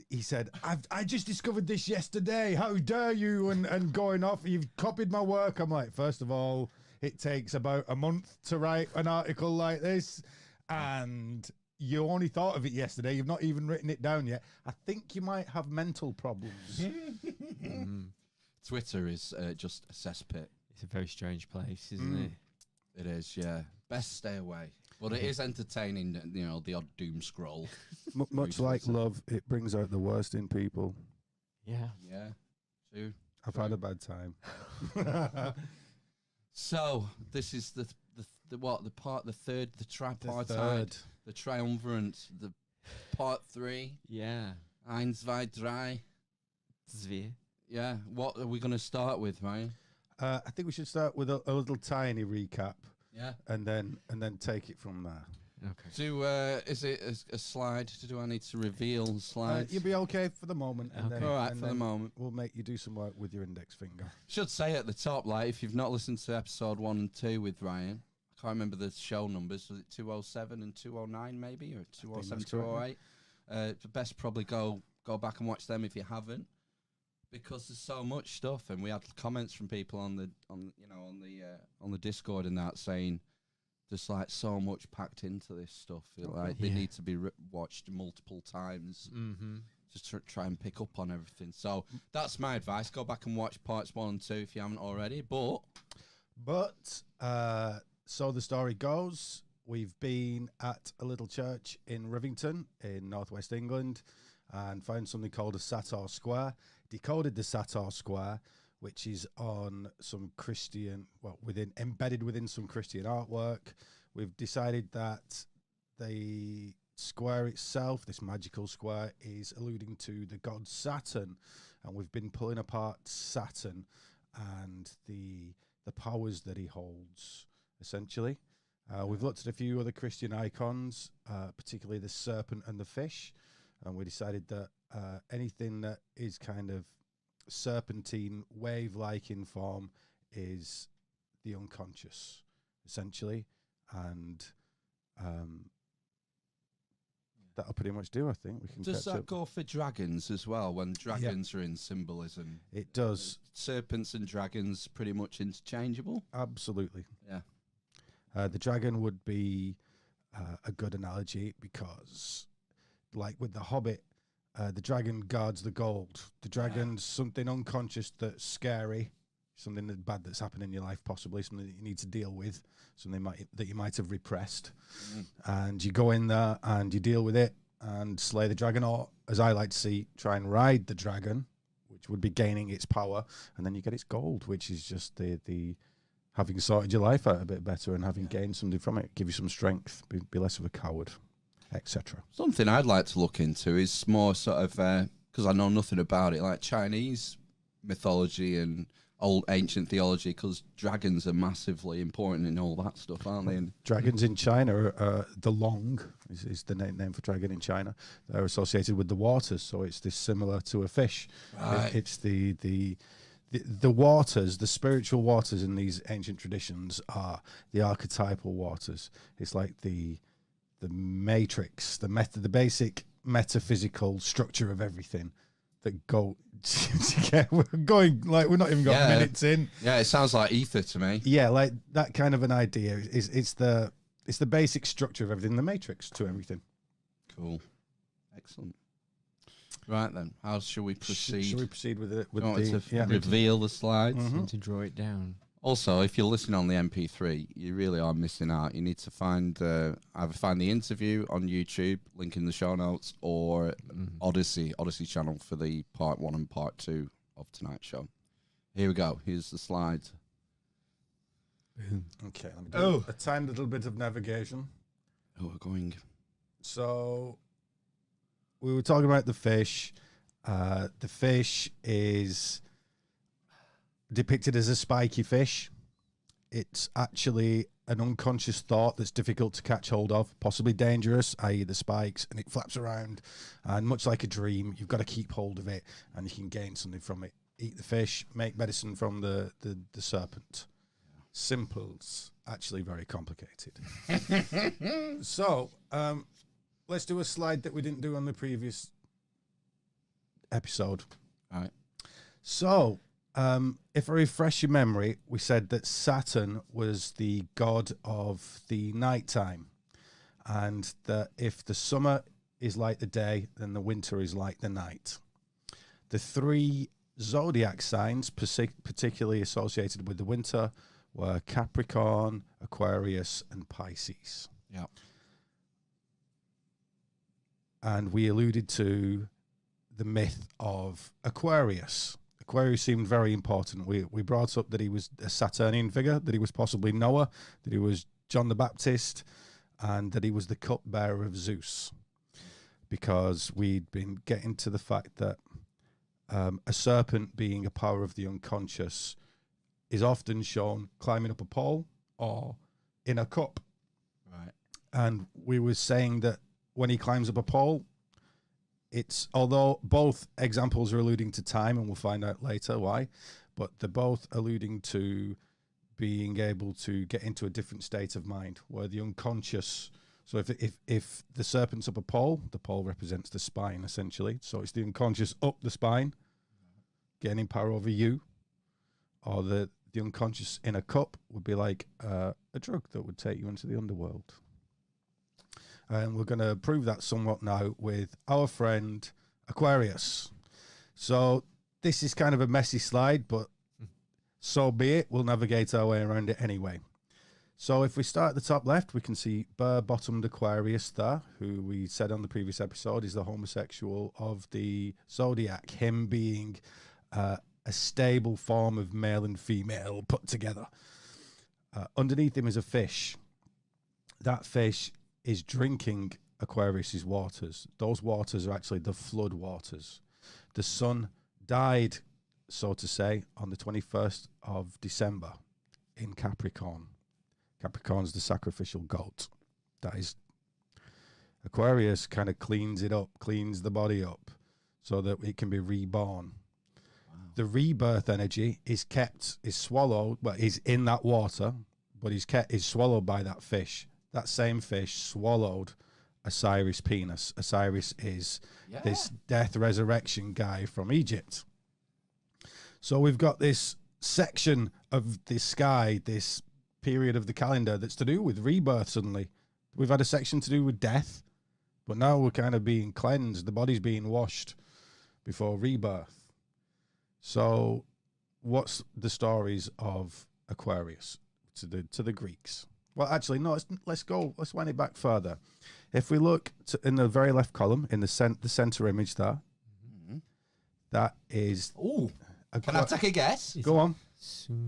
he said, I just discovered this yesterday. How dare you? And going off, you've copied my work. I'm like, first of all, it takes about a month to write an article like this. And you only thought of it yesterday. You've not even written it down yet. I think you might have mental problems. Twitter is just a cesspit. It's a very strange place, isn't it? It is, yeah. Best stay away. But it is entertaining, you know, the odd doom scroll. Much like love, it brings out the worst in people. Yeah. Yeah, true. I've had a bad time. So this is the third, the tripartite, third. the triumvirate, the part 3. Yeah. Eins, zwei, drei. Zvier. Yeah. What are we going to start with, Ryan? I think we should start with a little tiny recap. Yeah. And then take it from there. Okay. Is it a slide? Do I need to reveal the slide? You'll be okay for the moment. And then, All right, and for the then moment. We'll make you do some work with your index finger. Should say at the top, like, if you've not listened to episode 1 and 2 with Ryan, I can't remember the show numbers. Was it 207 and 209 maybe, or 207, 208? Best probably go back and watch them if you haven't, because there's so much stuff, and we had comments from people on the Discord and that saying there's like so much packed into this stuff. Like they need to be watched multiple times. Just to try and pick up on everything. So that's my advice. Go back and watch parts 1 and 2 if you haven't already. But so the story goes, we've been at a little church in Rivington in northwest England and found something called a Sator Square. Decoded the Sator Square, which is on some Christian, embedded within some Christian artwork. We've decided that the square itself, this magical square, is alluding to the god Saturn, and we've been pulling apart Saturn and the powers that he holds, essentially. We've looked at a few other Christian icons, particularly the serpent and the fish, and we decided that anything that is kind of serpentine, wave-like in form is the unconscious, essentially, and that'll pretty much do, I think. We can. Does that go for dragons as well, when dragons are in symbolism? It does. Serpents and dragons pretty much interchangeable? Absolutely. Yeah. The dragon would be a good analogy because, like with the Hobbit, the dragon guards the gold. The dragon's something unconscious that's scary, something that's bad that's happened in your life, possibly something that you need to deal with, something that you might have repressed. And you go in there and you deal with it and slay the dragon, or, as I like to see, try and ride the dragon, which would be gaining its power, and then you get its gold, which is just the having sorted your life out a bit better and having gained something from it, give you some strength, be less of a coward, etc. Something I'd like to look into is more sort of, because I know nothing about it, like Chinese mythology and old ancient theology, because dragons are massively important in all that stuff, aren't they? And Dragons in China, the Long is the name for dragon in China. They're associated with the waters, so it's this similar to a fish. Right. It's the waters, the spiritual waters in these ancient traditions are the archetypal waters. It's like the matrix, the basic metaphysical structure of everything that go. Yeah, we're going like we're not even got minutes in. Yeah, it sounds like ether to me. Yeah, like that kind of an idea. It's the basic structure of everything, the matrix to everything. Cool, excellent. Right then, how shall we proceed? Shall we proceed with it? With reveal the slides. Need to draw it down. Also, if you're listening on the MP3, you really are missing out. You need to either find the interview on YouTube, link in the show notes, or Odyssey channel for the part 1 and part 2 of tonight's show. Here we go. Here's the slides. Okay, let me do a tiny little bit of navigation. Oh, we're going. So we were talking about the fish. The fish is depicted as a spiky fish. It's actually an unconscious thought that's difficult to catch hold of, possibly dangerous, i.e. the spikes, and it flaps around. And much like a dream, you've got to keep hold of it, and you can gain something from it. Eat the fish, make medicine from the serpent. Simple's actually very complicated. So, let's do a slide that we didn't do on the previous episode. All right. So, if I refresh your memory, we said that Saturn was the god of the nighttime, and that if the summer is like the day, then the winter is like the night. The 3 zodiac signs particularly associated with the winter were Capricorn, Aquarius, and Pisces. Yeah. And we alluded to the myth of Aquarius. Aquarius seemed very important. We brought up that he was a Saturnian figure, that he was possibly Noah, that he was John the Baptist, and that he was the cupbearer of Zeus. Because we'd been getting to the fact that a serpent being a power of the unconscious is often shown climbing up a pole or in a cup. Right. And we were saying that when he climbs up a pole, it's, although both examples are alluding to time, and we'll find out later why, but they're both alluding to being able to get into a different state of mind where the unconscious. So if the serpent's up a pole, the pole represents the spine essentially. So it's the unconscious up the spine, gaining power over you, or the unconscious in a cup would be like a drug that would take you into the underworld. And we're going to prove that somewhat now with our friend Aquarius. So this is kind of a messy slide, but so be it. We'll navigate our way around it anyway. So if we start at the top left, we can see bare-bottomed Aquarius there, who we said on the previous episode is the homosexual of the zodiac, him being a stable form of male and female put together. Underneath him is a fish. That fish is drinking Aquarius's waters. Those waters are actually the flood waters. The sun died, so to say, on the 21st of December in Capricorn. Capricorn's the sacrificial goat. That is, Aquarius kind of cleans it up, cleans the body up so that it can be reborn. Wow. The rebirth energy is swallowed, well, is in that water, but is swallowed by that fish. That same fish swallowed Osiris' penis. Osiris is this death resurrection guy from Egypt. So we've got this section of the sky, this period of the calendar that's to do with rebirth suddenly. We've had a section to do with death, but now we're kind of being cleansed. The body's being washed before rebirth. So what's the stories of Aquarius to the Greeks? Well, actually, no, let's wind it back further. If we look in the very left column, in the center image there, that is... Ooh, can I take a guess? Go on.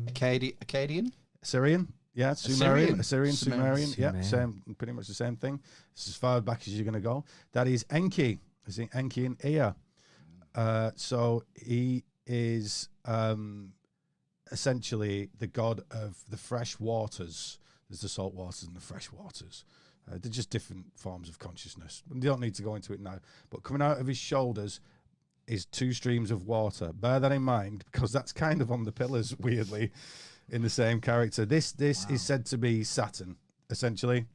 Akkadian? Assyrian? Yeah, Sumerian. Assyrian, Sumerian. Yeah, same, pretty much the same thing. It's as far back as you're going to go. That is Enki. Is it Enki in Ea? So he is essentially the god of the fresh waters. There's the salt waters and the fresh waters. They're just different forms of consciousness. You don't need to go into it now. But coming out of his shoulders is 2 streams of water. Bear that in mind, because that's kind of on the pillars, weirdly, in the same character. This is said to be Saturn, essentially.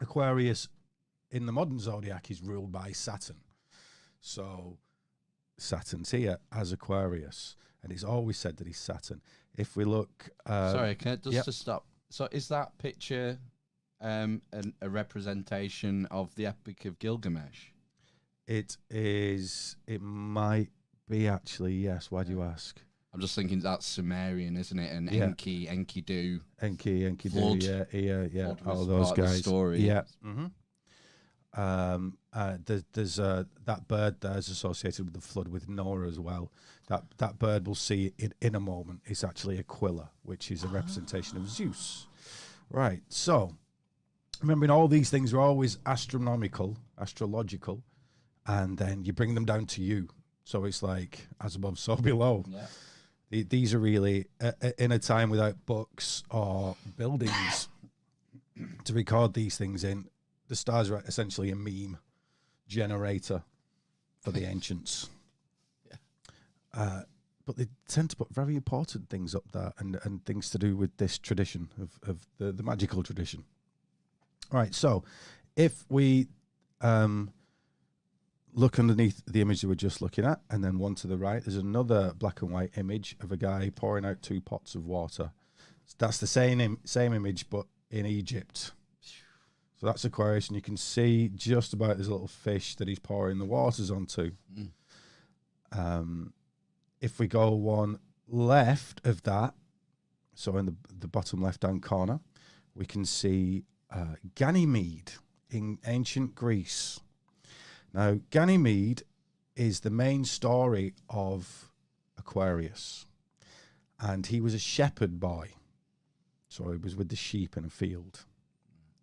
Aquarius in the modern zodiac is ruled by Saturn. So Saturn's here as Aquarius, and it's always said that he's Saturn. If we look... Sorry, to stop. So is that picture a representation of the Epic of Gilgamesh? It is. It might be, actually, yes. Why do you ask? I'm just thinking that's Sumerian, isn't it? And Enki, Enkidu. Enkidu, yeah. All those guys. Story. Yeah. There's that bird there's associated with the flood with Noah as well. That bird we'll see in a moment is actually Aquila, which is a representation of Zeus. Right. So, remembering all these things are always astrological, and then you bring them down to you. So it's like as above, so below. Yeah. These are really in a time without books or buildings to record these things in. The stars are essentially a meme generator for the ancients. Yeah. But they tend to put very important things up there and things to do with this tradition of the magical tradition. All right, so if we look underneath the image that we're just looking at, and then one to the right, there's another black and white image of a guy pouring out 2 pots of water. That's the same image, but in Egypt. So that's Aquarius, and you can see just about this little fish that he's pouring the waters onto. If we go one left of that, so in the bottom left-hand corner, we can see Ganymede in ancient Greece. Now, Ganymede is the main story of Aquarius, and he was a shepherd boy. So he was with the sheep in a field.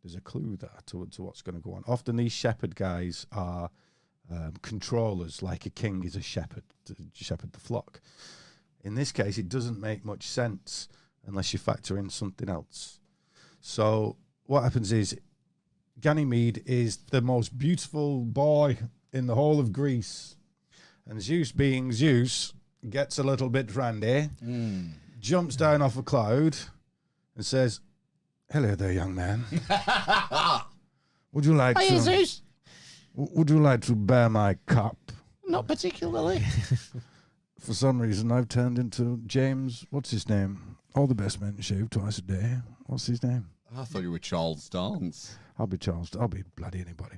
There's a clue there to what's going to go on. Often these shepherd guys are controllers, like a king is a shepherd to shepherd the flock. In this case, it doesn't make much sense unless you factor in something else. So what happens is Ganymede is the most beautiful boy in the whole of Greece. And Zeus, being Zeus, gets a little bit randy, jumps down off a cloud and says, "Hello there, young man. Would you like to... Zeus. Would you like to bear my cup?" Not particularly. For some reason, I've turned into James... What's his name? All the best men shave twice a day. What's his name? I thought you were Charles Dance. I'll be Charles. I'll be bloody anybody.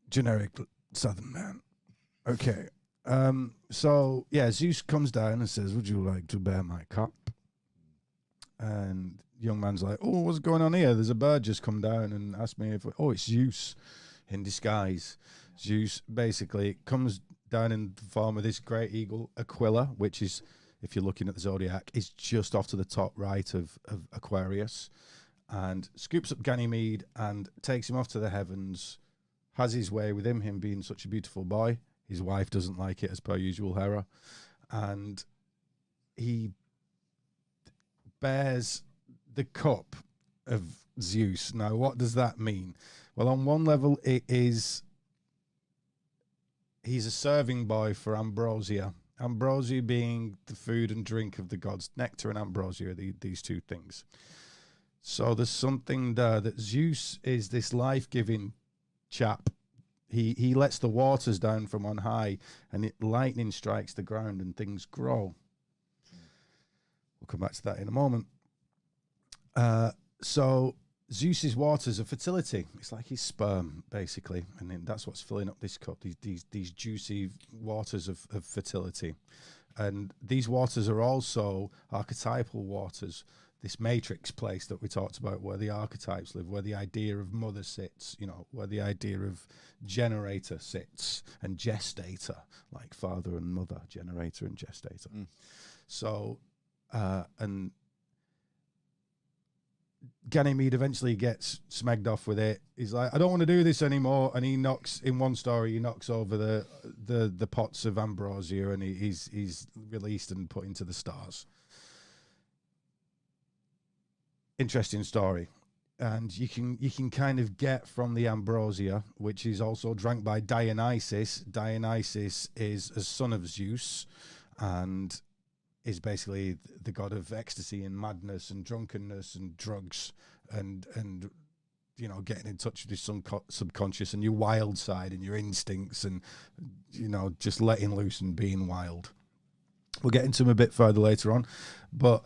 Generic Southern man. Okay. So, yeah, Zeus comes down and says, "Would you like to bear my cup?" And young man's like, "Oh, what's going on here? There's a bird just come down and asked me if..." Oh, it's Zeus in disguise. Zeus basically comes down in the form of this great eagle, Aquila, which is, if you're looking at the zodiac, is just off to the top right of Aquarius, and scoops up Ganymede and takes him off to the heavens, has his way with him being such a beautiful boy. His wife doesn't like it, as per usual, Hera, and he bears the cup of Zeus. Now, what does that mean? Well, on one level, it is he's a serving boy for ambrosia. Ambrosia being the food and drink of the gods. Nectar and ambrosia are these two things. So there's something there that Zeus is this life-giving chap. He lets the waters down from on high, and lightning strikes the ground and things grow. We'll come back to that in a moment. So Zeus's waters are fertility. It's like his sperm, basically, and then that's what's filling up this cup. These juicy waters of fertility, and these waters are also archetypal waters. This matrix place that we talked about, where the archetypes live, where the idea of mother sits, where the idea of generator sits, and gestator, like father and mother, generator and gestator. So, and Ganymede eventually gets smegged off with it. He's like, I don't want to do this anymore, and he knocks over the pots of ambrosia, and he's released and put into the stars. Interesting story. And you can kind of get from the ambrosia, which is also drank by Dionysus. Dionysus is a son of Zeus, and is basically the god of ecstasy and madness and drunkenness and drugs and getting in touch with your subconscious and your wild side and your instincts and just letting loose and being wild. We'll get into them a bit further later on, but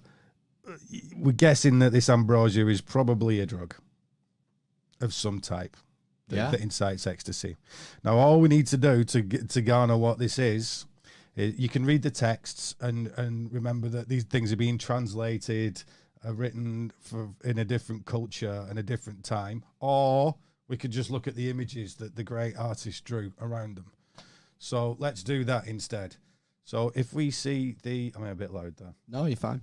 we're guessing that this ambrosia is probably a drug of some type that incites ecstasy. Now, all we need to do to garner what this is, you can read the texts and remember that these things are being translated, written in a different culture and a different time, or we could just look at the images that the great artists drew around them. So let's do that instead. So if we see I'm a bit loud there. No, you're fine.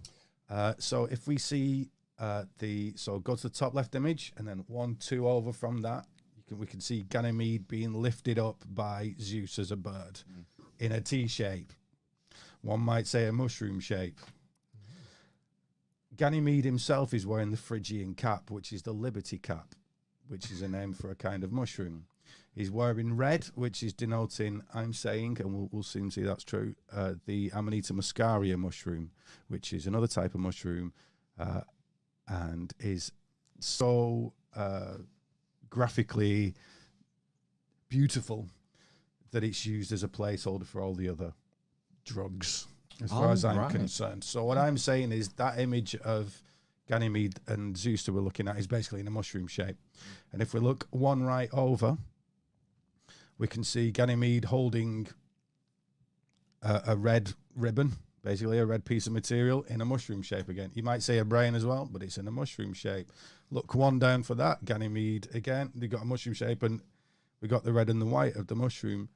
So if we see so go to the top left image and then 1, 2 over from that, we can see Ganymede being lifted up by Zeus as a bird in a T shape. One might say a mushroom shape. Ganymede himself is wearing the Phrygian cap, which is the Liberty cap, which is a name for a kind of mushroom. He's wearing red, which is denoting, I'm saying, and we'll soon see that's true, the Amanita muscaria mushroom, which is another type of mushroom, and is so graphically beautiful that it's used as a placeholder for all the other drugs, as far as I'm concerned. So what I'm saying is that image of Ganymede and Zeus that we're looking at is basically in a mushroom shape. And if we look one right over, we can see Ganymede holding a red ribbon, basically a red piece of material in a mushroom shape again. You might say a brain as well, but it's in a mushroom shape. Look one down for that, Ganymede again. They got a mushroom shape, and we got the red and the white of the mushroom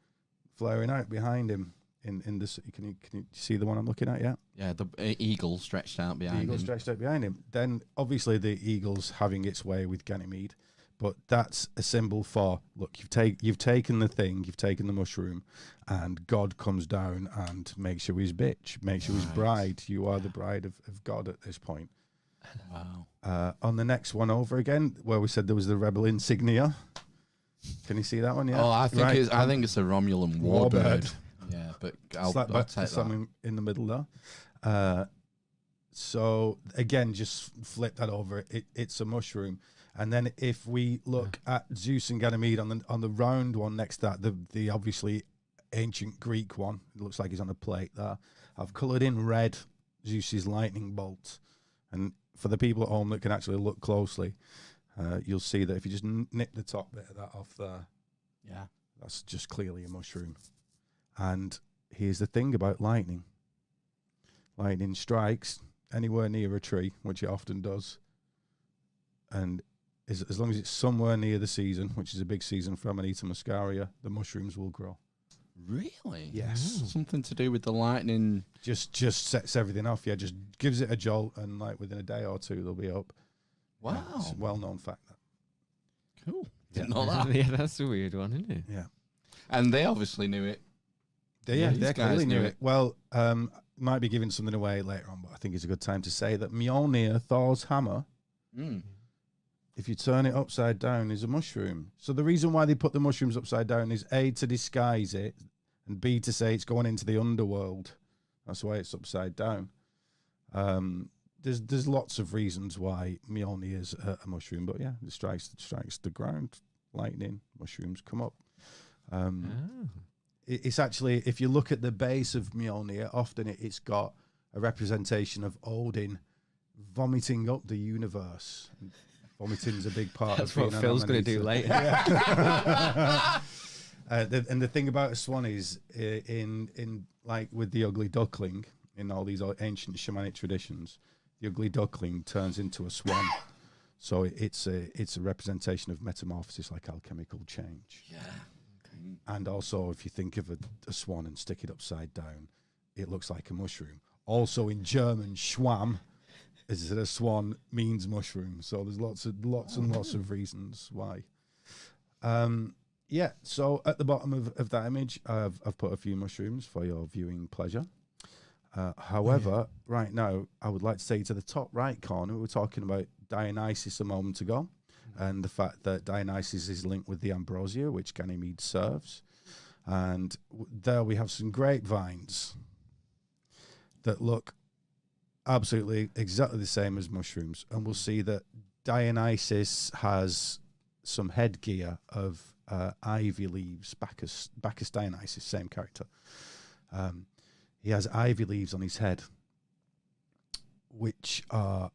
flaring out behind him. In this, can you see the one I'm looking at? Yeah. Yeah, the eagle stretched out behind him. The eagle stretched out behind him. Then obviously the eagle's having its way with Ganymede, but that's a symbol for, look, you've taken the thing, you've taken the mushroom, and God comes down and makes you his bitch, makes you his bride. You are the bride of God at this point. Wow. On the next one over again, where we said there was the rebel insignia. Can you see that one? Yeah. Oh, I think it's a Romulan warbird. Yeah, but I'll take that. Something in the middle there. So again, just flip that over. It's a mushroom. And then if we look at Zeus and Ganymede on the round one next to that, the obviously ancient Greek one, it looks like he's on a plate there. I've coloured in red Zeus's lightning bolt. And for the people at home that can actually look closely, you'll see that if you just nip the top bit of that off there, that's just clearly a mushroom. And here's the thing about lightning. Lightning strikes anywhere near a tree, which it often does. And as long as it's somewhere near the season, which is a big season for Amanita muscaria, the mushrooms will grow. Really? Yes. Something to do with the lightning. Just sets everything off. Yeah, just gives it a jolt, and like within a day or two, they'll be up. Wow. It's a well-known fact. That. Cool. Didn't know that. Yeah, that's a weird one, isn't it? Yeah. And they obviously knew it. They clearly knew it. Well, might be giving something away later on, but I think it's a good time to say that Mjolnir, Thor's hammer, if you turn it upside down, is a mushroom. So the reason why they put the mushrooms upside down is A, to disguise it, and B, to say it's going into the underworld. That's why it's upside down. There's lots of reasons why Mjolnir is a mushroom, but yeah, it strikes the ground, lightning, mushrooms come up. It's actually, if you look at the base of Mjolnir, often it's got a representation of Odin vomiting up the universe. Vomiting's a big part That's of being what Phil's going to do later. And the thing about a swan is, in like with the ugly duckling, in all these ancient shamanic traditions, the ugly duckling turns into a swan. So it's a representation of metamorphosis, like alchemical change. Yeah. And also, if you think of a swan and stick it upside down, it looks like a mushroom. Also in German, Schwamm is that a swan means mushroom. So there's lots and lots of reasons why. Yeah, so at the bottom of that image, I've put a few mushrooms for your viewing pleasure. However, right now, I would like to say to the top right corner, we were talking about Dionysus a moment ago, and the fact that Dionysus is linked with the ambrosia, which Ganymede serves. And there we have some grapevines that look absolutely exactly the same as mushrooms. And we'll see that Dionysus has some headgear of ivy leaves. Bacchus Dionysus, same character. He has ivy leaves on his head, which are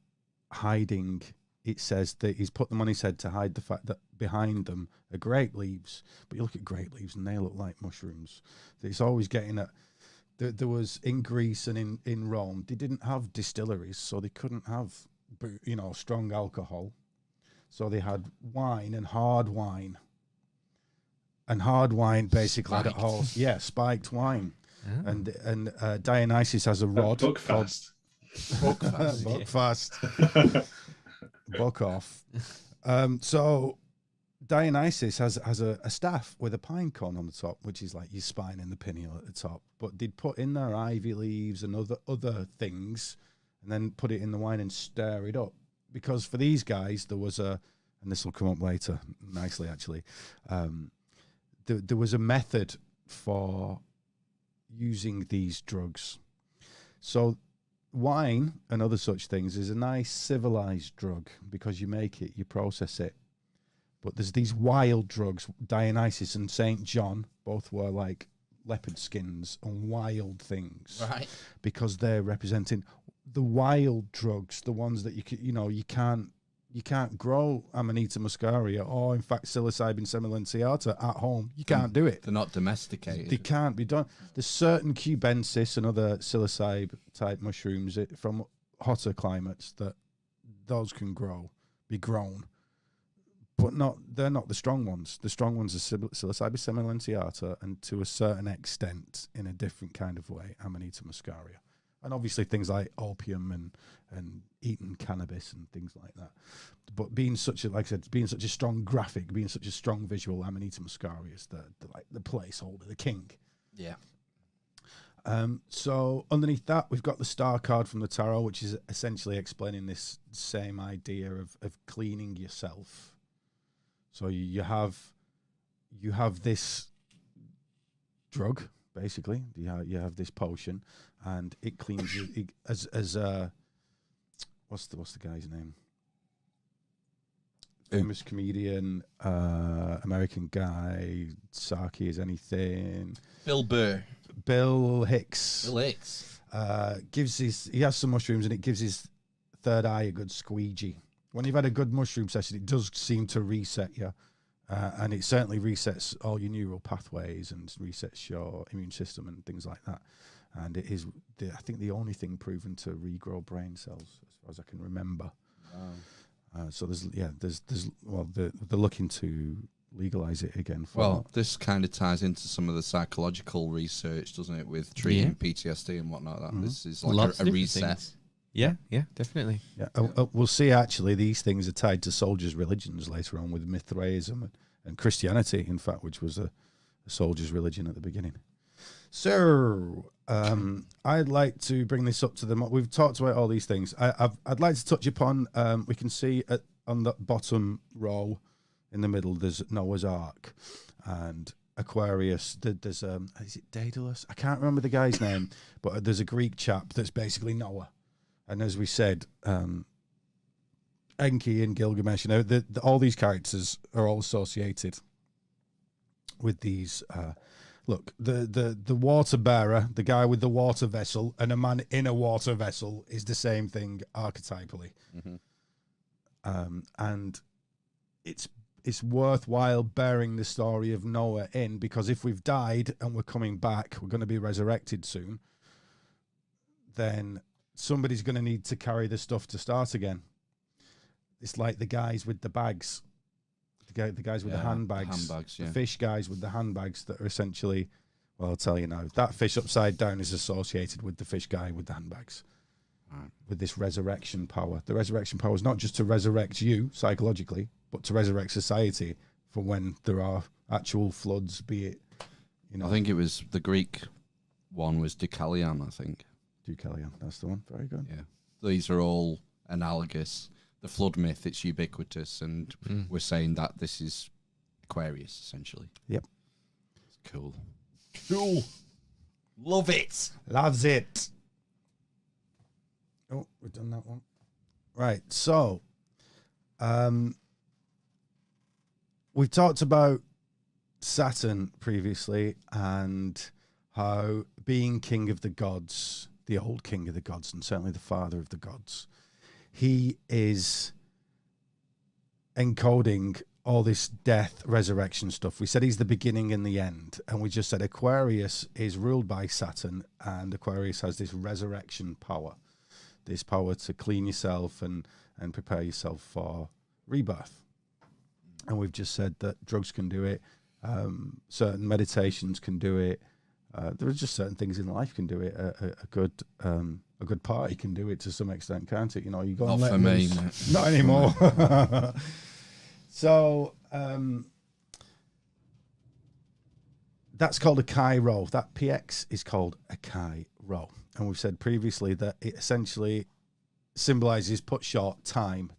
hiding. It says that he's put them on his head to hide the fact that behind them are grape leaves. But you look at grape leaves and they look like mushrooms. It's always getting at. There was in Greece and in Rome, they didn't have distilleries, so they couldn't have, strong alcohol. So they had wine and hard wine. And hard wine basically had a whole, spiked wine. Oh. And Dionysus has a rod. Book fast. Book fast. Book fast. Book off. So Dionysus has a staff with a pine cone on the top, which is like your spine and the pineal at the top. But they'd put in their ivy leaves and other things, and then put it in the wine and stir it up. Because for these guys, there was and this will come up later nicely actually, there was a method for using these drugs. So wine and other such things is a nice civilized drug because you make it, you process it. But there's these wild drugs. Dionysus and Saint John both were like leopard skins and wild things, right? Because they're representing the wild drugs, the ones that you can't grow Amanita muscaria or, in fact, psilocybin semilenziata at home. You can't do it. They're not domesticated. They can't be done. There's certain cubensis and other psilocybe-type mushrooms from hotter climates that those can be grown. But they're not the strong ones. The strong ones are psilocybin semilenziata and, to a certain extent, in a different kind of way, Amanita muscaria. And obviously things like opium and eating cannabis and things like that. But being such a strong graphic, being such a strong visual, Amanita muscaria is the placeholder, the king. Yeah. So underneath that, we've got the star card from the tarot, which is essentially explaining this same idea of cleaning yourself. So you have this drug. Basically, you have this potion, and it cleans you. What's the guy's name? Famous comedian, American guy. Saki is anything. Bill Burr. Bill Hicks. He has some mushrooms, and it gives his third eye a good squeegee. When you've had a good mushroom session, it does seem to reset you. And it certainly resets all your neural pathways and resets your immune system and things like that. And it is, I think, the only thing proven to regrow brain cells, as far as I can remember. Wow. So they're looking to legalize it again. This kind of ties into some of the psychological research, doesn't it, with treating PTSD and whatnot. That this is like a reset. Things. Yeah, definitely. Yeah, we'll see. Actually, these things are tied to soldiers' religions later on, with Mithraism and Christianity, in fact, which was a soldier's religion at the beginning. So, I'd like to bring this up to them. We've talked about all these things. I'd like to touch upon. We can see on the bottom row, in the middle, there's Noah's Ark and Aquarius. There's is it Daedalus? I can't remember the guy's name, but there's a Greek chap that's basically Noah. And as we said, Enki and Gilgamesh, all these characters are all associated with these. Look, the water bearer, the guy with the water vessel, and a man in a water vessel is the same thing archetypally. Mm-hmm. And it's worthwhile bearing the story of Noah in, because if we've died and we're coming back, we're going to be resurrected soon, then somebody's going to need to carry the stuff to start again. It's like the guys with the bags, the guys with the handbags, the fish guys with the handbags that are essentially, well, I'll tell you now, that fish upside down is associated with the fish guy with the handbags. with this resurrection power. The resurrection power is not just to resurrect you psychologically, but to resurrect society for when there are actual floods, be it, I think it was the Greek one was Deucalion, I think. Deucalion, that's the one. Very good. Yeah. These are all analogous. The flood myth, it's ubiquitous, and we're saying that this is Aquarius, essentially. Yep. It's cool. Cool. Love it. Loves it. Oh, we've done that one. Right, so we've talked about Saturn previously and how being king of the gods, the old king of the gods, and certainly the father of the gods, he is encoding all this death, resurrection stuff. We said he's the beginning and the end, and we just said Aquarius is ruled by Saturn, and Aquarius has this resurrection power, this power to clean yourself and prepare yourself for rebirth. And we've just said that drugs can do it, certain meditations can do it. There are just certain things in life can do it. A good party can do it to some extent, can't it? You go Not and let for me, loose. mate. Not anymore. So that's called a Chi-Rho. That PX is called a Chi-Rho. And we've said previously that it essentially symbolizes, put short, time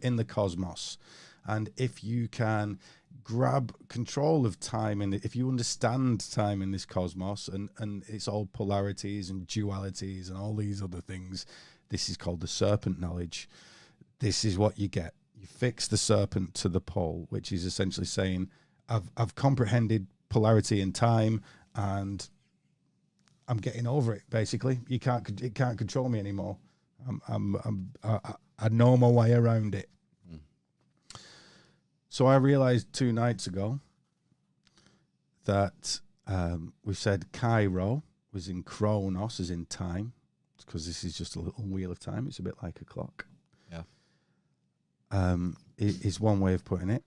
in the cosmos. And if you can grab control of time, and if you understand time in this cosmos, and it's all polarities and dualities and all these other things, this is called the serpent knowledge. This is what you get. You fix the serpent to the pole, which is essentially saying, I've comprehended polarity in time, and I'm getting over it. Basically, it can't control me anymore. I know my way around it. So I realized 2 nights ago that we said Chi-Rho was in Chronos, as in time, because this is just a little wheel of time. It's a bit like a clock. Yeah. It is one way of putting it.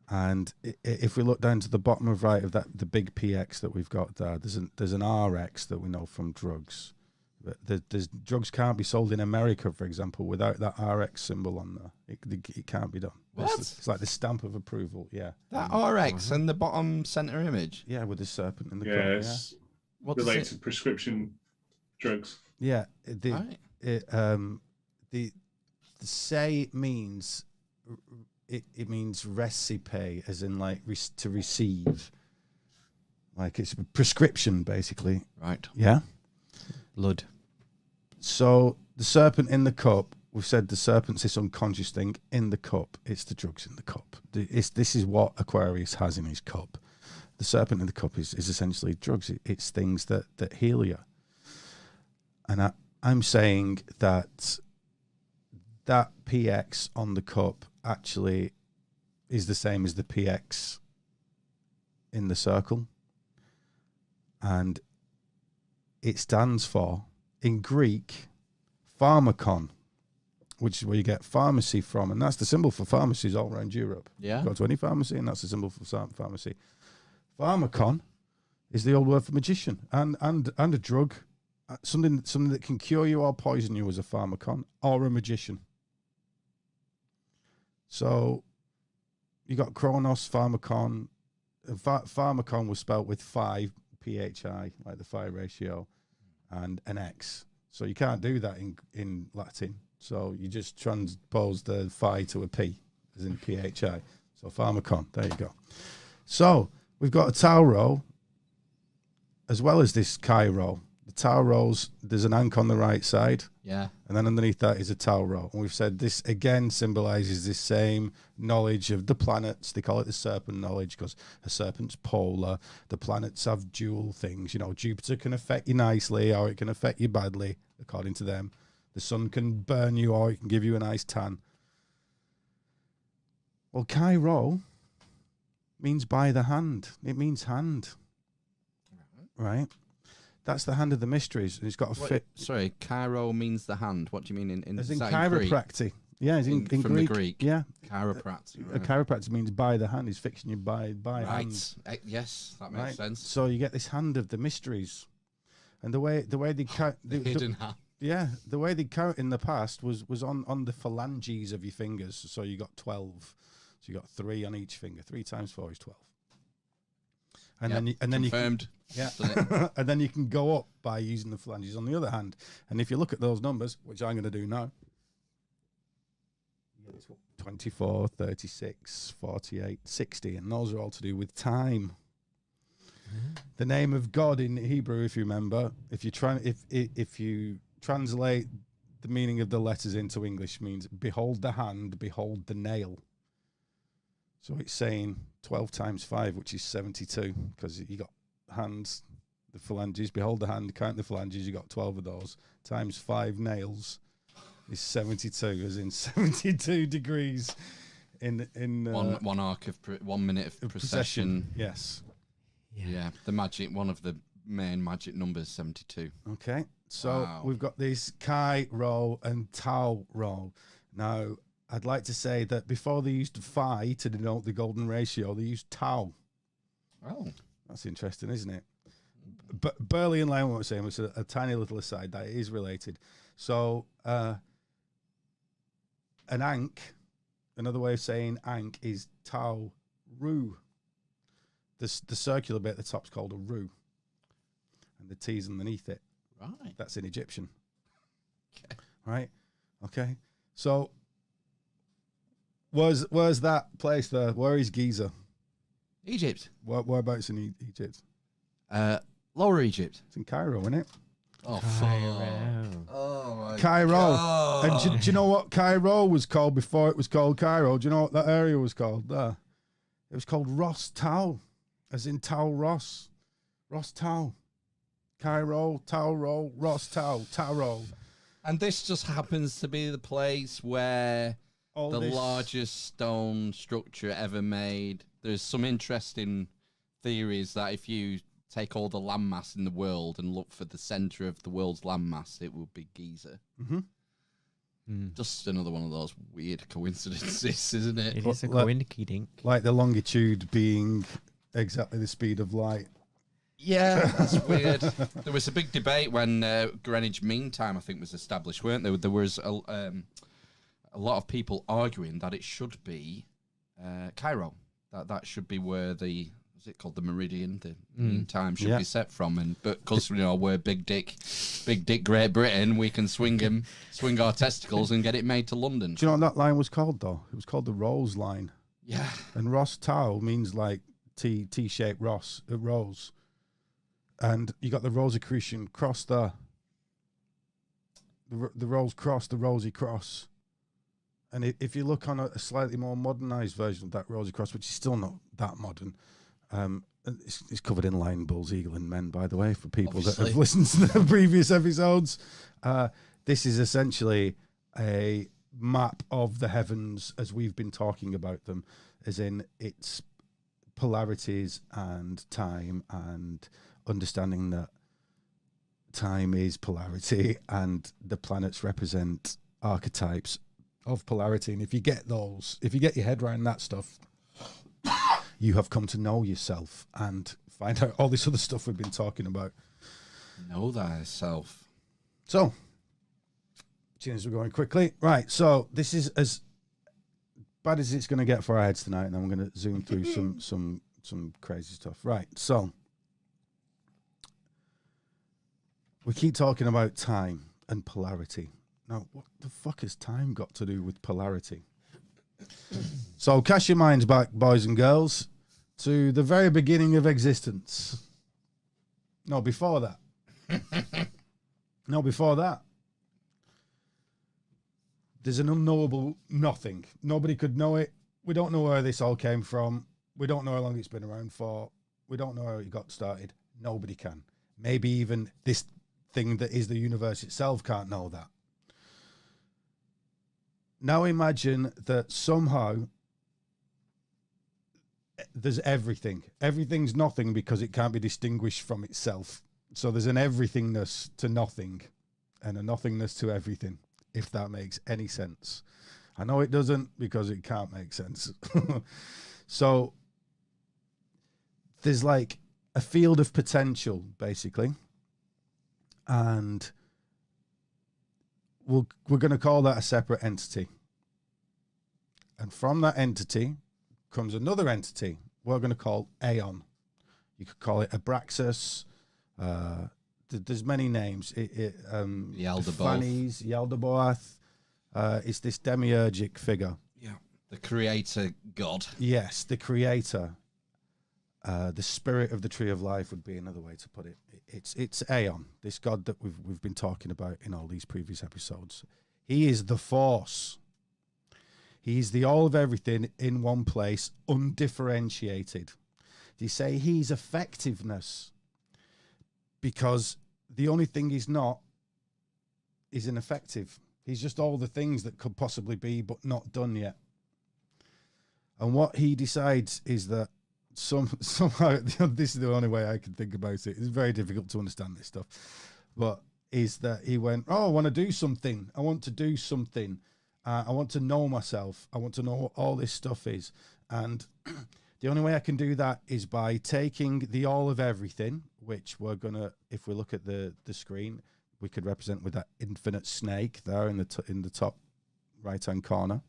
And if we look down to the bottom of right of that, the big PX that we've got there, there's an RX that we know from drugs. There's drugs can't be sold in America, for example, without that RX symbol on there. It can't be done. What? It's like the stamp of approval. Yeah. That RX and the bottom center image. Yeah, with the serpent in the Yeah, cup. it's What related to prescription drugs. Yeah. Right. The say means it means recipe, as in like to receive. Like it's a prescription, basically. Right. Yeah. Blood. So the serpent in the cup, we've said the serpent's this unconscious thing in the cup. It's the drugs in the cup. This is what Aquarius has in his cup. The serpent in the cup is essentially drugs. It's things that heal you. And I'm saying that PX on the cup actually is the same as the PX in the circle. And it stands for, in Greek, pharmakon, which is where you get pharmacy from. And that's the symbol for pharmacies all around Europe. Yeah. Go to any pharmacy, and that's the symbol for pharmacy. Pharmakon is the old word for magician and a drug. Something that can cure you or poison you as a pharmakon or a magician. So you got Chronos, pharmakon. Pharmakon was spelt with 5 PHI, like the phi ratio, and an X. So you can't do that in Latin. So you just transpose the phi to a P, as in PHI. So pharmakon, there you go. So we've got a Tau-Rho, as well as this Chi-Rho. The Tau-Rhos, there's an Ankh on the right side. Yeah. And then underneath that is a Tau-Rho. And we've said this again symbolizes this same knowledge of the planets. They call it the serpent knowledge because a serpent's polar. The planets have dual things. Jupiter can affect you nicely or it can affect you badly, according to them. The sun can burn you or it can give you a nice tan. Well, Chi-Rho means by the hand. It means hand. Right? That's the hand of the mysteries. And it's got a fit. Sorry, Chi-Rho means the hand. What do you mean in As in Greek? chiropractic. Yeah, as in from Greek. the Greek. Yeah. Chiropractic. A chiropractor means by the hand. He's fixing you by Right. hand. Yes, that makes Right? sense. So you get this hand of the mysteries. And the way they The hidden hand. Yeah, the way they count in the past was on the phalanges of your fingers. So you got 12. So you got 3 on each finger. 3 times 4 is 12. And then you confirmed. yeah, and then you can go up by using the phalanges on the other hand. And if you look at those numbers, which I'm going to do now, 24, 36, 48, 60, and those are all to do with time. The name of God in Hebrew, if you remember, if you translate the meaning of the letters into English, means behold the hand, behold the nail. So it's saying 12 times 5, which is 72, because you got hands, the phalanges, behold the hand, count the phalanges, you got 12 of those, times 5 nails is 72, as in 72 degrees in one arc of 1 minute of precession. Yes. Yeah, the magic, one of the main magic numbers, 72. Okay, so we've got this Chi roll and Tau roll. Now, I'd like to say that before they used phi to denote the golden ratio, they used Tau. Oh. That's interesting, isn't it? But Burley and Lyon, what we're saying was a tiny little aside that is related. So, an Ankh, another way of saying Ankh is Tau Ru. The circular bit at the top's called a Ru. And the T's underneath it. Right. That's in Egyptian. Okay. Right? Okay. So, where's that place there? Where is Giza? Egypt. Whereabouts in Egypt? Lower Egypt. It's in Cairo, isn't it? Oh, Cairo. Oh, my Cairo. God. And do you know what Cairo was called before it was called Cairo? Do you know what that area was called there? It was called Ros Tau, as in Tau Ross. Ros Tau. Cairo, Tauro, Ros Tau, Taro. And this just happens to be the place where the largest stone structure ever made. There's some interesting theories that if you take all the landmass in the world and look for the center of the world's landmass, it would be Giza. Mm-hmm. Just another one of those weird coincidences, isn't it? It is a coinkydink. Like the longitude being exactly the speed of light. Yeah, that's weird. There was a big debate when Greenwich Mean Time, I think, was established, weren't there? There was a lot of people arguing that it should be Cairo. That should be where the, what's it called, the meridian, the mean time should be set from. And but because we're big dick Great Britain, we can swing our testicles and get it made to London. Do you know what that line was called though? It was called the Rose line. Yeah. And Ros Tau means like T-shaped rose. And you got the Rosicrucian cross there. The Rose cross, the Rosy cross. And if you look on a slightly more modernized version of that Rosy cross, which is still not that modern, it's covered in lion, bulls, eagle, and men, by the way, for people that have listened to the previous episodes. This is essentially a map of the heavens as we've been talking about them, as in its polarities and time and understanding that time is polarity and the planets represent archetypes of polarity. And if you get your head around that stuff, you have come to know yourself and find out all this other stuff we've been talking about. Know thyself. So, since we're going quickly, right, so this is as bad as it's going to get for our heads tonight, and then we're going to zoom through some crazy stuff. Right, so we keep talking about time and polarity. Now, what the fuck has time got to do with polarity? So cast your minds back, boys and girls, to the very beginning of existence. No, before that. No, before that. There's an unknowable nothing. Nobody could know it. We don't know where this all came from. We don't know how long it's been around for. We don't know how it got started. Nobody can. Maybe even this thing that is the universe itself can't know that. Now imagine that somehow there's everything. Everything's nothing because it can't be distinguished from itself. So there's an everythingness to nothing and a nothingness to everything, if that makes any sense. I know it doesn't because it can't make sense. So there's like a field of potential, basically. And we're going to call that a separate entity. And from that entity comes another entity we're going to call Aeon. You could call it Abraxas. There's many names. Yaldabaoth. Yaldabaoth. It's this demiurgic figure. Yeah. The creator god. Yes, the creator. The spirit of the tree of life would be another way to put it. It's Aeon, this god that we've been talking about in all these previous episodes. He is the force. He's the all of everything in one place, undifferentiated. They say he's effectiveness because the only thing he's not is ineffective. He's just all the things that could possibly be but not done yet. And what he decides is that somehow, this is the only way I can think about it. It's very difficult to understand this stuff. But is that he went, I want to do something. I want to do something. I want to know myself. I want to know what all this stuff is. And the only way I can do that is by taking the all of everything, which we're going to, if we look at the screen, we could represent with that infinite snake there in the top right-hand corner.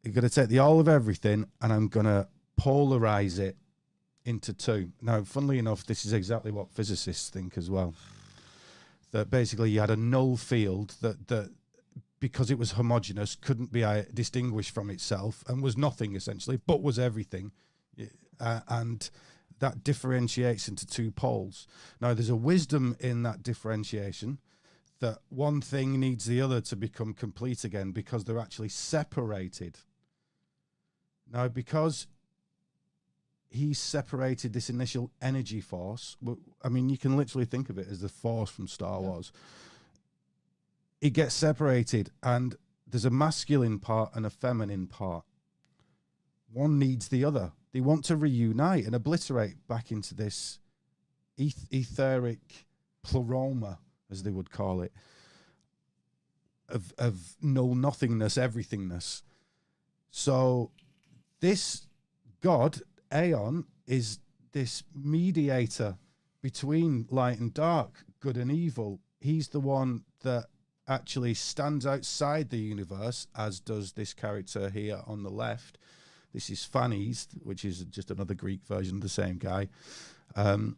You're going to take the all of everything, and I'm going to polarize it into two. Now, funnily enough, this is exactly what physicists think as well. That basically you had a null field that because it was homogeneous, couldn't be distinguished from itself and was nothing essentially, but was everything. And that differentiates into two poles. Now, there's a wisdom in that differentiation that one thing needs the other to become complete again because they're actually separated. Now, because he separated this initial energy force, I mean, you can literally think of it as the force from Star Wars. It gets separated, and there's a masculine part and a feminine part. One needs the other. They want to reunite and obliterate back into this etheric pleroma, as they would call it, of nothingness, everythingness. So this god, Aeon, is this mediator between light and dark, good and evil. He's the one that actually stands outside the universe, as does this character here on the left. This is Phanes, which is just another Greek version of the same guy. And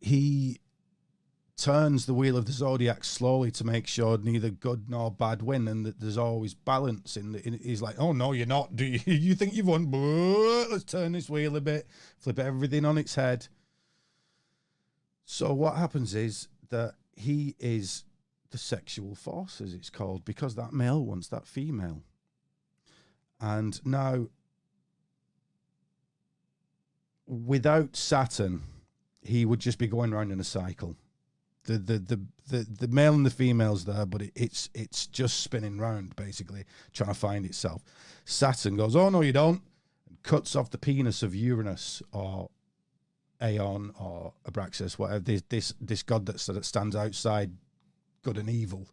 he turns the wheel of the zodiac slowly to make sure neither good nor bad win, and that there's always balance. He's like, oh, no, you're not. Do you? You think you've won? Let's turn this wheel a bit, flip everything on its head. So what happens is that he is the sexual force, as it's called, because that male wants that female. And now, without Saturn, he would just be going around in a cycle. The male and the female's there, but it's just spinning round, basically, trying to find itself. Saturn goes, oh, no, you don't, and cuts off the penis of Uranus or Aeon or Abraxas, whatever, this god that stands outside good and evil.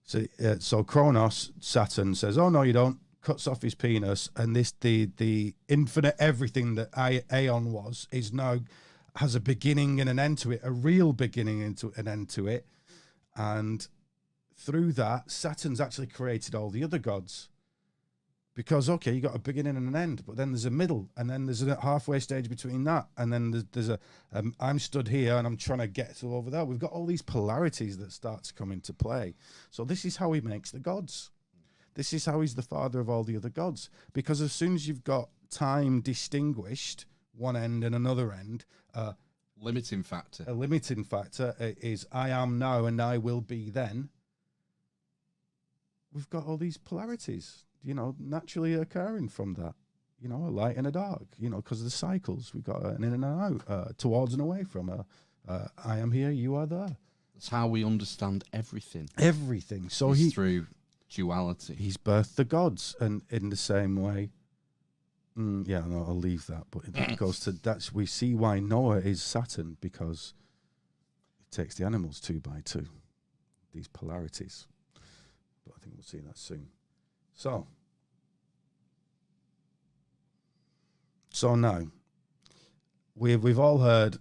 So Kronos, Saturn, says, oh, no, you don't, cuts off his penis, and the infinite everything that Aeon was is now has a beginning and an end to it, a real beginning and an end to it. And through that, Saturn's actually created all the other gods. Because, okay, you got a beginning and an end, but then there's a middle, and then there's a halfway stage between that, and then there's I'm stood here and I'm trying to get to over there. We've got all these polarities that start to come into play. So this is how he makes the gods. This is how he's the father of all the other gods. Because as soon as you've got time distinguished, one end and another end, limiting factor. A limiting factor is I am now and I will be then. We've got all these polarities, naturally occurring from that. A light and a dark, because of the cycles. We've got an in and out, towards and away from. I am here, you are there. That's how we understand everything. Everything. So it's through duality. He's birthed the gods, and in the same way. I'll leave that. But it goes to we see why Noah is Saturn, because it takes the animals 2 by 2, these polarities. But I think we'll see that soon. So now we've all heard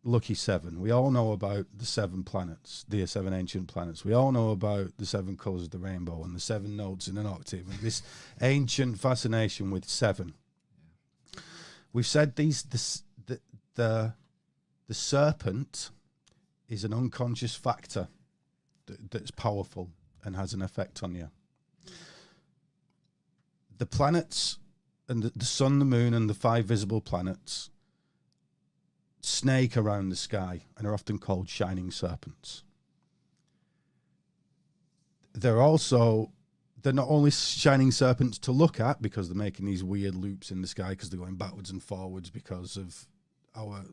lucky seven. We all know about the 7 planets, the 7 ancient planets. We all know about the 7 colours of the rainbow and the 7 notes in an octave, and this ancient fascination with 7. We've said the serpent is an unconscious factor that's powerful and has an effect on you. The planets and the sun, the moon, and the 5 visible planets snake around the sky and are often called shining serpents. They're not only shining serpents to look at because they're making these weird loops in the sky because they're going backwards and forwards because of our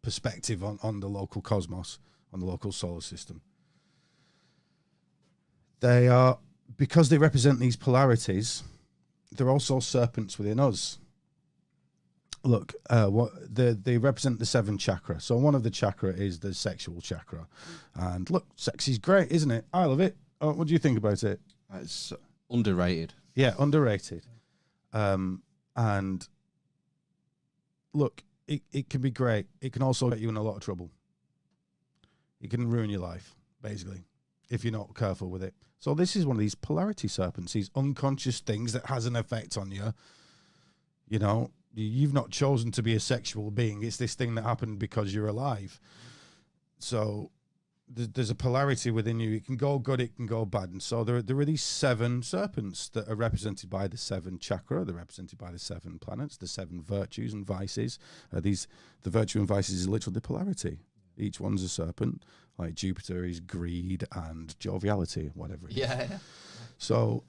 perspective on the local cosmos, on the local solar system. They are, because they represent these polarities, they're also serpents within us. Look, they represent the 7 chakra. So one of the chakra is the sexual chakra. And look, sex is great, isn't it? I love it. Oh, what do you think about it? It's underrated. Yeah, underrated. And look, it can be great. It can also get you in a lot of trouble. It can ruin your life, basically, if you're not careful with it. So this is one of these polarity serpents, these unconscious things that has an effect on you. You know, you've not chosen to be a sexual being. It's this thing that happened because you're alive. So there's a polarity within you. It can go good, it can go bad. And so there are these 7 serpents that are represented by the 7 chakra. They're represented by the 7 planets, the 7 virtues and vices. The virtue and vices is literally the polarity. Each one's a serpent. Like Jupiter is greed and joviality, whatever it is. Yeah. So,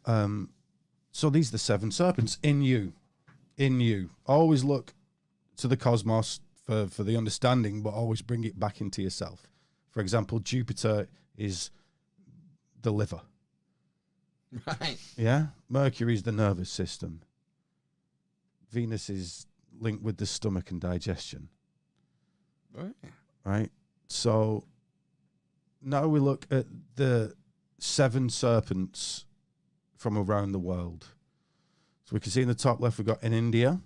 so these are the 7 serpents in you. In you. Always look to the cosmos for the understanding, but always bring it back into yourself. For example, Jupiter is the liver. Right. Yeah? Mercury is the nervous system. Venus is linked with the stomach and digestion. Right. Right? So now we look at the 7 serpents from around the world. So we can see in the top left, we've got in India,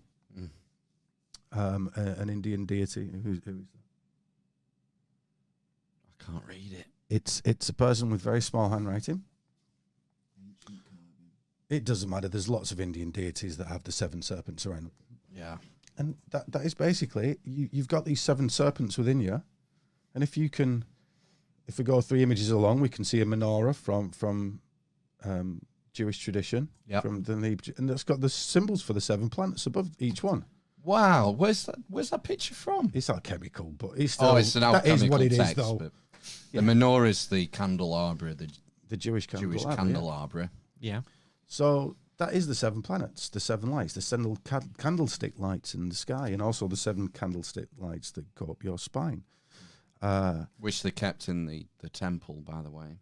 an Indian deity. Who is that? I can't read it. It's a person with very small handwriting. It doesn't matter. There's lots of Indian deities that have the 7 serpents around them. Yeah. And that is basically, you've got these 7 serpents within you. And if we go 3 images along, we can see a menorah from Jewish tradition. Yeah. And that's got the symbols for the 7 planets above each one. Wow. Where's that picture from? It's alchemical, but it's still, it's an alchemical that is what it text. is, though. But the menorah is the candelabra, the Jewish candelabra. candelabra. Yeah. So that is the 7 planets, the 7 lights, the 7 candlestick lights in the sky, and also the 7 candlestick lights that go up your spine. Which they kept in the temple, by the way.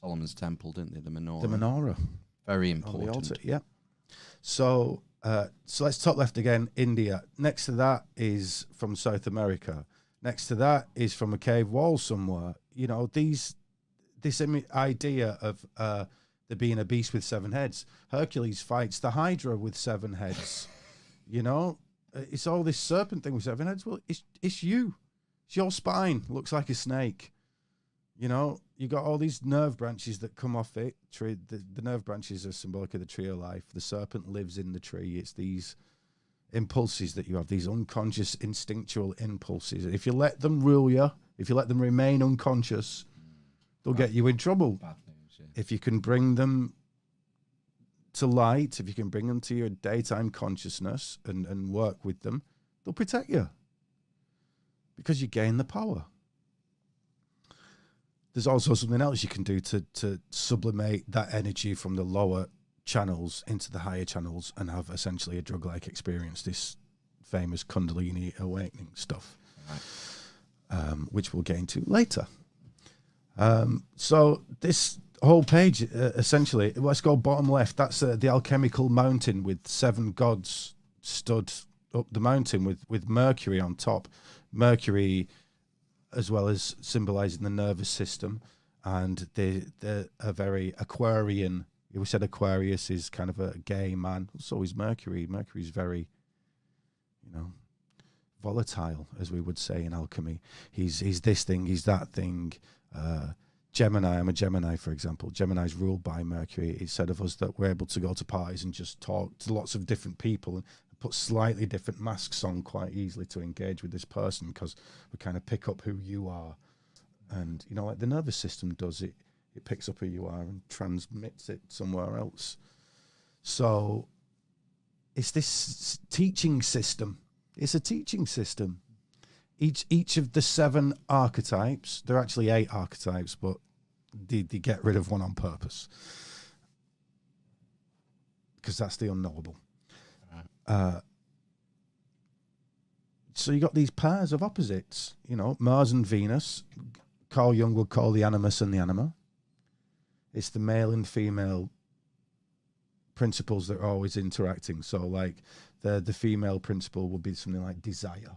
Solomon's temple, didn't they? The menorah. The menorah. Very On the important. altar, yeah. So let's top left again, India. Next to that is from South America. Next to that is from a cave wall somewhere. You know, this idea of there being a beast with 7 heads. Hercules fights the Hydra with 7 heads. You know, it's all this serpent thing with 7 heads. Well, it's you. It's your spine. Looks like a snake. You know, you got all these nerve branches that come off it. The nerve branches are symbolic of the tree of life. The serpent lives in the tree. It's these impulses that you have, these unconscious instinctual impulses. If you let them rule you, if you let them remain unconscious, they'll get you in trouble. Bad news, yeah. If you can bring them to light, if you can bring them to your daytime consciousness and work with them, they'll protect you because you gain the power. There's also something else you can do to sublimate that energy from the lower channels into the higher channels and have essentially a drug-like experience, this famous Kundalini awakening stuff, right. Which we'll get into later. So this whole page, essentially, let's go bottom left. That's the alchemical mountain with 7 gods stood up the mountain with Mercury on top. Mercury, as well as symbolizing the nervous system, and they're a very Aquarian. We said Aquarius is kind of a gay man. So is Mercury. Mercury's very, volatile, as we would say in alchemy. He's this thing, he's that thing. Gemini, I'm a Gemini, for example. Gemini's ruled by Mercury. It said of us that we're able to go to parties and just talk to lots of different people and put slightly different masks on quite easily to engage with this person, because we kind of pick up who you are. And, you know, like the nervous system does it. It picks up who you are and transmits it somewhere else. So it's this teaching system. It's a teaching system. Each of the 7 archetypes, there are actually 8 archetypes, but they get rid of one on purpose, because that's the unknowable. So you got these pairs of opposites, you know, Mars and Venus. Carl Jung would call the animus and the anima. It's the male and female principles that are always interacting. So like the female principle would be something like desire.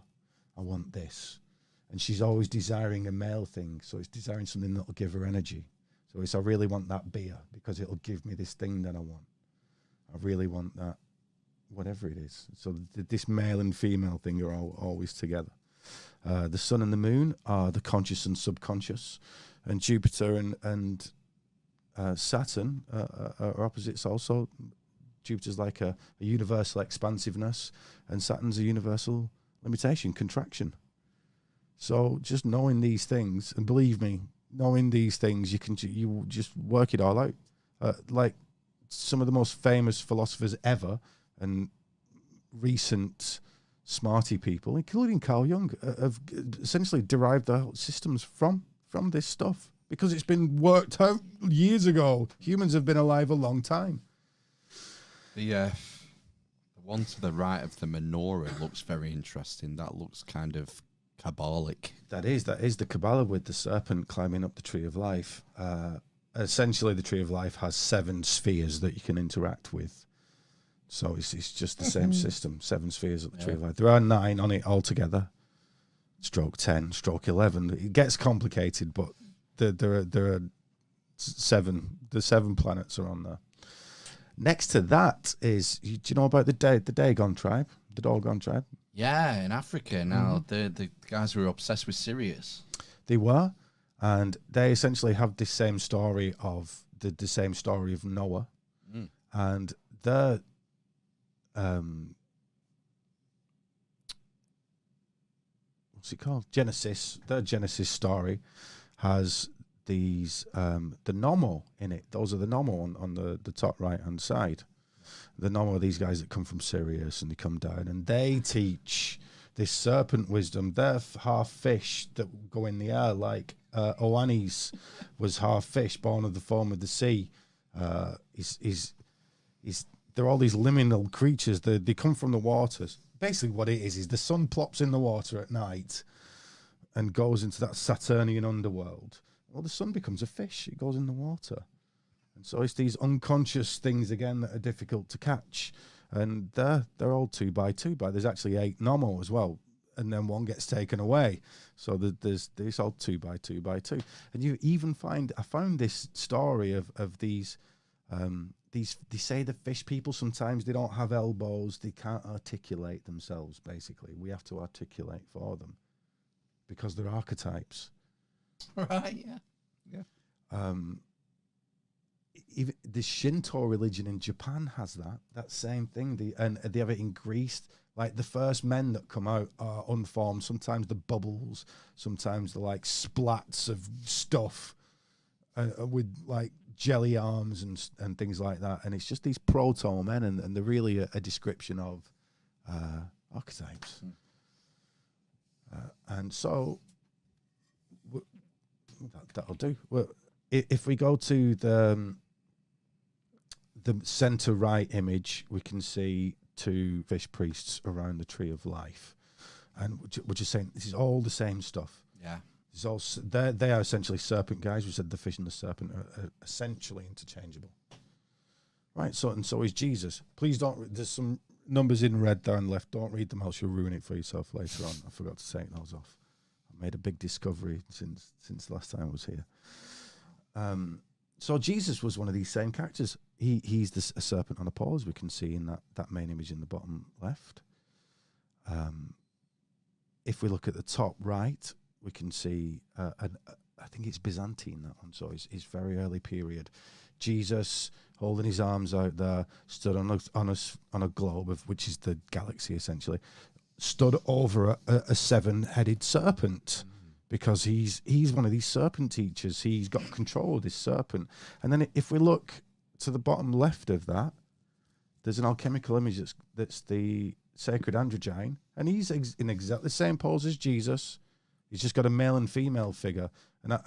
I want this. And she's always desiring a male thing. So it's desiring something that will give her energy. So it's, I really want that beer because it'll give me this thing that I want. I really want that, whatever it is. So this male and female thing are always together. The sun and the moon are the conscious and subconscious. And Jupiter and Saturn are opposites also. Jupiter's like a universal expansiveness, and Saturn's a universal limitation, contraction. So just knowing these things, and believe me, knowing these things, you just work it all out. Like some of the most famous philosophers ever, and recent smarty people, including Carl Jung, have essentially derived their systems from this stuff, because it's been worked out years ago. Humans have been alive a long time. The one to the right of the menorah looks very interesting. That looks kind of Kabbalic. That is the Kabbalah with the serpent climbing up the tree of life. Essentially, the tree of life has 7 spheres that you can interact with. So it's just the same system, 7 spheres at the tree of life. There are 9 on it altogether. Stroke 10, stroke 11. It gets complicated, but there are 7. The 7 planets are on there. Next to that is, do you know about the Dagon tribe? The Dogon tribe? Yeah, in Africa now, the guys who are obsessed with Sirius. They were, and they essentially have the same story of the same story of Noah, and their what's it called? Genesis. Their Genesis story has these the Nomo in it. Those are the Nomo on the top right hand side. The Nomo are these guys that come from Sirius, and they come down and they teach this serpent wisdom. They're half fish that go in the air, like Oannes was half fish, born of the foam of the sea. They're all these liminal creatures. They come from the waters. Basically what it is the sun plops in the water at night and goes into that Saturnian underworld. Well, the sun becomes a fish. It goes in the water. And so it's these unconscious things, again, that are difficult to catch. And they're all 2 by 2 by. There's actually 8 Nomo as well. And then one gets taken away. So there's all 2 by 2 by 2. And you even I found this story of these, they say the fish people, sometimes they don't have elbows. They can't articulate themselves, basically. We have to articulate for them because they're archetypes. Right, yeah. Even the Shinto religion in Japan has that same thing. They have it in Greece. Like the first men that come out are unformed. Sometimes the bubbles, sometimes the like splats of stuff with like jelly arms and things like that. And it's just these proto men, and they're really a description of archetypes. And so that'll do. Well, if we go to the center right image, we can see 2 fish priests around the tree of life, and we're just saying this is all the same stuff. Yeah, it's all they are essentially serpent guys. We said the fish and the serpent are essentially interchangeable, right? So is Jesus. Please don't. There's some numbers in red there on the left. Don't read them, else you'll ruin it for yourself later on. I forgot to take those off. I made a big discovery since the last time I was here. So Jesus was one of these same characters. He's a serpent on a pole, as we can see in that main image in the bottom left. if we look at the top right, we can see, I think it's Byzantine, that one, so it's very early period. Jesus holding his arms out there, stood on a globe, which is the galaxy essentially, stood over a seven-headed serpent. Because he's one of these serpent teachers. He's got control of this serpent. And then if we look to the bottom left of that, there's an alchemical image that's the sacred androgyne. And he's in exactly the same pose as Jesus. He's just got a male and female figure. And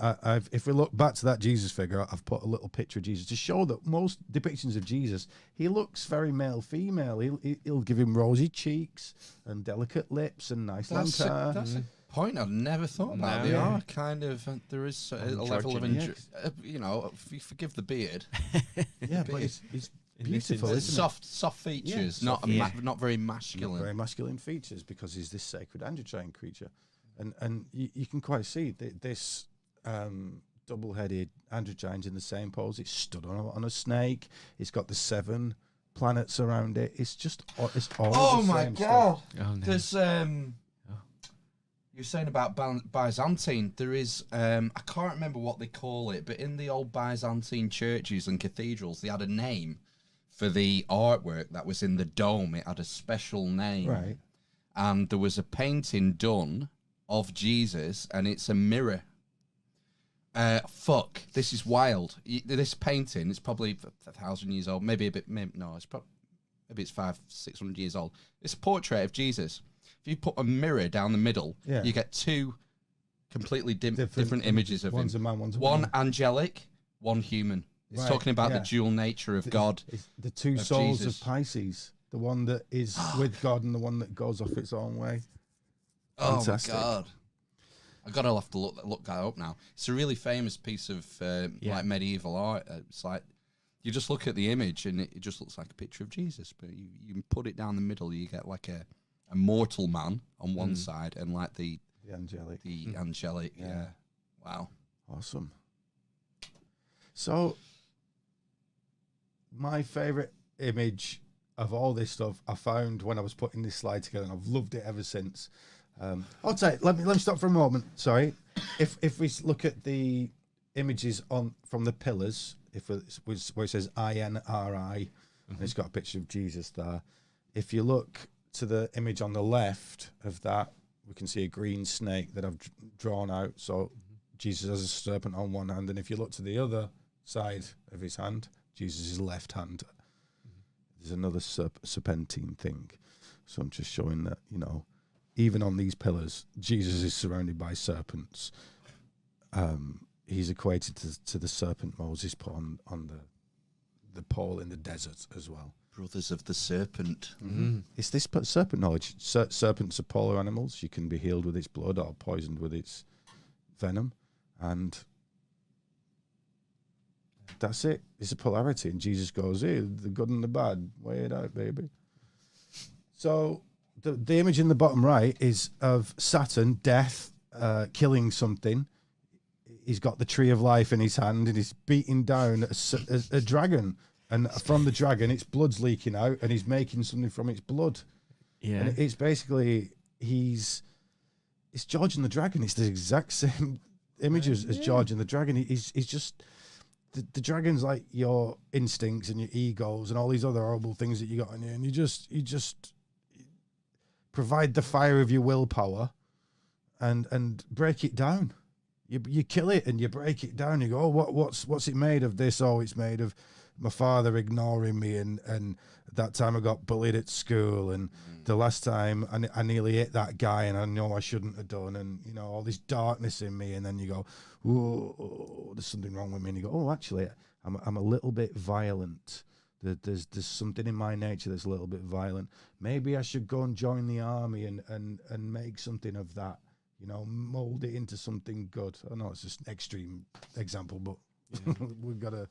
if we look back to that Jesus figure, I've put a little picture of Jesus to show that most depictions of Jesus, he looks very male-female. He'll give him rosy cheeks and delicate lips and nice long hair. That's a point I've never thought about. No. They are kind of, there is a level of, you know, if you forgive the beard. Yeah, but it's beautiful, isn't it? Soft features, not very masculine. Not very masculine features, because he's this sacred androgyne creature. And you can quite see this double-headed androgyne's in the same pose. It's stood on a snake. It's got the 7 planets around it. It's just it's all the same God! stuff. Oh, no. There's you're saying about Byzantine. There is I can't remember what they call it, but in the old Byzantine churches and cathedrals, they had a name for the artwork that was in the dome. It had a special name, Right. And there was a painting done of Jesus, and it's a mirror. This is wild. This painting is probably 1,000 years old, maybe a bit. Maybe it's 500-600 years old. It's a portrait of Jesus. If you put a mirror down the middle, you get 2 completely different images of him. One's a man, one's a one woman. angelic, one human. It's Right, talking about yeah. the dual nature of God. It's the 2 of souls Jesus. of Pisces. The one that is with God and the one that goes off its own way. Fantastic. Oh my God! I gotta have to look that up now. It's a really famous piece of like medieval art. It's like you just look at the image and it just looks like a picture of Jesus, but you put it down the middle, you get like a mortal man on one side and like the angelic. Angelic. Yeah. Wow. Awesome. So, my favorite image of all this stuff I found when I was putting this slide together, and I've loved it ever since. I'll tell you, let me stop for a moment. Sorry. If we look at the images from the pillars, where it says INRI, and it's got a picture of Jesus there. If you look to the image on the left of that, we can see a green snake that I've drawn out. So Jesus has a serpent on one hand, and if you look to the other side of his hand, Jesus' left hand, there's another serpentine thing. So I'm just showing that, you know, even on these pillars, Jesus is surrounded by serpents. He's equated to the serpent Moses put on the pole in the desert as well. Brothers of the serpent. It's this serpent knowledge. Serpents are polar animals. You can be healed with its blood or poisoned with its venom. And that's it. It's a polarity. And Jesus goes, hey, the good and the bad. Weigh it out, baby. So the image in the bottom right is of Saturn, death, killing something. He's got the tree of life in his hand and he's beating down a dragon. And from the dragon, its blood's leaking out and he's making something from its blood. Yeah. And it's basically, it's George and the Dragon. It's the exact same images as George and the Dragon. He's just, the dragon's like your instincts and your egos and all these other horrible things that you got in you. And you just provide the fire of your willpower and break it down. You kill it and you break it down. You go, oh, what's it made of? This? Oh, it's made of my father ignoring me, and that time I got bullied at school, and the last time I nearly hit that guy, and I know I shouldn't have done, and you know all this darkness in me, and then you go, oh, there's something wrong with me, and you go, oh, actually, I'm a little bit violent. There's something in my nature that's a little bit violent. Maybe I should go and join the army and make something of that. You know, mold it into something good. I know it's just an extreme example, but we've got to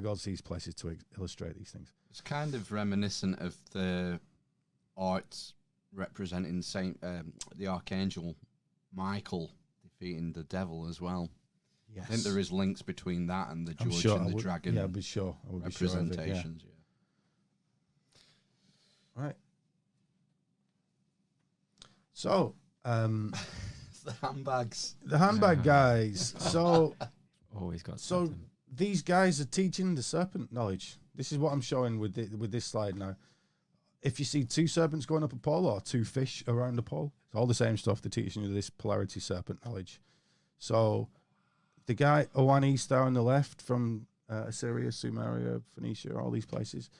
go to these places to illustrate these things. It's kind of reminiscent of the art representing the Archangel Michael defeating the devil as well. Yes. I think there is links between that and the I'm George sure and the I would, Dragon yeah, I'd be sure. I would be sure of it, yeah. representations. Right. So, It's the handbags. The handbag guys. So Always got So something. these guys are teaching the serpent knowledge. This is what I'm showing with this slide now. If you see 2 serpents going up a pole or 2 fish around a pole, it's all the same stuff. They're teaching you this polarity serpent knowledge. So the guy, Owanis there on the left from Assyria, Sumeria, Phoenicia, all these places,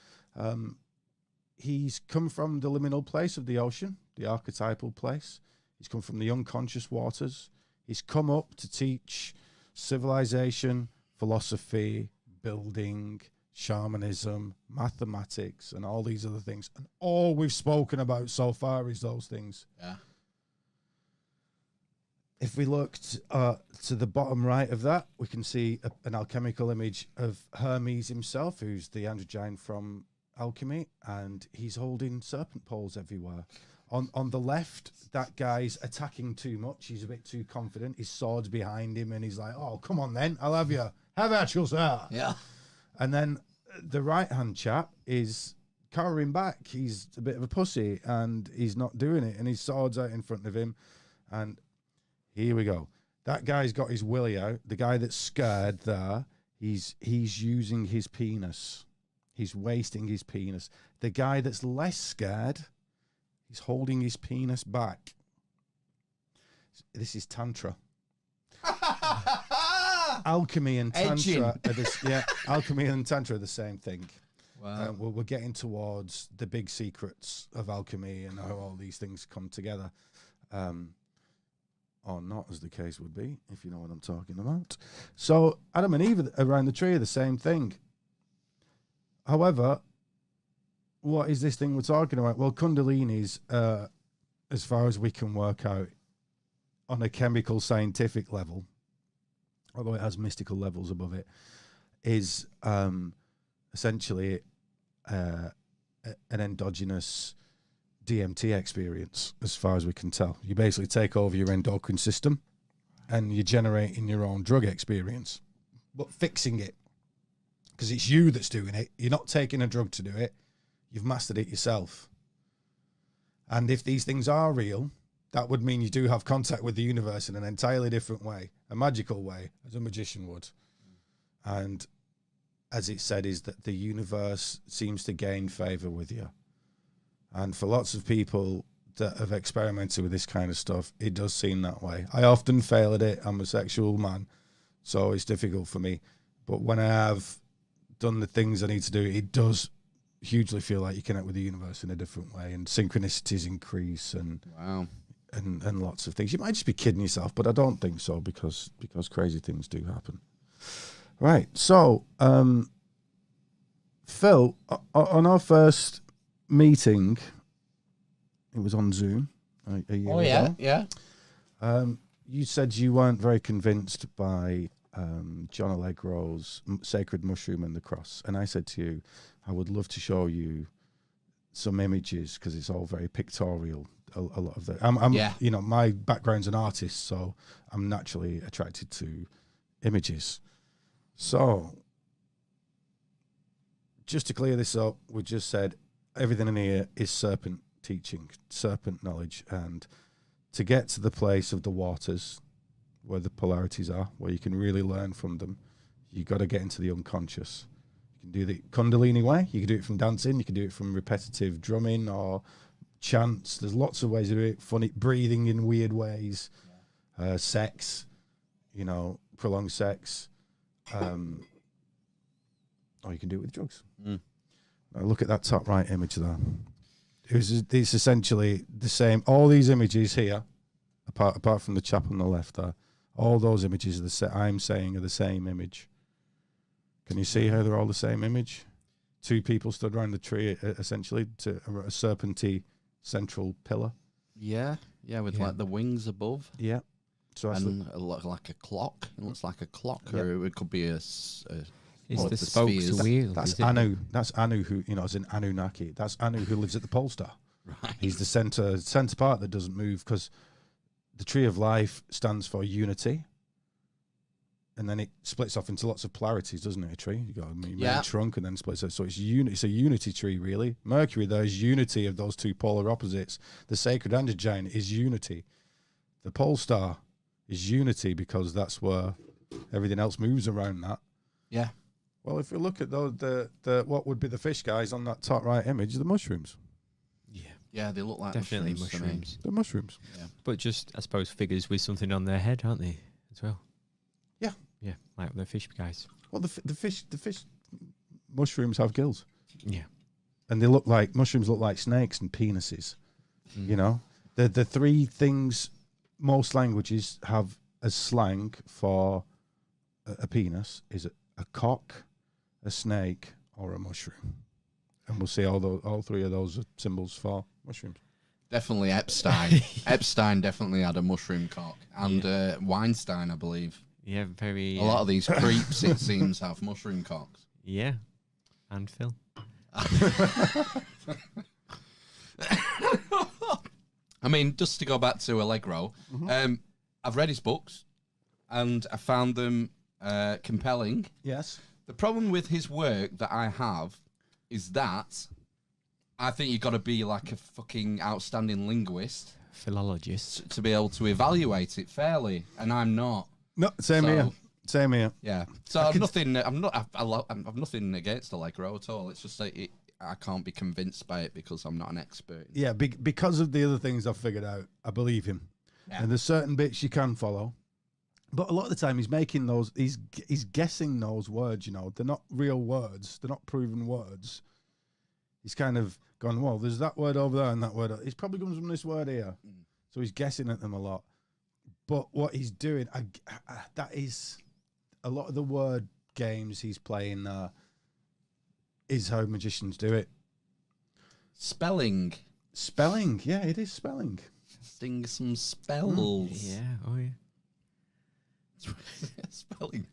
he's come from the liminal place of the ocean, the archetypal place. He's come from the unconscious waters. He's come up to teach civilization, philosophy, building, shamanism, mathematics, and all these other things. And all we've spoken about so far is those things. Yeah. If we look to the bottom right of that, we can see an alchemical image of Hermes himself, who's the androgyne from alchemy, and he's holding serpent poles everywhere. On the left, that guy's attacking too much. He's a bit too confident. His sword's behind him, and he's like, "Oh, come on then, I'll have you. Have at you, sir." Yeah. And then the right-hand chap is cowering back. He's a bit of a pussy, and he's not doing it, and his sword's out in front of him. And here we go. That guy's got his willy out. The guy that's scared there, he's using his penis. He's wasting his penis. The guy that's less scared, he's holding his penis back. This is Tantra. Alchemy and Tantra are alchemy and Tantra are the same thing. Wow. We're getting towards the big secrets of alchemy and how all these things come together. Or not, as the case would be, if you know what I'm talking about. So Adam and Eve around the tree are the same thing. However, what is this thing we're talking about? Well, Kundalini's, as far as we can work out, on a chemical scientific level, although it has mystical levels above it, is essentially an endogenous DMT experience, as far as we can tell. You basically take over your endocrine system and you're generating your own drug experience, but fixing it, because it's you that's doing it. You're not taking a drug to do it. You've mastered it yourself. And if these things are real, that would mean you do have contact with the universe in an entirely different way, a magical way, as a magician would. And as it said, is that the universe seems to gain favor with you. And for lots of people that have experimented with this kind of stuff, it does seem that way. I often fail at it. I'm a sexual man, so it's difficult for me. But when I have done the things I need to do, it does hugely feel like you connect with the universe in a different way, and synchronicities increase, and Wow. and lots of things. You might just be kidding yourself, but I don't think so, because crazy things do happen. Right. So, Phil, on our first meeting, it was on Zoom. Yeah. You said you weren't very convinced by John Allegro's Sacred Mushroom and the Cross, and I said to you, I would love to show you some images, because it's all very pictorial. A lot of the, you know, my background's an artist, so I'm naturally attracted to images. So, just to clear this up, we just said everything in here is serpent teaching, serpent knowledge, and to get to the place of the waters where the polarities are, where you can really learn from them, you got to get into the unconscious. You can do the Kundalini way. You can do it from dancing. You can do it from repetitive drumming or chants. There's lots of ways to do it. Funny breathing in weird ways, sex, you know, prolonged sex, or you can do it with drugs. Now look at that top right image there. It's essentially the same. All these images here, apart from the chap on the left there, all those images are I'm saying are the same image. Can you see how they're all the same image? Two people stood around the tree, essentially, to a serpenty central pillar. Yeah, with like the wings above. Yeah. So And it looks like a clock. It looks like a clock, Yeah. or it could be It's one the of spokes spheres. a wheel. that's is it? Anu. That's Anu, who, you know, is an Anunnaki. That's Anu, who lives at the pole star. Right. He's the center part that doesn't move, because the tree of life stands for unity, and then it splits off into lots of polarities, doesn't it? A tree, you got a main trunk, and then splits off. So it's it's a unity tree, really. Mercury, there is unity of those two polar opposites. The sacred androgyne is unity. The pole star is unity because that's where everything else moves around that. Yeah. Well, if we look at the what would be the fish guys on that top right image, the mushrooms. Yeah, they look like Definitely mushrooms. to me. mushrooms. The mushrooms. Yeah. But just, I suppose, figures with something on their head, aren't they, as well? Yeah. Yeah, like the fish guys. Well, the fish mushrooms have gills, Yeah. and they look like mushrooms look like snakes and penises. You know, the three things most languages have as slang for a penis is a cock, a snake, or a mushroom. And we'll see all three of those are symbols for mushrooms. Definitely Epstein. Epstein definitely had a mushroom cock. And Weinstein, I believe. Yeah, very... A lot of these creeps, it seems, have mushroom cocks. Yeah. And Phil. I mean, just to go back to Allegro, I've read his books and I found them compelling. Yes. The problem with his work that I have is that I think you've got to be like a fucking outstanding linguist Philologist. to be able to evaluate it fairly, and I'm not. No, same here. Same here. Yeah. So I've nothing against Allegro at all. It's just that I can't be convinced by it because I'm not an expert. Yeah, because of the other things I've figured out, I believe him. Yeah. And there's certain bits you can follow. But a lot of the time he's making those, he's guessing those words, you know. They're not real words. They're not proven words. He's kind of gone, well, there's that word over there and that word. It's probably comes from this word here. So he's guessing at them a lot. But what he's doing, that is a lot of the word games he's playing is how magicians do it. Spelling. Spelling, yeah, it is spelling. Sing some spells. Yeah, oh yeah. Spelling.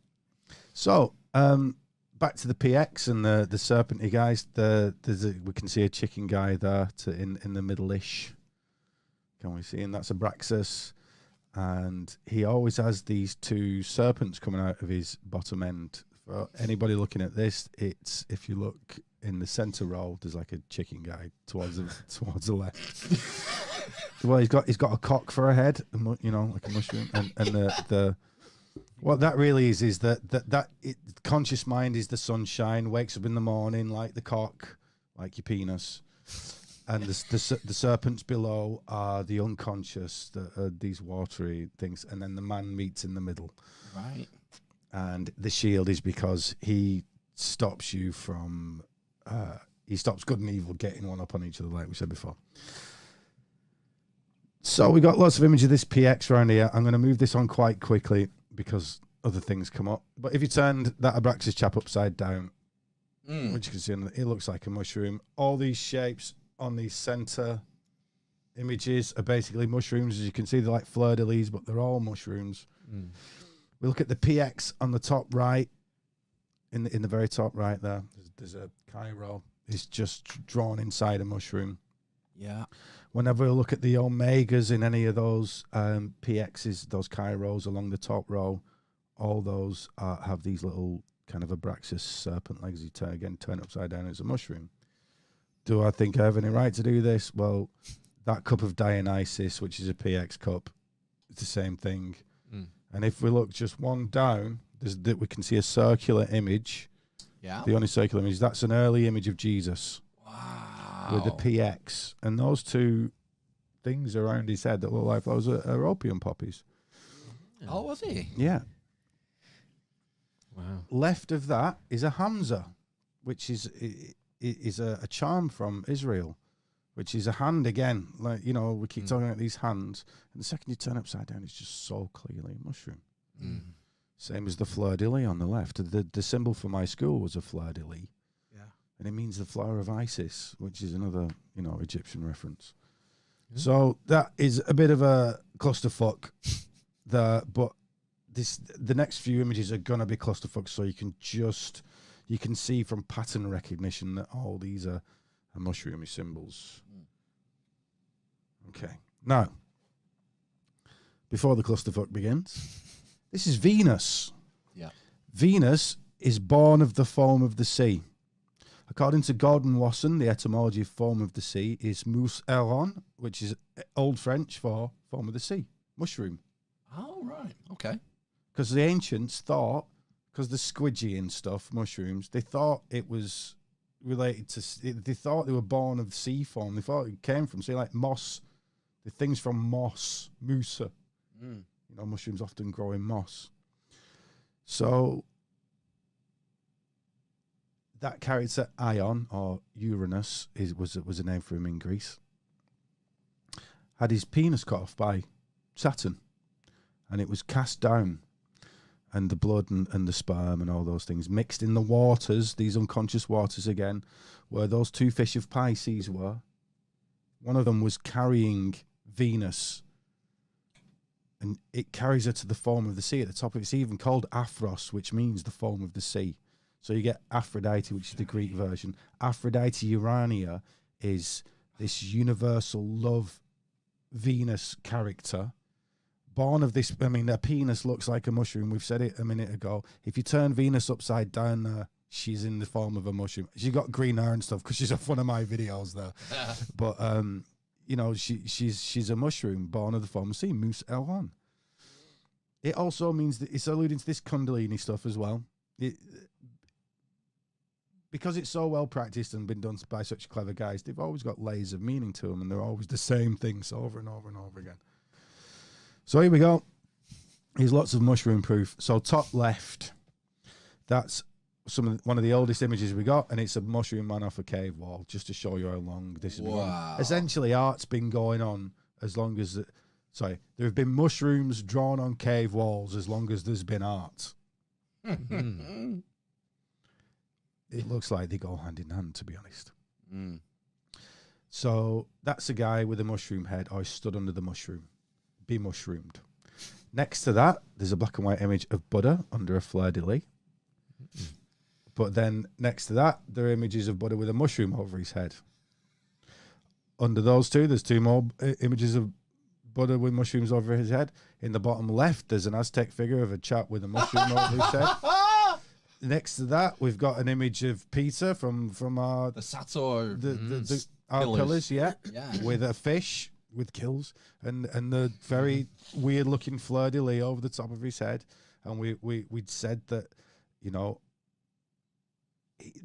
So, back to the PX and the serpenty guys. We can see a chicken guy there in the middle-ish. Can we see? And that's Abraxas. And he always has these two serpents coming out of his bottom end. For anybody looking at this, it's, if you look in the center row, there's like a chicken guy towards the left. Well, he's got a cock for a head, you know, like a mushroom, and the what that really is that conscious mind is the sunshine, wakes up in the morning like the cock, like your penis, and the serpents below are the unconscious, these watery things, and then the man meets in the middle. Right. And the shield is because he stops you from, he stops good and evil getting one up on each other, like we said before. So we got lots of images of this PX around here. I'm going to move this on quite quickly because other things come up. But if you turned that Abraxas chap upside down, which you can see, it looks like a mushroom. All these shapes on these center images are basically mushrooms. As you can see, they're like fleur-de-lis, but they're all mushrooms. We look at the PX on the top right, in the very top right there. There's a Cairo. It's just drawn inside a mushroom. Yeah. Whenever we look at the omegas in any of those PXs, those Kairos along the top row, all those have these little kind of Abraxas serpent legs. You turn upside down, it's a mushroom. Do I think I have any right to do this? Well, that cup of Dionysus, which is a PX cup, it's the same thing. And if we look just one down, we can see a circular image. Yeah. The only circular image, that's an early image of Jesus. Wow. With the PX. And those two things around his head that look like those are opium poppies. Oh, was he? Yeah. Wow. Left of that is a Hamza, which is a charm from Israel, which is a hand again. Like, you know, we keep talking about these hands. And the second you turn upside down, it's just so clearly a mushroom. Same as the fleur-de-lis on the left. The symbol for my school was a fleur-de-lis. Yeah. And it means the flower of Isis, which is another, you know, Egyptian reference. So that is a bit of a clusterfuck there, but the next few images are gonna be clusterfuck, so you can see from pattern recognition that all these are mushroomy symbols. Okay. Now, before the clusterfuck begins, this is Venus. Yeah. Venus is born of the foam of the sea. According to Gordon Wasson, the etymology of foam of the sea is mus eron, which is Old French for foam of the sea, mushroom. Oh, right. Okay. Because the ancients thought, because the squidgy and stuff, mushrooms, they thought it was related to, they thought they were born of sea form. They thought it came from, say, like moss, the things from moss, musa. You know, mushrooms often grow in moss. So that character Ion, or Uranus, was a name for him in Greece, had his penis cut off by Saturn, and it was cast down, and the blood and the sperm and all those things mixed in the waters, these unconscious waters again, where those two fish of Pisces were. One of them was carrying Venus, and it carries her to the foam of the sea at the top of it. It's even called Aphros, which means the foam of the sea. So you get Aphrodite, which is the Greek version. Aphrodite Urania is this universal love Venus character, born of this. I mean, their penis looks like a mushroom. We've said it a minute ago. If you turn Venus upside down there, she's in the form of a mushroom. She's got green hair and stuff because she's off one of my videos there. But you know, she's a mushroom born of the form of sea, Mus Elon. It also means that it's alluding to this Kundalini stuff as well. Because it's so well practiced and been done by such clever guys, they've always got layers of meaning to them, and they're always the same things over and over and over again. So here we go. Here's lots of mushroom proof. So top left, that's one of the oldest images we got, and it's a mushroom man off a cave wall, just to show you how long this has been going on. Essentially, art's been going on as long as... there have been mushrooms drawn on cave walls as long as there's been art. It looks like they go hand in hand, to be honest. So that's a guy with a mushroom head, or stood under the mushroom. Be mushroomed. Next to that, there's a black and white image of Buddha under a fleur-de-lis. But then next to that, there are images of Buddha with a mushroom over his head. Under those two, there's two more images of Buddha with mushrooms over his head. In the bottom left, there's an Aztec figure of a chap with a mushroom over his head. Next to that, we've got an image of Peter from our the Saturn, our pillars, with a fish with gills and the very weird looking fleur-de-lis over the top of his head. And we'd said that, you know,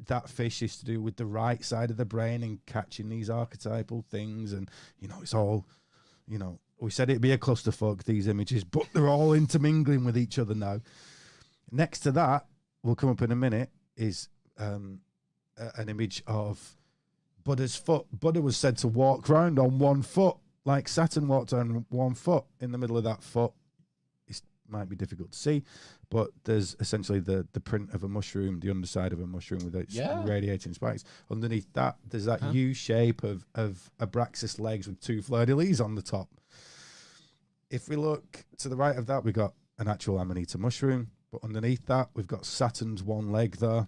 that fish is to do with the right side of the brain and catching these archetypal things, and you know, it's all, you know, we said it'd be a clusterfuck, these images, but they're all intermingling with each other now. Next to that, will come up in a minute, is an image of Buddha's foot. Buddha was said to walk round on one foot, like Saturn walked on one foot. In the middle of that foot, it might be difficult to see, but there's essentially the print of a mushroom, the underside of a mushroom with its radiating spikes. Underneath that, there's that U shape of Abraxas legs with two fleur-de-lis on the top. If we look to the right of that, we've got an actual Amanita mushroom. But underneath that, we've got Saturn's one leg there.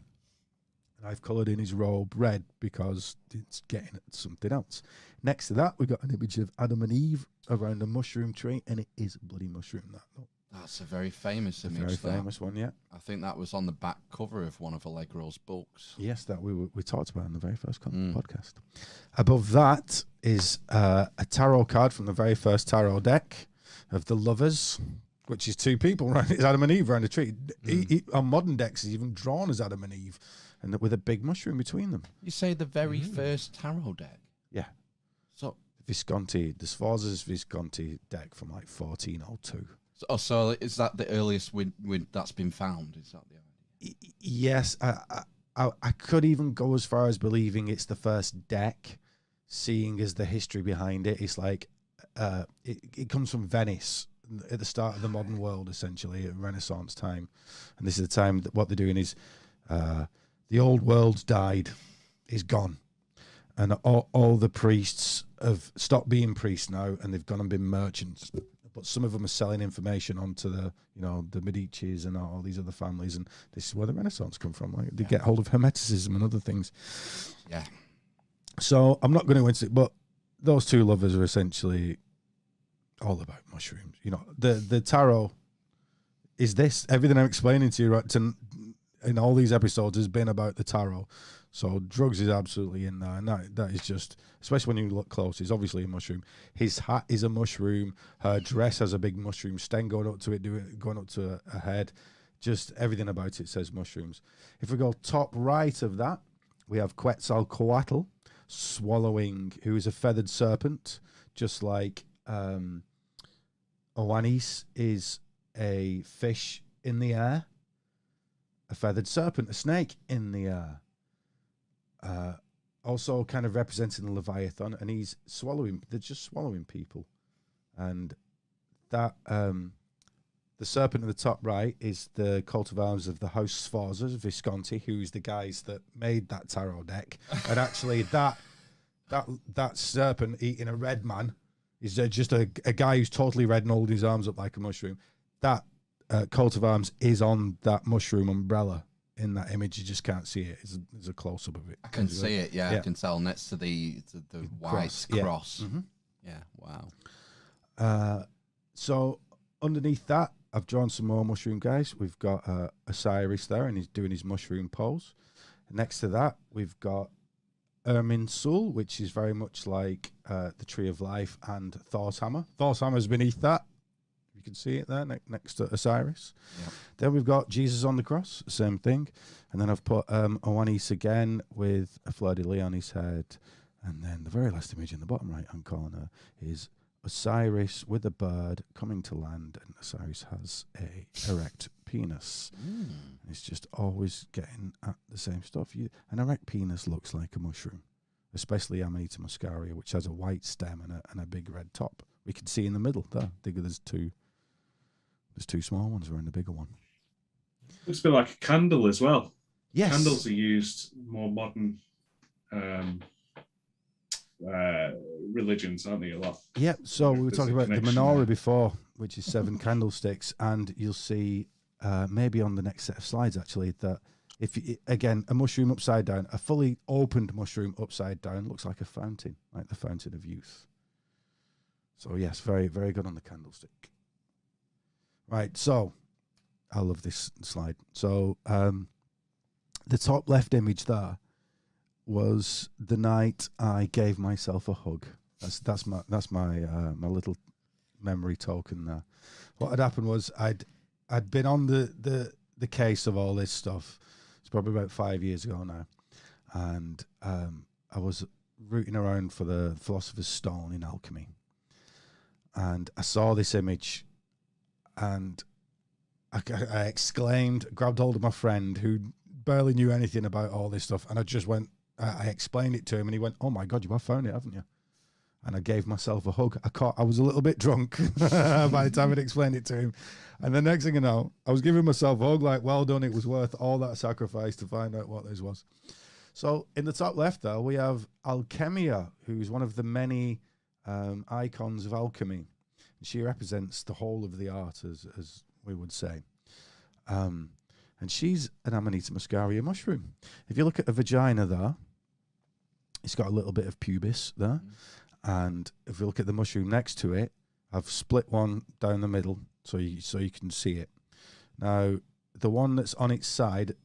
And I've coloured in his robe red because it's getting at something else. Next to that, we've got an image of Adam and Eve around a mushroom tree, and it is a bloody mushroom. That's a very famous image. Very famous one, yeah. I think that was on the back cover of one of Allegro's books. Yes, that we talked about in the very first podcast. Above that is a tarot card from the very first tarot deck of the Lovers, which is two people, right? It's Adam and Eve around a tree. On modern decks, is even drawn as Adam and Eve, and with a big mushroom between them. You say the very first tarot deck? Yeah. So Visconti, the Sforza's Visconti deck from like 1402. So is that the earliest when that's been found? Is that the idea? Yes, I could even go as far as believing it's the first deck, seeing as the history behind it. It's like it comes from Venice at the start of the modern world, essentially at Renaissance time, and this is the time that what they're doing is the old world's died, is gone, and all the priests have stopped being priests now, and they've gone and been merchants. But some of them are selling information onto the, you know, the Medicis and all these other families, and this is where the Renaissance come from. Like they get hold of Hermeticism and other things. Yeah. So I'm not going to go into it, but those two lovers are essentially all about mushrooms. You know, the tarot is this. Everything I'm explaining to you in all these episodes has been about the tarot. So drugs is absolutely in there, and that is just, especially when you look close, it's obviously a mushroom. His hat is a mushroom. Her dress has a big mushroom stem going up to it, going up to her head. Just everything about it says mushrooms. If we go top right of that, we have Quetzalcoatl swallowing, who is a feathered serpent, just like Oannes is a fish in the air. A feathered serpent, a snake in the air. Also kind of representing the Leviathan, and he's swallowing, they're just swallowing people. And that, the serpent at the top right is the coat of arms of the House Sforza Visconti, who's the guys that made that tarot deck. And actually that serpent eating a red man is just a guy who's totally red and holding his arms up like a mushroom. That coat of arms is on that mushroom umbrella in that image. You just can't see it. There's a close up of it. I can see it. Yeah, I can tell next to the white cross. Mm-hmm. Yeah. Wow. So underneath that, I've drawn some more mushroom guys. We've got Osiris there, and he's doing his mushroom pose. Next to that, we've got Irminsul, which is very much like the Tree of Life and Thor's Hammer. Thor's Hammer's beneath that. You can see it there next to Osiris. Yep. Then we've got Jesus on the cross, same thing. And then I've put Oannes again with a fleur-de-lis on his head. And then the very last image in the bottom right-hand corner is Osiris with a bird coming to land, and Osiris has a erect penis. It's just always getting at the same stuff. An erect penis looks like a mushroom, especially Amanita muscaria, which has a white stem and a big red top. We can see in the middle there. I think there's two small ones around the bigger one. Looks a bit like a candle as well. Yes. Candles are used more modern religions, aren't they, a lot? Yeah, so we were talking about the menorah before, which is 7 candlesticks, and you'll see maybe on the next set of slides actually that again, a mushroom upside down, a fully opened mushroom upside down looks like a fountain, like the fountain of youth. So yes, very, very good on the candlestick. Right, so I love this slide. So the top left image there was the night I gave myself a hug. That's my little memory token there. What had happened was I'd been on the case of all this stuff. It's probably about 5 years ago now, and I was rooting around for the Philosopher's Stone in alchemy, and I saw this image, and I exclaimed, grabbed hold of my friend who barely knew anything about all this stuff, and I just went. I explained it to him, and he went, "Oh my God, you have found it, haven't you?" And I gave myself a hug. I was a little bit drunk by the time I'd explained it to him. And the next thing you know, I was giving myself a hug, like, well done. It was worth all that sacrifice to find out what this was. So in the top left, though, we have Alchemia, who's one of the many icons of alchemy. She represents the whole of the art, as we would say. And she's an Amanita muscaria mushroom. If you look at her vagina there, it's got a little bit of pubis there. And if you look at the mushroom next to it, I've split one down the middle so you can see it. Now, the one that's on its side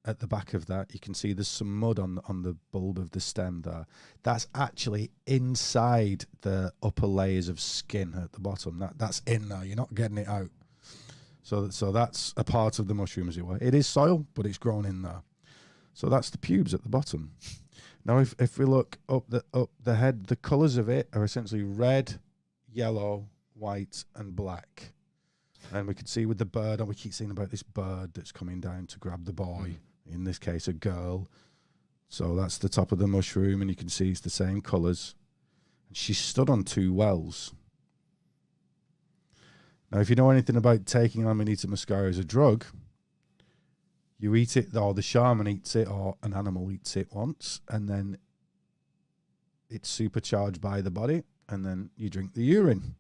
at the back of that, you can see there's some mud on the bulb of the stem there. That's actually inside the upper layers of skin at the bottom. That's in there. You're not getting it out. So that's a part of the mushroom, as it were. It is soil, but it's grown in there. So that's the pubes at the bottom. Now, if we look up the head, the colours of it are essentially red, yellow, white, and black. And we can see with the bird, and we keep seeing about this bird that's coming down to grab the boy, in this case, a girl. So that's the top of the mushroom, and you can see it's the same colours. And she stood on 2 wells. Now, if you know anything about taking Amanita muscaria as a drug, you eat it, or the shaman eats it, or an animal eats it once, and then it's supercharged by the body, and then you drink the urine.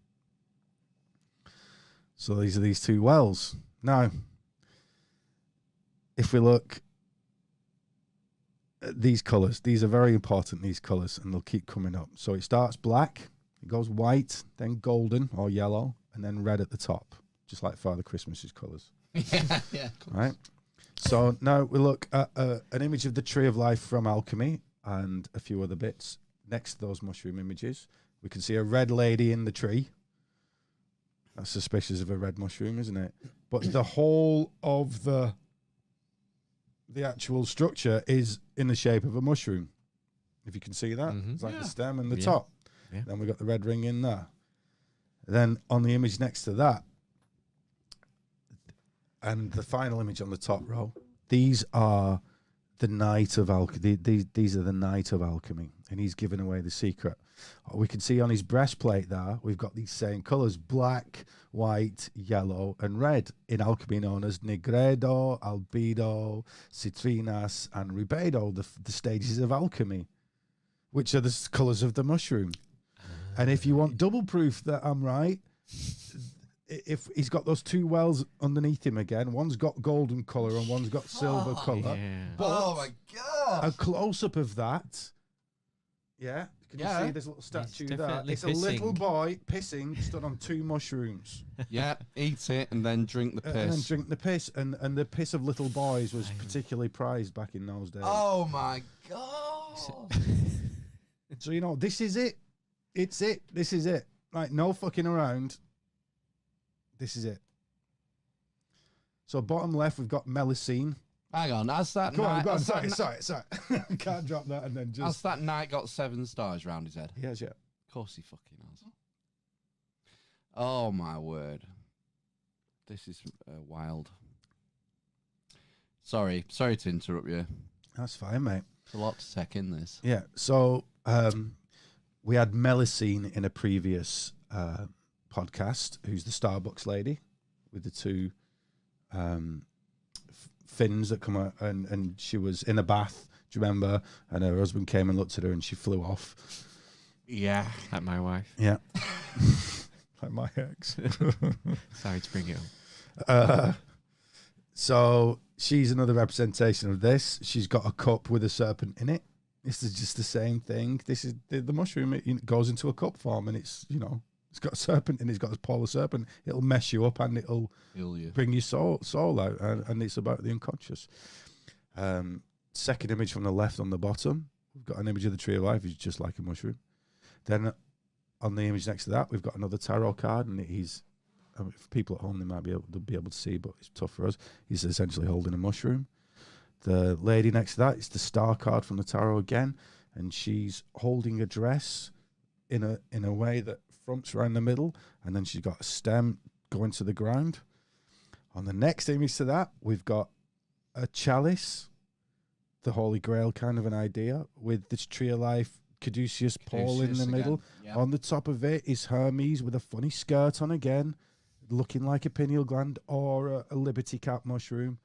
So these are these 2 wells. Now, if we look at these colours, these are very important, these colours, and they'll keep coming up. So it starts black, it goes white, then golden or yellow, and then red at the top, just like Father Christmas's colours. Yeah. Right? So now we look at an image of the tree of life from alchemy and a few other bits. Next to those mushroom images, we can see a red lady in the tree. That's suspicious of a red mushroom, isn't it? But the whole of the actual structure is in the shape of a mushroom. If you can see that, it's like the stem and the top. Yeah. Then we got the red ring in there. Then on the image next to that, and the final image on the top row, these are the Knight of Alchemy. These are the Knight of Alchemy, and he's giving away the secret. We can see on his breastplate there, we've got these same colours: black, white, yellow, and red. In alchemy, known as Negredo, Albedo, Citrinas, and Rubedo, the stages of alchemy, which are the colours of the mushroom. And if you want double proof that I'm right, if he's got those two wells underneath him again, one's got golden colour and one's got silver colour. Yeah. Oh my god! A close up of that. Yeah. Can you see this little statue there? It's a little boy pissing stood on two mushrooms. Yeah, eat it and then drink the piss. And then drink the piss. And the piss of little boys was particularly prized back in those days. Oh my god! So, you know, this is it. It's it. This is it. Like, no fucking around. This is it. So, bottom left, we've got Melusine. Hang on, has that Go knight... on. Sorry. Can't drop that and then just... Has that knight got 7 stars round his head? He has, yeah. Of course he fucking has. Oh, my word. This is wild. Sorry to interrupt you. That's fine, mate. It's a lot to take in this. Yeah, so we had Melusine in a previous podcast, who's the Starbucks lady with the two fins that come out, and she was in a bath, do you remember? And her husband came and looked at her and she flew off. Yeah, like my wife. Yeah. Like my ex. Sorry to bring it up. So she's another representation of this. She's got a cup with a serpent in it. This is just the same thing. This is the mushroom. It goes into a cup form, and it's, you know, it's got a serpent and it's got a polar serpent. It'll mess you up and it'll bring your soul out, and it's about the unconscious. Second image from the left on the bottom, we've got an image of the tree of life. He's just like a mushroom. Then on the image next to that, we've got another tarot card, and he's, for people at home, they might be able to see, but it's tough for us. He's essentially holding a mushroom. The lady next to that is the star card from the tarot again, and she's holding a dress in a way that fronts around the middle, and then she's got a stem going to the ground. On the next image to that, we've got a chalice, the Holy Grail kind of an idea, with this tree of life, Caduceus Paul in the middle. Yep. On the top of it is Hermes with a funny skirt on again, looking like a pineal gland or a liberty cap mushroom.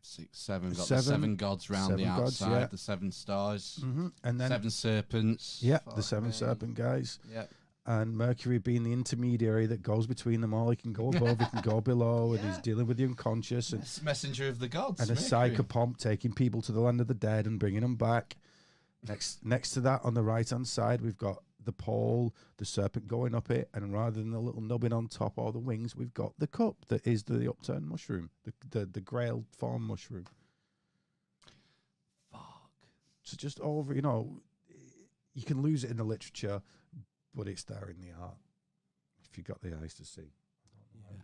6, 7. We've got the 7 gods round the outside, gods, the 7 stars, and then 7 serpents. Yeah, the 7 serpent guys. Yeah. And Mercury being the intermediary that goes between them all. He can go above, he can go below, and he's dealing with the unconscious. And messenger of the gods. And a psychopomp taking people to the land of the dead and bringing them back. Next to that, on the right-hand side, we've got the pole, the serpent going up it, and rather than the little nubbin on top or the wings, we've got the cup that is the upturned mushroom, the grail form mushroom. Fuck. So just over, you know, you can lose it in the literature, but it's there in the art if you've got the eyes to see. Yeah.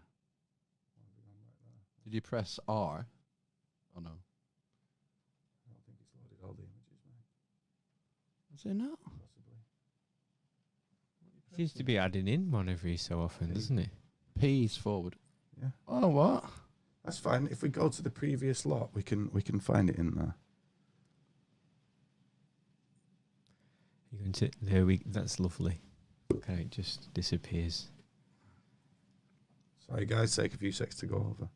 Did you press R? Oh no. I don't think it's loaded all the images, mate. Is it not? Seems to be adding in one every so often, doesn't it? P's forward. Yeah. Oh, what? That's fine. If we go to the previous lot, we can find it in there. You're going to there. That's lovely. Okay, it just disappears. Sorry, guys. Take a few seconds to go over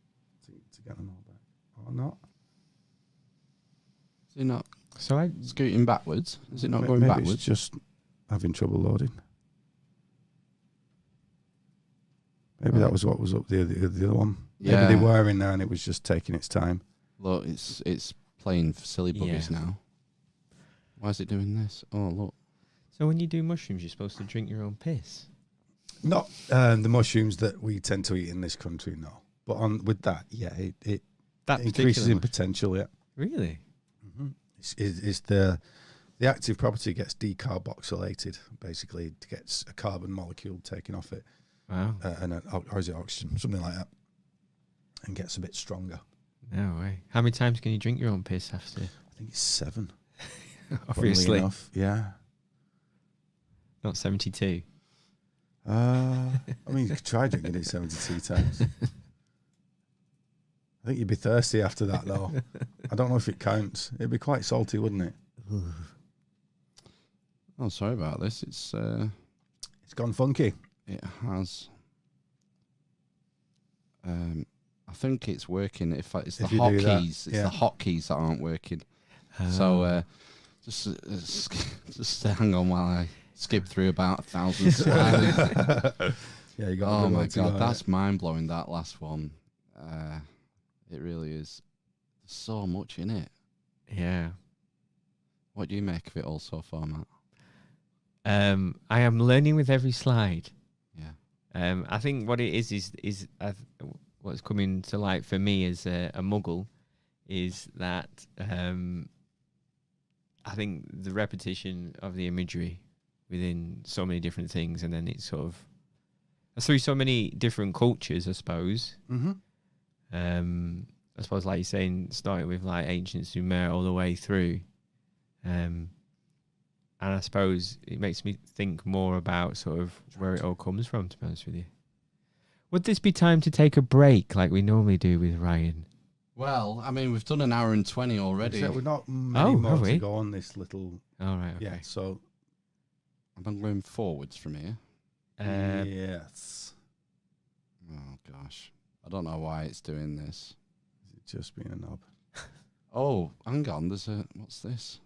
to get them all back. Or not? Is it not? So I scooting backwards. Is it not going maybe backwards? It's just having trouble loading. Maybe that was what was up the other one. Yeah. Maybe they were in there and it was just taking its time. Look, it's playing for silly buggers now. Why is it doing this? Oh, look. So when you do mushrooms, you're supposed to drink your own piss? Not the mushrooms that we tend to eat in this country, no. But with that, yeah, That increases in particular potential. Yeah. really? Is the active property gets decarboxylated, basically it gets a carbon molecule taken off it, Wow. or is it oxygen, something like that, and gets a bit stronger. No way. How many times can you drink your own piss after? I think it's 7. Obviously, funnily enough. Yeah. not 72. I mean, you could try drinking it 72 times. I think you'd be thirsty after that, though. I don't know if it counts. It'd be quite salty, wouldn't it? Oh, sorry about this. It's gone funky. It has. I think it's working. It's the hotkeys. It's the hotkeys that aren't working. So just hang on while I skip through about 1,000 slides. Yeah, you got. Oh my god, that's mind blowing. That last one. It really is. There's so much in it. Yeah. What do you make of it all so far, Matt? I am learning with every slide. Yeah. I think what it is what's coming to light for me as a muggle is that I think the repetition of the imagery within so many different things, and then it's sort of through so many different cultures, I suppose. Mm-hmm. I suppose, like you're saying, starting with like ancient Sumer all the way through. And I suppose it makes me think more about sort of where it all comes from, to be honest with you. Would this be time to take a break like we normally do with Ryan? Well, I mean, we've done an hour and 20 already. So we're not many more to go on this little. All right. Okay. Yeah. So I'm going forwards from here. yes. Oh gosh, I don't know why it's doing this. Is it just being a knob? Oh, hang on. What's this?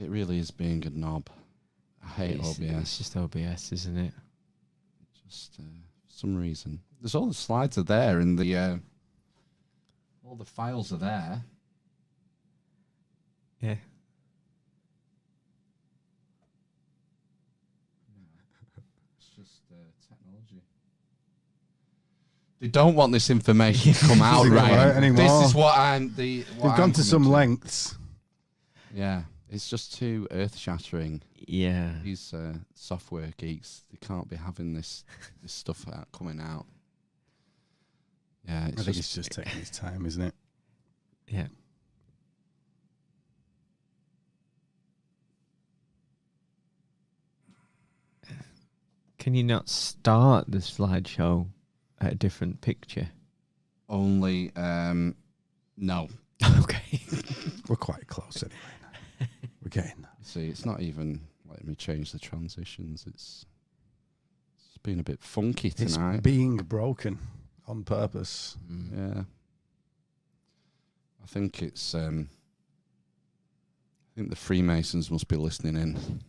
It really is being a knob. I hate OBS. It's just OBS, isn't it? Just for some reason. There's all the slides are there, and all the files are there. Yeah. It's just technology. They don't want this information to come out right anymore. This is what We've gone to some lengths. Yeah, it's just too earth-shattering. Yeah. These software geeks, they can't be having this stuff coming out. Yeah, I think it's just taking its time, isn't it? Yeah. Can you not start the slideshow at a different picture? Only, no. Okay. We're quite close anyway. We're getting there. See, it's not even letting me change the transitions. It's been a bit funky tonight. It's being broken on purpose. Yeah. I think it's, I think the Freemasons must be listening in.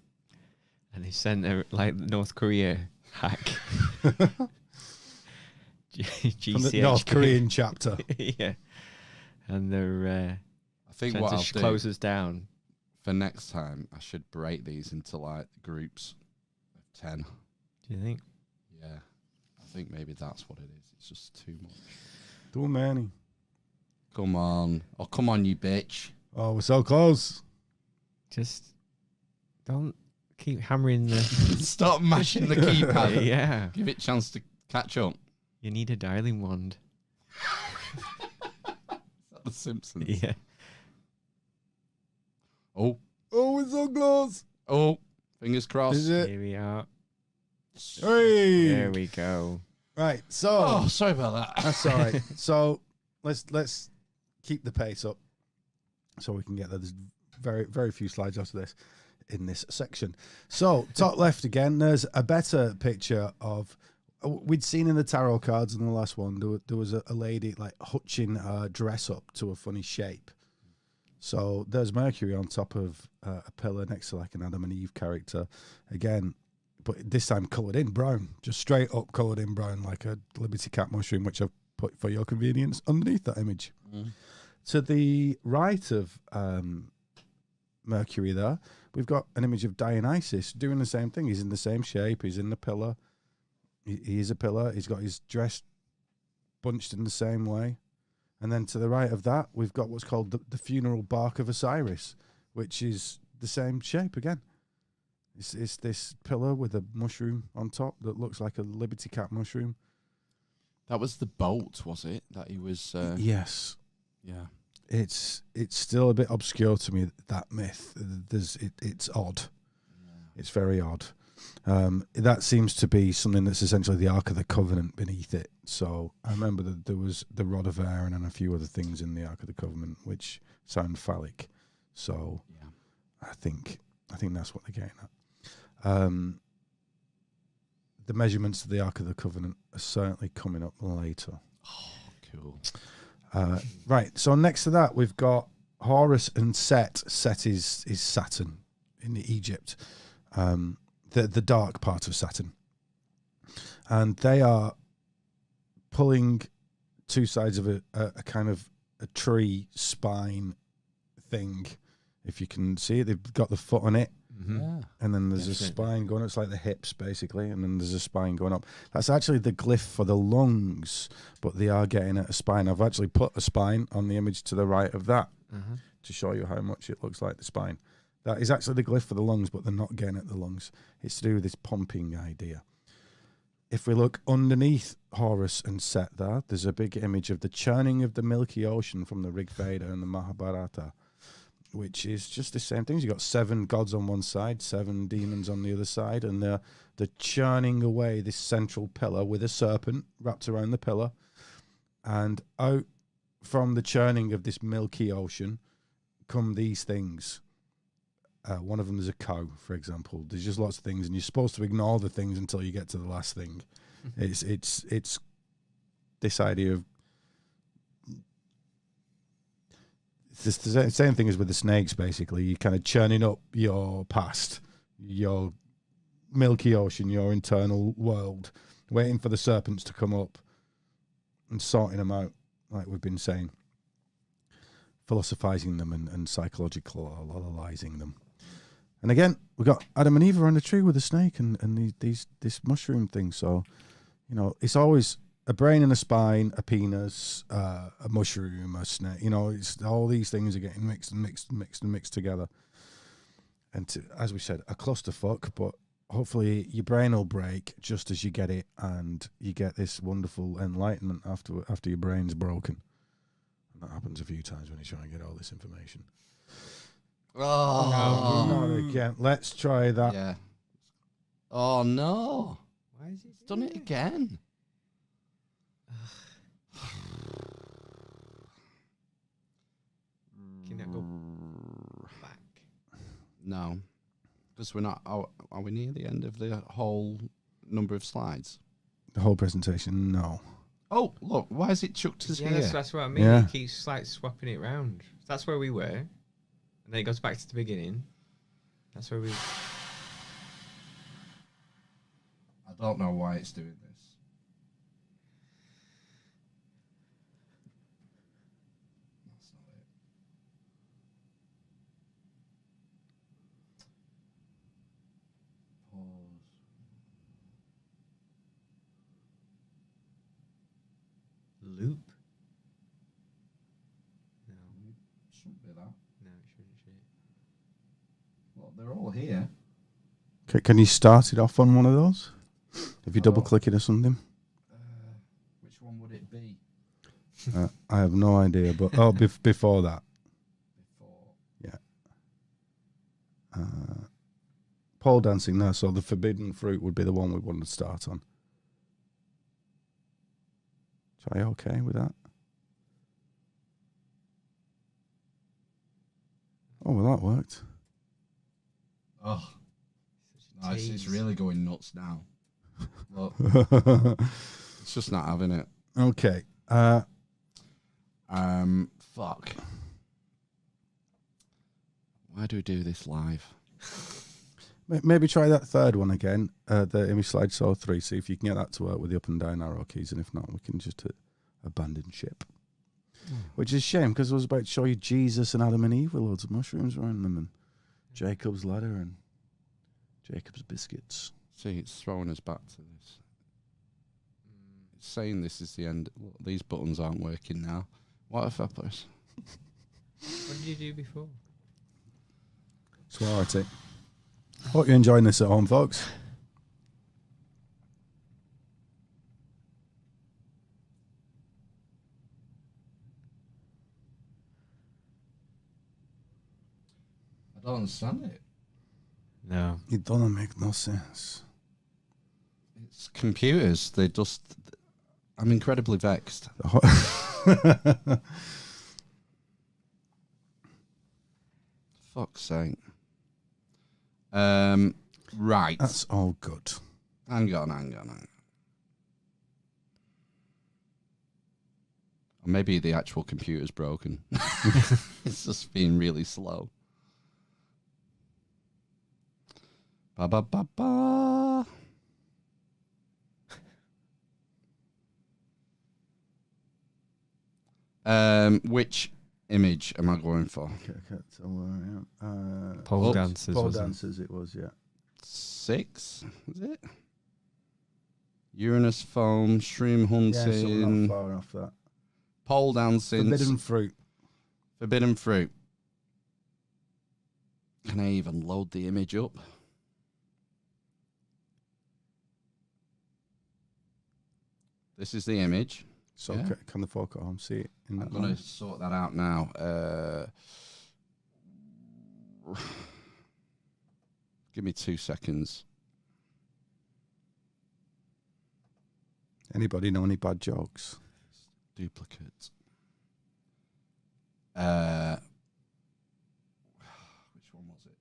And they sent a North Korea hack. GCHQ. From the North Korean chapter. Yeah. And they're I think trying what to I'll do close us down. for next time, I should break these into like groups of 10. Do you think? Yeah. I think maybe that's what it is. It's just too much. Too many. Come on. Oh, come on, you bitch. Oh, we're so close. Just don't keep hammering the... Stop mashing the keypad. Yeah. Give it a chance to catch up. You need a dialing wand. The Simpsons. Yeah. Oh. Oh, we're so close. Oh. Fingers crossed. Is it? Here we are. Hey. There we go. Right. So. Oh, sorry about that. That's all right. So let's keep the pace up, so we can get there. There's very few slides after this in this section. So top left again. There's a better picture of. We'd seen in the tarot cards in the last one, there was a lady like hutching her dress up to a funny shape. So there's Mercury on top of a pillar next to like an Adam and Eve character. Again, but this time coloured in brown, just straight up coloured in brown, like a Liberty Cat mushroom, which I've put for your convenience underneath that image. Mm. To the right of Mercury there, we've got an image of Dionysus doing the same thing. He's in the same shape. He's in the pillar. He is a pillar. He's got his dress bunched in the same way. And then to the right of that, we've got what's called the funeral bark of Osiris, which is the same shape again. It's this pillar with a mushroom on top that looks like a Liberty Cap mushroom. That was the bolt, was it? That he was. Yes. Yeah. It's still a bit obscure to me, that myth. It's odd. Yeah. It's very odd. That seems to be something that's essentially the Ark of the Covenant beneath it. So I remember that there was the Rod of Aaron and a few other things in the Ark of the Covenant which sound phallic. So yeah. I think that's what they're getting at. The measurements of the Ark of the Covenant are certainly coming up later. Oh, cool. Right, so next to that we've got Horus and Set. Set is Saturn in Egypt, the dark part of Saturn, and they are pulling two sides of a kind of a tree spine thing. If you can see it, they've got the foot on it. Mm-hmm. Yeah. And then there's a spine going up. It's like the hips, basically. And then there's a spine going up. That's actually the glyph for the lungs, but they are getting at a spine. I've actually put a spine on the image to the right of that to show you how much it looks like the spine. That is actually the glyph for the lungs, but they're not getting at the lungs. It's to do with this pumping idea. If we look underneath Horus and Set there's a big image of the churning of the Milky Ocean from the Rig Veda and the Mahabharata, which is just the same things. You've got 7 gods on one side, 7 demons on the other side, and they're churning away this central pillar with a serpent wrapped around the pillar. And out from the churning of this Milky Ocean come these things. One of them is a cow, for example. There's just lots of things, and you're supposed to ignore the things until you get to the last thing. It's this idea of it's the same thing as with the snakes, basically. You're kind of churning up your past, your Milky Ocean, your internal world, waiting for the serpents to come up and sorting them out, like we've been saying. Philosophizing them and psychologicalizing them. And again, we've got Adam and Eve around the tree with a snake and this mushroom thing. So, you know, it's always a brain and a spine, a penis, a mushroom, a snake. You know, it's all these things are getting mixed together. And as we said, a clusterfuck, but hopefully your brain will break just as you get it, and you get this wonderful enlightenment after your brain's broken. And that happens a few times when you try and get all this information. Oh, no, not again. Let's try that. Yeah. Oh no! Why is it done it again? Can that go back? No, because we're not. Are we near the end of the whole number of slides? The whole presentation? No. Oh, look! Why is it chucked us Yeah, here? that's what I mean. Yeah. It keeps like swapping it round. That's where we were, and then it goes back to the beginning. That's where we. I don't know why it's doing this. That's not it. Pause. Loop? No. Shouldn't be that. No, it shouldn't. Well, they're all here. Can you start it off on one of those? If you double click it or something? Which one would it be? I have no idea, but before that. Before. Yeah. Pole dancing there, so the forbidden fruit would be the one we want to start on. Are you okay with that? Oh, well, that worked. Oh. Nice, it's really going nuts now. Look. It's just not having it. Okay. Fuck. Why do we do this live? Maybe try that third one again, the image slide saw 3, see if you can get that to work with the up and down arrow keys, and if not, we can just abandon ship. Which is a shame, because I was about to show you Jesus and Adam and Eve with loads of mushrooms around them, and Jacob's ladder and Jacob's biscuits. See, it's throwing us back to this. It's saying this is the end. Look, these buttons aren't working now. What if I press? What did you do before? Swarty. Hope you're enjoying this at home, folks. I don't understand it. No. It doesn't make no sense. It's computers. They just. I'm incredibly vexed. Fuck's sake. Right. That's all good. Hang on. Or maybe the actual computer's broken. It's just being really slow. Ba ba ba ba. Which image am I going for? Okay, so where I am. Pole dancers. Pole wasn't it? dancers, it was, yeah. 6, is it? Uranus foam, shroom Yeah, so we're hunting, not far off that. pole dancing, Forbidden fruit. forbidden fruit. Can I even load the image up? This is the image. So Yeah. can the folk at home see it? In I'm that going manner? to sort that out now. Give me 2 seconds. Anybody know any bad jokes? Duplicate. Which one was it?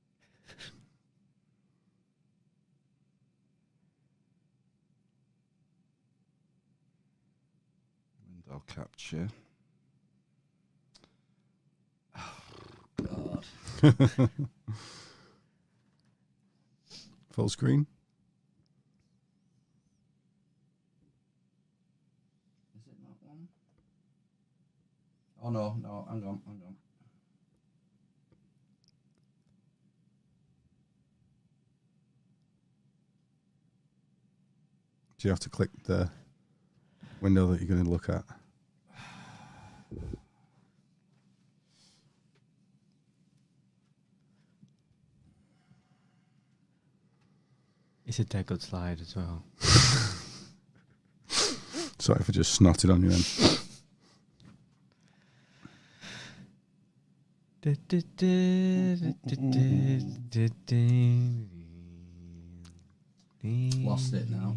Window capture. Oh, God. Full screen? Is it that one? Oh, no. Hang on. Do you have to click the window that you're going to look at? It's a dead good slide as well. Sorry if I just snotted on you then. Lost it now.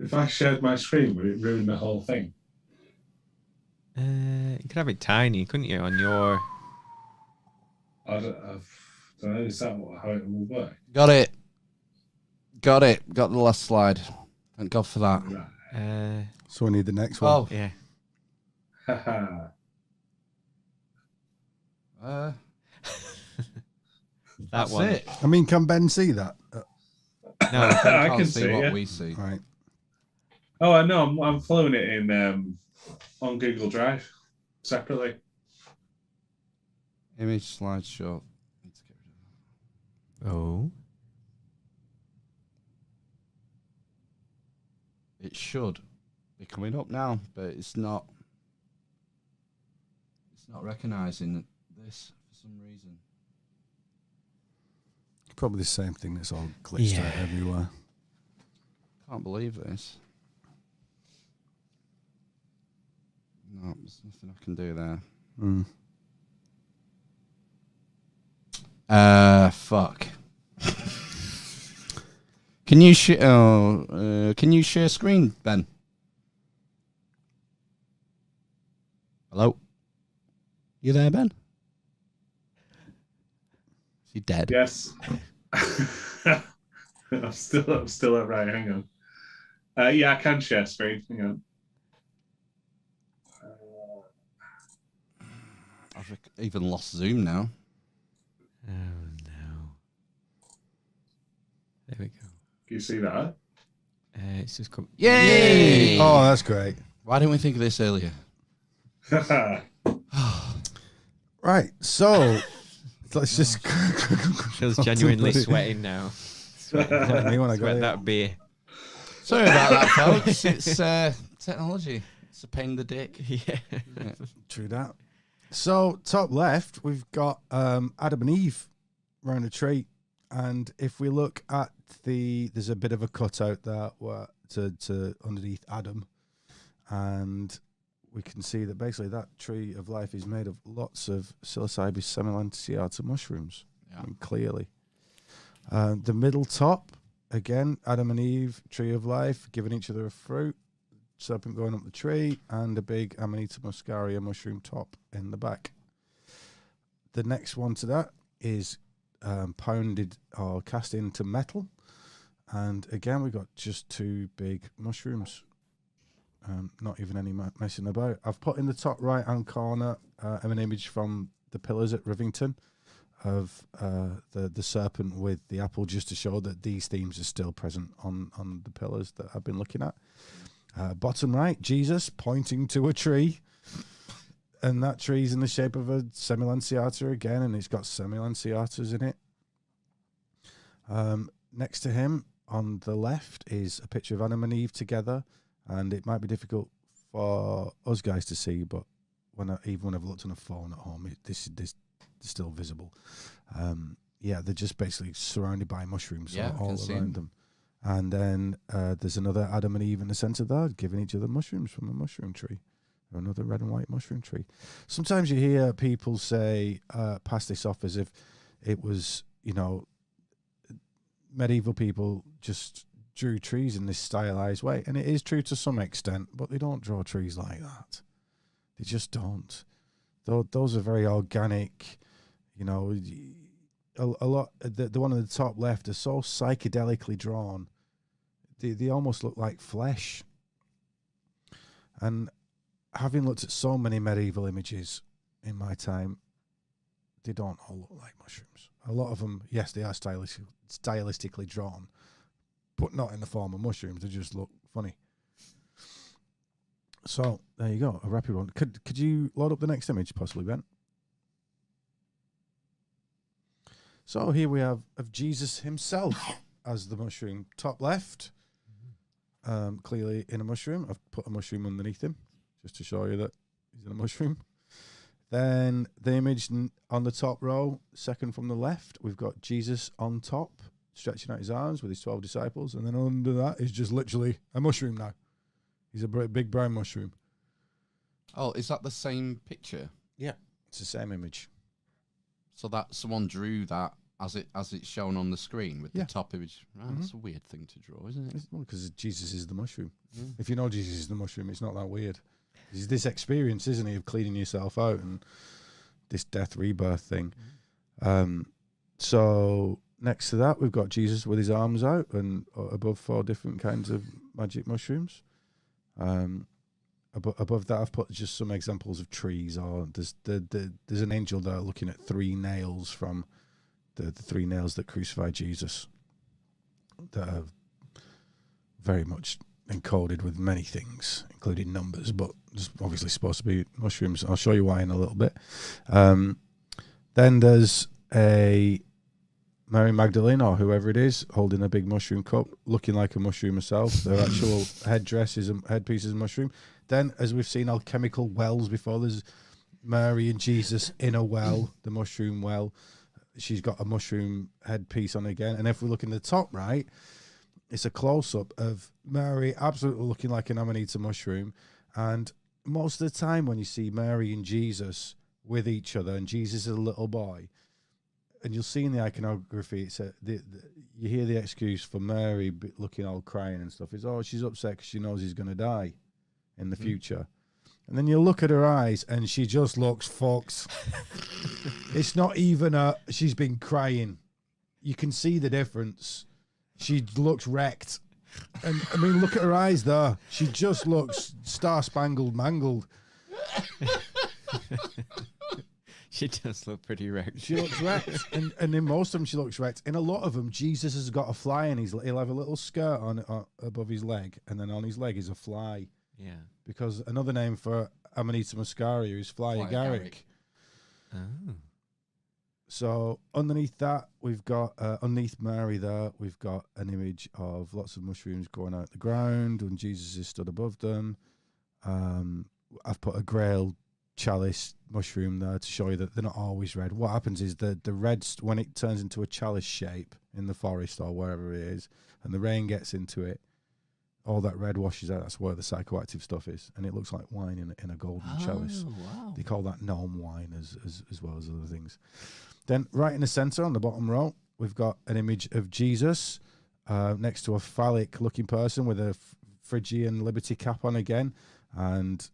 If I shared my screen, would it ruin the whole thing? You could have it tiny, couldn't you? On your. I don't know. Is that how it will work? Got it. Got the last slide. Thank God for that. Right. So we need the next one. Oh, Yeah. Haha. That that's one. it. I mean, can Ben see that? No. I Can't can see see what it. we see. Right. Oh, I know. I'm following it in on Google Drive separately. Image slideshow. Need to get rid of Oh. that. It should be coming up now, but it's not. It's not recognizing this for some reason. Probably the same thing that's all glitched out everywhere. Can't believe this. No, there's nothing I can do there. Fuck. Can you can you share screen, Ben? Hello? You there, Ben? Is he dead? Yes. I'm still up. Right, hang on. Yeah, I can share screen. Hang on. I've even lost Zoom now. Oh no. There we go. Can you see that? It's just come. Yay! Oh, that's great. Why didn't we think of this earlier? Right. So Let's just. Feels genuinely sweating now. Like me when I got Sweat it. that beer. Sorry about that, folks. It's technology. It's a pain in the dick. Yeah. True that. So top left, we've got Adam and Eve round a tree, and if we look at there's a bit of a cutout there to underneath Adam, and we can see that basically that tree of life is made of lots of psilocybin semilanceata mushrooms. Yeah. I mean, clearly. The middle top, again, Adam and Eve, tree of life, giving each other a fruit, serpent going up the tree, and a big Amanita muscaria mushroom top in the back. The next one to that is pounded or cast into metal. And again, we've got just two big mushrooms. Not even any messing about. I've put in the top right-hand corner an image from the pillars at Rivington of the serpent with the apple, just to show that these themes are still present on the pillars that I've been looking at. Bottom right, Jesus pointing to a tree, and that tree's in the shape of a semilanceata again, and it's got semilanceatas in it. Next to him on the left is a picture of Adam and Eve together, and it might be difficult for us guys to see, but even when I've looked on a phone at home, this is still visible. Yeah, they're just basically surrounded by mushrooms all around them. And then there's another Adam and Eve in the centre there, giving each other mushrooms from a mushroom tree, or another red and white mushroom tree. Sometimes you hear people say, pass this off as if it was, medieval people just drew trees in this stylized way, and it is true to some extent, but they don't draw trees like that. They just don't. Those are very organic, a lot. The one on the top left are so psychedelically drawn. They almost look like flesh. And having looked at so many medieval images in my time, they don't all look like mushrooms. A lot of them, yes, they are stylistically drawn, but not in the form of mushrooms. They just look funny. So there you go, a rapid one. Could you load up the next image, possibly, Ben? So here we have of Jesus himself as the mushroom. Top left, clearly in a mushroom. I've put a mushroom underneath him just to show you that he's in a mushroom. Then the image on the top row, second from the left, we've got Jesus on top, stretching out his arms with his 12 disciples. And then under that is just literally a mushroom now. He's a big brown mushroom. Oh, is that the same picture? Yeah, it's the same image. So that someone drew that as it's shown on the screen with the top image. Right, That's a weird thing to draw, isn't it? Because Jesus is the mushroom. If you know Jesus is the mushroom, it's not that weird. It's this experience, isn't it, of cleaning yourself out and this death rebirth thing. So next to that, we've got Jesus with his arms out and above 4 different kinds of magic mushrooms. Above that, I've put just some examples of trees. Or there's an angel there looking at 3 nails from the 3 nails that crucified Jesus, that are very much encoded with many things, including numbers, but it's obviously supposed to be mushrooms. I'll show you why in a little bit. Then there's a Mary Magdalene, or whoever it is, holding a big mushroom cup, looking like a mushroom herself. Their actual headpiece is a mushroom. Then, as we've seen alchemical wells before, there's Mary and Jesus in a well, the mushroom well. She's got a mushroom headpiece on again. And if we look in the top right, it's a close-up of Mary absolutely looking like an Amanita mushroom. And most of the time when you see Mary and Jesus with each other, and Jesus is a little boy, and you'll see in the iconography, you hear the excuse for Mary looking all crying and stuff is, she's upset because she knows he's going to die in the future. And then you look at her eyes and she just looks fucked. It's not even she's been crying. You can see the difference. She looks wrecked. And I mean, look at her eyes there. She just looks star-spangled mangled. She does look pretty wrecked. She looks wrecked. And in most of them, she looks wrecked. In a lot of them, Jesus has got a fly and he'll have a little skirt on above his leg. And then on his leg is a fly. Yeah. Because another name for Amanita muscaria is fly agaric. Oh. So underneath that, we've got underneath Mary there, we've got an image of lots of mushrooms growing out the ground when Jesus is stood above them. I've put a grail chalice mushroom there to show you that they're not always red. What happens is the red, when it turns into a chalice shape in the forest or wherever it is, and the rain gets into it, all that red washes out. That's where the psychoactive stuff is, and it looks like wine in a golden chalice. Wow. They call that gnome wine as well as other things. Then right in the center on the bottom row, we've got an image of Jesus next to a phallic-looking person with a Phrygian liberty cap on again, and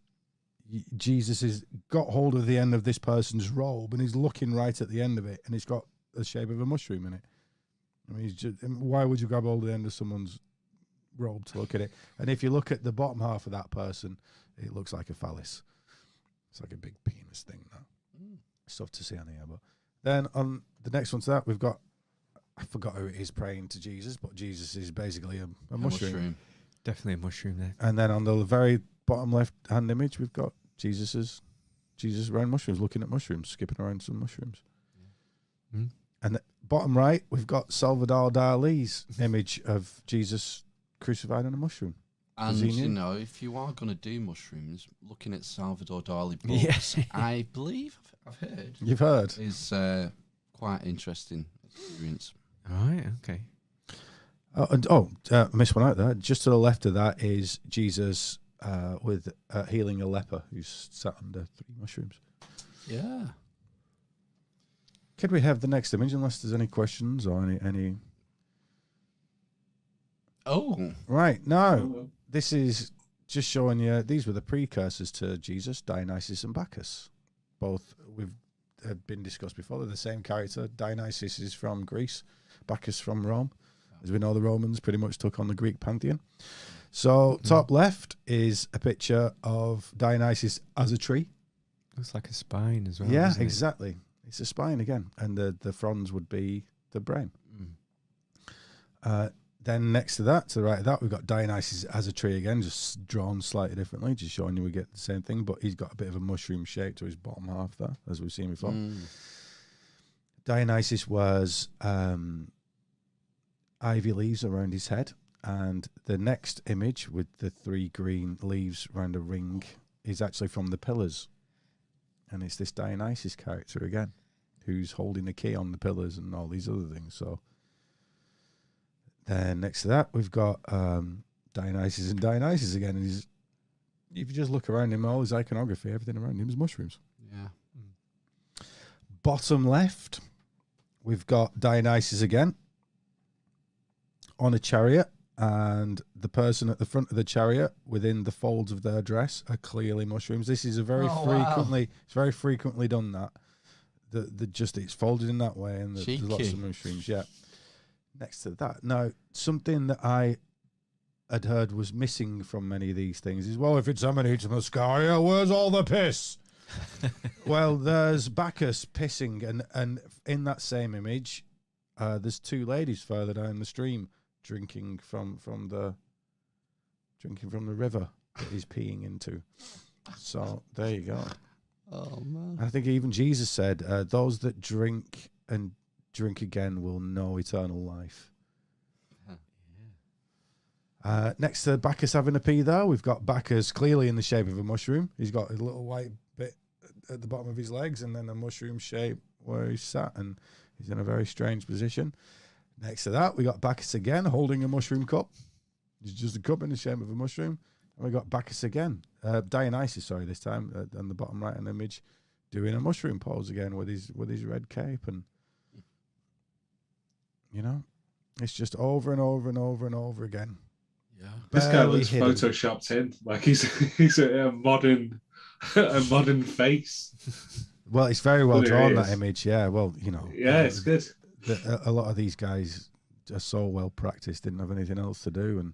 Jesus has got hold of the end of this person's robe, and he's looking right at the end of it, and it's got the shape of a mushroom in it. I mean, why would you grab hold of the end of someone's robe to look at it? And if you look at the bottom half of that person, it looks like a phallus. It's like a big penis thing now. It's tough to see on here, but then on the next one to that, we've got, I forgot who it is praying to Jesus, but Jesus is basically a mushroom. Definitely a mushroom there. And then on the very bottom left hand image, we've got Jesus around mushrooms, looking at mushrooms, skipping around some mushrooms. Mm. And the bottom right, we've got Salvador Dali's image of Jesus crucified on a mushroom. And you know, if you are going to do mushrooms, looking at Salvador Dali books, Yes. I believe I've heard You've heard? is quite interesting experience. All right. Okay. I missed one out there. Just to the left of that is Jesus with healing a leper who's sat under 3 mushrooms. Yeah. Could we have the next image, unless there's any questions or any? Oh. Right, no. This is just showing you, these were the precursors to Jesus, Dionysus and Bacchus. Both have been discussed before. They're the same character. Dionysus is from Greece, Bacchus from Rome. As we know, the Romans pretty much took on the Greek pantheon. So top left is a picture of Dionysus as a tree. Looks like a spine as well. Yeah, doesn't it? exactly. It's a spine again. And the fronds would be the brain. Then next to that, to the right of that, we've got Dionysus as a tree again, just drawn slightly differently, just showing you we get the same thing, but he's got a bit of a mushroom shape to his bottom half there, as we've seen before. Dionysus wears ivy leaves around his head, and the next image with the 3 green leaves around a ring is actually from the Pillars. And it's this Dionysus character again, who's holding the key on the pillars and all these other things. So then next to that, we've got Dionysus and Dionysus again. And if you just look around him, all his iconography, everything around him is mushrooms. Yeah. Bottom left, we've got Dionysus again on a chariot, and the person at the front of the chariot within the folds of their dress are clearly mushrooms. This is a very it's very frequently done that. It's folded in that way, and there's lots of mushrooms. Yeah. Next to that, now something that I had heard was missing from many of these things is, well, if it's emanating from Mascaria, where's all the piss? Well, there's Bacchus pissing, and in that same image, there's 2 ladies further down the stream drinking from the river that he's peeing into. So there you go. Oh man! I think even Jesus said, "Those that drink and drink again will know eternal life." Next to Bacchus having a pee there, we've got Bacchus clearly in the shape of a mushroom. He's got a little white bit at the bottom of his legs, and then a mushroom shape where he's sat, and he's in a very strange position. Next to that, we got Bacchus again holding a mushroom cup. It's just a cup in the shape of a mushroom. And we got Bacchus again, Dionysus, this time, on the bottom right hand image, doing a mushroom pose again with his red cape, and it's just over and over and over and over again. Yeah, this guy looks photoshopped in, like he's a modern face. Well, it's very well drawn, that image. Yeah, well, Yeah, it's good. A lot of these guys are so well practiced, didn't have anything else to do, and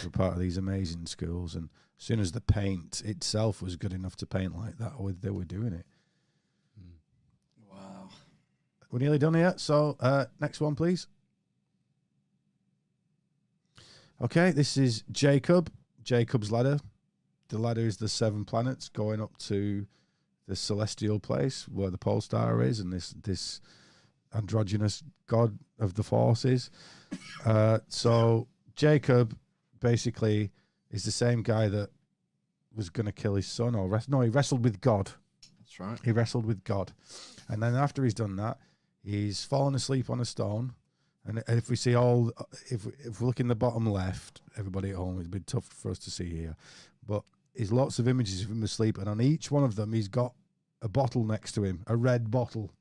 were part of these amazing schools. And as soon as the paint itself was good enough to paint like that, they were doing it. Wow. We're nearly done here. So next one, please. Okay, this is Jacob's ladder. The ladder is the 7 planets going up to the celestial place where the pole star is, and this androgynous god of the forces. So Jacob basically is the same guy that was going to kill his son, or he wrestled with God. That's right. He wrestled with God, and then after he's done that, he's fallen asleep on a stone. And if we see if we look in the bottom left, everybody at home, it's a bit tough for us to see here, but there's lots of images of him asleep, and on each one of them, he's got a bottle next to him, a red bottle,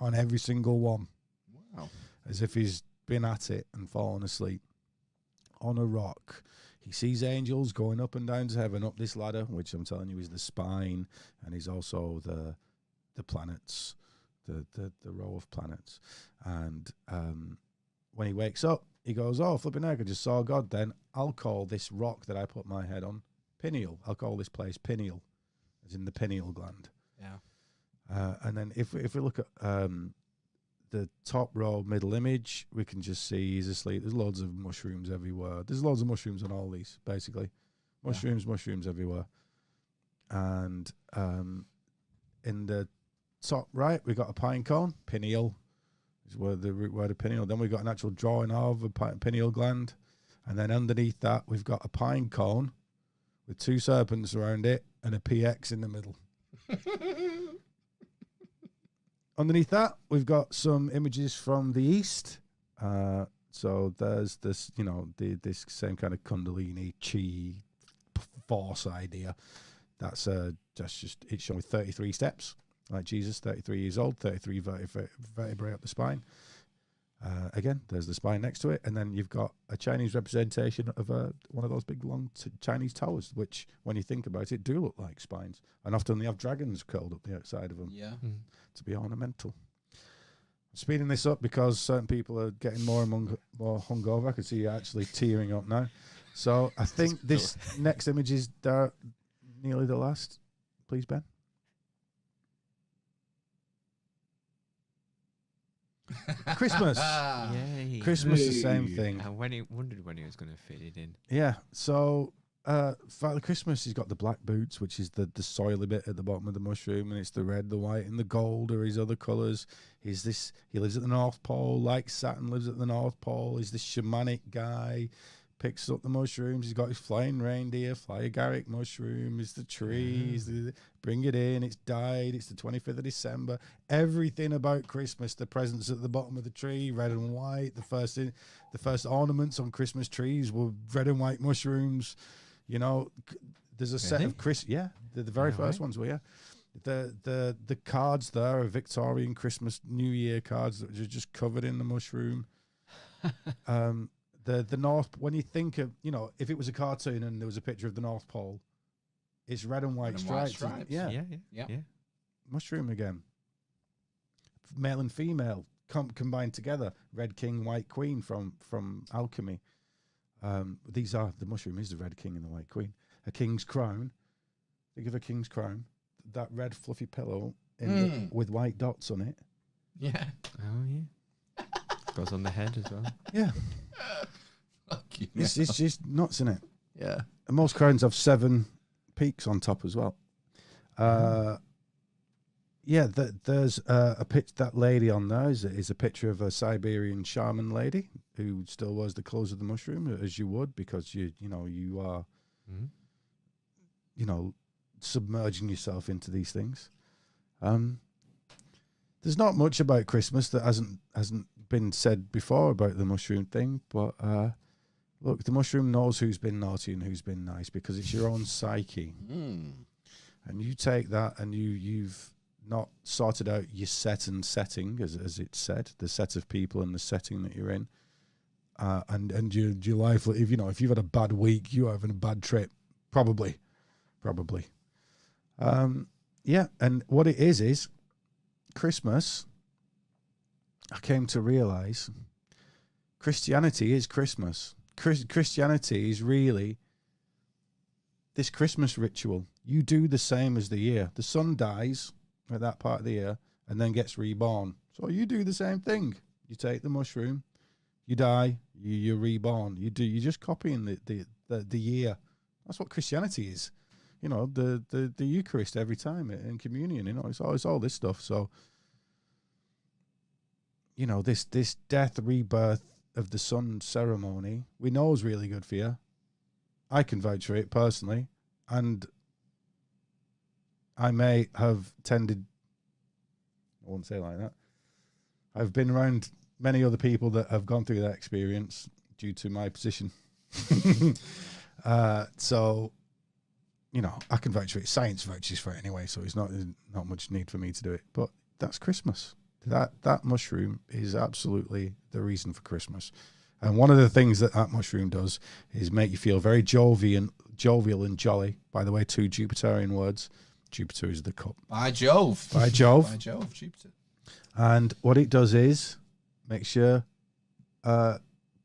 on every single one. Wow. As if he's been at it and fallen asleep on a rock. He sees angels going up and down to heaven, up this ladder, which I'm telling you is the spine, and is also the planets, the row of planets. And when he wakes up, he goes, oh, flipping heck, I just saw God then. I'll call this rock that I put my head on pineal. I'll call this place pineal, as in the pineal gland. Yeah. And then if we look at the top row middle image, we can just see he's asleep. There's loads of mushrooms everywhere. There's loads of mushrooms on all these, basically. Mushrooms everywhere. And in the top right, we got a pine cone, pineal, is where the pineal. Then we've got an actual drawing of a pineal gland. And then underneath that, we've got a pine cone with two serpents around it and a PX in the middle. Underneath that, we've got some images from the east. So there's this, this same kind of Kundalini chi force idea. That's just it's showing 33 steps, like Jesus, 33 years old, 33 vertebrae up the spine. Again, there's the spine next to it, and then you've got a Chinese representation of one of those big long Chinese towers, which, when you think about it, do look like spines, and often they have dragons curled up the outside of them. Yeah. To be ornamental. I'm speeding this up because certain people are getting more and more hungover. I can see you actually tearing up now. So I think this next image is nearly the last. Please, Ben. Christmas. Yay. Christmas, the same thing. I wondered when he was going to fit it in. Yeah. So Father Christmas, he's got the black boots, which is the soily bit at the bottom of the mushroom, and it's the red, the white, and the gold are his other colours. He lives at the North Pole, like Saturn lives at the North Pole. He's this shamanic guy, picks up the mushrooms. He's got his flying reindeer, fly agaric mushroom. It's the trees. Bring it in. It's dyed. It's the 25th of December. Everything about Christmas, the presents at the bottom of the tree, red and white. The first ornaments on Christmas trees were red and white mushrooms. There's a set of the very first ones were, yeah. The cards there are Victorian Christmas New Year cards that are just covered in the mushroom. The North, when you think of, if it was a cartoon and there was a picture of the North Pole, it's red and white stripes. Yeah. Mushroom again. Male and female combined together. Red king, white queen from alchemy. The mushroom is the red king and the white queen. A king's crown. Think of a king's crown. That red fluffy pillow with white dots on it. Yeah. Oh, yeah. Goes on the head as well. Yeah. It's just nuts, isn't it? Yeah. And most crowns have 7 peaks on top as well. There's a picture. That lady on there is a picture of a Siberian shaman lady who still wears the clothes of the mushroom, as you would, because you are submerging yourself into these things. There's not much about Christmas that hasn't been said before about the mushroom thing, but look, the mushroom knows who's been naughty and who's been nice, because it's your own psyche. And you take that and you've not sorted out your set and setting, as it's said, the set of people and the setting that you're in, and your life. If you've had a bad week, you're having a bad trip, probably. And what it is Christmas. I came to realize Christianity is Christmas. Christianity is really this Christmas ritual. You do the same as the year. The sun dies at that part of the year and then gets reborn. So you do the same thing. You take the mushroom, you die, you're reborn. You're just copying the year. That's what Christianity is. The Eucharist every time in communion. It's all this stuff. So you know, this death rebirth of the sun ceremony, we know is really good for you. I can vouch for it personally, and I may have tended, I won't say it like that, I've been around many other people that have gone through that experience due to my position. So, you know, I can vouch for it. Science vouches for it anyway, so it's not much need for me to do it. But that's Christmas. That mushroom is absolutely the reason for Christmas. And one of the things that mushroom does is make you feel very jovial and jolly. By the way, 2 Jupiterian words. Jupiter is the cup. By Jove. By Jove. By Jove, Jupiter. And what it does is makes your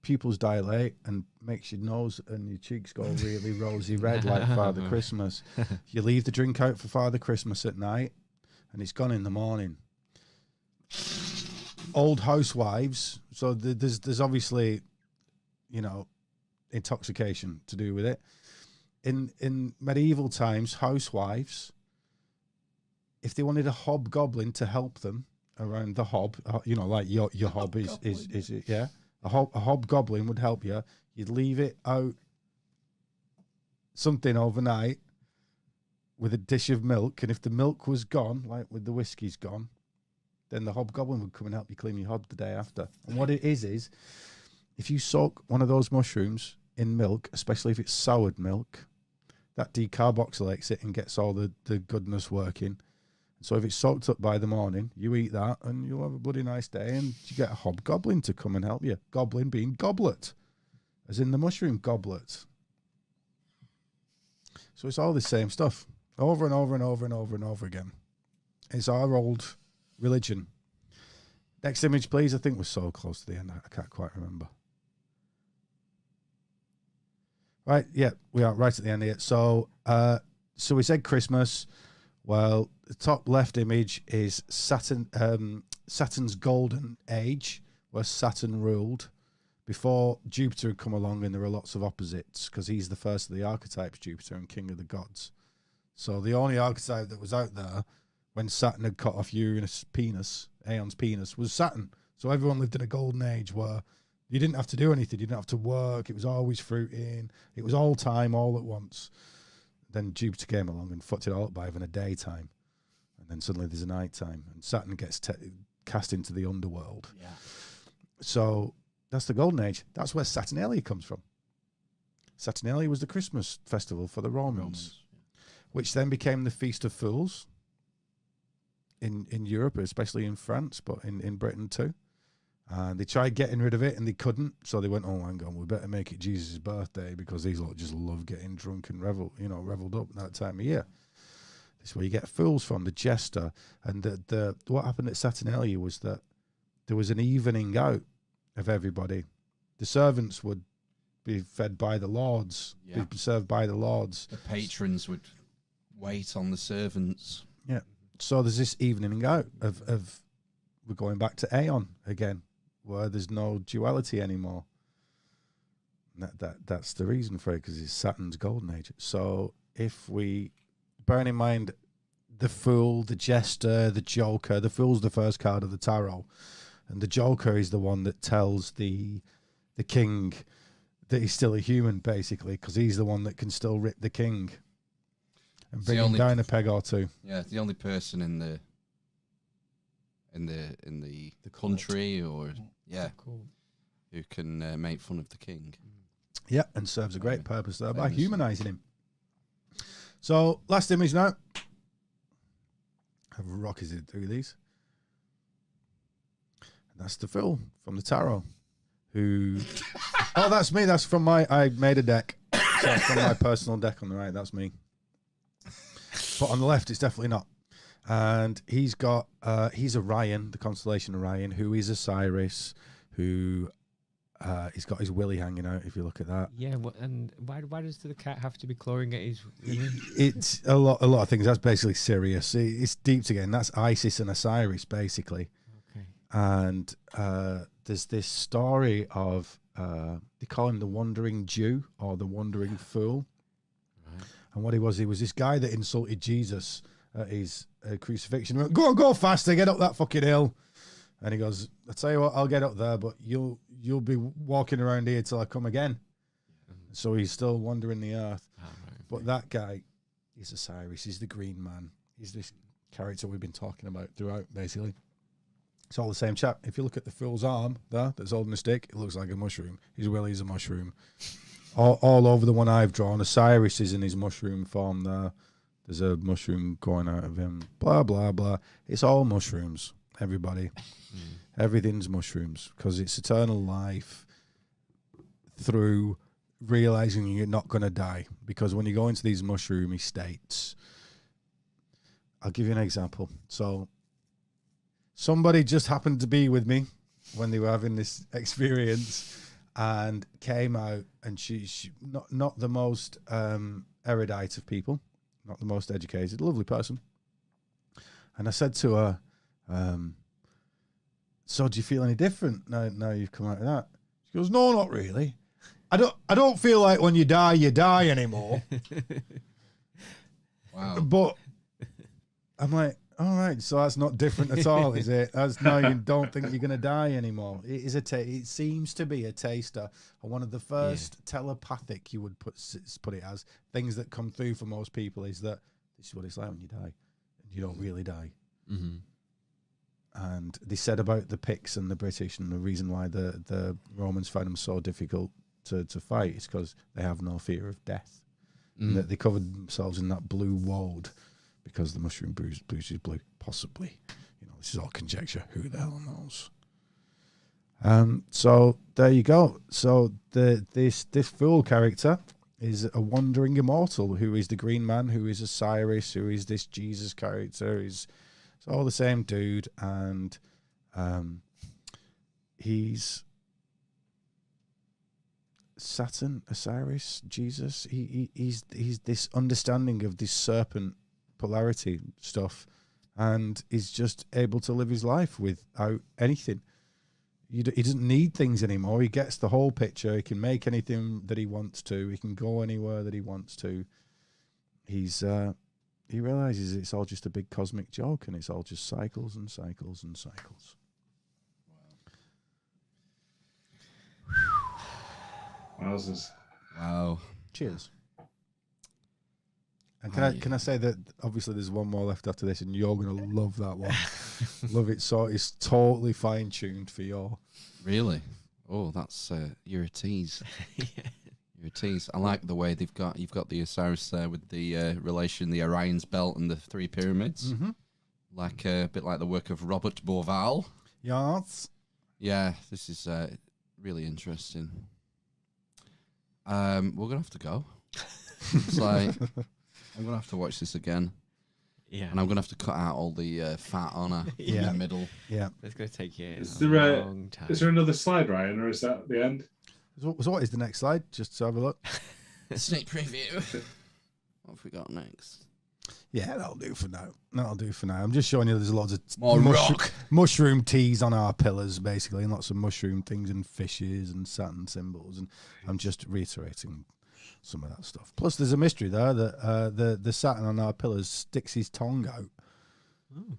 pupils dilate and makes your nose and your cheeks go really rosy red like Father Christmas. You leave the drink out for Father Christmas at night and it's gone in the morning. Old housewives, so there's obviously, you know, intoxication to do with it. In medieval times, housewives, if they wanted a hobgoblin to help them around the hob, you know, like your hob is it, yeah, a hobgoblin would help you. You'd leave it out something overnight with a dish of milk, and if the milk was gone, like with the whiskey's gone, then the hobgoblin would come and help you clean your hob the day after. And what it is if you soak one of those mushrooms in milk, especially if it's soured milk, that decarboxylates it and gets all the goodness working. So if it's soaked up by the morning, you eat that and you'll have a bloody nice day, and you get a hobgoblin to come and help you. Goblin being goblet, as in the mushroom goblet. So it's all the same stuff, over and over and over and over and over again. It's our old religion. Next image, please. I think we're so close to the end, I can't quite remember. Right, yeah, we are right at the end here. So we said Christmas. Well, the top left image is Saturn's golden age, where Saturn ruled before Jupiter had come along, and there were lots of opposites because he's the first of the archetypes, Jupiter, and king of the gods. So the only archetype that was out there when Saturn had cut off Uranus' penis, Aeon's penis, was Saturn. So everyone lived in a golden age where you didn't have to do anything. You didn't have to work. It was always fruiting. It was all time, all at once. Then Jupiter came along and fucked it all up by having a daytime. And then suddenly there's a nighttime. And Saturn gets cast into the underworld. Yeah. So that's the golden age. That's where Saturnalia comes from. Saturnalia was the Christmas festival for the Romans. Which then became the Feast of Fools in Europe, especially in France, but in Britain too. And they tried getting rid of it and they couldn't, so they went, oh, hang on, we better make it Jesus' birthday because these lot just love getting drunk and reveled up that time of year. This is where you get fools from, the jester. And what happened at Saturnalia was that there was an evening out of everybody. The servants would be fed by the lords, be served by the lords. The patrons would wait on the servants. Yeah. So there's this evening out of we're going back to Aeon again, where there's no duality anymore. That's the reason for it, because it's Saturn's golden age. So if we, bearing in mind the fool, the jester, the joker, the fool's the first card of the tarot, and the joker is the one that tells the king that he's still a human, basically, because he's the one that can still rip the king and bring him down a peg or two. Yeah, the only person in the country, or who can make fun of the king. Yeah, and serves a great purpose there by humanizing him. So last image now. Have rockets it through these. And that's the Phil from the tarot. Who? Oh, that's me. That's from I made a deck. So from my personal deck on the right. That's me. But on the left, it's definitely not. And he's got, he's Orion, the constellation Orion, who is Osiris, who he's got his willy hanging out, if you look at that. Yeah, and why does the cat have to be clawing at his willy? It's a lot of things. That's basically Sirius. It's deep to get in. That's Isis and Osiris, basically. Okay. And there's this story of, they call him the Wandering Jew or the Wandering Fool. Right. And what he was this guy that insulted Jesus at his crucifixion. Go faster, get up that fucking hill. And he goes, I tell you what, I'll get up there, but you'll be walking around here till I come again. So he's still wandering the earth. But that guy is Osiris. He's the green man. He's this character we've been talking about throughout, basically. It's all the same chap. If you look at the fool's arm there that's holding a stick, it looks like a mushroom. His willy's a mushroom. All over the one I've drawn, Osiris is in his mushroom form there. There's a mushroom going out of him. Blah, blah, blah. It's all mushrooms, everybody. Everything's mushrooms because it's eternal life through realizing you're not going to die. Because when you go into these mushroomy states, I'll give you an example. So somebody just happened to be with me when they were having this experience and came out, and she not the most erudite of people, not the most educated, lovely person. And I said to her, so do you feel any different now you've come out of that? She goes, no, not really. I don't feel like when you die anymore. Wow. But I'm like, all right, so that's not different at all, is it? That's now you don't think you're going to die anymore. It is it seems to be a taster. And one of the first telepathic, you would put it as, things that come through for most people is that this is what it's like when you die. And you don't really die. Mm-hmm. And they said about the Picts and the British, and the reason why the Romans found them so difficult to fight is because they have no fear of death. And that they covered themselves in that blue woad because the mushroom bruises blue. Possibly. This is all conjecture. Who the hell knows? So there you go. So this fool character is a wandering immortal who is the green man, who is Osiris, who is this Jesus character. It's all the same dude, and he's Saturn, Osiris, Jesus. He's this understanding of this serpent polarity stuff, and he's just able to live his life without anything. He doesn't need things anymore. He gets the whole picture. He can make anything that he wants to. He can go anywhere that he wants to. He realizes it's all just a big cosmic joke, and it's all just cycles and cycles and cycles. Wowzers. Wow. Cheers. And can I say that obviously there's one more left after this, and you're gonna love that one. Love it. So it's totally fine tuned for your. Really? Oh, that's you're a tease. You're a tease. I like the way you've got the Osiris there with the relation, the Orion's belt and the three pyramids. Mm-hmm. Like a bit like the work of Robert Bourval. Yes. Yeah, this is really interesting. We're gonna have to go. It's like I'm gonna have to watch this again. Yeah. And I'm gonna have to cut out all the fat honor in the middle. Yeah. It's going to take you Is a there long time. is there another slide, Ryan, or is that the end? So what is the next slide? Just to have a look. Sneak preview. What have we got next? Yeah, that'll do for now. I'm just showing you there's lots of More rock. mushroom teas on our pillars, basically, and lots of mushroom things and fishes and Saturn symbols. And I'm just reiterating some of that stuff. Plus, there's a mystery there that the Saturn on our pillars sticks his tongue out. Ooh.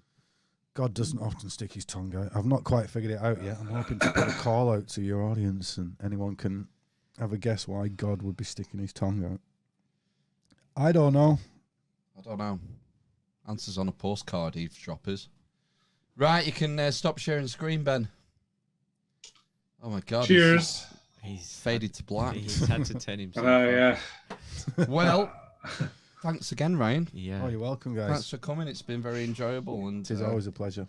God doesn't often stick his tongue out. I've not quite figured it out yet. I'm hoping to put a call out to your audience, and anyone can have a guess why God would be sticking his tongue out. I don't know. I don't know. Answers on a postcard, eavesdroppers. Right, you can stop sharing screen, Ben. Oh my God. Cheers. He's faded to black. He's had to turn himself Yeah. Well, thanks again, Ryan. Yeah. Oh, you're welcome, guys. Thanks for coming. It's been very enjoyable. And It is always a pleasure.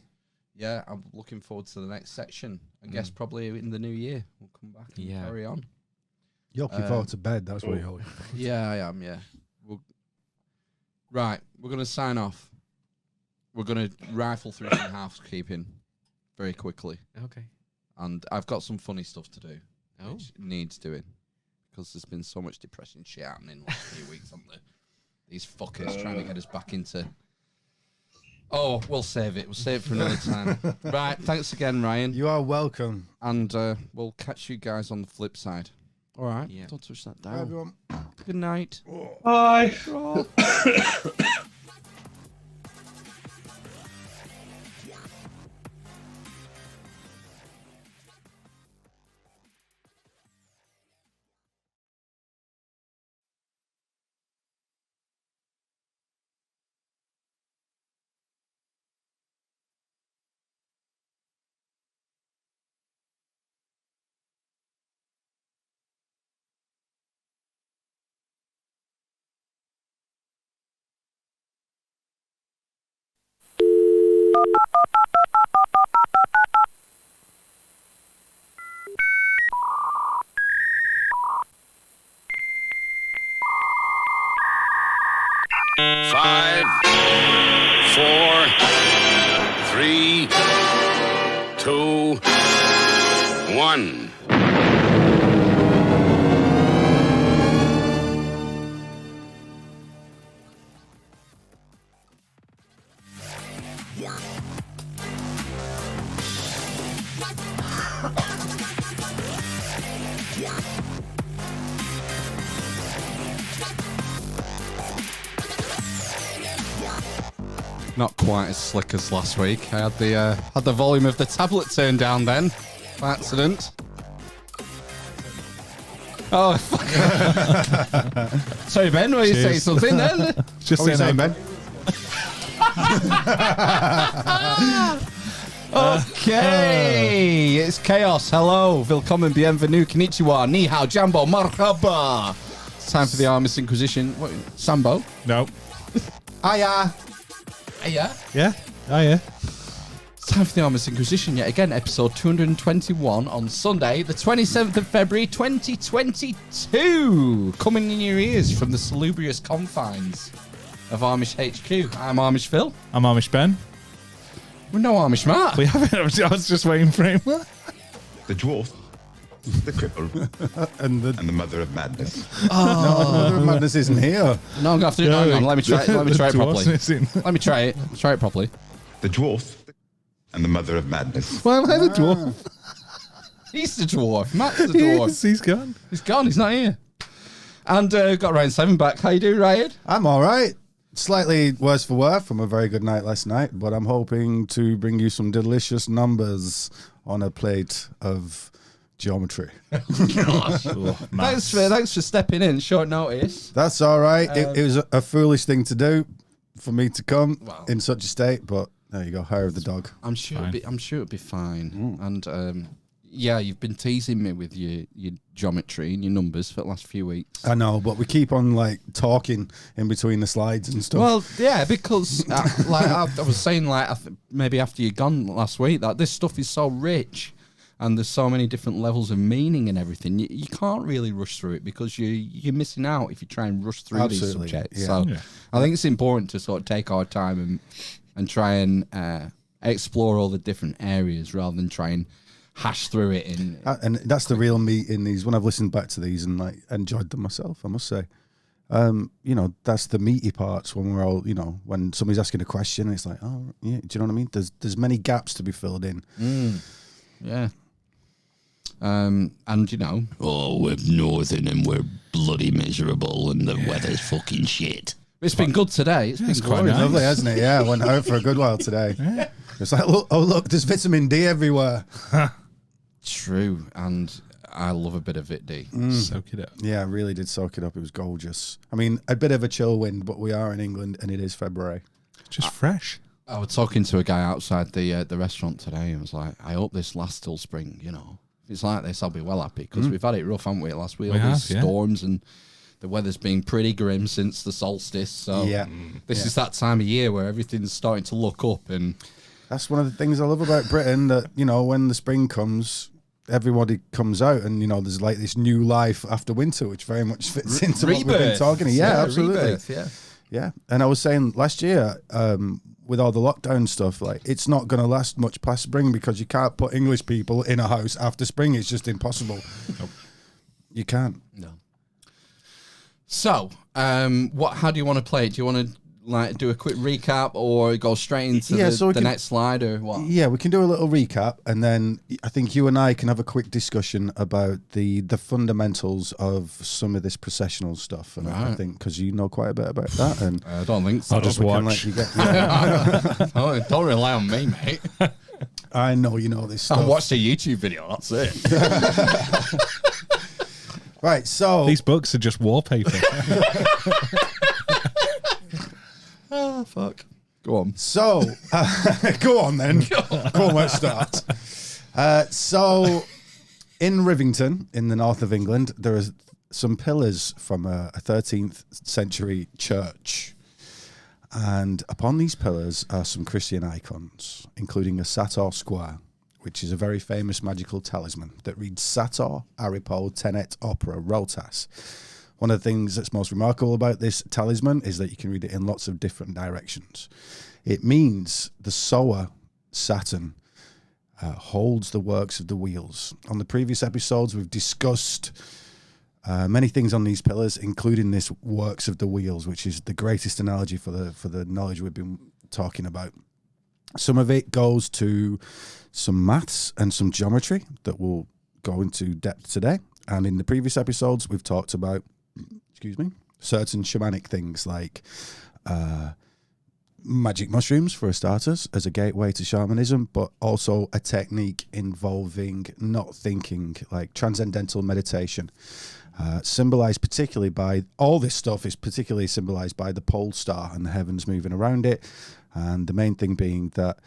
yeah, I'm looking forward to the next section. I guess probably in the new year we'll come back and carry on. You're looking forward to bed. That's what you're looking for. Yeah, I am. Yeah. Right, we're going to sign off. We're going to rifle through some housekeeping very quickly. Okay. And I've got some funny stuff to do. Oh. Which needs doing. Because there's been so much depressing shit happening in the last few weeks, haven't there? These fuckers trying to get us back into... Oh, we'll save it. We'll save it for another time. Right, thanks again, Ryan. You are welcome. And we'll catch you guys on the flip side. All right? Yeah. Don't touch that Bye, down. everyone. Good night. Bye. 4, 3, 2, 1. Not quite as slick as last week. I had the volume of the tablet turned down then, by accident. Oh, fuck. Sorry, Ben, were you saying something then? Just saying, Ben. Okay, it's Chaos. Hello, willkommen, bienvenue, konnichiwa, ni hao, jambo, marhaba. It's time for the Amish Inquisition. What, Sambo? No. Hiya. Hiya. Yeah. Oh, yeah. It's time for the Amish Inquisition yet again, episode 221 on Sunday, the 27th of February 2022. Coming in your ears from the salubrious confines of Amish HQ. I'm Amish Phil. I'm Amish Ben. We're no Amish Mark. We haven't. I was just waiting for him. The dwarf, the cripple, And the and the mother of madness. Mother of Madness isn't here. No, I'm going to have to do it. Hang on, let me try it. Let me try it properly. Dwarf. Let me try it. Try it properly. The dwarf, and the mother of madness. Why am I the dwarf? He's the dwarf. Matt's the dwarf. Yes, he's gone. He's gone. He's not here. And got Ryan Simon back. How you doing, Ryan? I'm all right. Slightly worse for wear from a very good night last night, but I'm hoping to bring you some delicious numbers on a plate of geometry. Thanks for stepping in short notice. That's all right. It was a foolish thing to do for me to come Wow. in such a state, but there you go. Hair of the dog. I'm sure it'll be fine. And yeah, you've been teasing me with your geometry and your numbers for the last few weeks. I know, but we keep on like talking in between the slides and stuff. Well, yeah, because like I was saying, like maybe after you're gone last week, that this stuff is so rich, and there's so many different levels of meaning and everything. You can't really rush through it because you're missing out if you try and rush through these subjects. Yeah. So Yeah. I think it's important to sort of take our time and try and explore all the different areas rather than try and hash through it in. And that's the real meat in these. When I've listened back to these and like enjoyed them myself, I must say, you know, that's the meaty parts when we're all, you know, when somebody's asking a question, it's like, oh, yeah, do you know what I mean? There's many gaps to be filled in. Yeah. And you know, we're northern and we're bloody miserable and the weather's fucking shit. it's been good today. It's been quite glorious. nice. Lovely, hasn't it? Yeah, I went out for a good while today. It's like, look, there's vitamin D everywhere. True, and I love a bit of Vit D. Soak it up. Yeah, I really did soak it up. It was gorgeous. I mean, a bit of a chill wind, but we are in England and it is February. Just fresh. I was talking to a guy outside the restaurant today and was like, I hope this lasts till spring, you know. If it's like this, I'll be well happy because we've had it rough, haven't we, last week? We All these have, yeah. storms and the weather's been pretty grim since the solstice. So Yeah. this is that time of year where everything's starting to look up and That's one of the things I love about Britain, that, you know, when the spring comes, everybody comes out and, you know, there's like this new life after winter, which very much fits into what we've been talking. Yeah, absolutely. Rebirth, yeah. Yeah. And I was saying last year, with all the lockdown stuff, like it's not going to last much past spring because you can't put English people in a house after spring. It's just impossible. Nope. You can't. No. So, how do you want to play it? Do you want to like do a quick recap or go straight into the next slide or what? Yeah, we can do a little recap, and then I think you and I can have a quick discussion about the fundamentals of some of this processional stuff. And I think because you know quite a bit about that, and I don't think so. I'll just we can watch. let you get, yeah. Don't rely on me, mate. I know you know this stuff. I'll watch the YouTube video. That's it. Right, so These books are just wallpaper. Oh fuck. Go on. So, go on then. Go on, let's start. So, in Rivington, in the north of England, there are some pillars from a 13th century church. And upon these pillars are some Christian icons, including a Sator square, which is a very famous magical talisman that reads Sator, Aripo, Tenet, Opera, Rotas. One of the things that's most remarkable about this talisman is that you can read it in lots of different directions. It means the sower, Saturn, holds the works of the wheels. On the previous episodes, we've discussed many things on these pillars, including this works of the wheels, which is the greatest analogy for the knowledge we've been talking about. Some of it goes to some maths and some geometry that we'll go into depth today. And in the previous episodes, we've talked about, certain shamanic things like magic mushrooms, for starters, as a gateway to shamanism, but also a technique involving not thinking, like transcendental meditation. Symbolized particularly by, all this stuff is particularly symbolized by the pole star and the heavens moving around it. And the main thing being that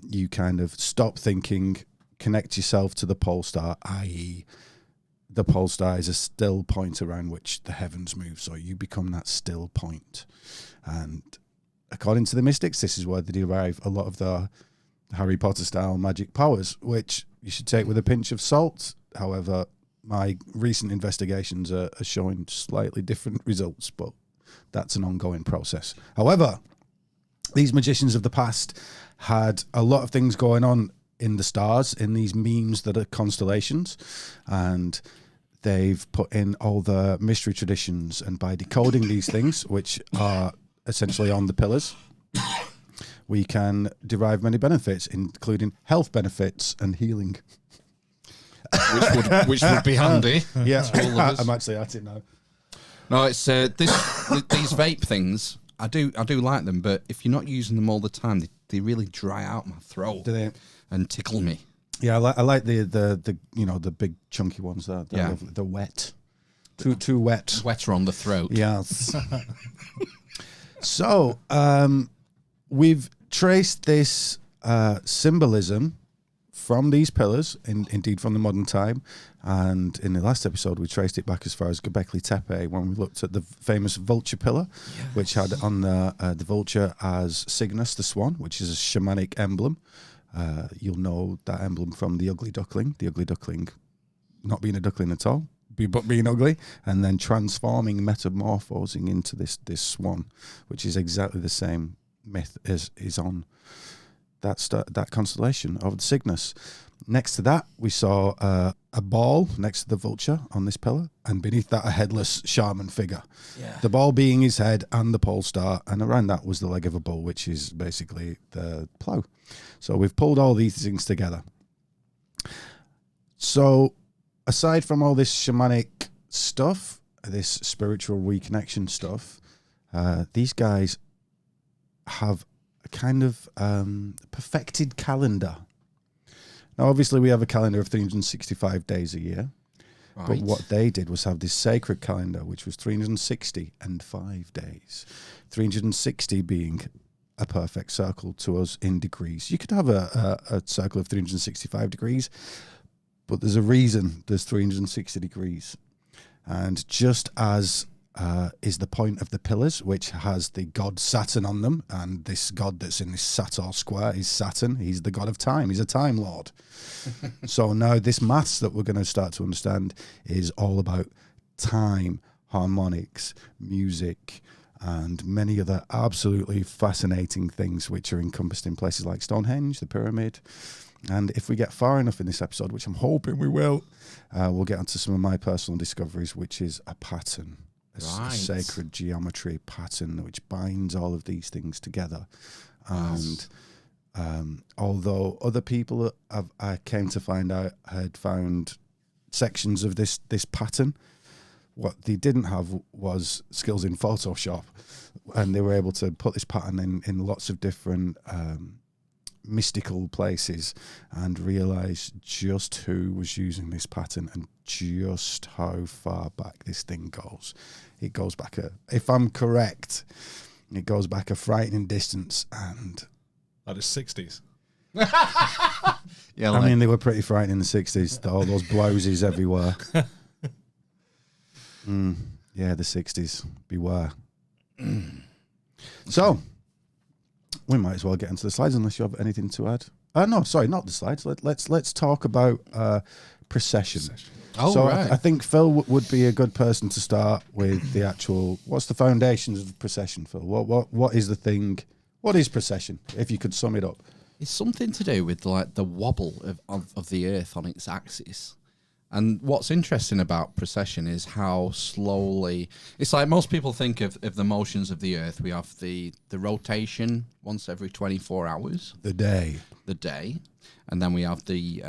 you kind of stop thinking, connect yourself to the pole star, i.e. the pole star is a still point around which the heavens move. So you become that still point. And according to the mystics, this is where they derive a lot of the Harry Potter style magic powers, which you should take with a pinch of salt. However, my recent investigations are showing slightly different results, but that's an ongoing process. However, these magicians of the past had a lot of things going on in the stars, in these memes that are constellations, and they've put in all the mystery traditions, and by decoding these things, which are essentially on the pillars, we can derive many benefits, including health benefits and healing. Which would be handy. Yeah, I'm actually at it now. No, it's these vape things. I do like them, but if you're not using them all the time, they really dry out my throat. Do they? And tickle me. Yeah, I like the the big chunky ones. They're lovely. They're wet. Too wet. Wetter on the throat. Yes. So we've traced this symbolism from these pillars, indeed from the modern time, and in the last episode we traced it back as far as Göbekli Tepe when we looked at the famous vulture pillar, which had on the vulture as Cygnus the swan, which is a shamanic emblem. You'll know that emblem from the ugly duckling not being a duckling at all, but being ugly, and then transforming, metamorphosing into this swan, which is exactly the same myth as is on that constellation of the Cygnus. Next to that, we saw a ball next to the vulture on this pillar, and beneath that, a headless shaman figure. Yeah. The ball being his head and the pole star, and around that was the leg of a bull, which is basically the plough. So we've pulled all these things together. So aside from all this shamanic stuff, this spiritual reconnection stuff, these guys have a kind of perfected calendar. Now, obviously, we have a calendar of 365 days a year. Right. But what they did was have this sacred calendar, which was 360 and 5 days. 360 being a perfect circle to us in degrees. You could have a circle of 365 degrees, but there's a reason there's 360 degrees. And just as is the point of the pillars, which has the god Saturn on them, and this god that's in this Sator square is Saturn. He's the god of time. He's a time lord. So now this maths that we're going to start to understand is all about time, harmonics, music, and many other absolutely fascinating things which are encompassed in places like Stonehenge, the pyramid. And if we get far enough in this episode, which I'm hoping we will, we'll get onto some of my personal discoveries, which is a pattern. A sacred geometry pattern which binds all of these things together. And although other people I came to find out had found sections of this pattern, what they didn't have was skills in Photoshop, and they were able to put this pattern in lots of different mystical places and realize just who was using this pattern and just how far back this thing goes. It goes back if I'm correct, it goes back a frightening distance, and that is 60s. Yeah, I mean, they were pretty frightening in the 60s. All those blouses everywhere. Yeah, the 60s. Beware. So, we might as well get into the slides unless you have anything to add. No, sorry, not the slides. Let's talk about precession. Oh, so right. I think Phil would be a good person to start with the actual. What's the foundations of precession, Phil? What is the thing? What is precession? If you could sum it up. It's something to do with like the wobble of the Earth on its axis. And what's interesting about precession is how slowly it's like most people think of the motions of the Earth. We have the rotation once every 24 hours. The day. And then we have the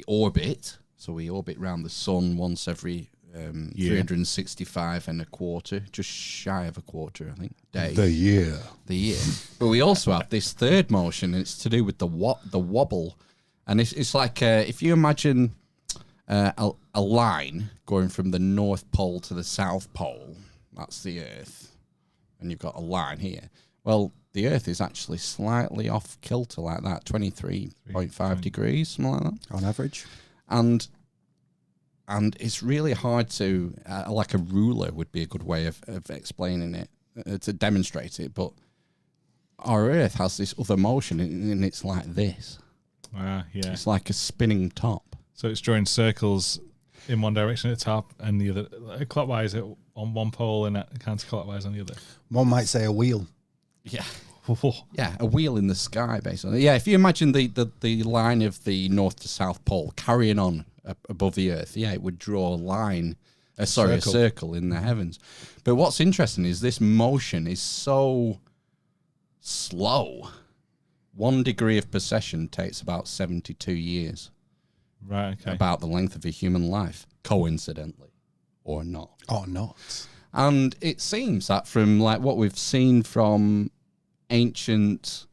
orbit. So we orbit around the sun once every 365 and a quarter, just shy of a quarter, I think. Day. The year. But we also have this third motion, and it's to do with the wobble. And it's like if you imagine a line going from the North Pole to the South Pole, that's the Earth, and you've got a line here. Well, the Earth is actually slightly off kilter like that, 23.5 degrees, something like that. On average. And it's really hard to, like a ruler would be a good way of explaining it, to demonstrate it. But our Earth has this other motion, and it's like this. Yeah. It's like a spinning top. So it's drawing circles in one direction at the top and the other, clockwise on one pole and counterclockwise on the other. One might say a wheel. Yeah. Yeah, a wheel in the sky, basically. Yeah, if you imagine the line of the North to South Pole carrying on above the Earth, it would draw a circle in the heavens. But what's interesting is this motion is so slow. 1 degree of precession takes about 72 years. Right, okay. About the length of a human life, coincidentally, or not. Or not. And it seems that from like what we've seen from ancient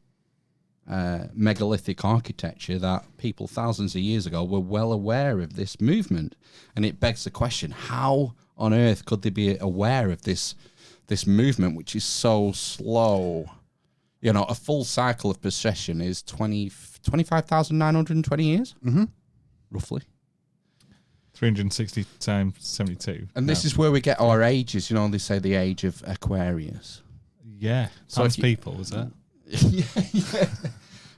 megalithic architecture, that people thousands of years ago were well aware of this movement. And it begs the question, how on earth could they be aware of this movement, which is so slow? You know, a full cycle of precession is 25,920 years? Mm-hmm. Roughly. 360 times 72. And this is where we get our ages. You know, they say the age of Aquarius. Yeah. So Times people, was that? Yeah.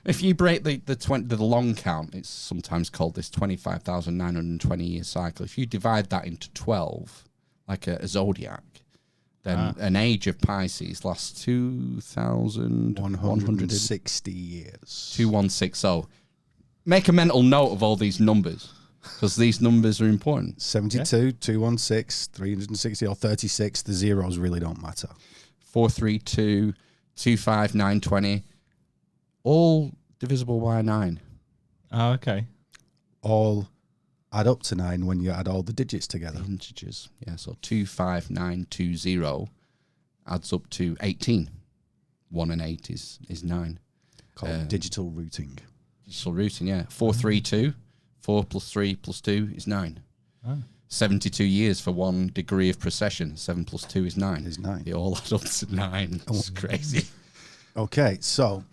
If you break the long count, it's sometimes called this 25,920 year cycle. If you divide that into 12, like a zodiac, then an age of Pisces lasts 2,160 years. 2160. Make a mental note of all these numbers, because these numbers are important. 72, 216, 360, or 36. The zeros really don't matter. 432, 25920, all divisible by 9. Oh, okay. All add up to 9 when you add all the digits together. Integers, yeah. So 25920 adds up to 18. 1 and 8 is 9. Called digital routing. Digital routing, yeah. 432, 4 plus 3 plus 2 is 9. 72 years for 1 degree of precession. 7 plus 2 is 9. Is 9. They all add up to 9. It's crazy. Okay, so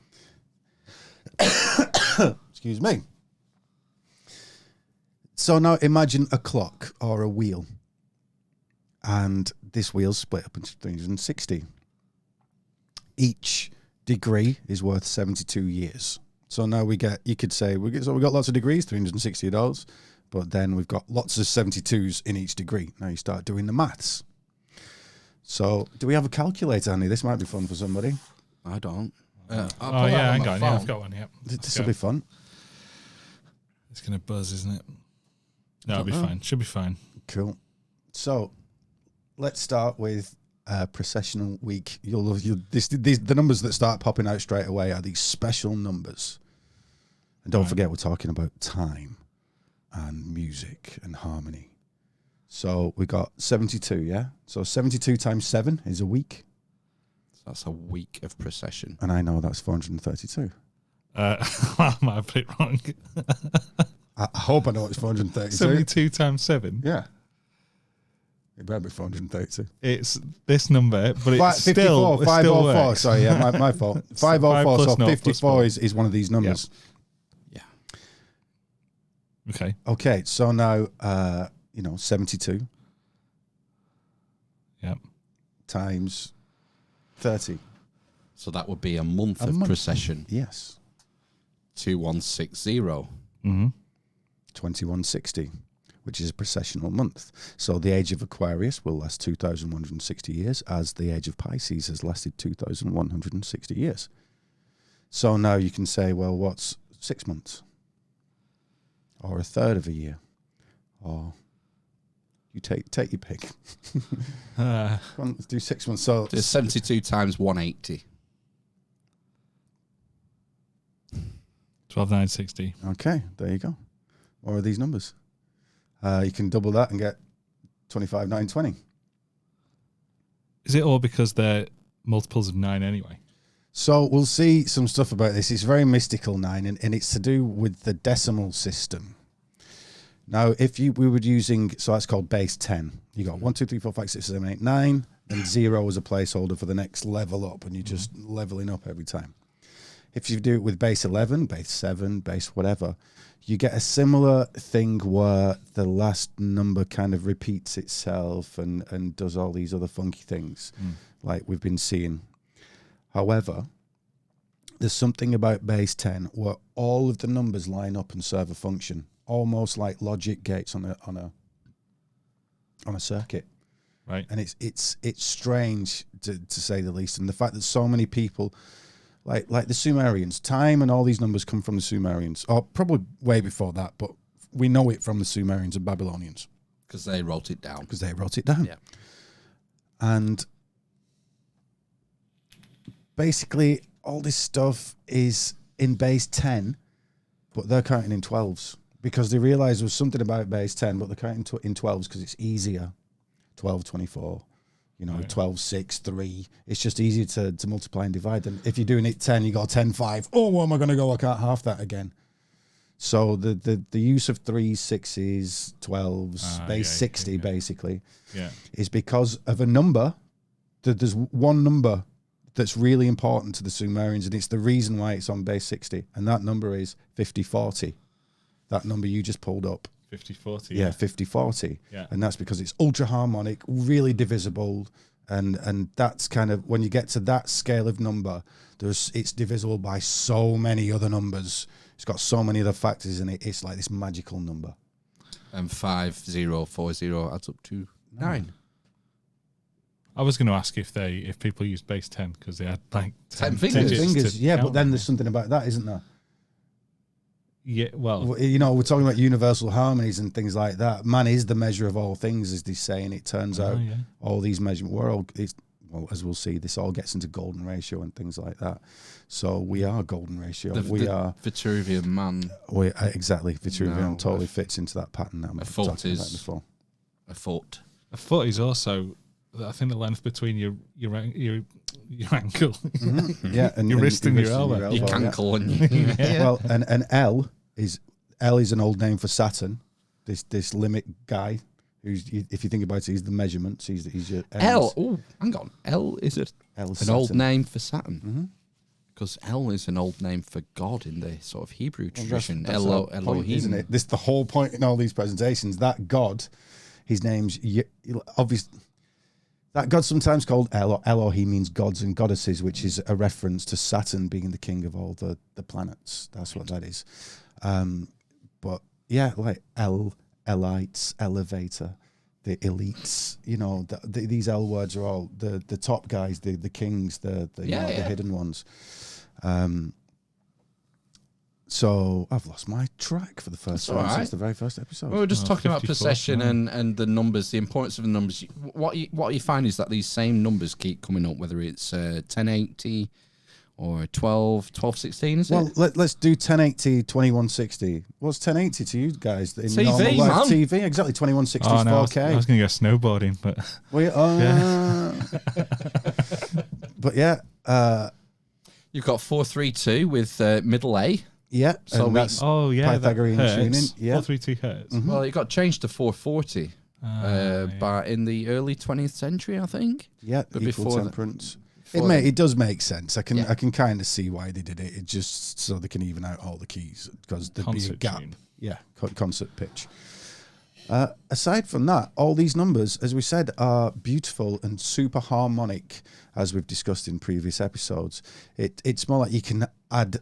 excuse me. So now imagine a clock or a wheel, and this wheel's split up into 360. Each degree is worth 72 years. So now you could say we got lots of degrees, 360 of those, but then we've got lots of 72s in each degree. Now you start doing the maths. So do we have a calculator, Andy? This might be fun for somebody. I don't. Hang on. Yeah, I've got one. Yeah, This will be fun. It's gonna buzz, isn't it? No, it'll be fine. Should be fine. Cool. So let's start with processional week. The numbers that start popping out straight away are these special numbers. And don't forget, we're talking about time and music and harmony. So we got 72, yeah? So 72 times 7 is a week. So that's a week of procession. And I know that's 432. I might have put it wrong. I hope I know it's 432. 72 times 7? Yeah. It better be 432. It's this number, but it's 54, still 504. works. Sorry, yeah, my fault. 504, so 0 54 is one of these numbers. Yeah. Okay. Okay, so now, 72. Yep. Times 30. So that would be a month of procession. Yes. 2160. Mm-hmm. 2160. which is a precessional month. So the age of Aquarius will last 2,160 years, as the age of Pisces has lasted 2,160 years. So now you can say, well, what's 6 months? Or a third of a year? Or you take your pick. Come on, let's do 6 months. So There's 72 times 180. 12,960. okay, there you go. What are these numbers? You can double that and get 25,920. Is it all because they're multiples of 9 anyway? So we'll see some stuff about this. It's very mystical, 9, and it's to do with the decimal system. Now, if we were using, so that's called base 10. You got 1, 2, 3, 4, 5, 6, 7, 8, 9, and 0 as a placeholder for the next level up, and you're just leveling up every time. If you do it with base 11, base 7, base whatever, you get a similar thing where the last number kind of repeats itself and does all these other funky things like we've been seeing. However, there's something about base 10 where all of the numbers line up and serve a function, almost like logic gates on a circuit. Right. And it's strange to say the least. And the fact that so many people, like the Sumerians, time and all these numbers come from the Sumerians, or probably way before that, but we know it from the Sumerians and Babylonians. Because they wrote it down. Yeah. And basically, all this stuff is in base 10, but they're counting in 12s because they realized there was something about base 10, but they're counting in 12s because it's easier. 12, 24, 12, 6, 3. It's just easier to multiply and divide. And if you're doing it 10, you got 10, 5. Oh, what am I going to go? I can't half that again. So the use of 3s, 6s, 12s, base 60 basically is because of a number. There's one number that's really important to the Sumerians, and it's the reason why it's on base 60, and that number is 5040. That number you just pulled up. 5040. Yeah, 5040. Yeah. And that's because it's ultra harmonic, really divisible, and that's kind of when you get to that scale of number, it's divisible by so many other numbers. It's got so many other factors in it. It's like this magical number. And 5040 adds up to 9. I was going to ask if people used base 10 because they had like 10 fingers. digits to Yeah, but count then them. there's something about that, isn't there? Yeah, well, We're talking about universal harmonies and things like that. Man is the measure of all things, as they say, and it turns out all these measurements, as we'll see, this all gets into golden ratio and things like that. So we are golden ratio. We are Vitruvian man. Exactly. Vitruvian totally fits into that pattern that I'm foot talking about is before. a foot. a foot is also, I think, the length between your ankle, Yeah, and your wrist and your wrist elbow. You yeah. cankle and Well, and L is an old name for Saturn. This limit guy, who's, if you think about it, he's the measurements. He's your L. Oh, hang on. L is an old name for Saturn. Because L is an old name for God in the sort of Hebrew tradition. That's the point, Elohim, isn't it? This the whole point in all these presentations. That God, his name's obvious. That God's sometimes called El, or Elohim means gods and goddesses, which is a reference to Saturn being the king of all the planets. That's what that is. But yeah, like Elites, elevator, the elites. These L words are all the top guys, the kings, the hidden ones. So I've lost my track for the first time since the very first episode. We were just talking about 54, procession and the numbers, the importance of the numbers. What you find is that these same numbers keep coming up, whether it's 1080 or 1216, is Well, it? let's do 1080, 2160. What's 1080 to you guys? In TV, normal life? man. TV, exactly. 2160 Oh, is no, 4K. I was going to go snowboarding, but But yeah, You've got 432 with middle A. yeah. So and we- that's Pythagorean Pythagorean tuning. Yeah. 432 hertz. Well, it got changed to 440 but in the early 20th century, I think. Yeah, But equal before temperance. before It does make sense. I can Yeah. kind of see why they did it. It just so they can even out all the keys because there'd be a Concert gap. tune. Yeah, concert pitch. Aside from that, all these numbers, as we said, are beautiful and super harmonic, as we've discussed in previous episodes. It's more like you can add,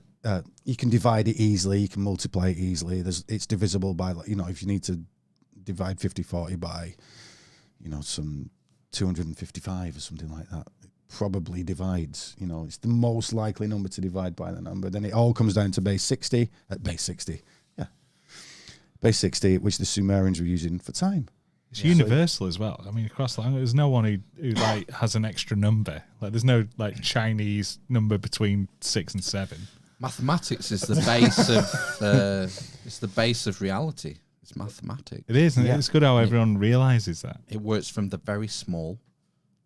you can divide it easily, you can multiply it easily. It's divisible by, if you need to divide 50-40 by, some 255 or something like that. It probably divides, it's the most likely number to divide by the number. Then it all comes down to base 60, base 60, which the Sumerians were using for time. It's universal as well. I mean, across the language, there's no one who like has an extra number. Like, there's no like Chinese number between 6 and 7. Mathematics is the base of it's the base of reality. It's mathematics. It is, and it's good how everyone realizes that. It works from the very small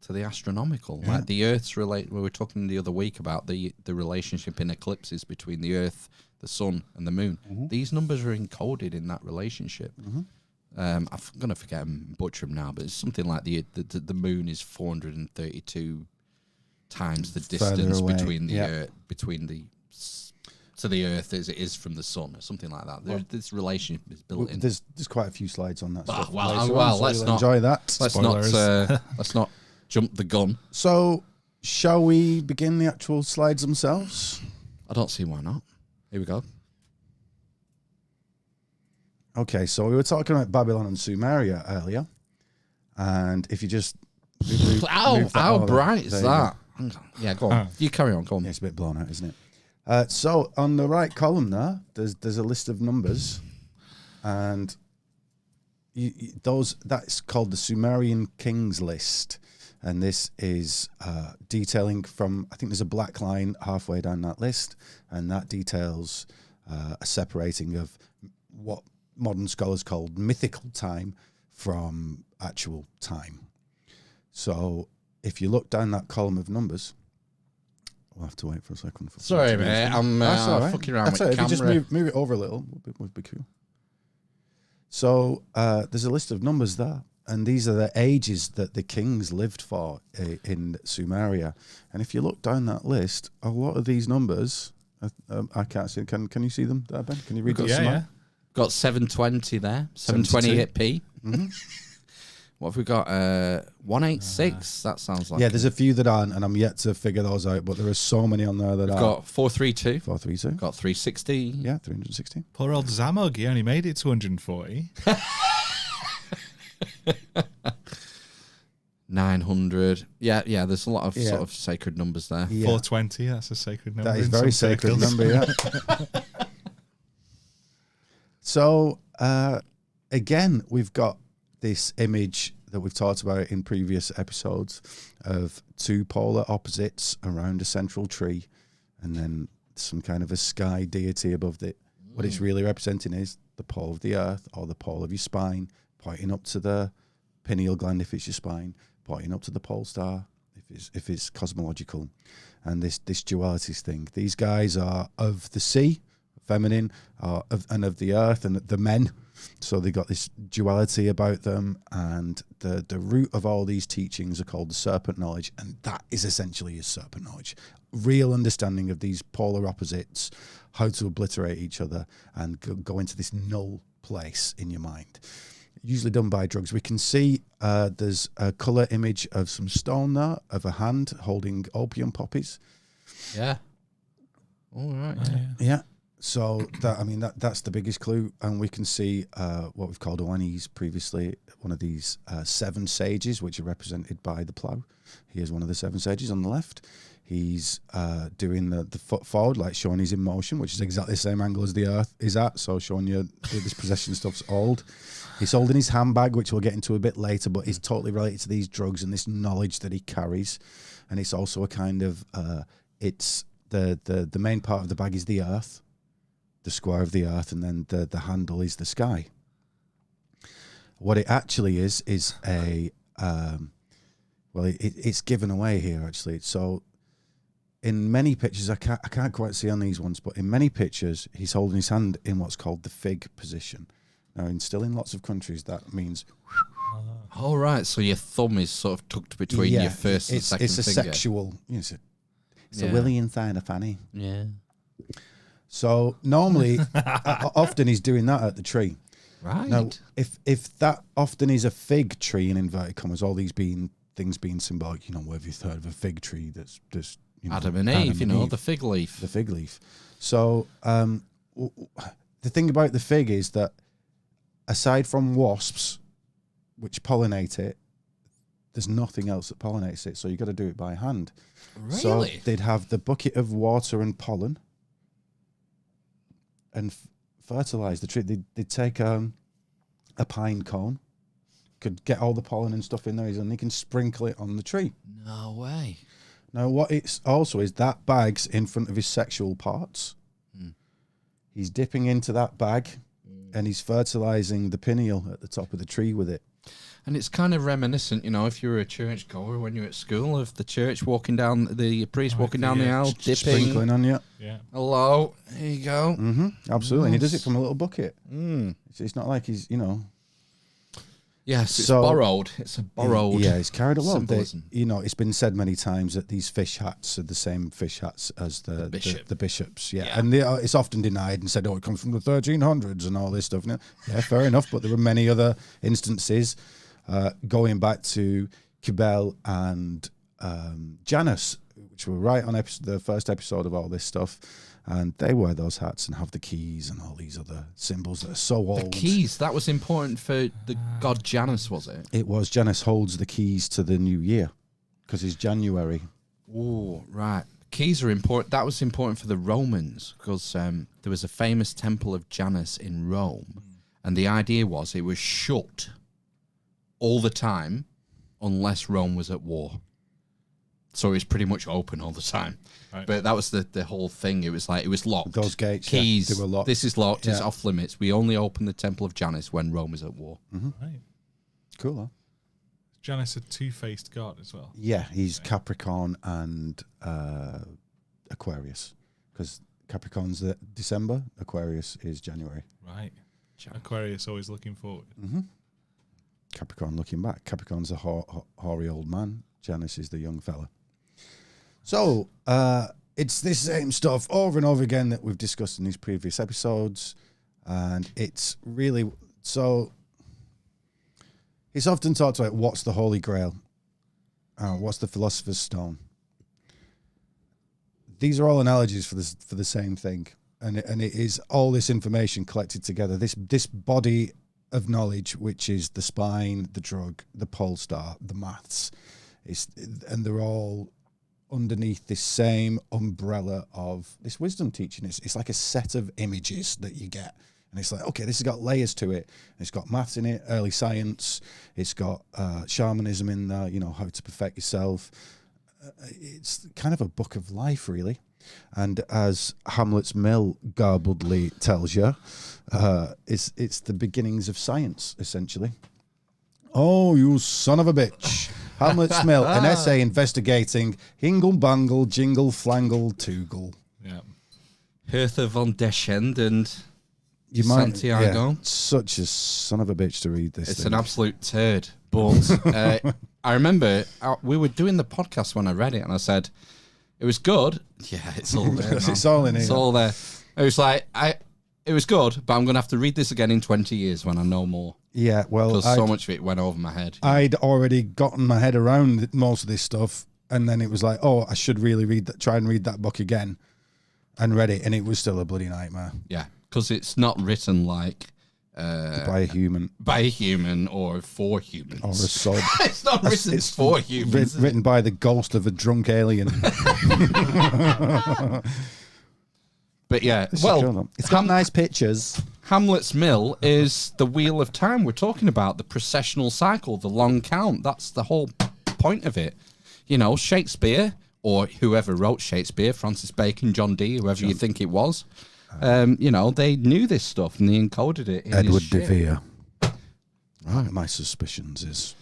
to the astronomical. Like the Earth's we were talking the other week about the relationship in eclipses between the Earth, the Sun, and the Moon. These numbers are encoded in that relationship. I'm going to forget and butcher them now, but it's something like the Moon is 432 times the distance between the Earth, to the Earth as it is from the Sun, or something like that. This relationship is built in. There's quite a few slides on that stuff. Let's not enjoy that. Let's not jump the gun. So, shall we begin the actual slides themselves? I don't see why not. Here we go. Okay, so we were talking about Babylon and Sumeria earlier, and if you just how bright is that? Yeah, go on. You carry on. Go on. Yeah, it's a bit blown out, isn't it? So on the right column there, there's a list of numbers, and that's called the Sumerian Kings List, and this is detailing from, I think there's a black line halfway down that list, and that details a separating of what modern scholars call mythical time from actual time. So if you look down that column of numbers, we'll have to wait for a second. Sorry, mate. I'm fucking around with the camera. If you just move it over a little, would be cool. So there's a list of numbers there, and these are the ages that the kings lived for in Sumeria. And if you look down that list, a lot of these numbers, I can't see. Can you see them there, Ben? Can you read those? Yeah. Got 720 there. 720 hit P. What have we got? 186. That sounds like. Yeah, there's a few that aren't, and I'm yet to figure those out. But there are so many on there that we've are. Got 432. 432. Got 360. Yeah, 360. Poor old Zamog, he only made it 240. 900. Yeah. There's a lot of sort of sacred numbers there. Yeah. 420. That's a sacred number. That is very sacred number. Yeah. So again, we've got this image that we've talked about in previous episodes of two polar opposites around a central tree, and then some kind of a sky deity above it. What it's really representing is the pole of the earth, or the pole of your spine, pointing up to the pineal gland if it's your spine, pointing up to the pole star if it's cosmological, and this duality thing. These guys are of the sea, feminine, and of the earth, and the men. So they got this duality about them, and the root of all these teachings are called the serpent knowledge, and that is essentially your serpent knowledge. Real understanding of these polar opposites, how to obliterate each other, and go into this null place in your mind. Usually done by drugs. We can see there's a colour image of some stone there, of a hand holding opium poppies. Yeah. All right. Yeah. So that's the biggest clue, and we can see what we've called Owanis previously, one of these 7 sages, which are represented by the plough. He is one of the 7 sages on the left. He's doing the foot forward, like showing he's in motion, which is exactly the same angle as the Earth is at, so showing you this possession stuff's old. He's holding his handbag, which we'll get into a bit later, but is totally related to these drugs and this knowledge that he carries. And it's also a kind of, it's the main part of the bag is the Earth, the square of the earth, and then the handle is the sky. What it actually is a it's given away here actually. So in many pictures, I can't quite see on these ones, but in many pictures he's holding his hand in what's called the fig position. Now, still in lots of countries, that means. All right, so your thumb is sort of tucked between your first and second finger. It's a sexual. It's a willy inside a fanny. Yeah. So normally, often he's doing that at the tree. Right. Now, if that often is a fig tree in inverted commas, all these things being symbolic, whether you've heard of a fig tree that's just Adam and Eve, the fig leaf. The fig leaf. So the thing about the fig is that aside from wasps, which pollinate it, there's nothing else that pollinates it. So you got to do it by hand. Really? So they'd have the bucket of water and pollen and fertilize the tree. They'd take a pine cone, could get all the pollen and stuff in there, and they can sprinkle it on the tree. No way. Now, what it's also is that bag's in front of his sexual parts. He's dipping into that bag and he's fertilizing the pineal at the top of the tree with it. And it's kind of reminiscent, you know, if you were a church goer when you were at school, of the church walking down, the priest walking down the aisle, dipping. Sprinkling on you. Yeah. Hello, here you go. Absolutely. And he does it from a little bucket. Mm. It's not like he's, you know. Yes, it's So- borrowed. It's a borrowed. Yeah, it's carried along. symbolism. You know, it's been said many times that these fish hats are the same fish hats as the bishop. bishops. Yeah. Yeah. And it's often denied and said, oh, it comes from the 1300s and all this stuff. Yeah, fair enough. But there are many other instances going back to Kibel and Janus, which were right on the first episode of all this stuff. And they wear those hats and have the keys and all these other symbols that are so old. The keys, that was important for the god Janus, was it? It was. Janus holds the keys to the new year because it's January. Oh, right. Keys are important. That was important for the Romans because there was a famous temple of Janus in Rome. And the idea was it was shut all the time unless Rome was at war. So it was pretty much open all the time. Right. But that was the whole thing. It was like, it was locked. Those gates, keys, they were locked. This is locked, it's Yeah. off limits. We only open the Temple of Janus when Rome is at war. Right. Cool, huh? Janus a two-faced god as well. Yeah, he's Capricorn and Aquarius. Because Capricorn's December, Aquarius is January. Right. Aquarius always looking forward. Capricorn looking back. Capricorn's a hoary old man. Janus is the young fella. So, it's this same stuff over and over again that we've discussed in these previous episodes. And it's really... So, it's often talked about what's the Holy Grail? What's the Philosopher's Stone? These are all analogies for the same thing. And it is all this information collected together. This body of knowledge, which is the spine, the drug, the pole star, the maths. And they're all underneath this same umbrella of this wisdom teaching. It's like a set of images that you get. And it's like, okay, this has got layers to it. It's got maths in it, early science. It's got shamanism in there, you know, how to perfect yourself. It's kind of a book of life, really. And as Hamlet's Mill garbledly tells you, it's the beginnings of science, essentially. Oh, you son of a bitch. Hamlet's Mill, an essay investigating Hingle Bangle, Jingle Flangle, Toogle. Yeah. Hertha von Deschend and You might, Santiago. yeah, such a son of a bitch to read this. It's thing. an absolute turd. But I remember we were doing the podcast when I read it, and I said it was good. Yeah, it's all there. Man. It's all in here. It's all there. It was like it was good, but I'm going to have to read this again in 20 years when I know more. Yeah, well, Because so much of it went over my head. I'd already gotten my head around most of this stuff, and then it was like, oh, I should really try and read that book again, and read it, and it was still a bloody nightmare. Yeah, because it's not written like By a human or for humans. or a sod. It's not written for humans. Written by the ghost of a drunk alien. But yeah, It's well, cool, though. It's got nice pictures. Hamlet's Mill is the wheel of time we're talking about, the processional cycle, the long count. That's the whole point of it. You know, Shakespeare, or whoever wrote Shakespeare, Francis Bacon, John Dee, whoever you think it was, you know, they knew this stuff and they encoded it in Edward his de shit. Vere. Right. My suspicions is...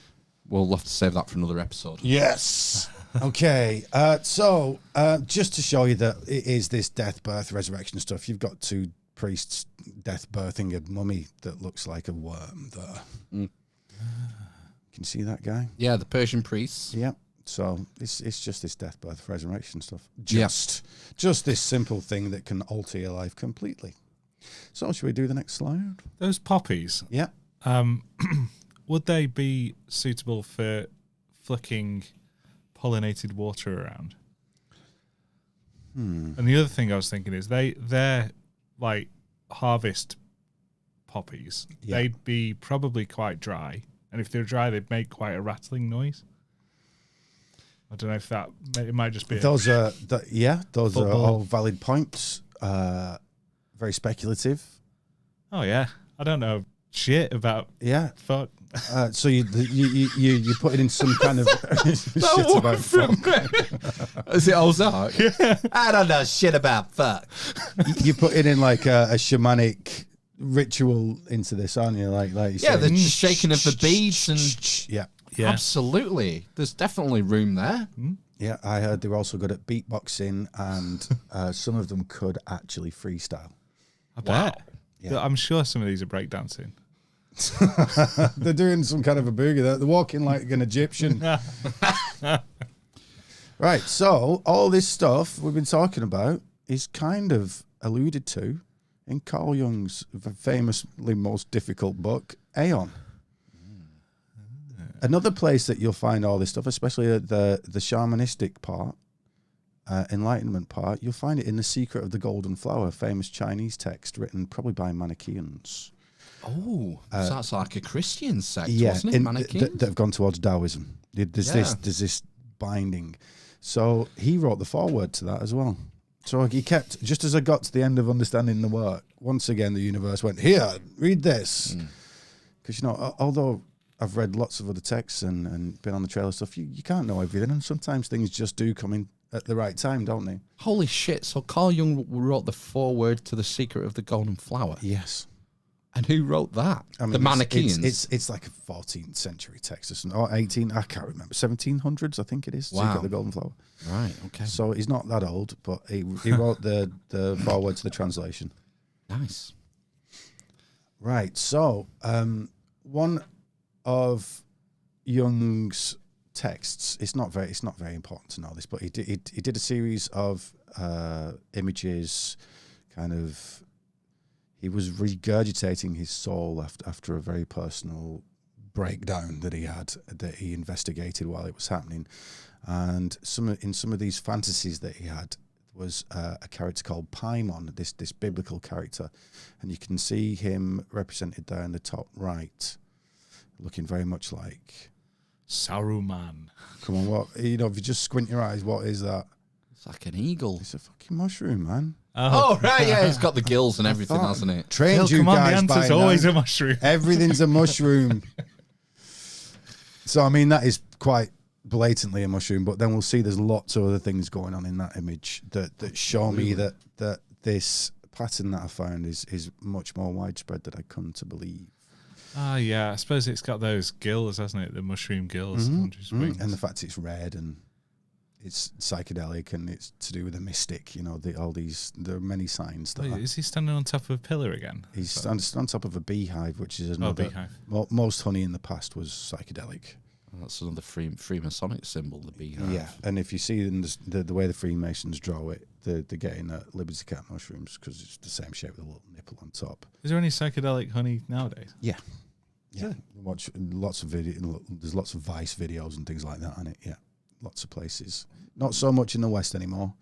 We'll have to save that for another episode. Yes. Okay. So, just to show you that it is this death, birth, resurrection stuff, you've got two priests death birthing a mummy that looks like a worm there. Can you see that guy? Yeah, the Persian priests. Yeah. So it's just this death, birth, resurrection stuff. Just this simple thing that can alter your life completely. So should we do the next slide? Those poppies, Yeah. would they be suitable for flicking pollinated water around? And the other thing I was thinking is they're like harvest poppies, Yeah. they'd be probably quite dry. And if they're dry, they'd make quite a rattling noise. I don't know if it might just be. Those are Football. all valid points. Very speculative. Oh yeah, I don't know shit about. Yeah. Fuck. So you put it in some kind of shit about fuck. Is it Ozark? I don't know shit about fuck. You put it in like a shamanic ritual into this, aren't you? Like you Yeah, say. the shaking of the beads and Yeah. Yeah. absolutely. There's definitely room there. Yeah, I heard they were also good at beatboxing, and some of them could actually freestyle. I bet. Yeah. I'm sure some of these are breakdancing. They're doing some kind of a boogie. They're walking like an Egyptian. Right, so all this stuff we've been talking about is kind of alluded to in Carl Jung's famously most difficult book, Aeon. Another place that you'll find all this stuff, especially the shamanistic part, enlightenment part, you'll find it in The Secret of the Golden Flower, famous Chinese text written probably by Manichaeans. Oh, so that's like a Christian sect, Yeah, wasn't it? Manichaeans? that have gone towards Taoism. There's this binding. So he wrote the foreword to that as well. So he kept, just as I got to the end of understanding the work, once again the universe went, here, read this. Because, although I've read lots of other texts and been on the trailer stuff, you can't know everything, and sometimes things just do come in at the right time, don't they? Holy shit, so Carl Jung wrote the foreword to The Secret of the Golden Flower. Yes. And who wrote that? I mean, the Manichaeans? It's like a 14th century text or something, or 18, I can't remember, 1700s I think it is, Wow. Secret of the Golden Flower. Right, okay. So he's not that old, but he wrote the foreword to the translation. Nice. Right, so one of Jung's texts, it's not very important to know this, but he did a series of images, kind of. He was regurgitating his soul after a very personal breakdown that he had, that he investigated while it was happening, and in some of these fantasies that he had was a character called Paimon, this biblical character, and you can see him represented there in the top right, looking very much like Saruman. Come on, what if you just squint your eyes, what is that? It's like an eagle. It's a fucking mushroom, man. Oh, right, yeah, it's got the gills and everything, hasn't it? Trained Phil, you come on, guys the by answer's now. always a mushroom. Everything's a mushroom. So, I mean, that is quite blatantly a mushroom, but then we'll see there's lots of other things going on in that image that show me that this pattern that I found is much more widespread than I come to believe. Ah, yeah. I suppose it's got those gills, hasn't it? The mushroom gills. And the fact it's red and it's psychedelic and it's to do with a mystic, there are many signs that Wait, is he standing on top of a pillar again? he's on top of a beehive, which is another. Beehive. Most honey in the past was psychedelic. That's another Freemasonic symbol, the beehive. Yeah, and if you see in the way the Freemasons draw it, they're getting Liberty Cat mushrooms because it's the same shape with a little nipple on top. Is there any psychedelic honey nowadays? Yeah. Watch lots of video. There's lots of Vice videos and things like that on it. Yeah, lots of places. Not so much in the West anymore.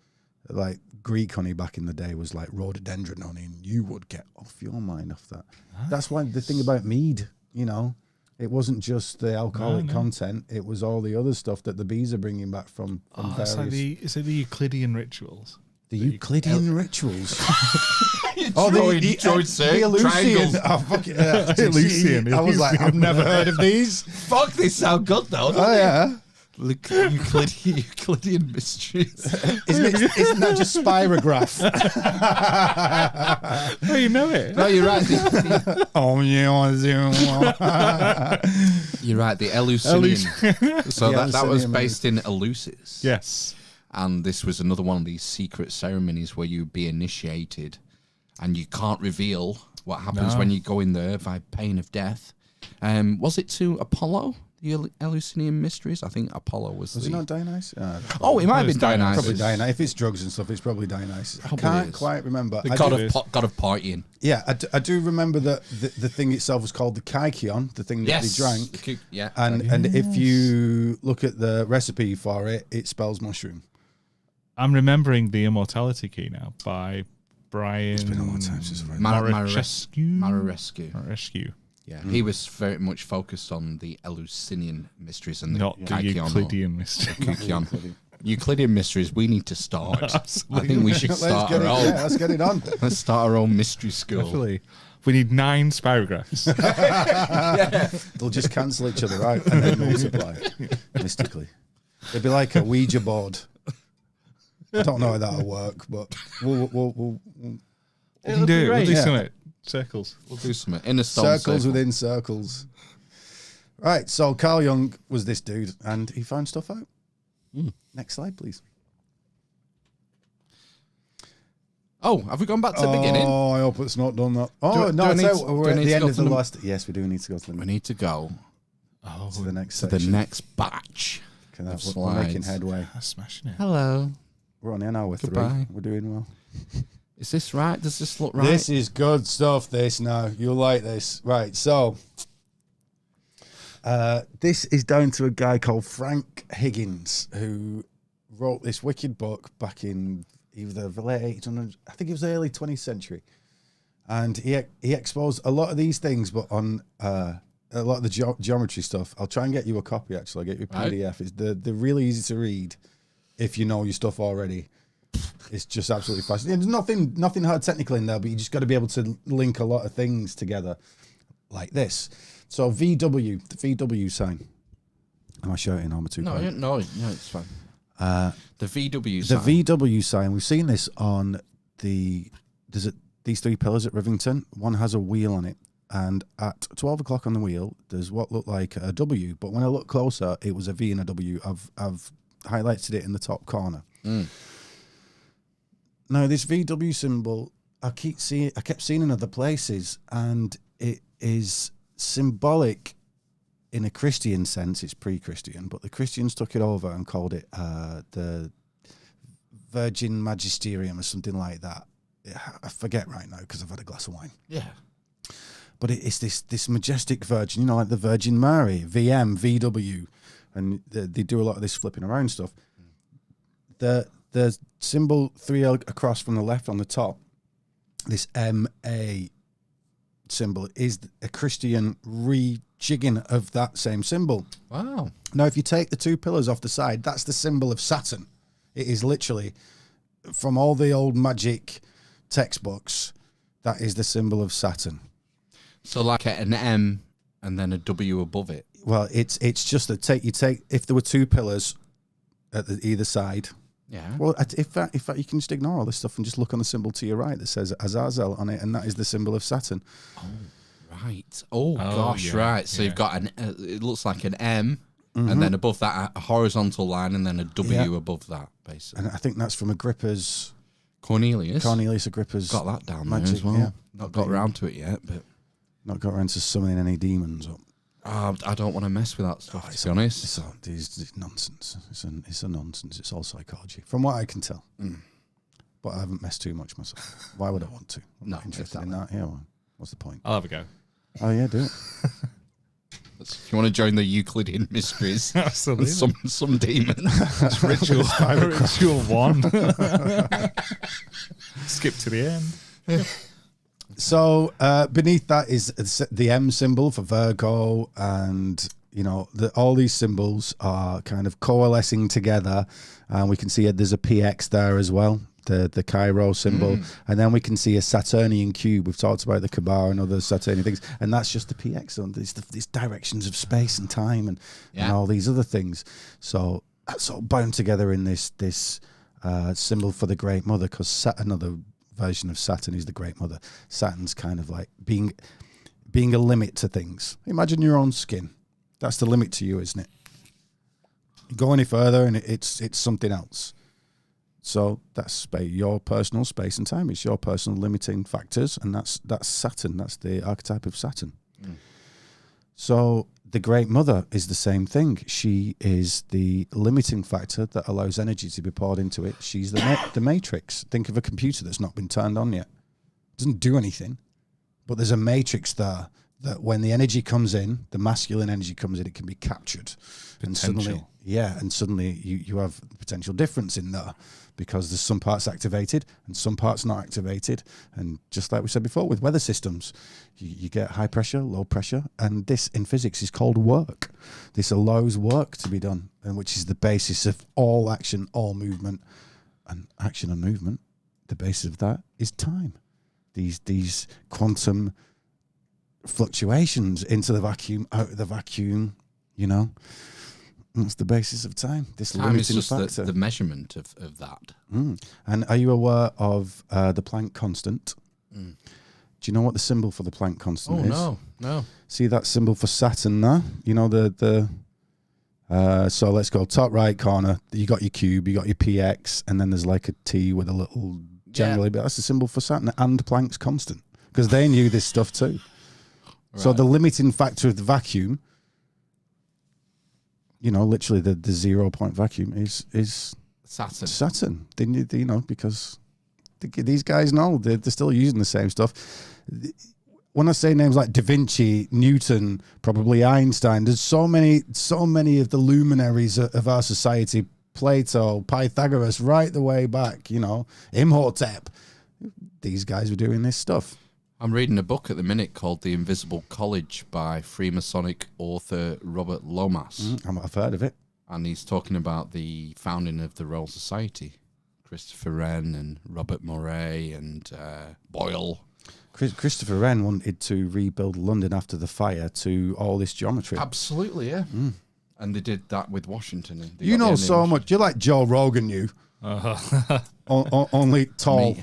Like Greek honey back in the day was like rhododendron honey, and you would get off your mind off that. That's why the thing about mead, it wasn't just the alcoholic content; it was all the other stuff that the bees are bringing back from various. Is it the Euclidean rituals? The Euclidean rituals. The Eleusinian. Oh, fuck it. Eleusinian. I was like, I've never heard of these. Fuck, they sound good though. Oh yeah. Euclidean mysteries. Isn't that just spirograph? Oh, you know it. No, you're right. Oh yeah. You're right. The Eleusinian. So The that was Eleusinian based in Eleusis. Yes. And this was another one of these secret ceremonies where you be initiated, and you can't reveal what happens when you go in there by pain of death. Was it to Apollo? The Eleusinian mysteries? I think Apollo was it not Dionysus? Oh, it might have been Dionysus. Probably Dionysus. If it's drugs and stuff, it's probably Dionysus. I can't quite remember. The god of partying. Yeah, I do remember that the thing itself was called the Kykeon, the thing that they drank. Yeah. And if you look at the recipe for it, it spells mushroom. I'm remembering the Immortality Key now by Brian. It's been a long time since I've read Marescu. Yeah, he was very much focused on the Eleusinian mysteries and the Not the Kykeon Euclidean mystery. Euclidean mysteries. We need to start. I think we should start our own. Let's get it on. Let's start our own mystery school. Definitely. We need 9 spirographs. They'll just cancel each other out and then multiply mystically. It'd be like a Ouija board. I don't know how that'll work, but we'll We'll do great. something. Circles. We'll do something in a stone circles circle. within circles. Right, so Carl Jung was this dude, and he found stuff out. Next slide, please. Oh, have we gone back to the beginning? Oh, I hope it's not done that. Oh, Do no, I it's need out. to- We're do I at need the to end go of to the the- last. Yes, we do need to go to We the, need to go to the next to the section. next batch. Okay, of we're making slides. headway. That's smashing it. Hello. We're on an hour 3. Goodbye. We're doing well. Is this right? Does this look right? This is good stuff, this now. You'll like this. Right, so this is down to a guy called Frank Higgins, who wrote this wicked book back in either the late 1800s, I think it was the early 20th century. And he exposed a lot of these things, but on a lot of the geometry stuff. I'll try and get you a copy, actually. I'll get you a PDF. It's they're really easy to read if you know your stuff already. It's just absolutely fascinating. There's nothing hard technical in there, but you just got to be able to link a lot of things together like this. So VW, the VW sign. Am I shouting? I'm too quiet. No, it's fine. The VW sign. The VW sign. We've seen this on these 3 pillars at Rivington. One has a wheel on it, and at 12 o'clock on the wheel, there's what looked like a W. But when I looked closer, it was a V and a W. I've highlighted it in the top corner. Now, this VW symbol, I kept seeing in other places, and it is symbolic in a Christian sense. It's pre-Christian, but the Christians took it over and called it the Virgin Magisterium or something like that. I forget right now because I've had a glass of wine. Yeah. But it's this majestic Virgin, like the Virgin Mary, VM, VW, and they do a lot of this flipping around stuff. The symbol 3 across from the left on the top, this MA symbol, is a Christian rejigging of that same symbol. Wow. Now, if you take the 2 pillars off the side, that's the symbol of Saturn. It is literally, from all the old magic textbooks, that is the symbol of Saturn. So like an M and then a W above it. Well, it's just that you take if there were 2 pillars at either side. Yeah. Well, in fact, you can just ignore all this stuff and just look on the symbol to your right that says Azazel on it, and that is the symbol of Saturn. Oh, right. Oh gosh, yeah, right. So you've got it looks like an M, and then above that a horizontal line, and then a W above that, basically. And I think that's from Agrippa's Cornelius Agrippa's got that down magic, there as well. yeah. Not got around to it yet, but not got around to summoning any demons up. I don't want to mess with that stuff, to be honest. It's nonsense. It's a nonsense. It's all psychology, from what I can tell. But I haven't messed too much myself. Why would I want to? I'm not interested in that. Yeah, well, what's the point? I'll have a go. Oh yeah, do it. If you want to join the Euclidean mysteries, Absolutely. some demon. That's ritual 1. Skip to the end. So beneath that is the M symbol for Virgo, and all these symbols are kind of coalescing together, and we can see there's a PX there as well, the Cairo symbol, and then we can see a Saturnian cube. We've talked about the Kabbah and other Saturnian things, and that's just the PX on these directions of space and time and all these other things. So that's all bound together in this symbol for the Great Mother, because another version of Saturn is the Great Mother. Saturn's kind of like being a limit to things. Imagine your own skin. That's the limit to you, isn't it? You go any further and it's something else. So that's your personal space and time. It's your personal limiting factors, and that's Saturn. That's the archetype of Saturn. So the Great Mother is the same thing. She is the limiting factor that allows energy to be poured into it. She's the matrix. Think of a computer that's not been turned on yet. It doesn't do anything, but there's a matrix there that when the energy comes in, the masculine energy comes in, it can be captured. And suddenly, you have potential difference in there because there's some parts activated and some parts not activated. And just like we said before with weather systems, you get high pressure, low pressure, and this in physics is called work. This allows work to be done, and which is the basis of all action, all movement, and action and movement. The basis of that is time. These quantum fluctuations into the vacuum, out of the vacuum, you know. That's the basis of time. This Time is limiting just factor. the measurement of that. And are you aware of the Planck constant? Do you know what the symbol for the Planck constant is? No. See that symbol for Saturn there? You know so let's go top right corner. You got your cube, you got your px, and then there's like a T with a little generally, but that's the symbol for Saturn and Planck's constant because they knew this stuff too. Right. So the limiting factor of the vacuum, you know, literally the 0 point vacuum is Saturn. Saturn. They knew, you know, because these guys know they're still using the same stuff. When I say names like Da Vinci, Newton, probably Einstein, there's so many of the luminaries of our society, Plato, Pythagoras, right the way back, you know, Imhotep. These guys were doing this stuff. I'm reading a book at the minute called The Invisible College by Freemasonic author Robert Lomas. I've heard of it. And he's talking about the founding of the Royal Society. Christopher Wren and Robert Moray and Boyle. Christopher Wren wanted to rebuild London after the fire to all this geometry. Absolutely, yeah. And they did that with Washington. You know so much. You're like Joe Rogan, you. Only tall.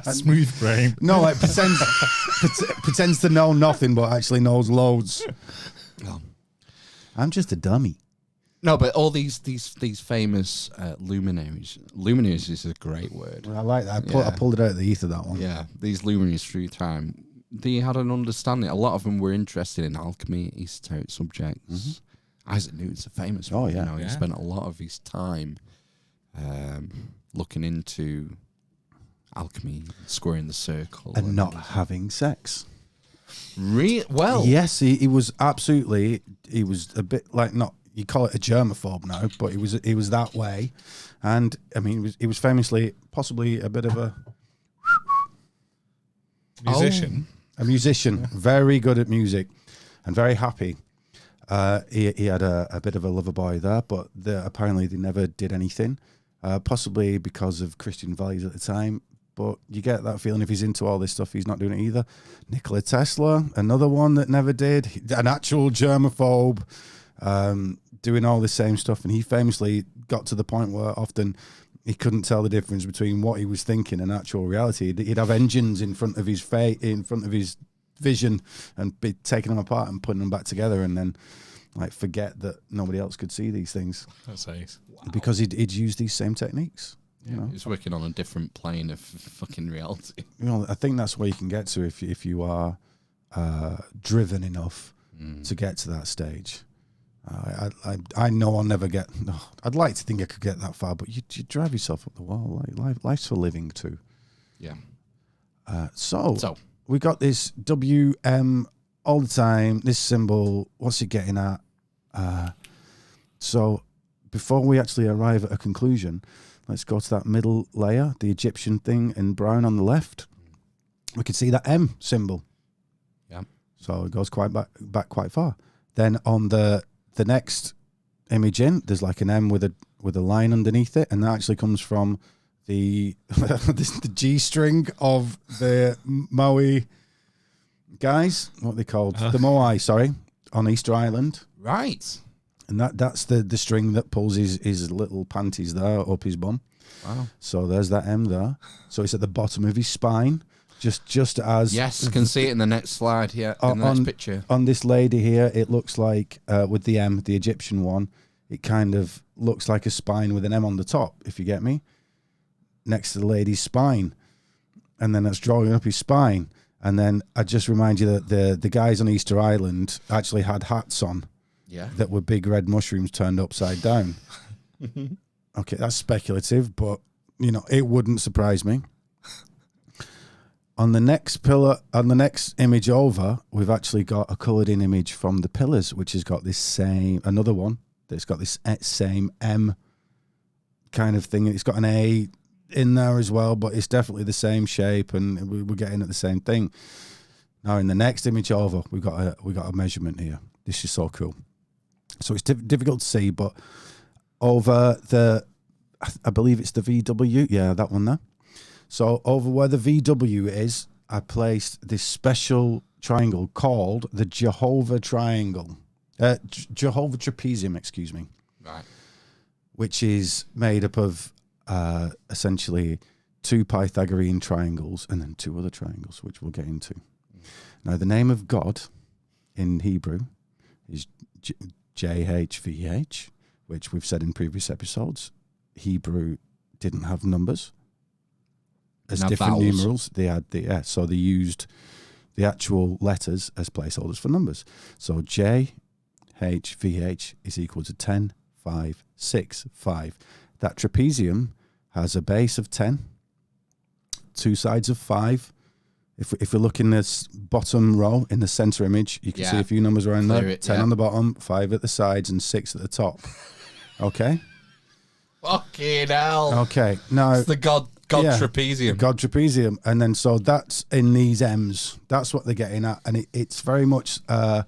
Smooth brain. No, like pretends to know nothing, but actually knows loads. Oh. I'm just a dummy. No, but all these famous luminaries. Luminaries is a great word. I like that. I pulled it out of the ether, that one. Yeah, these luminaries through time. They had an understanding. A lot of them were interested in alchemy, esoteric subjects. Isaac Newton's a famous one. Yeah. You know, he spent a lot of his time looking into alchemy, squaring the circle, and not having sex. Well, yes, he was absolutely. He was a bit like not. You call it a germaphobe now, but he was that way, and I mean, he was famously possibly a bit of a musician. A musician, very good at music, and very happy. He had a bit of a lover boy there, but apparently they never did anything, possibly because of Christian values at the time. But you get that feeling if he's into all this stuff, he's not doing it either. Nikola Tesla, another one that never did, an actual germaphobe, doing all the same stuff. And he famously got to the point where often he couldn't tell the difference between what he was thinking and actual reality. He'd have engines in front of his in front of his vision and be taking them apart and putting them back together, and then like forget that nobody else could see these things. That's ace. Because he'd use these same techniques. You know, he's working on a different plane of fucking reality. You know, I think that's where you can get to if you are driven enough to get to that stage. I know I'll never get. No, I'd like to think I could get that far, but you drive yourself up the wall. Like life's for living too. Yeah. So we got this WM all the time. This symbol. What's it getting at? So before we actually arrive at a conclusion, let's go to that middle layer, the Egyptian thing in brown on the left. We can see that M symbol. Yeah. So it goes quite back quite far. Then on the next image in, there's like an M with a line underneath it, and that actually comes from the the G string of the Maui guys. What are they called? The Moai, sorry, on Easter Island. Right. And that's the string that pulls his little panties there up his bum. Wow. So there's that M there. So it's at the bottom of his spine. Just as yes, can see it in the next slide here, in the next picture. On this lady here, it looks like with the M, the Egyptian one, it kind of looks like a spine with an M on the top, if you get me, next to the lady's spine. And then that's drawing up his spine. And then I just remind you that the guys on Easter Island actually had hats on that were big red mushrooms turned upside down. Okay, that's speculative, but, you know, it wouldn't surprise me. On the next pillar, on the next image over, we've actually got a coloured in image from the pillars, which has got this same, another one that's got this same M kind of thing. It's got an A in there as well, but it's definitely the same shape, and we're getting at the same thing. Now, in the next image over, we got a measurement here. This is so cool. So it's difficult to see, but over the, I believe it's the VW, yeah, that one there. So over where the VW is, I placed this special triangle called the Jehovah Triangle, Jehovah Trapezium, excuse me. Right. Which is made up of essentially 2 Pythagorean triangles and then 2 other triangles, which we'll get into. Now, the name of God in Hebrew is JHVH, which we've said in previous episodes. Hebrew didn't have numbers as different vowels. numerals. They had so they used the actual letters as placeholders for numbers. So JHVH is equal to 10, 5, 6, 5. That trapezium has a base of 10, 2 sides of 5. If we look in this bottom row in the center image, you can see a few numbers around there. 10 on the bottom, 5 at the sides, and 6 at the top. Okay. Fucking hell. Okay. Now it's the God trapezium. God trapezium, and then so that's in these M's. That's what they're getting at, and it's very much they're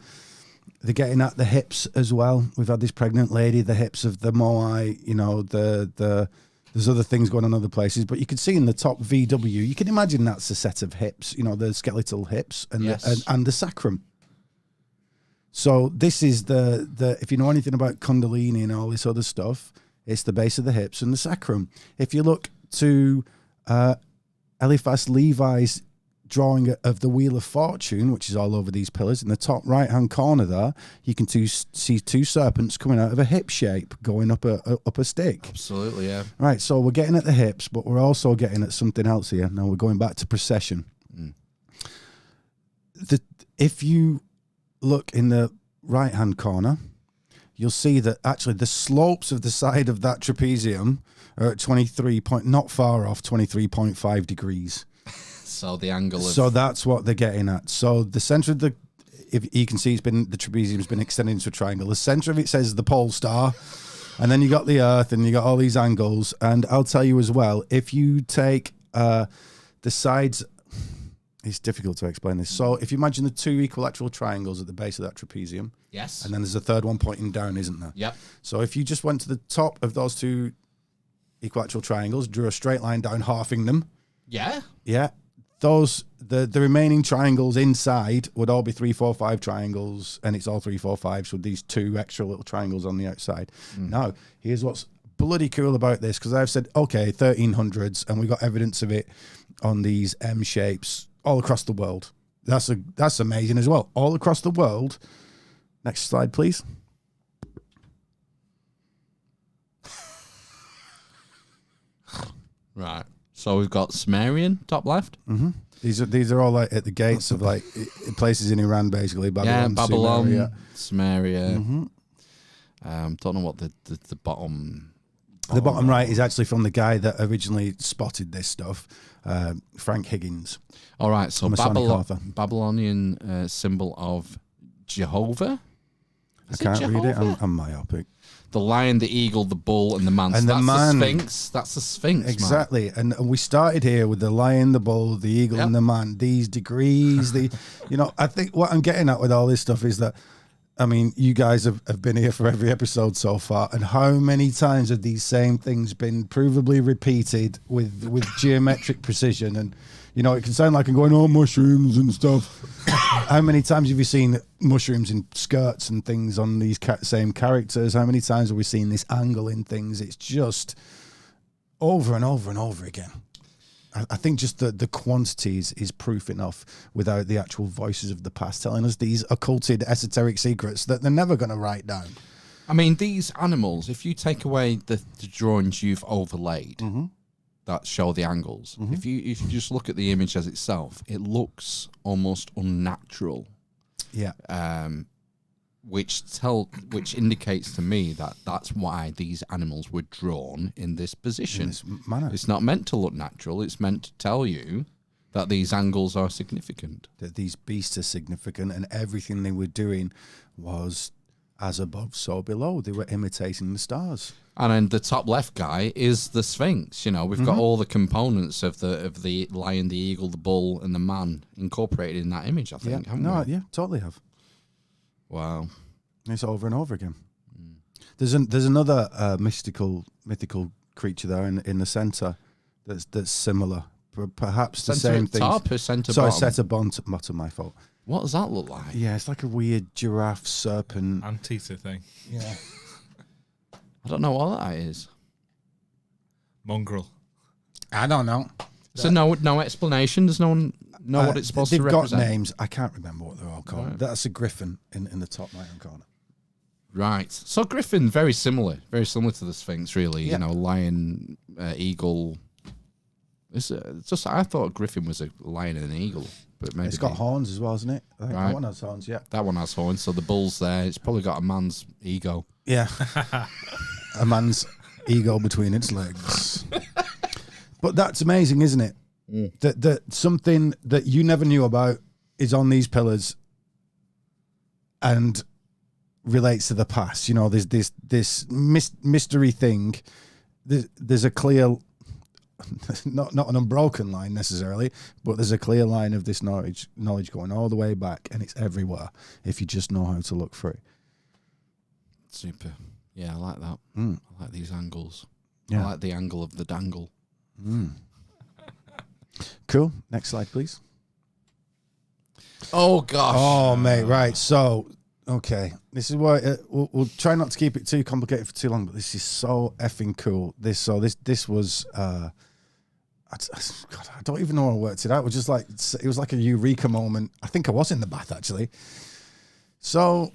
getting at the hips as well. We've had this pregnant lady, the hips of the Moai. You know, there's other things going on other places, but you can see in the top VW, you can imagine that's a set of hips, you know, the skeletal hips and the sacrum. So this is the if you know anything about Kundalini and all this other stuff, it's the base of the hips and the sacrum. If you look to Eliphas Levi's drawing of the Wheel of Fortune, which is all over these pillars, in the top right-hand corner there, you can see 2 serpents coming out of a hip shape going up a stick. Absolutely, yeah. Right, so we're getting at the hips, but we're also getting at something else here. Now we're going back to procession. If you look in the right-hand corner, you'll see that actually the slopes of the side of that trapezium are at 23.5 degrees. So the angle of... So that's what they're getting at. So the center of the... If you can see, the trapezium's been extended into a triangle. The center of it says the pole star. And then you got the Earth and you got all these angles. And I'll tell you as well, if you take the sides... It's difficult to explain this. So if you imagine the 2 equilateral triangles at the base of that trapezium. Yes. And then there's a third one pointing down, isn't there? Yep. So if you just went to the top of those 2 equilateral triangles, drew a straight line down, halving them. Yeah. Yeah. Those the remaining triangles inside would all be 3, 4, 5 triangles, and it's all 3, 4, 5s with these 2 extra little triangles on the outside. Now, here's what's bloody cool about this, because I've said, okay, 1300s, and we got evidence of it on these M shapes all across the world. That's amazing as well. All across the world. Next slide, please. Right. So we've got Sumerian, top left. Mm-hmm. These are all like at the gates of like places in Iran, basically. Babylon, Babylon, Sumeria. Mm-hmm. Don't know what the bottom. The bottom right is actually from the guy that originally spotted this stuff, Frank Higgins. All right, so Babylonian symbol of Jehovah. I can't read it. I'm myopic. The lion, the eagle, the bull, and the man. And so the that's man. the Sphinx. That's the Sphinx. Exactly. And we started here with the lion, the bull, the eagle, and the man. These degrees, I think what I'm getting at with all this stuff is that, I mean, you guys have been here for every episode so far, and how many times have these same things been provably repeated with geometric precision? And, it can sound like I'm going, oh, mushrooms and stuff. How many times have you seen mushrooms in skirts and things on these same characters? How many times have we seen this angle in things? It's just over and over and over again. I think just the quantities is proof enough without the actual voices of the past telling us these occulted esoteric secrets that they're never going to write down. I mean, these animals, if you take away the drawings you've overlaid that show the angles, if you just look at the image as itself, it looks almost unnatural. Yeah. Which indicates to me that that's why these animals were drawn in this position. In this manner. It's not meant to look natural. It's meant to tell you that these angles are significant. That these beasts are significant, and everything they were doing was as above, so below. They were imitating the stars. And then the top left guy is the Sphinx. You know, we've got all the components of the lion, the eagle, the bull, and the man incorporated in that image. I think. Yeah, yeah, totally have. Wow. It's over and over again. There's another mythical creature there in the center that's similar. Perhaps the Centre same at thing. top or centre Sorry, bottom? centre bottom. My fault. What does that look like? Yeah, it's like a weird giraffe serpent. Anteater thing. Yeah. I don't know what that is. Mongrel. I don't know. So no explanation. Does no one know what it's supposed to represent? They've got names. I can't remember what they're all called. Right. That's a griffin in the top right hand corner. Right. So griffin, very similar to the Sphinx, really. Yeah. You know, lion, eagle. It's just I thought griffin was a lion and an eagle, but maybe It's got horns as well, isn't it? I think Right. that one has horns. Yeah. that one has horns. So the bull's there. It's probably got a man's ego. Yeah. A man's ego between its legs. But that's amazing, isn't it? That something that you never knew about is on these pillars and relates to the past. You know, there's this mystery thing. There's a clear, not an unbroken line necessarily, but there's a clear line of this knowledge going all the way back, and it's everywhere if you just know how to look for it. Super. Yeah, I like that. Mm. I like these angles. Yeah. I like the angle of the dangle. Cool. Next slide, please. Oh gosh. Oh, mate. Right. So, okay. This is why we'll try not to keep it too complicated for too long, but this is so effing cool. This was. God, I don't even know how I worked it out. It was just like it was like a eureka moment. I think I was in the bath actually. So.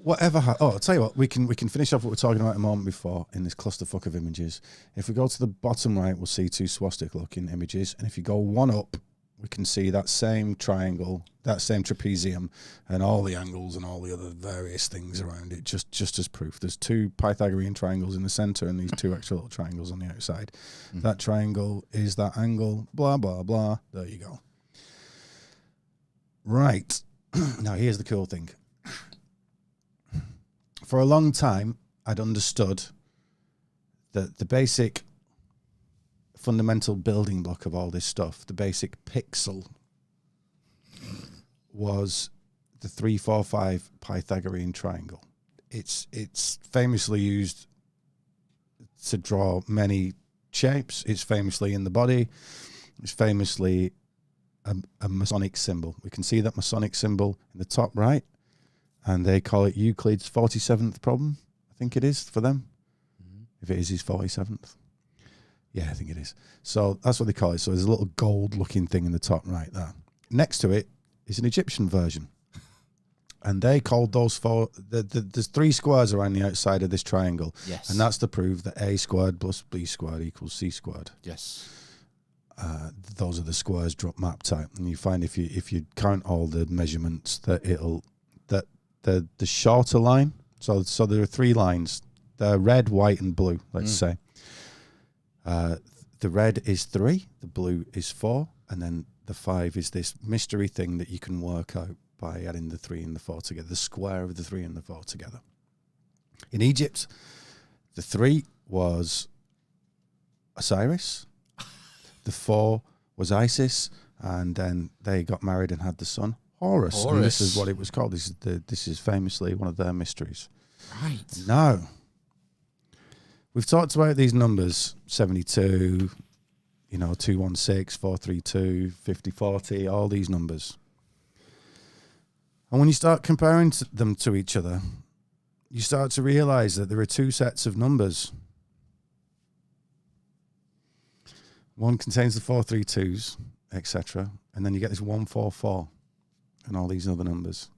Whatever. I'll tell you what. We can finish off what we're talking about a moment before in this clusterfuck of images. If we go to the bottom right, we'll see two swastika-looking images, and if you go one up, we can see that same triangle, that same trapezium, and all the angles and all the other various things around it. Just as proof, there's two Pythagorean triangles in the center, and these two extra little triangles on the outside. That triangle is that angle. Blah blah blah. There you go. Right. Now here's the cool thing. For a long time, I'd understood that the basic fundamental building block of all this stuff, the basic pixel, was the 3-4-5 Pythagorean triangle. It's famously used to draw many shapes. It's famously in the body. It's famously a Masonic symbol. We can see that Masonic symbol in the top right. And they call it Euclid's 47th problem, I think it is for them. If it is his 47th. Yeah, I think it is. So that's what they call it. So there's a little gold-looking thing in the top right there. Next to it is an Egyptian version. And they called those four... there's three squares around the outside of this triangle. Yes. And that's to prove that A squared plus B squared equals C squared. Yes. Those are the squares mapped out. And you find if you count all the measurements that the shorter line, so there are three lines. They're red, white, and blue, let's say. The red is 3, the blue is 4, and then the 5 is this mystery thing that you can work out by adding the 3 and the 4 together, the square of the 3 and the 4 together. In Egypt, the 3 was Osiris, the 4 was Isis, and then they got married and had the son Horus. And this is what it was called. This is famously one of their mysteries. Right. Now, we've talked about these numbers, 72, 216, 432, 5040, all these numbers. And when you start comparing them to each other, you start to realize that there are two sets of numbers. One contains the 432s, etc. And then you get this 144 and all these other numbers.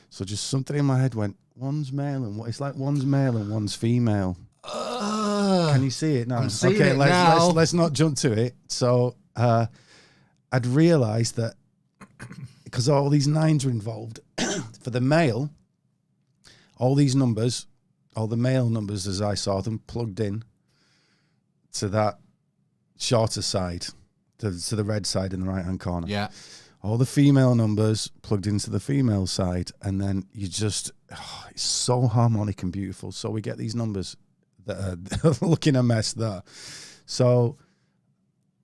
So just something in my head went, one's male and it's like one's male and one's female. Can you see it now? I'm seeing it now. Let's not jump to it. So I'd realised that because all these 9s are involved, for the male, all these numbers, all the male numbers as I saw them, plugged in to that shorter side to the red side in the right hand corner. Yeah. All the female numbers plugged into the female side, and then you just it's so harmonic and beautiful. So we get these numbers that are looking a mess there. So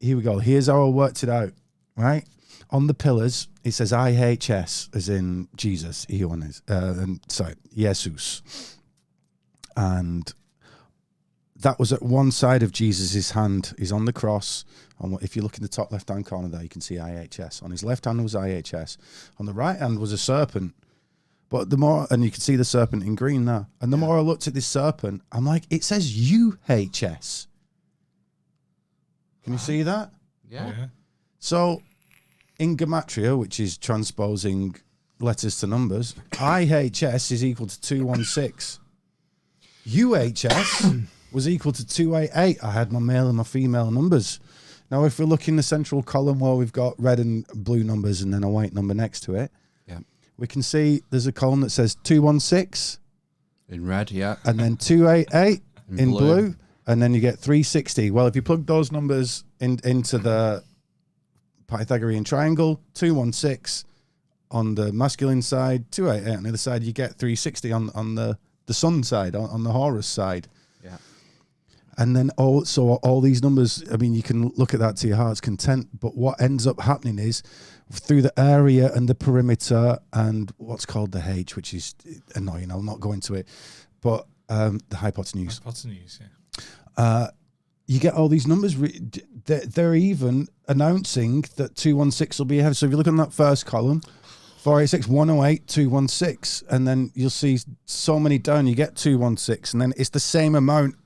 here we go. Here's how I worked it out. Right on the pillars, it says IHS, as in Jesus. Jesus, and that was at one side of Jesus' hand. He's on the cross. If you look in the top left-hand corner there, you can see IHS. On his left hand was IHS. On the right hand was a serpent. But and you can see the serpent in green there. And the more I looked at this serpent, I'm like, it says UHS. Can you see that? Yeah. So in Gematria, which is transposing letters to numbers, IHS is equal to 216. UHS was equal to 288. I had my male and my female numbers. Now, if we look in the central column where we've got red and blue numbers and then a white number next to it, we can see there's a column that says 216. In red, yeah. And then 288 in blue. And then you get 360. Well, if you plug those numbers into the Pythagorean triangle, 216 on the masculine side, 288 on the other side, you get 360 on the sun side, on the Horus side. Yeah. And then all these numbers, I mean, you can look at that to your heart's content, but what ends up happening is through the area and the perimeter and what's called the H, which is annoying, I'll not go into it, but the hypotenuse. Hypotenuse, yeah. You get all these numbers. They're even announcing that 216 will be ahead. So if you look on that first column, 486, 108, 216, and then you'll see so many down, you get 216, and then it's the same amount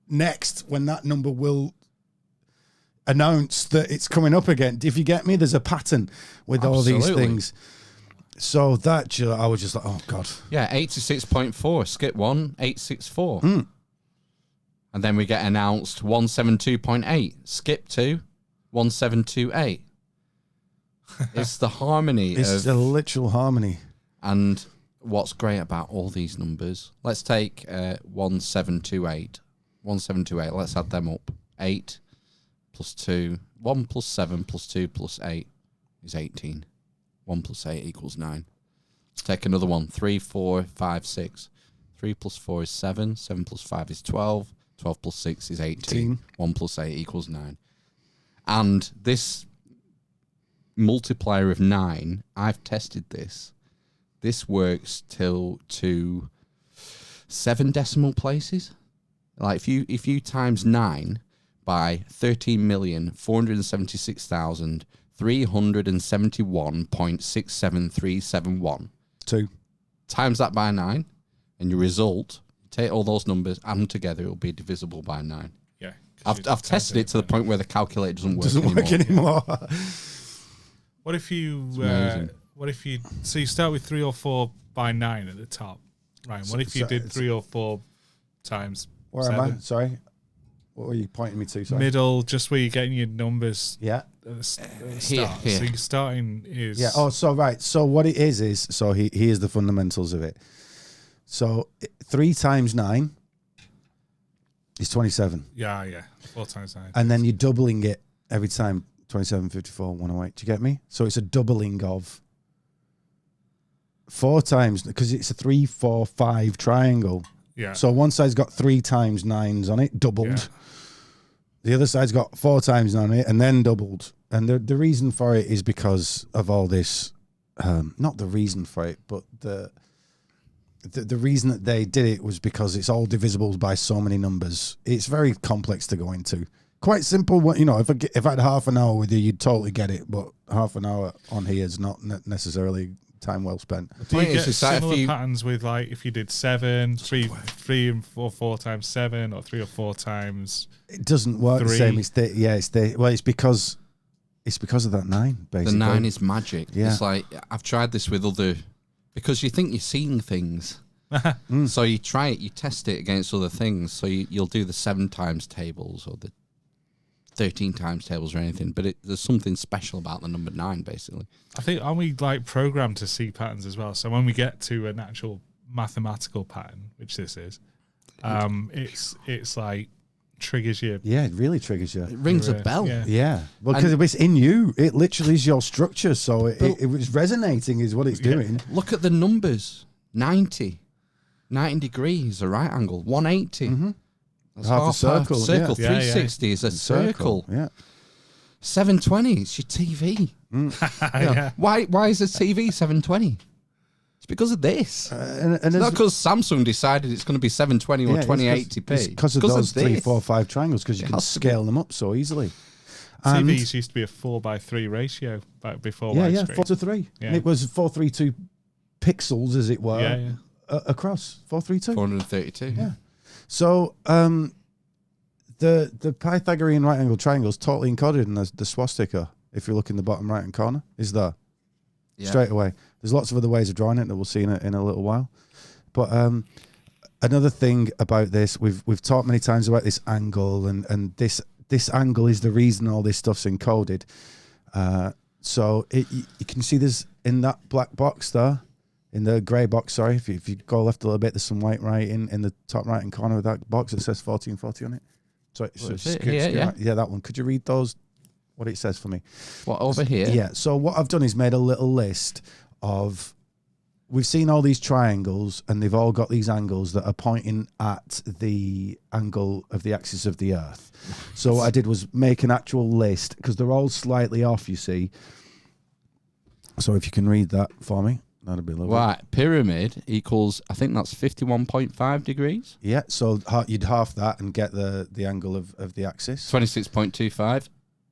next when that number will announce that it's coming up again. If you get me, there's a pattern with all these things. So that I was just like, oh God. Yeah, 86.4, skip 1, 864. And then we get announced 172.8, skip 2, 1728. It's the harmony. It's the literal harmony. And what's great about all these numbers, let's take 1728. 1728, let's add them up. 8 plus 2, 1 plus 7 plus 2 plus 8 is 18. 1 plus 8 equals 9. Let's take another one. 3, 4, 5, 6. 3 plus 4 is 7. 7 plus 5 is 12. 12 plus 6 is 18. 1 plus 8 equals 9. And this multiplier of 9, I've tested this. This works to 7 decimal places. Like if you times 9 by 13,476,371.67371. 2. Times that by 9, and your result, take all those numbers, add them together, it'll be divisible by 9. Yeah. I've tested it to the point where the calculator doesn't work anymore. What if you so you start with 3 or 4 by 9 at the top, right? What if you did 3 or 4 times? Where 7? am I? Sorry. What were you pointing me to? Sorry. Middle, just where you're getting your numbers. Yeah. At the start. Here. So you're starting is. Yeah. Oh, so right. So what it is so here's the fundamentals of it. So 3 times 9 is 27. Yeah. 4 times 9. And then you're doubling it every time. 27, 54, 108. Do you get me? So it's a doubling of 4 times, because it's a 3, 4, 5 triangle. Yeah. So one side's got 3 times 9s on it, doubled. Yeah. The other side's got 4 times on it and then doubled. And the reason for it is because of all this. Not the reason for it, but the reason that they did it was because it's all divisible by so many numbers. It's very complex to go into. Quite simple. You know, if I had half an hour with you, you'd totally get it. But half an hour on here is not necessarily time well spent. Do you get similar patterns with, like, if you did 7, 3 and 4 times 7, or 3 or 4 times? It doesn't work 3. the same. It's because of that 9. Basically, the 9 is magic. Yeah. It's like I've tried this with other, because you think you're seeing things. So you try it, you test it against other things. So you'll do the 7 times tables or the 13 times tables or anything, but there's something special about the number 9, basically. I think, aren't we like programmed to see patterns as well? So when we get to an actual mathematical pattern, which this is, it's like triggers you. Yeah, it really triggers you. It rings a bell. Yeah. Well, because it's in you. It literally is your structure. So it was resonating is what it's doing. Look at the numbers. 90 degrees, a right angle. 180. Mm-hmm. That's Half a circle, yeah. 360 is a circle. Yeah. 720, it's your TV. Yeah. Why is the TV 720? It's because of this. And it's not because Samsung decided it's going to be 720 or 2080p. It's because of those 3, 4, 5 triangles, because you can scale them up so easily. TVs used to be a 4:3 ratio back before widescreen. 4:3. Yeah. And it was 432 pixels, as it were, across 432. 432. Yeah. So the Pythagorean right angle triangle is totally encoded in the swastika. If you look in the bottom right hand corner, is there straight away. There's lots of other ways of drawing it that we'll see in a little while. But another thing about this, we've talked many times about this angle, and this angle is the reason all this stuff's encoded. So you can see there's in that black box there, in the grey box, sorry, if you go left a little bit, there's some white writing in the top right hand corner of that box. It says 1440 on it. So yeah, that one. Could you read those? What it says for me? What, over here? Yeah. So what I've done is made a little list of. We've seen all these triangles, and they've all got these angles that are pointing at the angle of the axis of the Earth. So what I did was make an actual list, because they're all slightly off, you see. So if you can read that for me, that'd be lovely. Right, pyramid equals, I think that's 51.5 degrees. Yeah, so you'd half that and get the angle of the axis. 26.25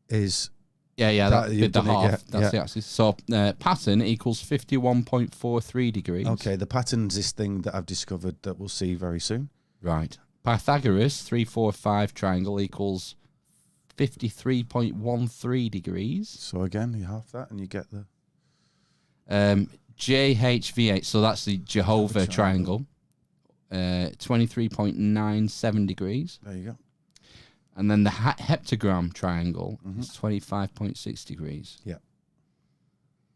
is... Yeah, the half. That's the axis. So pattern equals 51.43 degrees. Okay, the pattern's this thing that I've discovered that we'll see very soon. Right. Pythagoras 345 triangle equals 53.13 degrees. So again, you half that and you get the JHV8. So that's the Jehovah triangle. 23.97 degrees. There you go. And then the heptagram triangle is 25.6 degrees. Yeah.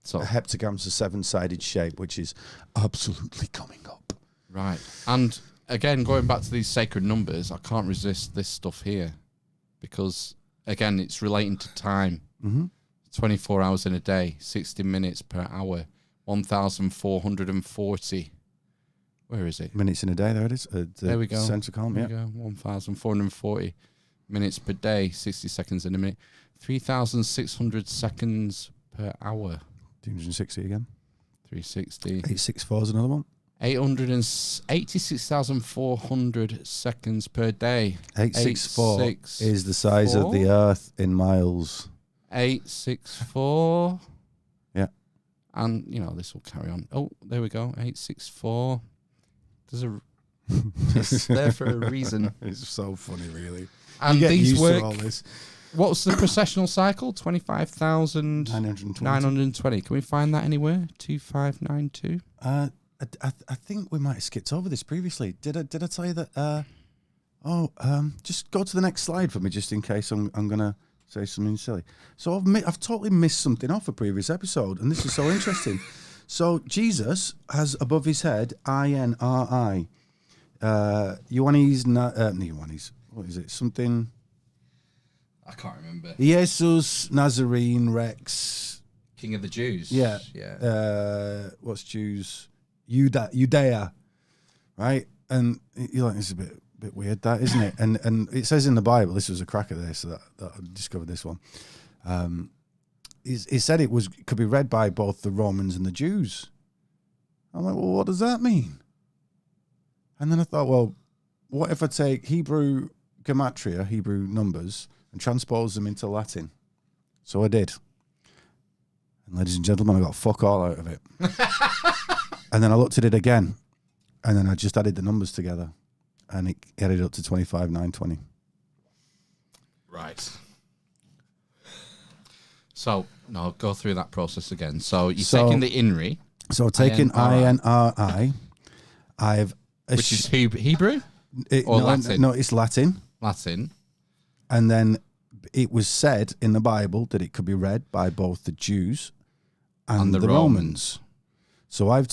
So a heptagram's a 7-sided shape, which is absolutely coming up. Right. And again, going back to these sacred numbers, I can't resist this stuff here, because again, it's relating to time. 24 hours in a day, 60 minutes per hour, 1,440. Where is it? Minutes in a day, there it is. There we go. Central column, there we go. 1,440 minutes per day, 60 seconds in a minute, 3,600 seconds per hour. 260 again. 360. 864 is another one. 886,400 seconds per day. 864 is the size of the Earth in miles. 864. Yeah. And, this will carry on. Oh, there we go. 864. It's there for a reason. It's so funny, really. And you get these used work. to all this. What's the processional cycle? 25,920. Can we find that anywhere? 2592. I think we might have skipped over this previously. Did I tell you that? Just go to the next slide for me, just in case I'm gonna say something silly. So I've totally missed something off a previous episode, and this is so interesting. So Jesus has above his head INRI. Ioannis, what is it? Something. I can't remember. Jesus Nazarene Rex. King of the Jews. Yeah. Yeah. What's Jews? Judea. Right? And you're like, it's a bit weird, that, isn't it? And it says in the Bible, this was a crack at this, that I discovered this one. It said it could be read by both the Romans and the Jews. I'm like, well, what does that mean? And then I thought, well, what if I take Hebrew gematria, Hebrew numbers, and transpose them into Latin? So I did. And ladies and gentlemen, I got fuck all out of it. And then I looked at it again, and then I just added the numbers together, and it added up to 25,920. Right. So, no, go through that process again. So you're taking the INRI. So taking INRI, which is Hebrew? Or Latin? No, it's Latin. Latin. And then it was said in the Bible that it could be read by both the Jews and the Romans. So I've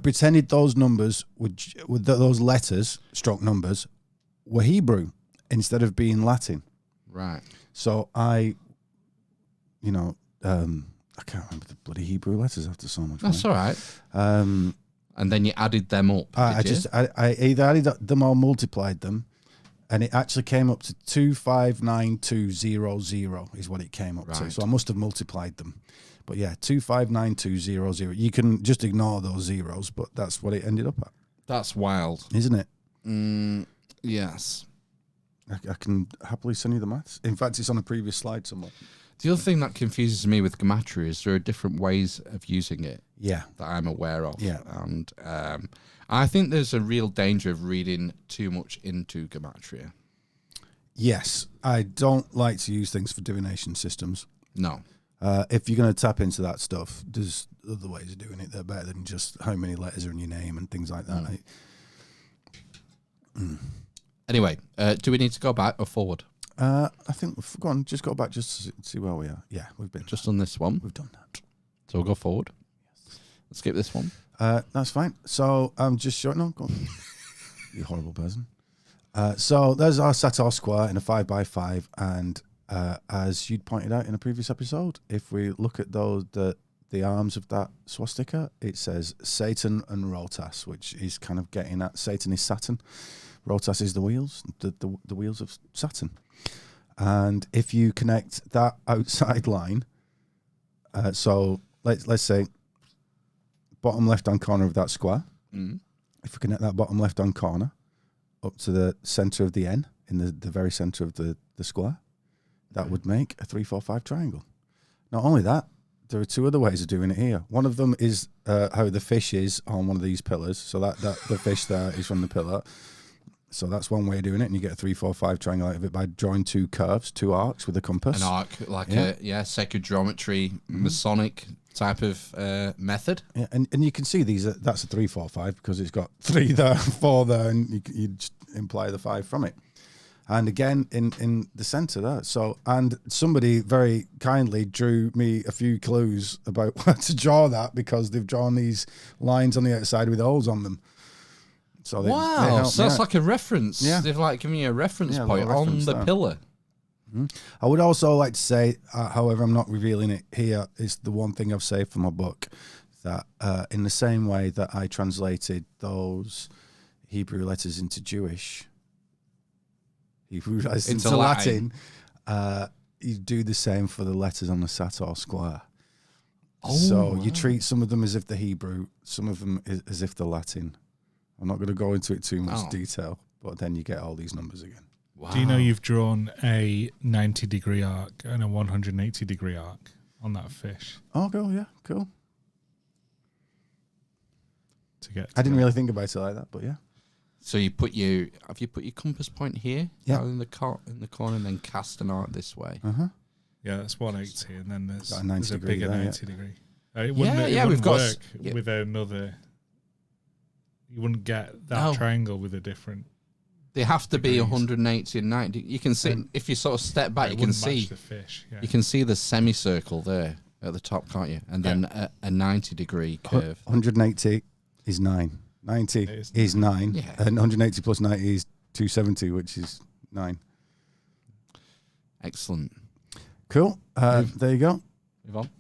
pretended those numbers, with those letters, stroke numbers, were Hebrew instead of being Latin. Right. So I can't remember the bloody Hebrew letters after so much. That's all right. And then you added them up. I either added them or multiplied them, and it actually came up to 259200 is what it came up to. So I must have multiplied them. But yeah, 259200. You can just ignore those zeros, but that's what it ended up at. That's wild, isn't it? Yes. I can happily send you the maths. In fact, it's on a previous slide somewhere. The other thing that confuses me with gematria is there are different ways of using it. Yeah. That I'm aware of. Yeah. And I think there's a real danger of reading too much into gematria. Yes. I don't like to use things for divination systems. No. If you're going to tap into that stuff, there's other ways of doing it that are better than just how many letters are in your name and things like that. Anyway, do we need to go back or forward? I think we've gone. Just go back just to see where we are. Yeah, we've been just on this one. We've done that. So we'll go forward. Yes. Let's skip this one. That's fine. So I'm just showing. No, go on. You horrible person. So there's our Sator square in a 5x5, and as you'd pointed out in a previous episode, if we look at the arms of that swastika, it says Satan and Rotas, which is kind of getting at Satan is Saturn. Rotas is the wheels, the wheels of Saturn. And if you connect that outside line, so let's say bottom left-hand corner of that square, if we connect that bottom left-hand corner up to the centre of the N, in the very centre of the square, that would make a 3-4-5 triangle. Not only that, there are two other ways of doing it here. One of them is how the fish is on one of these pillars. So that the fish there is from the pillar. So that's one way of doing it, and you get a 3-4-5 triangle out of it by drawing two curves, two arcs with a compass. An arc, like sacred geometry, Masonic type of method. Yeah, and you can see these. That's a 3-4-5 because it's got 3 there, 4 there, and you just imply the 5 from it. And again, in the centre there. So, and somebody very kindly drew me a few clues about where to draw that because they've drawn these lines on the outside with holes on them. So they so that's like a reference. Yeah. They've like given you a reference point on the pillar. Mm-hmm. I would also like to say, however, I'm not revealing it here, is the one thing I've saved for my book, that in the same way that I translated those Hebrew letters into Jewish, Hebrew letters into Latin, you do the same for the letters on the Sator square. So you treat some of them as if they're Hebrew, some of them as if they're Latin. I'm not going to go into it too much detail, but then you get all these numbers again. Wow. Do you know you've drawn a 90-degree arc and a 180-degree arc on that fish? Oh, cool, yeah, cool. I didn't really think about it like that, but yeah. So have you put your compass point here? Yeah. In the corner, and then cast an arc this way. Yeah, that's 180, and then there's a bigger there, 90 degree. It wouldn't work with another. You wouldn't get that triangle with a different. They have to be 180 and 90. You can see if you sort of step back, you can see the fish. Yeah. You can see the semicircle there at the top, can't you? And then a 90-degree curve. 180 is 9. 90 is 9. Yeah. And 180 plus 90 is 270, which is 9. Excellent. Cool. There you go. Move on.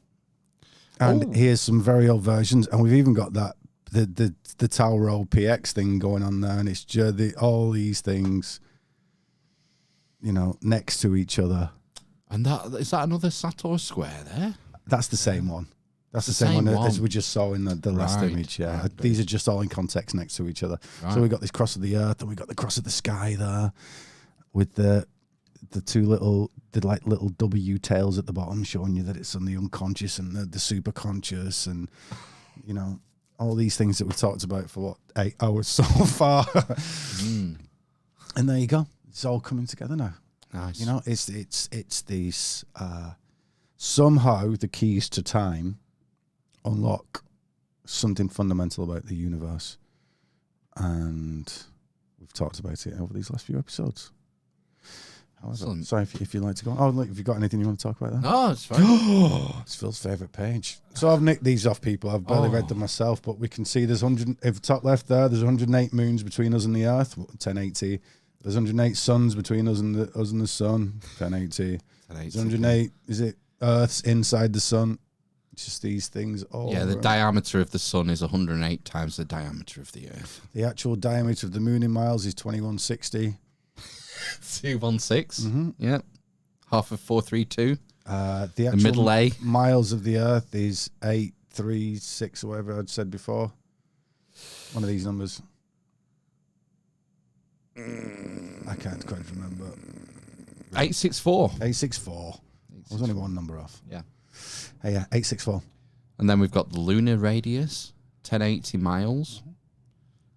And here's some very old versions, and we've even got that the Tau Roll PX thing going on there, and it's just all these things, next to each other. And is that another Sator square there? That's the same one. That's the same one as we just saw in the last image. Yeah, right. These are just all in context next to each other. Right. So we got this cross of the earth, and we got the cross of the sky there, with the two little W tails at the bottom, showing you that it's on the unconscious and the super conscious, and all these things that we've talked about for 8 hours so far. And there you go. It's all coming together now. Nice. It's these somehow the keys to time unlock something fundamental about the universe, and we've talked about it over these last few episodes. However, sorry if you'd like to go on. Oh, look, have you got anything you want to talk about there? No, it's fine. It's Phil's favourite page. So I've nicked these off people. I've barely read them myself, but we can see there's 100. If top left there's 108 moons between us and the Earth, 1080, There's 108 suns between us and the sun. 1080. There's 108. Is it Earth's inside the sun? It's just these things all. Yeah, the diameter of the sun is 108 times the diameter of the Earth. The actual diameter of the moon in miles is 2160. 216. Mm-hmm. Yep. Half of 432. The actual middle A miles of the Earth is 836 or whatever I'd said before. One of these numbers. I can't quite remember. 864. 864. I was only one number off. Yeah. Hey, yeah, 864. And then we've got the lunar radius, 1080 miles,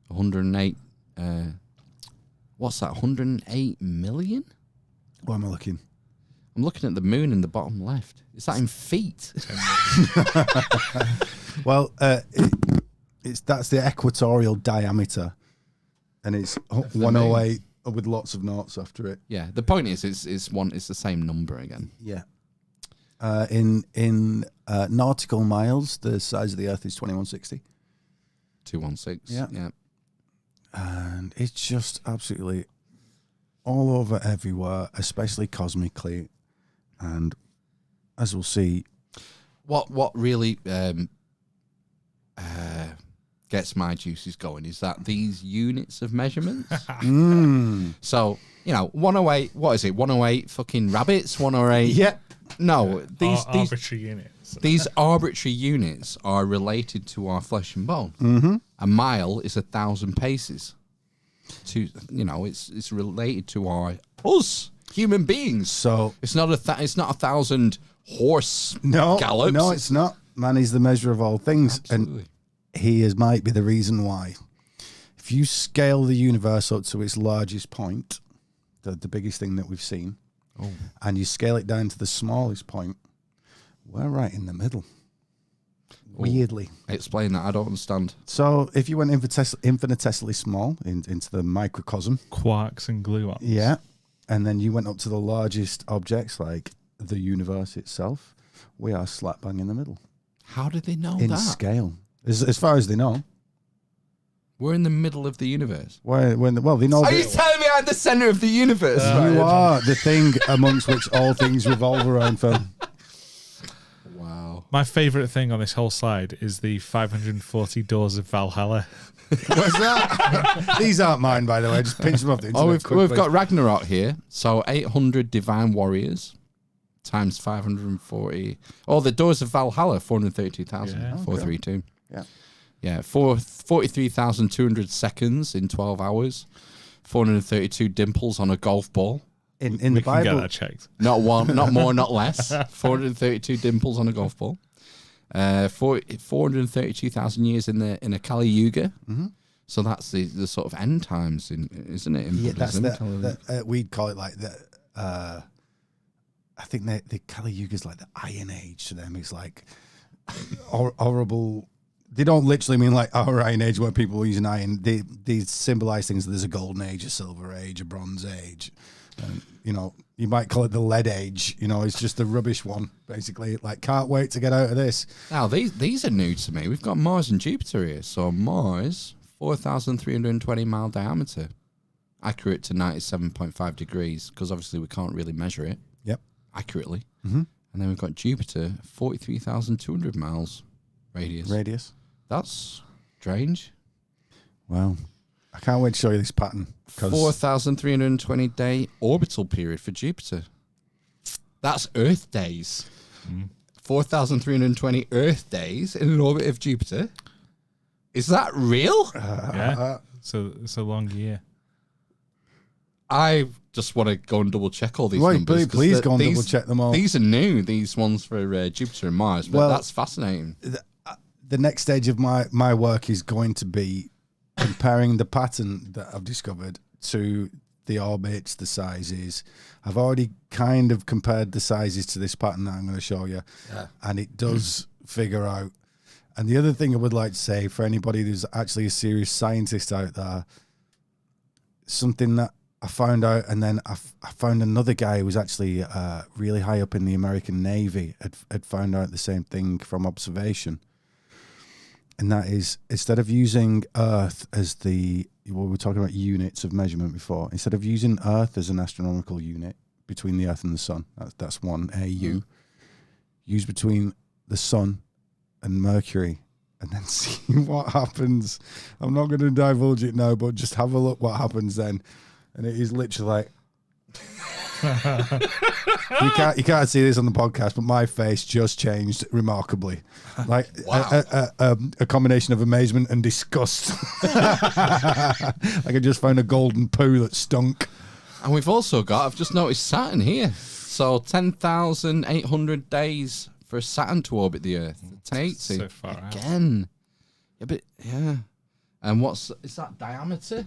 108. What's that? 108 million? Why am I looking? I'm looking at the moon in the bottom left. Is that in feet? Well, that's the equatorial diameter, and it's 108 with lots of noughts after it. Yeah. The point is, it's the same number again. Yeah. In nautical miles, the size of the Earth is 2160. 216. Yeah. And it's just absolutely all over everywhere, especially cosmically. And as we'll see, what really gets my juices going is that these units of measurements. So 108. What is it? 108 fucking rabbits. 108. Yeah. No, these arbitrary units. These arbitrary units are related to our flesh and bone. Mm-hmm. A mile is 1,000 paces. It's related to us human beings. So it's not 1,000 horse gallops. No, it's not. Man is the measure of all things. Absolutely. And he might be the reason why. If you scale the universe up to its largest point, the biggest thing that we've seen, and you scale it down to the smallest point, we're right in the middle. Weirdly. Explain that. I don't understand. So if you went infinitesimally small into the microcosm. Quarks and gluons. Yeah. And then you went up to the largest objects like the universe itself, we are slap bang in the middle. How did they know in that? scale. As far as they know. We're in the middle of the universe. They know. Are you telling me I'm the center of the universe? You are the thing amongst which all things revolve around, Phil. Wow. My favourite thing on this whole slide is the 540 doors of Valhalla. What's that? These aren't mine, by the way. Just pinch them off the internet. We've got Ragnarok here. So 800 divine warriors times 540. Oh, the doors of Valhalla, 432,000. Yeah. 432. Yeah. Yeah, 43,200 seconds in 12 hours. 432 dimples on a golf ball. In we the can Bible. get that checked. Not one, not more, not less. 432 dimples on a golf ball. 432,000 years in a Kali Yuga. Mm-hmm. So that's the sort of end times, isn't it? Yeah, that's we'd call it like the. I think the Kali Yuga is like the Iron Age to them. It's like horrible. They don't literally mean like our Iron Age where people were using iron. They symbolize things. There's a golden age, a silver age, a bronze age. And, you might call it the lead age. It's just the rubbish one, basically. Like, can't wait to get out of this. Now, these are new to me. We've got Mars and Jupiter here. So Mars, 4,320 mile diameter, accurate to 97.5 degrees, because obviously we can't really measure it. Yep. Accurately. Mm-hmm. And then we've got Jupiter, 43,200 miles radius. That's strange. Wow. I can't wait to show you this pattern. 4,320 day orbital period for Jupiter. That's Earth days. 4,320 Earth days in an orbit of Jupiter. Is that real? Yeah. So it's a long year. I just want to go and double check all these numbers. Please go and double check them all. These are new, these ones for Jupiter and Mars, but that's fascinating. The next stage of my work is going to be comparing the pattern that I've discovered to the orbits, the sizes. I've already kind of compared the sizes to this pattern that I'm going to show you, and it does figure out. And the other thing I would like to say for anybody who's actually a serious scientist out there, something that I found out, and then I found another guy who was actually really high up in the American Navy had found out the same thing from observation. And that is, instead of using Earth as the we were talking about units of measurement before. Instead of using Earth as an astronomical unit between the Earth and the Sun, that's 1 AU. Use between the Sun and Mercury, and then see what happens. I'm not going to divulge it now, but just have a look what happens then. And it is literally like you can't see this on the podcast, but my face just changed remarkably, like a combination of amazement and disgust. Like I just found a golden poo that stunk. And we've also got, I've just noticed Saturn here. So 10,800 days for Saturn to orbit the Earth. 1080 So far out. again. Yeah, but yeah. And is that diameter?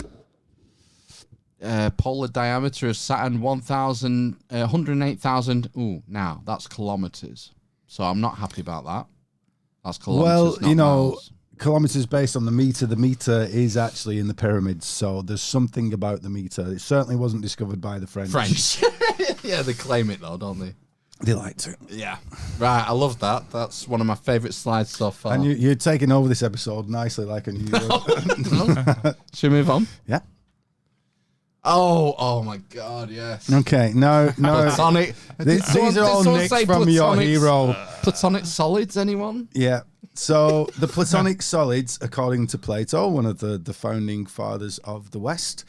Polar diameter of Saturn 108,000. Ooh, now that's kilometers. So I'm not happy about that. That's kilometers. Well, not miles. kilometers based on the meter. The meter is actually in the pyramids, so there's something about the meter. It certainly wasn't discovered by the French. Yeah, they claim it though, don't they? They like to. Yeah. Right, I love that. That's one of my favourite slides so far. And you're taking over this episode nicely, like a new. Should we move on? Yeah. Oh my God, yes. Okay, no. Platonic. These are all nicks from your hero. Platonic solids, anyone? Yeah. So the Platonic solids, according to Plato, one of the founding fathers of the West,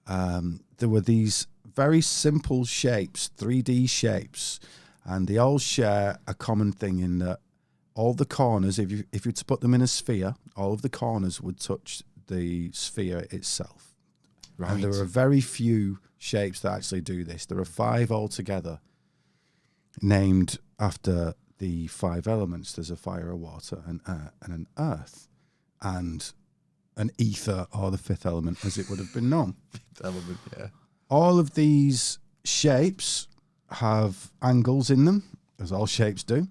there were these very simple shapes, 3D shapes, and they all share a common thing in that all the corners, if you were to put them in a sphere, all of the corners would touch the sphere itself. Right. And there are very few shapes that actually do this. There are 5 altogether, named after the 5 elements. There's a fire, a water, an air, and an earth, and an ether, or the 5th element, as it would have been known. 5th element, yeah. All of these shapes have angles in them, as all shapes do.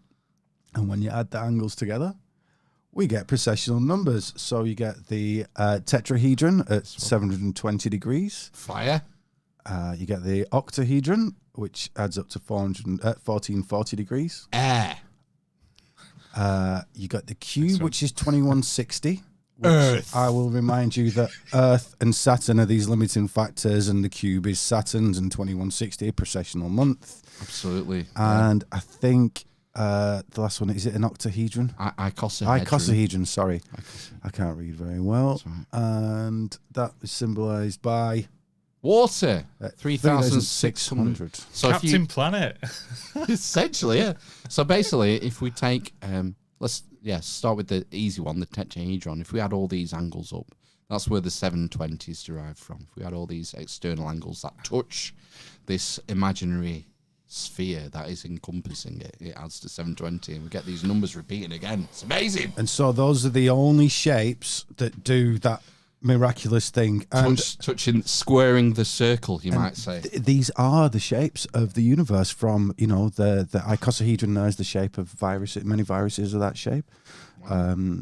And when you add the angles together, we get precessional numbers. So you get the tetrahedron at 720 degrees. Fire. You get the octahedron, which adds up to 1440 degrees. Air. You got the cube, which is 2160. Earth. I will remind you that Earth and Saturn are these limiting factors, and the cube is Saturn's, and 2160, precessional month. Absolutely. And I think the last one, is it an octahedron? Icosahedron, sorry. I can't read very well. Right. And that is symbolized by water. 3,600. So Captain Planet. Essentially, yeah. So basically, if we take, let's start with the easy one, the tetrahedron. If we add all these angles up, that's where the 720 is derived from. If we add all these external angles that touch this imaginary sphere that is encompassing it, it adds to 720, and we get these numbers repeating again. It's amazing. And so those are the only shapes that do that miraculous thing. And squaring the circle, you might say. These are the shapes of the universe. From the icosahedron there is the shape of viruses. Many viruses are that shape. Wow.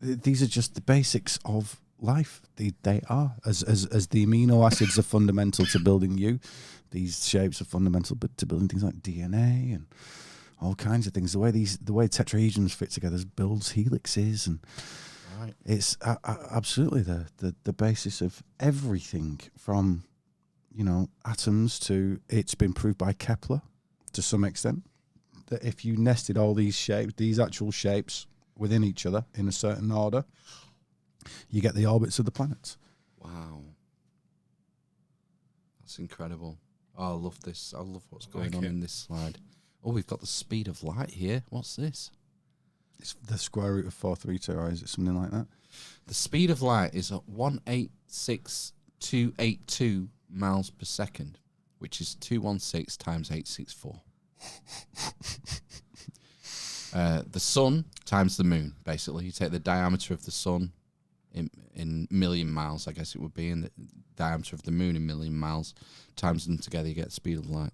These are just the basics of life. They are as the amino acids are fundamental to building you. These shapes are fundamental to building things like DNA and all kinds of things. The way tetrahedrons fit together builds helixes, and right. It's absolutely the basis of everything from atoms to, it's been proved by Kepler to some extent that if you nested all these shapes, these actual shapes within each other in a certain order, you get the orbits of the planets. Wow, that's incredible. Oh, I love this. I love what's going on in this slide. Oh, we've got the speed of light here. What's this? It's the square root of 432, or is it something like that? The speed of light is at 186,282 miles per second, which is 216 times 864. The sun times the moon, basically. You take the diameter of the sun in million miles, I guess it would be, and the diameter of the moon in million miles, times them together, you get the speed of light.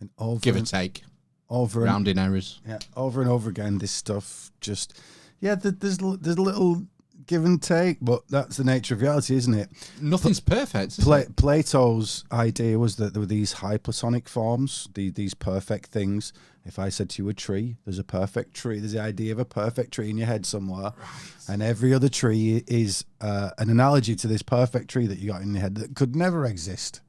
And give or take. Rounding errors. Yeah, over and over again, this stuff just... Yeah, there's little give and take, but that's the nature of reality, isn't it? Nothing's perfect. Isn't it? Plato's idea was that there were these high platonic forms, these perfect things. If I said to you a tree, there's a perfect tree. There's the idea of a perfect tree in your head somewhere. Right. And every other tree is an analogy to this perfect tree that you got in your head that could never exist.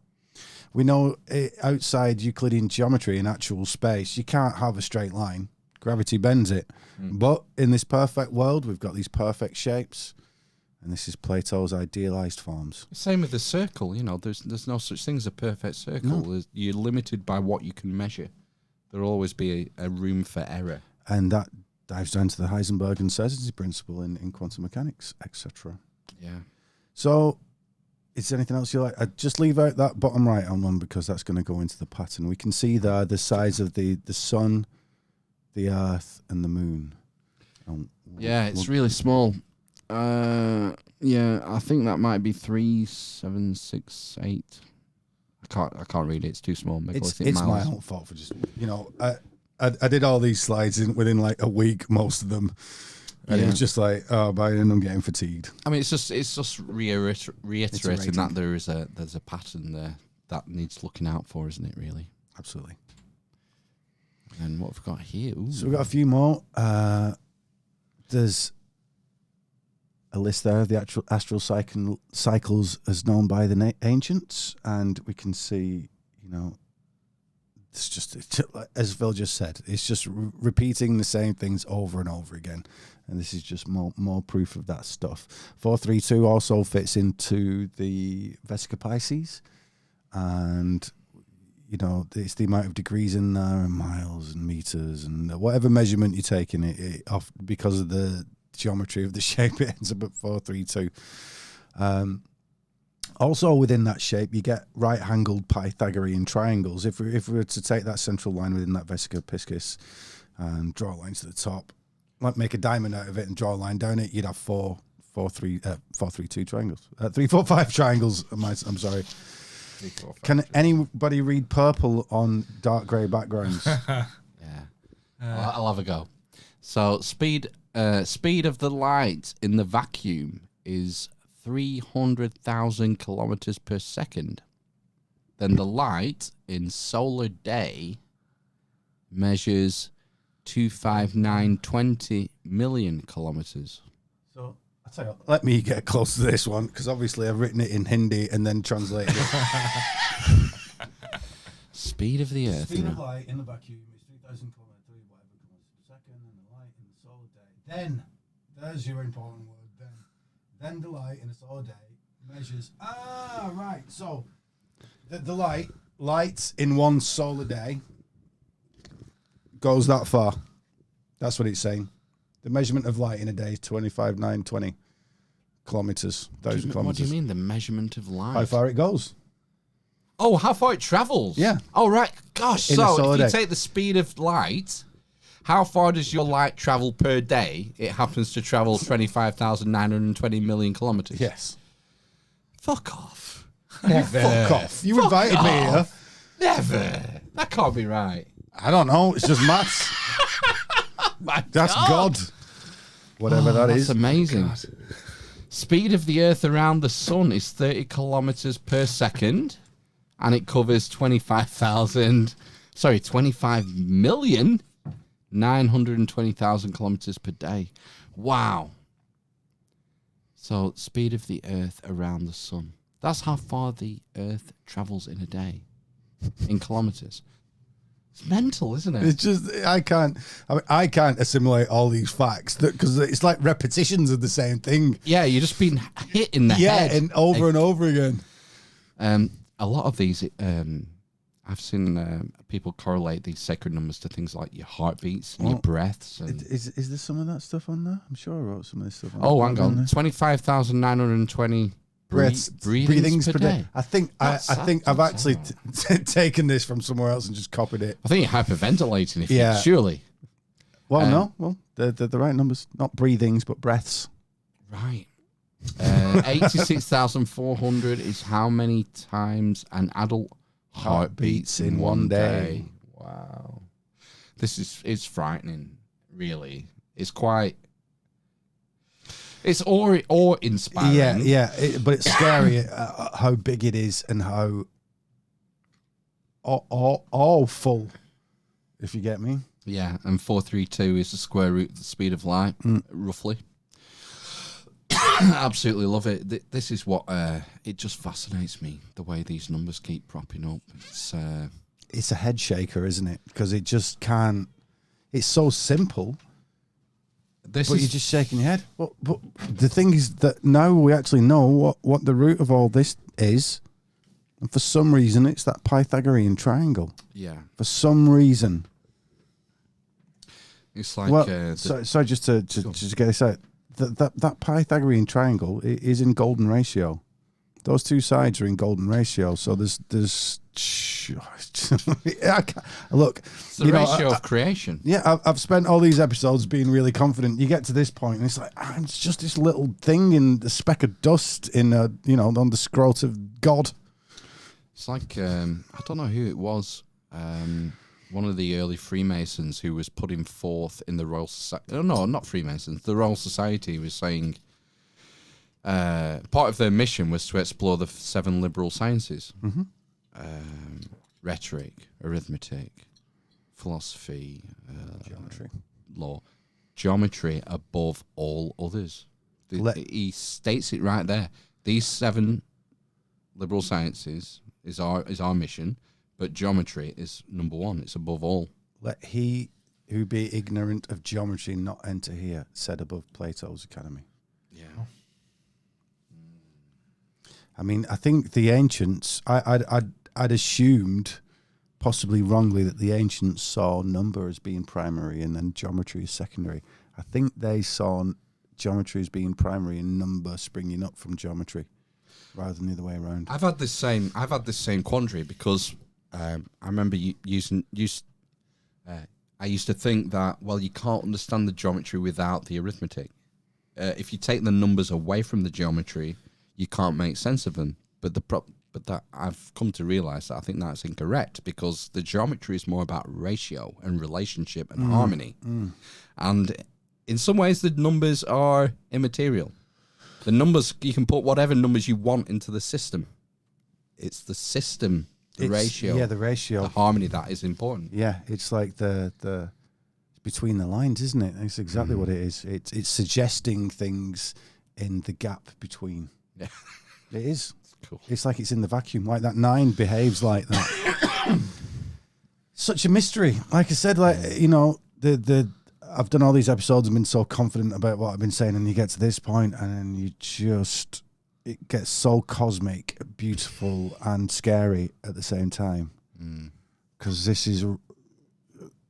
We know outside Euclidean geometry in actual space, you can't have a straight line. Gravity bends it. But in this perfect world, we've got these perfect shapes. And this is Plato's idealized forms. Same with the circle. You know, there's no such thing as a perfect circle. No. You're limited by what you can measure. There'll always be a room for error. And that dives down to the Heisenberg uncertainty principle in quantum mechanics, etc. Yeah. So, is there anything else you like? I'd just leave out that bottom right on one because that's going to go into the pattern. We can see there the size of the sun, the earth, and the moon. Yeah, it's really small. Yeah, I think that might be 3768. I can't read it. It's too small. It's my own fault for just I did all these slides within like a week, most of them, and it was just like by then I'm getting fatigued. I mean, it's just reiterating that there's a pattern there that needs looking out for, isn't it? Really, absolutely. And what we've got here? Ooh. So we've got a few more. There's a list there of the actual astral cycles as known by the ancients, and we can see, it's just as Phil just said, it's just repeating the same things over and over again, and this is just more proof of that stuff. 432 also fits into the Vesica Pisces, and it's the amount of degrees in there and miles and meters and whatever measurement you're taking it off because of the geometry of the shape, it ends up at 432. Also within that shape you get right-angled Pythagorean triangles. If we were to take that central line within that Vesica Piscis and draw lines to the top, like make a diamond out of it and draw a line down it, you'd have 432 triangles. 345 triangles. I'm sorry. 3, 4, 5, Can anybody read purple on dark grey backgrounds? Yeah. I'll have a go. So speed of the light in the vacuum is 300,000 kilometers per second. Then the light in solar day measures 25920 million kilometers. So I'll tell you what, let me get close to this one because obviously I've written it in Hindi and then translated it. Speed of the Earth. Speed of light in the vacuum is 3,000 kilometers per second, and the light in the solar day. Then, there's your important word. Then the light in a solar day measures. Right. So the light in one solar day goes that far. That's what it's saying. The measurement of light in a day is 25,920 kilometers, 1,000 kilometers. What do you mean, the measurement of light? How far it goes. Oh, how far it travels? Yeah. Oh, right. Gosh, In a so solar if you day. take the speed of light, how far does your light travel per day? It happens to travel 25,920 million kilometers. Yes. Fuck off. Fuck off. You invited me here. Never. That can't be right. I don't know. It's just maths. That's God. Whatever that is. That's amazing. Speed of the Earth around the Sun is 30 kilometers per second, and it covers 25,920,000 kilometers per day. Wow. So, speed of the Earth around the Sun. That's how far the Earth travels in a day, in kilometers. It's mental, isn't it? It's just I can't assimilate all these facts because it's like repetitions of the same thing. Yeah, you're just being hit in the head. Yeah, and over again. A lot of these, I've seen people correlate these sacred numbers to things like your heartbeats and your breaths. And Is there some of that stuff on there? I'm sure I wrote some of this stuff on oh, hang on. 25,920 breathings per day. I think I've actually taken this from somewhere else and just copied it. I think you're hyperventilating if Yeah. you surely. Well, no. They're the right numbers. Not breathings, but breaths. Right. 86,400 is how many times an adult heartbeats in one day. Wow. It's frightening, really. It's quite... It's awe inspiring. But it's scary how big it is and how awful, if you get me. Yeah, and 432 is the square root of the speed of light, roughly. Absolutely love it. This is what it just fascinates me, the way these numbers keep propping up. It's a head shaker, isn't it? Because it just can't. It's so simple. But you're just shaking your head. But the thing is that now we actually know what the root of all this is. And for some reason, it's that Pythagorean triangle. Yeah. For some reason. It's like... sorry, just to get this out. That Pythagorean triangle is in golden ratio. Those two sides are in golden ratio. So there's look, it's the ratio of creation. Yeah, I've spent all these episodes being really confident. You get to this point, and it's like it's just this little thing in the speck of dust in on the scrot of God. It's like I don't know who it was. One of the early Freemasons who was putting forth in the Royal Society. No, not Freemasons. The Royal Society was saying part of their mission was to explore the 7 liberal sciences. Mm-hmm. Rhetoric, arithmetic, philosophy, geometry, law, geometry above all others. He states it right there. These 7 liberal sciences is our mission, but geometry is number 1. It's above all. Let he who be ignorant of geometry not enter here, said above Plato's Academy. Yeah. I mean, I think the ancients, I'd assumed, possibly wrongly, that the ancients saw number as being primary and then geometry as secondary. I think they saw geometry as being primary and number springing up from geometry, rather than the other way around. I've had this same quandary because I remember I used to think that you can't understand the geometry without the arithmetic. If you take the numbers away from the geometry, you can't make sense of them. But that I've come to realize that I think that's incorrect, because the geometry is more about ratio and relationship and harmony. And in some ways, the numbers are immaterial. The numbers, you can put whatever numbers you want into the system. It's the system, ratio. Yeah, the ratio. The harmony that is important. Yeah, it's like the between the lines, isn't it? That's exactly what it is. It's suggesting things in the gap between. Yeah. It is. Cool. It's like it's in the vacuum. Like that 9 behaves like that. Such a mystery. Like I said, I've done all these episodes and been so confident about what I've been saying, and you get to this point and then it gets so cosmic, beautiful and scary at the same time. Because this is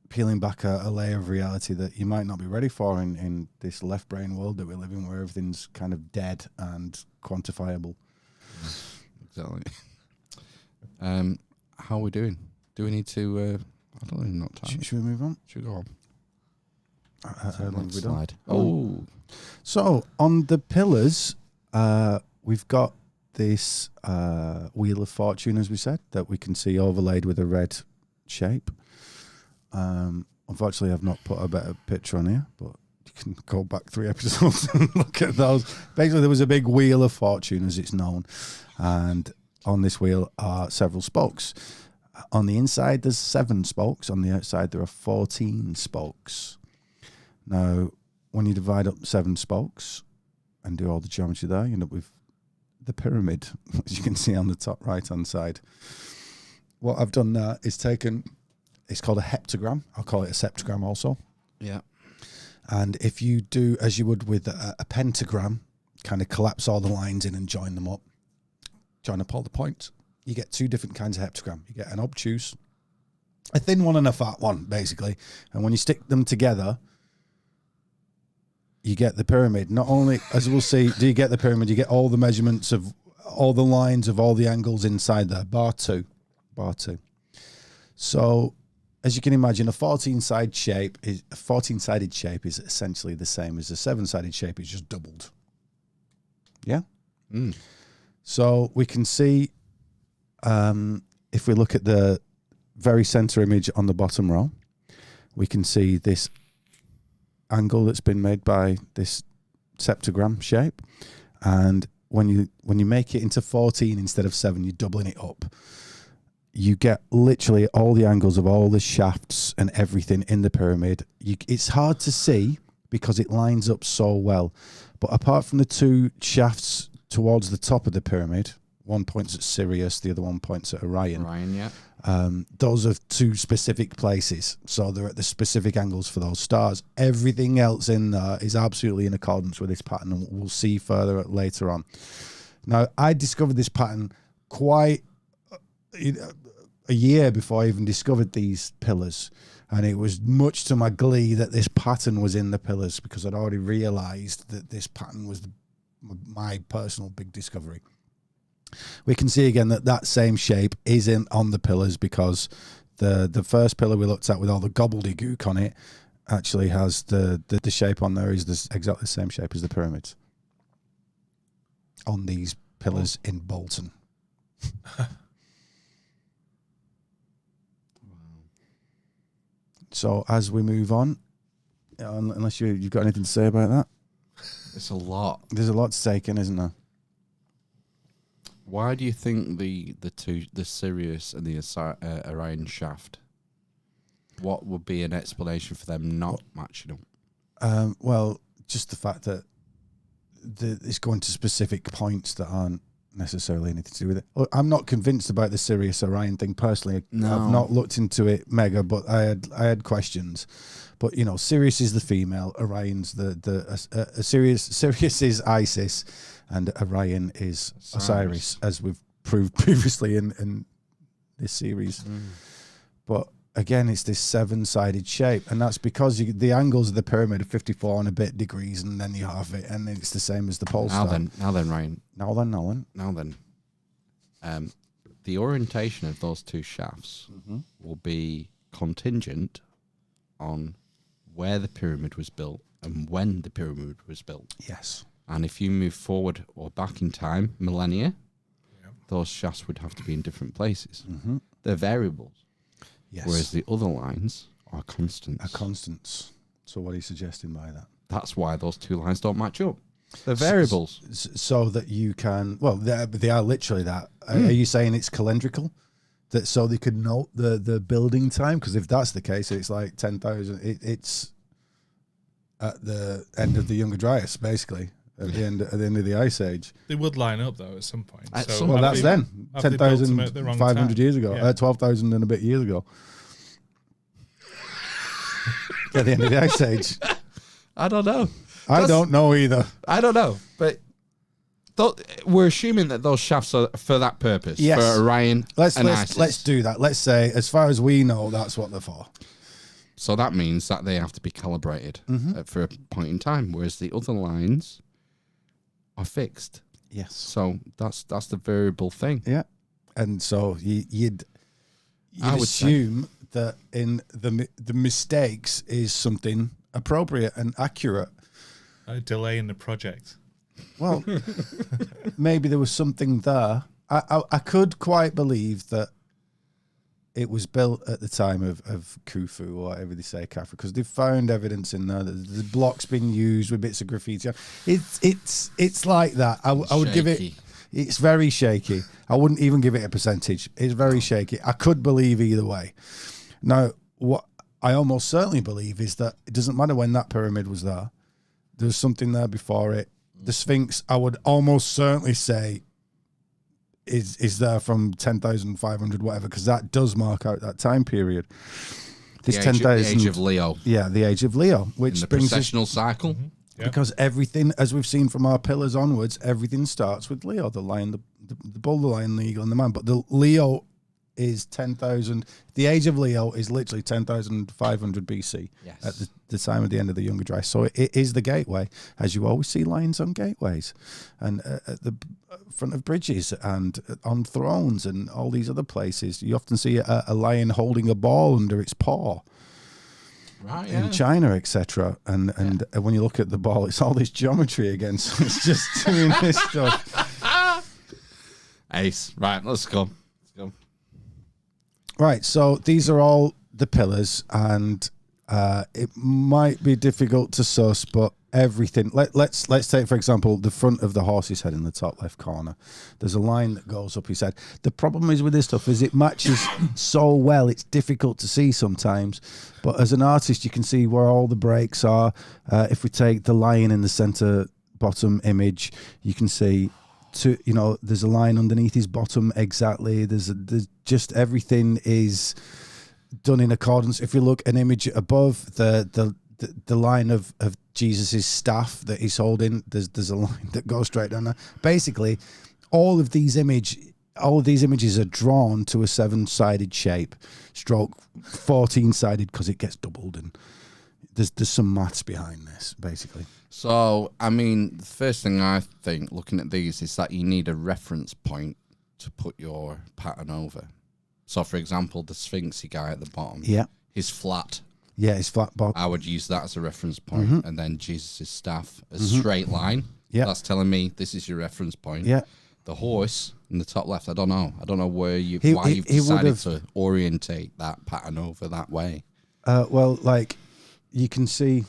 peeling back a layer of reality that you might not be ready for in this left brain world that we live in, where everything's kind of dead and quantifiable. Exactly. How are we doing? Do we need to? I don't even know what time. Should we move on? Should we go on? How long have we done? Slide. Oh. So on the pillars, we've got this Wheel of Fortune, as we said, that we can see overlaid with a red shape. Unfortunately, I've not put a better picture on here, but you can go back 3 episodes and look at those. Basically, there was a big Wheel of Fortune, as it's known, and on this wheel are several spokes. On the inside, there's 7 spokes. On the outside, there are 14 spokes. Now, when you divide up 7 spokes and do all the geometry there, you end up with the pyramid, as you can see on the top right-hand side. What I've done there is taken, it's called a heptagram. I'll call it a septagram also. Yeah. And if you do, as you would with a pentagram, kind of collapse all the lines in and join them up, join up all the points, you get 2 different kinds of heptagram. You get an obtuse, a thin one and a fat one, basically. And when you stick them together, you get the pyramid. Not only, as we'll see, do you get the pyramid, you get all the measurements of all the lines of all the angles inside there, bar two. So, as you can imagine, a 14-sided shape is essentially the same as a 7-sided shape. It's just doubled. Yeah? So we can see, if we look at the very center image on the bottom row, we can see this angle that's been made by this septagram shape, and when you make it into 14 instead of 7, you're doubling it up. You get literally all the angles of all the shafts and everything in the pyramid. It's hard to see because it lines up so well. But apart from the 2 shafts towards the top of the pyramid, one points at Sirius, the other one points at Orion. Orion, yeah. Those are 2 specific places. So they're at the specific angles for those stars. Everything else in there is absolutely in accordance with this pattern, and we'll see further later on. Now, I discovered this pattern quite a year before I even discovered these pillars, and it was much to my glee that this pattern was in the pillars, because I'd already realized that this pattern was my personal big discovery. We can see again that same shape isn't on the pillars, because the first pillar we looked at with all the gobbledygook on it actually has the shape on there is exactly the same shape as the pyramids on these pillars in Bolton. So as we move on, unless you've got anything to say about that. It's a lot. There's a lot to take in, isn't there? Why do you think the Sirius and the Orion shaft? What would be an explanation for them not matching up? Well, just the fact that it's going to specific points that aren't necessarily anything to do with it. Look, I'm not convinced about the Sirius Orion thing personally. No. I've not looked into it mega, but I had questions. But you know, Sirius is the female, Orion's Sirius is Isis, and Orion is Osiris, as we've proved previously in this series. But again, it's this 7-sided shape, and that's because the angles of the pyramid are 54 and a bit degrees, and then you have it, and it's the same as the pole star. Now then, Ryan. Now then. The orientation of those 2 shafts will be contingent on where the pyramid was built and when the pyramid was built. Yes. And if you move forward or back in time, millennia, those shafts would have to be in different places. They're variables. Yes. Whereas the other lines are constants. Are constants. So what are you suggesting by that? That's why those 2 lines don't match up. They're variables. So that you can, well, they are literally that. Are you saying it's calendrical? That so they could note the building time? Because if that's the case, it's like 10,000. It's at the end of the Younger Dryas, basically. At the end of the Ice Age. They would line up though at some point. Well, that's then 10,500 years ago. Yeah. 12,000 and a bit years ago. At the end of the Ice Age. I don't know. I don't know either. I don't know, but we're assuming that those shafts are for that purpose. Yes. For Orion and Isis. Let's do that. Let's say, as far as we know, that's what they're for. So that means that they have to be calibrated for a point in time, whereas the other lines are fixed. Yes. So that's the variable thing. Yeah. And so you'd assume that in the mistakes is something appropriate and accurate. A delay in the project. Well, maybe there was something there. I could quite believe that it was built at the time of Khufu or whatever they say, Khafre, because they've found evidence in there that the block's been used with bits of graffiti. It's like that. I would give it. It's very shaky. I wouldn't even give it a percentage. It's very shaky. I could believe either way. Now, what I almost certainly believe is that it doesn't matter when that pyramid was there. There was something there before it. The Sphinx, I would almost certainly say, is there from 10,500 whatever, because that does mark out that time period. This 10,000, the age of Leo. Yeah, the age of Leo, which in the brings processional cycle. Yeah. Because everything, as we've seen from our pillars onwards, everything starts with Leo, the lion, the bull, the lion, the eagle, and the man. But the Leo is 10,000. The age of Leo is literally 10,500 BC at the time of the end of the Younger Dryas. So it is the gateway, as you always see lions on gateways and at the front of bridges and on thrones and all these other places. You often see a lion holding a ball under its paw. Right, in China, etc. And when you look at the ball, it's all this geometry again. So it's just doing this stuff. Ace. Right, let's go. Right, so these are all the pillars, and It might be difficult to suss, but everything. Let's take, for example, the front of the horse's head in the top left corner. There's a line that goes up his head. The problem is with this stuff is it matches so well, it's difficult to see sometimes. But as an artist, you can see where all the breaks are. If we take the lion in the center bottom image, you can see there's a line underneath his bottom exactly. There's just everything is done in accordance. If you look an image above the line of Jesus's staff that he's holding, there's a line that goes straight down there. Basically, all of these images are drawn to a 7-sided shape, stroke 14-sided because it gets doubled, and there's some maths behind this, basically. So, I mean, the first thing I think, looking at these, is that you need a reference point to put your pattern over. So, for example, the Sphinxy guy at the bottom, his flat. Yeah, his flat bottom. I would use that as a reference point, and then Jesus' staff, a straight line. Yeah, that's telling me this is your reference point. Yeah. The horse in the top left, I don't know why you've decided to orientate that pattern over that way. Well, like you can see,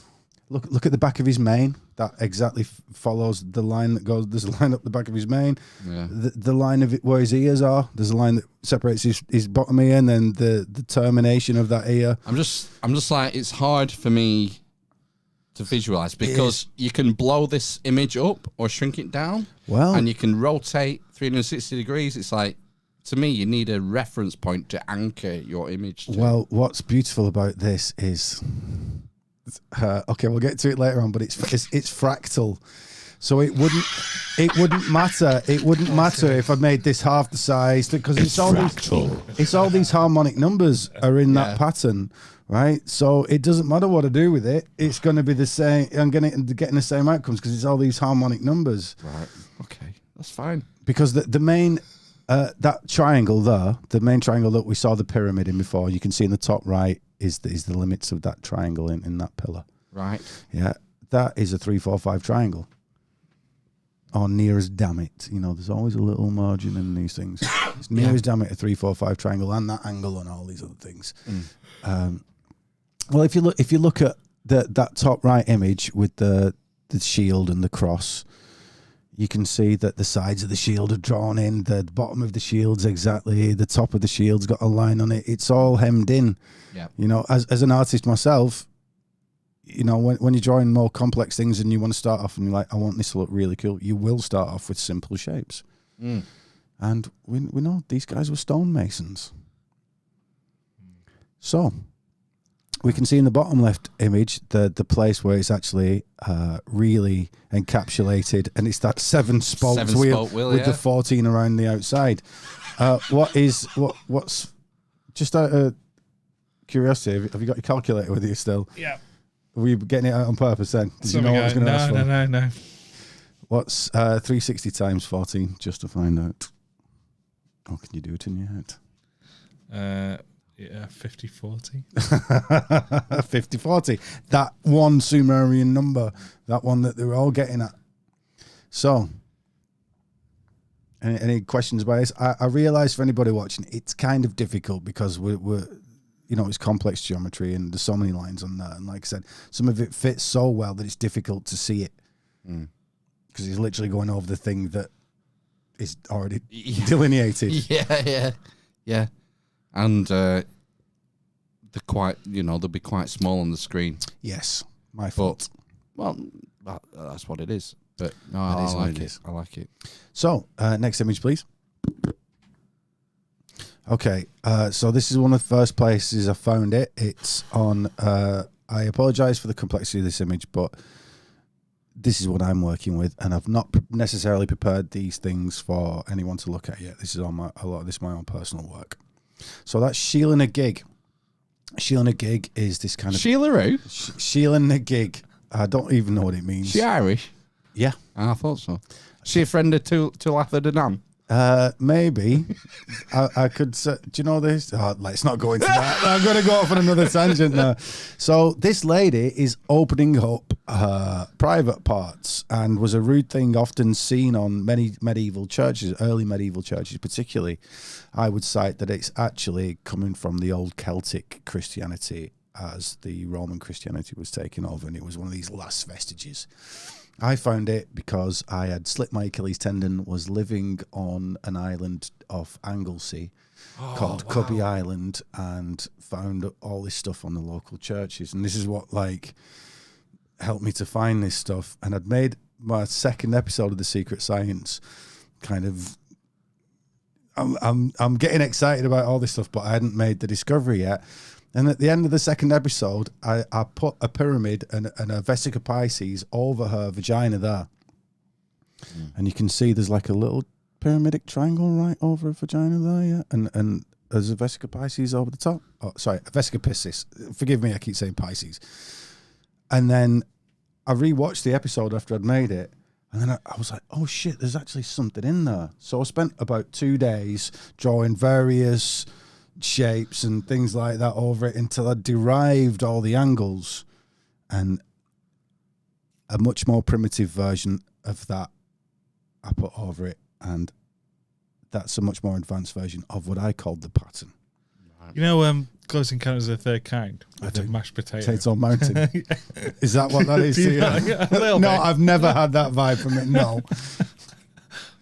look at the back of his mane. That exactly follows the line that goes. There's a line up the back of his mane. Yeah. The line of it where his ears are. There's a line that separates his bottom ear, and then the termination of that ear. I'm just like, it's hard for me to visualize because you can blow this image up or shrink it down. Well, and you can rotate 360 degrees. It's like, to me, you need a reference point to anchor your image to. Well, what's beautiful about this is, okay, we'll get to it later on, but it's fractal, so it wouldn't matter. It wouldn't matter if I made this half the size, because it's all these harmonic numbers are in that pattern, right? So it doesn't matter what I do with it. It's going to be the same. I'm getting the same outcomes because it's all these harmonic numbers. Right. Okay, that's fine. Because the main. That triangle there, the main triangle that we saw the pyramid in before, you can see in the top right is the limits of that triangle in that pillar. Right. Yeah, that is a 3, 4, 5 triangle. Or near as damn it. There's always a little margin in these things. It's near as damn it a 3, 4, 5 triangle, and that angle and all these other things. Well, if you look at that top right image with the shield and the cross, you can see that the sides of the shield are drawn in, the bottom of the shield's exactly, the top of the shield's got a line on it. It's all hemmed in. Yeah. As an artist myself, when you're drawing more complex things and you want to start off and you're like, I want this to look really cool, you will start off with simple shapes. And we know these guys were stonemasons. So we can see in the bottom left image the place where it's actually really encapsulated, and it's that 7-spoked wheel with the 14 around the outside. What's just out of curiosity, have you got your calculator with you still? Yeah. Were you getting it out on purpose then? Did you know what I was going to ask for? No. What's 360 times 14, just to find out? Or can you do it in your head? Yeah, 50-40. 50-40. That one Sumerian number, that one that they were all getting at. So, any questions about this? I realise for anybody watching, it's kind of difficult because we're it's complex geometry and there's so many lines on there. And like I said, some of it fits so well that it's difficult to see it. Because he's literally going over the thing that is already delineated. Yeah. And they're quite, they'll be quite small on the screen. Yes, my fault. Well, that's what it is. But no, I like it. So, next image, please. Okay, so this is one of the first places I found it. It's on, I apologize for the complexity of this image, but this is what I'm working with, and I've not necessarily prepared these things for anyone to look at yet. This is a lot of this is my own personal work. So that's Sheila Nagig. Sheila Nagig is this kind of... Sheila who? Sheila Nagig. I don't even know what it means. She Irish? Yeah. I thought so. She a friend of Tuatha De Danann? Maybe. I could say, do you know this? Oh, let's not go into that. I'm going to go off on another tangent now. So this lady is opening up her private parts, and was a rude thing often seen on many medieval churches, early medieval churches particularly. I would cite that it's actually coming from the old Celtic Christianity as the Roman Christianity was taking over, and it was one of these last vestiges. I found it because I had slipped my Achilles tendon, was living on an island off Anglesey called Cubby Island, and found all this stuff on the local churches. And this is what like helped me to find this stuff. And I'd made my second episode of The Secret Science. Kind of, I'm getting excited about all this stuff, but I hadn't made the discovery yet. And at the end of the second episode, I put a pyramid and a Vesica Pisces over her vagina there. And you can see there's like a little pyramidic triangle right over her vagina there, yeah? And there's a Vesica Pisces over the top. Oh, sorry, a Vesica Pisces. Forgive me, I keep saying Pisces. And then I rewatched the episode after I'd made it, and then I was like, oh shit, there's actually something in there. So I spent about 2 days drawing various shapes and things like that over it until I derived all the angles, and a much more primitive version of that I put over it, and that's a much more advanced version of what I called the pattern. You know, Close Encounters of the Third Kind with the mashed potato Mountain. Is that what that is? No, I've never had that vibe from it. No.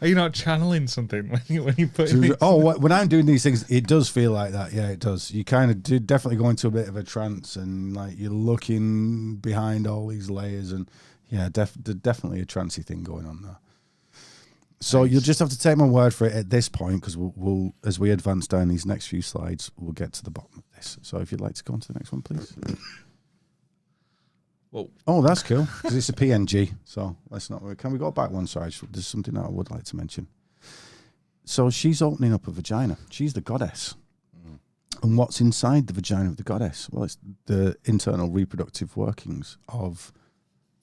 Are you not channeling something when you put? When I'm doing these things, it does feel like that. Yeah, it does. You kind of do definitely go into a bit of a trance, and like you're looking behind all these layers, and yeah, definitely a trancey thing going on there. So you'll just have to take my word for it at this point, because we'll as we advance down these next few slides, we'll get to the bottom of this. So if you'd like to go on to the next one, please. Whoa. Oh, that's cool, because it's a PNG. So let's not. Can we go back one side? There's something that I would like to mention. So she's opening up a vagina. She's the goddess. And what's inside the vagina of the goddess? Well, it's the internal reproductive workings of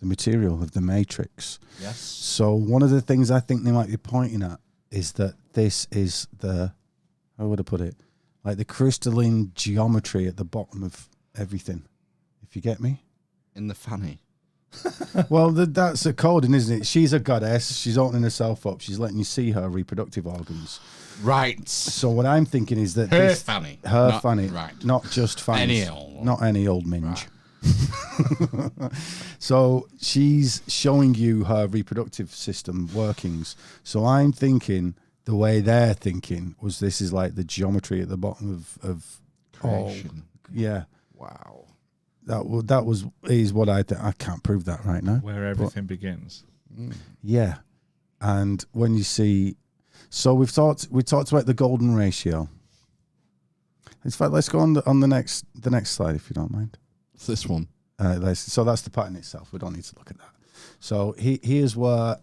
the material of the matrix. Yes. So one of the things I think they might be pointing at is that this is the, how would I put it? Like the crystalline geometry at the bottom of everything. If you get me? In the fanny. Well, that's a coding, isn't it? She's a goddess. She's opening herself up. She's letting you see her reproductive organs. Right. So what I'm thinking is that her fanny. Her fanny. Right. Not just fanny. Not any old minge. Right. So she's showing you her reproductive system workings. So I'm thinking the way they're thinking was this is like the geometry at the bottom of creation. Yeah. Wow. That is what I think. I can't prove that right now. Where everything begins. Yeah. And when you see, so we talked about the golden ratio. In fact, let's go on the next slide if you don't mind. It's this one. So that's the pattern itself. We don't need to look at that. So here's how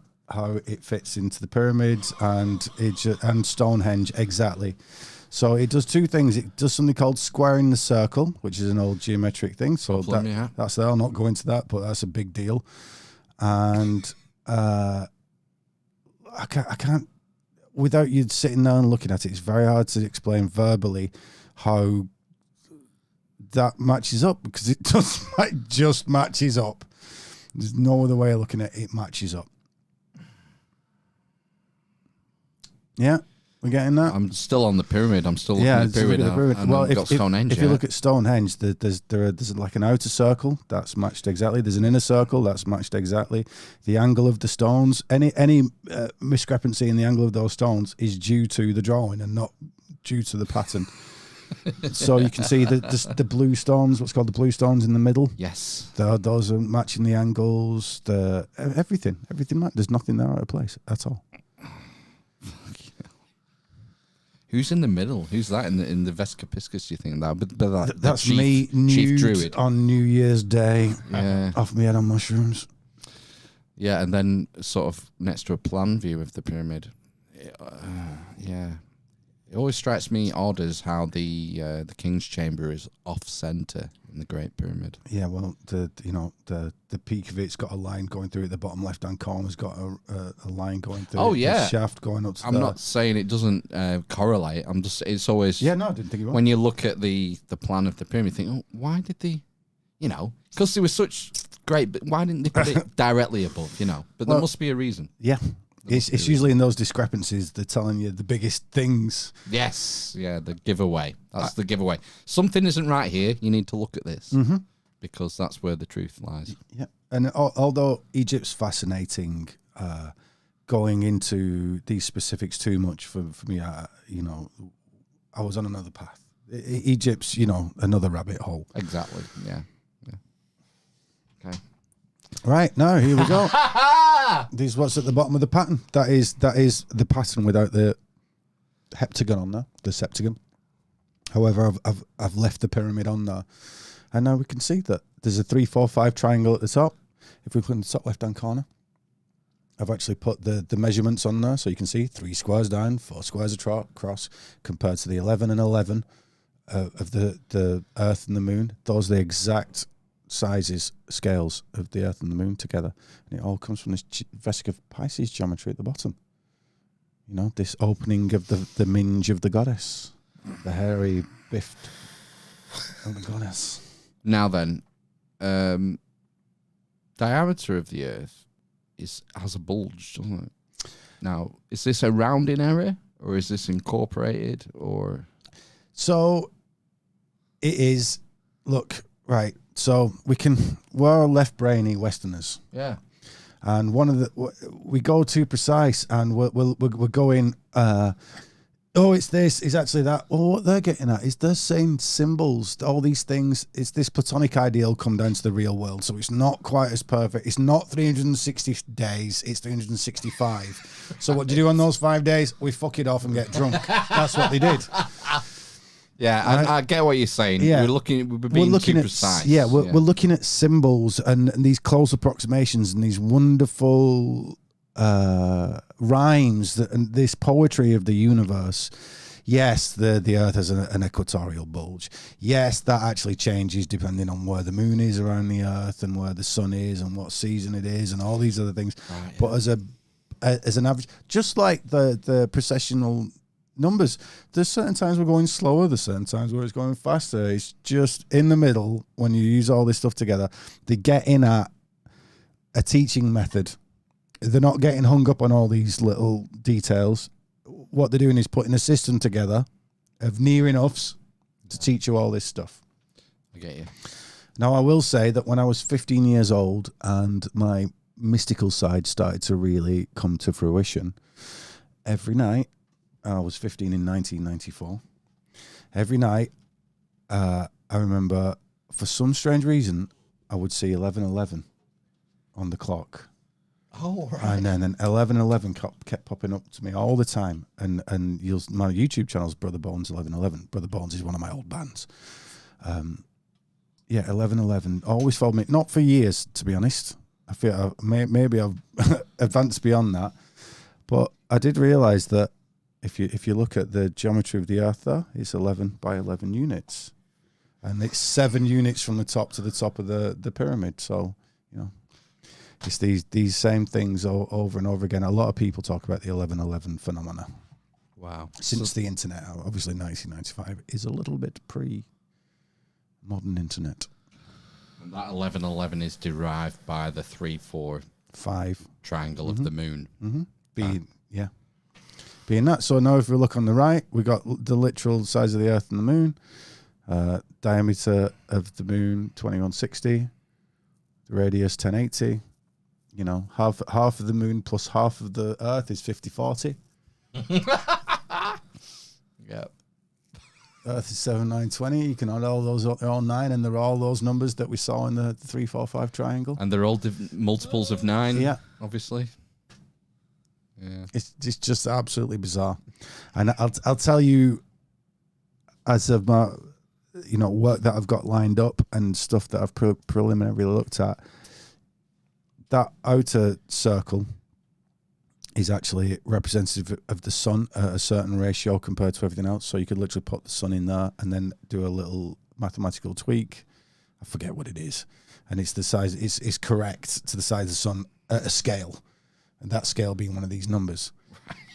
it fits into the pyramids and Stonehenge exactly. So it does two things. It does something called squaring the circle, which is an old geometric thing. So that's there. I'll not go into that, but that's a big deal. And I can't, without you sitting there and looking at it, it's very hard to explain verbally how that matches up, because it just matches up. There's no other way of looking at it. It matches up. Yeah, we're getting that. I'm still on the pyramid. I'm still looking at the pyramid. And well, got Stonehenge. If you look at Stonehenge, there's like an outer circle that's matched exactly. There's an inner circle that's matched exactly. The angle of the stones, any discrepancy in the angle of those stones is due to the drawing and not due to the pattern. So you can see the blue stones, what's called the blue stones in the middle. Yes. Those are matching the angles. Everything. There's nothing there out of place at all. Who's in the middle? Who's that in the Vesica Piscis? Do you think that's me, chief druid on New Year's Day? Yeah, off my head on mushrooms. Yeah, and then sort of next to a plan view of the pyramid. Yeah. It always strikes me odd as how the King's Chamber is off center in the Great Pyramid. Yeah, well, the peak of it's got a line going through it. The bottom left hand corner's got a line going through. Oh it. yeah, the shaft going up. I'm not saying it doesn't correlate. It's always I didn't think it was. When you look at the plan of the pyramid, you think, why did they, because they were such great, but why didn't they put it directly above? But there must be a reason. Yeah. It's usually in those discrepancies they're telling you the biggest things. Yes, yeah, the giveaway. That's the giveaway. Something isn't right here. You need to look at this because that's where the truth lies. Yeah, and although Egypt's fascinating, going into these specifics too much for me, I was on another path. Egypt's, another rabbit hole. Exactly. Yeah. Okay. Right, now here we go. This is what's at the bottom of the pattern. That is the pattern without the heptagon on there, the septagon. However, I've left the pyramid on there, and now we can see that there's a 3, 4, 5 triangle at the top. If we put in the top left-hand corner, I've actually put the measurements on there, so you can see 3 squares down, 4 squares across, compared to the 11 and 11 of the Earth and the Moon. Those are the exact scales of the Earth and the Moon together, and it all comes from this Vesica Pisces geometry at the bottom. This opening of the minge of the goddess, the hairy biffed of the goddess. Now then, diameter of the Earth has a bulge, doesn't it? Now, is this a rounding error, or is this incorporated, or? So, it is. Look, right. So we're left-brainy Westerners. Yeah. And we go too precise, and we're going, it's this, it's actually that. Well, what they're getting at is they're saying symbols, all these things. It's this Platonic ideal come down to the real world. So it's not quite as perfect. It's not 360 days, it's 365. So what do you do on those 5 days? We fuck it off and get drunk. That's what they did. Yeah, I get what you're saying. Yeah. We're being too precise. We're looking at symbols and these close approximations and these wonderful rhymes and this poetry of the universe. Yes, the Earth has an equatorial bulge. Yes, that actually changes depending on where the moon is around the Earth and where the sun is and what season it is and all these other things. Right, but as an average, just like the precessional numbers, there's certain times we're going slower, there's certain times where it's going faster. It's just in the middle when you use all this stuff together. They get in at a teaching method. They're not getting hung up on all these little details. What they're doing is putting a system together of near enoughs to teach you all this stuff. I get you. Now, I will say that when I was 15 years old and my mystical side started to really come to fruition, every night, I was 15 in 1994. Every night, I remember, for some strange reason, I would see 11:11 on the clock. Oh, right. And then 11:11 kept popping up to me all the time. And my YouTube channel's Brother Bones 11:11. Brother Bones is one of my old bands. 11:11 always followed me. Not for years, to be honest. I feel maybe I've advanced beyond that. But I did realise that if you look at the geometry of the Earth there, it's 11 by 11 units. And it's 7 units from the top to the top of the pyramid. So, it's these same things over and over again. A lot of people talk about the 11:11 phenomena. Wow. Since the internet, obviously 1995 is a little bit pre-modern internet. And that 11:11 is derived by the 3, 4, 5 triangle of the moon. Mm-hmm. Being that. So now if we look on the right, we got the literal size of the Earth and the moon. Diameter of the moon, 2160. The radius, 1080. Half of the moon plus half of the Earth is 5040. Yep. Earth is 7920. You can add all those, they're all 9, and they're all those numbers that we saw in the 3, 4, 5 triangle. And they're all multiples of 9. Yeah, obviously. Yeah, it's just absolutely bizarre. And I'll tell you, as of my work that I've got lined up and stuff that I've preliminarily looked at, that outer circle is actually representative of the sun at a certain ratio compared to everything else. So you could literally put the sun in there and then do a little mathematical tweak. I forget what it is. And it's the size, it's correct to the size of the sun at a scale. And that scale being one of these numbers.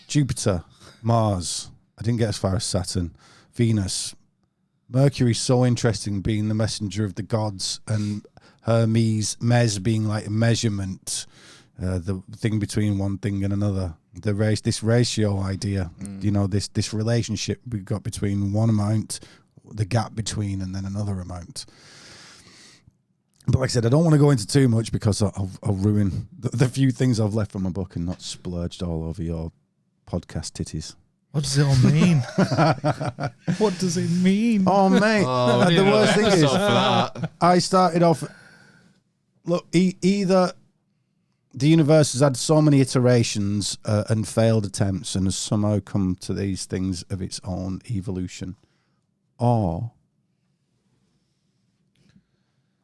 Jupiter, Mars, I didn't get as far as Saturn, Venus, Mercury, so interesting, being the messenger of the gods, and Hermes, Mes being like a measurement, the thing between one thing and another. This ratio idea, this relationship we've got between one amount, the gap between, and then another amount. But like I said, I don't want to go into too much because I'll ruin the few things I've left from my book and not splurged all over your podcast titties. What does it all mean? What does it mean? Oh, mate. The worst thing is, I started off... Look, either the universe has had so many iterations and failed attempts and has somehow come to these things of its own evolution, or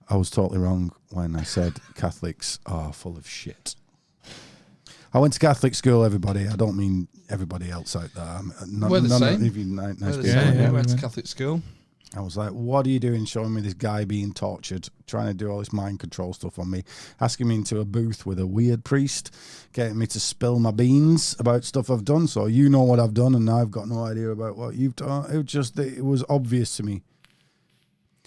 I was totally wrong when I said Catholics are full of shit. I went to Catholic school, everybody. I don't mean everybody else out there. We're the same. Yeah, we went to Catholic school. I was like, what are you doing showing me this guy being tortured, trying to do all this mind control stuff on me, asking me into a booth with a weird priest, getting me to spill my beans about stuff I've done. So you know what I've done and I've got no idea about what you've done. It was obvious to me.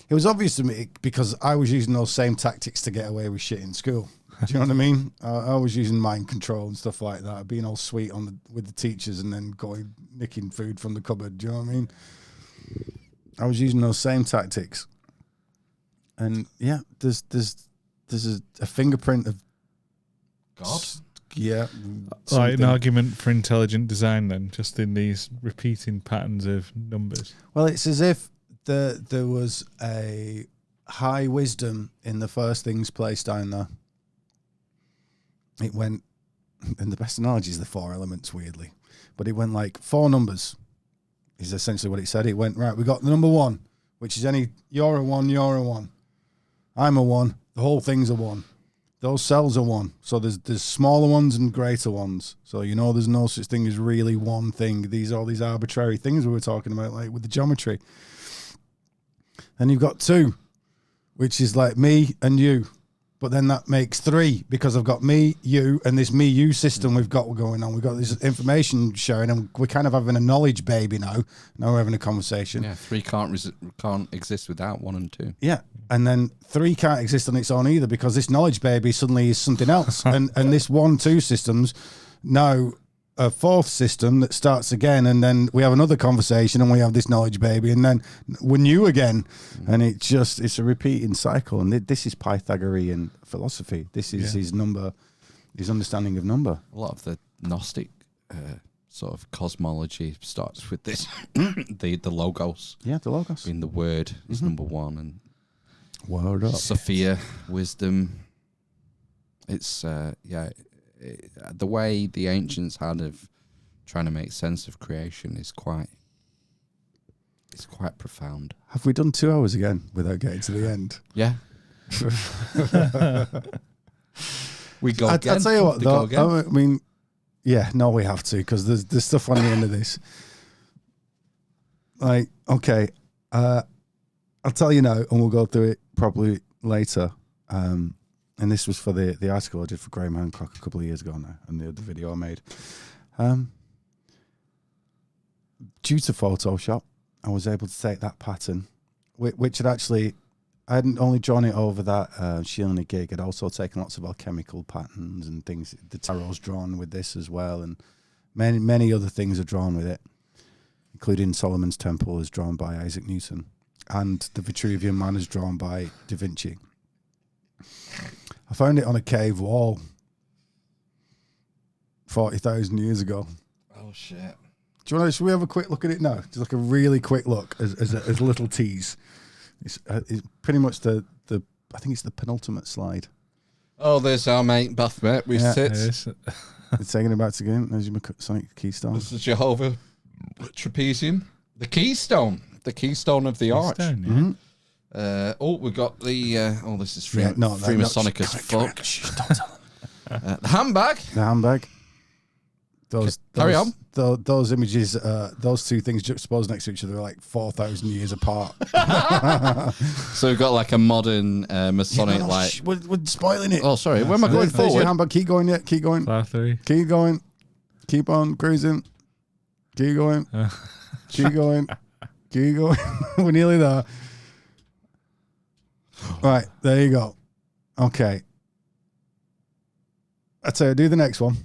It was obvious to me because I was using those same tactics to get away with shit in school. Do you know what I mean? I was using mind control and stuff like that, being all sweet with the teachers and then nicking food from the cupboard. Do you know what I mean? I was using those same tactics, and yeah, there's a fingerprint of God. Yeah, like an argument for intelligent design. Then, just in these repeating patterns of numbers. Well, it's as if there was a high wisdom in the first things placed down there. It went, and the best analogy is the four elements, weirdly, but it went like four numbers. Is essentially what it said. It went, right, we got the number one, which is you're a one, I'm a one, the whole thing's a one. Those cells are one. So there's smaller ones and greater ones. So there's no such thing as really one thing. All these arbitrary things we were talking about, like with the geometry. Then you've got two, which is like me and you. But then that makes three because I've got me, you, and this me-you system we've got going on. We've got this information sharing, and we're kind of having a knowledge baby now. Now we're having a conversation. Yeah, three can't exist without one and two. Yeah, and then three can't exist on its own either because this knowledge baby suddenly is something else. and this 1-2 system's now a fourth system that starts again, and then we have another conversation and we have this knowledge baby, and then we're new again. And it's a repeating cycle. And this is Pythagorean philosophy. This is his understanding of number. A lot of the Gnostic sort of cosmology starts with this, the logos. Yeah, the logos. Being the word is number one, and word up. Sophia, wisdom. It's the way the ancients had of trying to make sense of creation is quite profound. Have we done 2 hours again without getting to the end? Yeah. We go again. I'll tell you what, though. I mean, yeah, no, we have to because there's stuff on the end of this. Like, okay, I'll tell you now, and we'll go through it properly later. And this was for the article I did for Graham Hancock a couple of years ago now, and the video I made. Due to Photoshop, I was able to take that pattern, which had actually, I hadn't only drawn it over that Sheila gig, I'd also taken lots of alchemical patterns and things. The tarot's drawn with this as well, and many other things are drawn with it, including Solomon's Temple is drawn by Isaac Newton, and the Vitruvian Man is drawn by Da Vinci. I found it on a cave wall 40,000 years ago. Oh shit! Should we have a quick look at it now? Just like a really quick look as a little tease. It's pretty much the I think it's the penultimate slide. Oh, there's our mate Baphomet with tits. It's taking it back to again. There's your Masonic keystone. This is Jehovah trapezium, the keystone of the arch. Yeah. Mm-hmm. We got the. This is Freemasonic as fuck. Don't tell them. The handbag. The handbag. Carry on. Those images, those two things juxtaposed next to each other are like 4,000 years apart. So we've got like a modern Masonic we're spoiling it. Oh, sorry. Where am I going There's your forward? handbag. Keep going. Yeah, keep going. Class 3. Keep going. Keep on cruising. Keep going. Keep going. Keep going. We're nearly there. Right, there you go. Okay. I tell you, do the next one.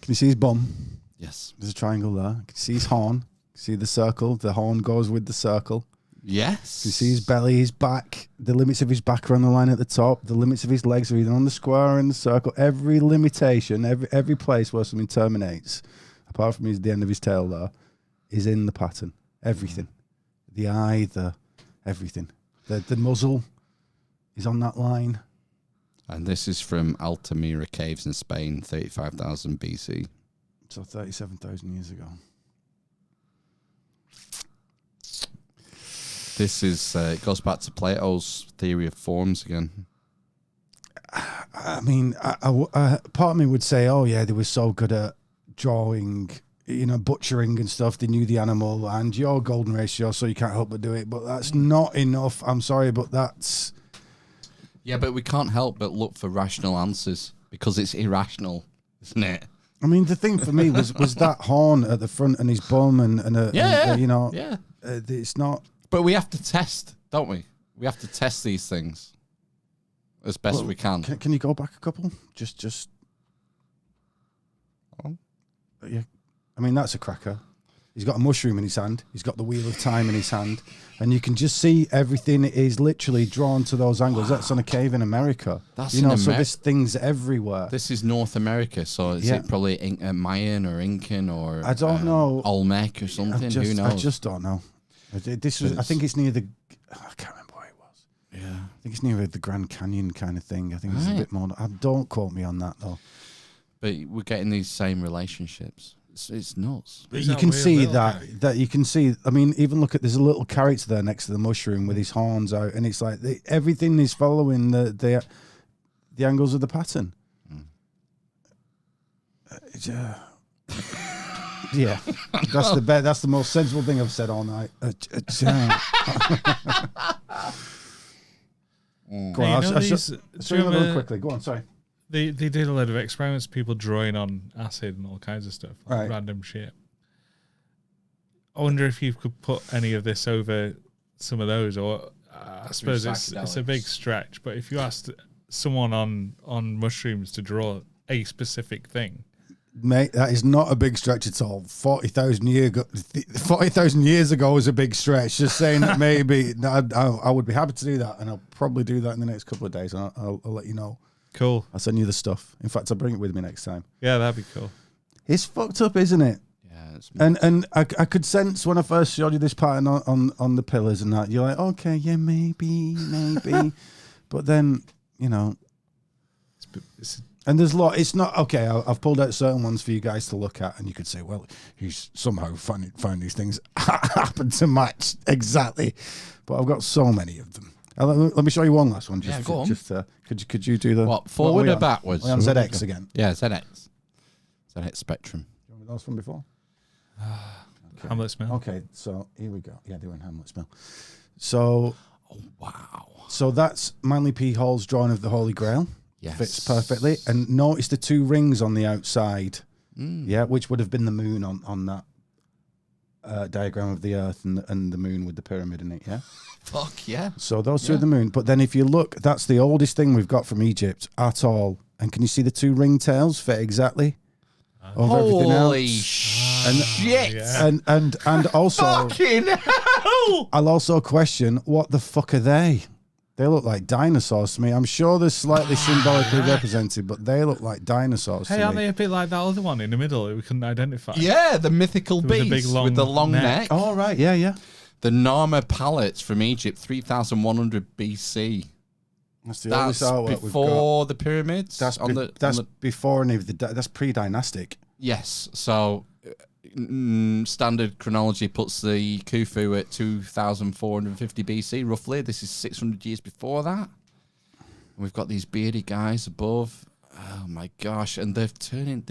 Can you see his bum? Yes. There's a triangle there. Can you see his horn? See the circle? The horn goes with the circle. Yes. You see his belly, his back. The limits of his back are on the line at the top. The limits of his legs are either on the square or in the circle. Every limitation, every place where something terminates, apart from the end of his tail there, is in the pattern. Everything. The eye, everything. The muzzle is on that line. And this is from Altamira Caves in Spain, 35,000 BC. So 37,000 years ago. This is it goes back to Plato's theory of forms again. I mean, part of me would say, oh yeah, they were so good at drawing, butchering and stuff. They knew the animal, and you're golden ratio, so you can't help but do it. But that's not enough. I'm sorry, but that's... Yeah, but we can't help but look for rational answers because it's irrational, isn't it? I mean, the thing for me was that horn at the front and his bum Yeah. It's not... But we have to test, don't we? We have to test these things as best we can. Can you go back a couple? Just. Oh. Yeah. I mean, that's a cracker. He's got a mushroom in his hand. He's got the wheel of time in his hand, and you can just see everything is literally drawn to those angles. Wow. That's on a cave in America. That's so this thing's everywhere. This is North America, so is it probably Mayan or Incan or I don't know Olmec or something? Who knows? I just don't know. I think it's near the. I can't remember where it was. Yeah, I think it's near the Grand Canyon kind of thing. I think it's a bit more. Don't quote me on that though. But we're getting these same relationships. It's nuts. But you can see that you can see. I mean, even look at there's a little character there next to the mushroom with his horns out, and it's like everything is following the angles of the pattern. Yeah, that's the most sensible thing I've said all night. Go on, I'll show you another one quickly. Go on, sorry. They did a lot of experiments, people drawing on acid and all kinds of stuff, like random shit. I wonder if you could put any of this over some of those, or I suppose it's a big stretch, but if you asked someone on mushrooms to draw a specific thing, mate, that is not a big stretch at all. 40,000 years ago was a big stretch. Just saying that maybe I would be happy to do that, and I'll probably do that in the next couple of days. And I'll let you know. Cool. I'll send you the stuff. In fact, I'll bring it with me next time. Yeah, that'd be cool. It's fucked up, isn't it? Yeah. And I could sense when I first showed you this pattern on the pillars and that, you're like, okay, yeah, maybe. But then, and there's a lot. It's not okay. I've pulled out certain ones for you guys to look at, and you could say, well, he's somehow found these things happen to match exactly. But I've got so many of them. Let me show you one last one. Go on. Could you do the what, forward or backwards? We're on ZX again. Yeah, ZX Spectrum. Do you remember those from before? Okay. Hamlet smell. Okay, so here we go. Yeah, they were in Hamlet smell. So, wow. So that's Manly P. Hall's drawing of the Holy Grail. Yes. Fits perfectly. And notice the two rings on the outside. Yeah, which would have been the moon on that diagram of the Earth and the moon with the pyramid in it. Yeah. Fuck yeah. So those two are the moon. But then if you look, that's the oldest thing we've got from Egypt at all. And can you see the two ringtails fit exactly over everything else? Holy shit. And also, fucking hell! I'll also question, what the fuck are they? They look like dinosaurs to me. I'm sure they're slightly symbolically represented, but they look like dinosaurs to me. Aren't they a bit like that other one in the middle that we couldn't identify? Yeah, the mythical beast with the long neck. Oh, right, yeah. The Narmer palettes from Egypt, 3,100 BC. That's the oldest artwork before the pyramids. That's before any of that's pre-dynastic. Yes, so standard chronology puts the Khufu at 2,450 BC, roughly. This is 600 years before that. And we've got these bearded guys above. Oh my gosh! And they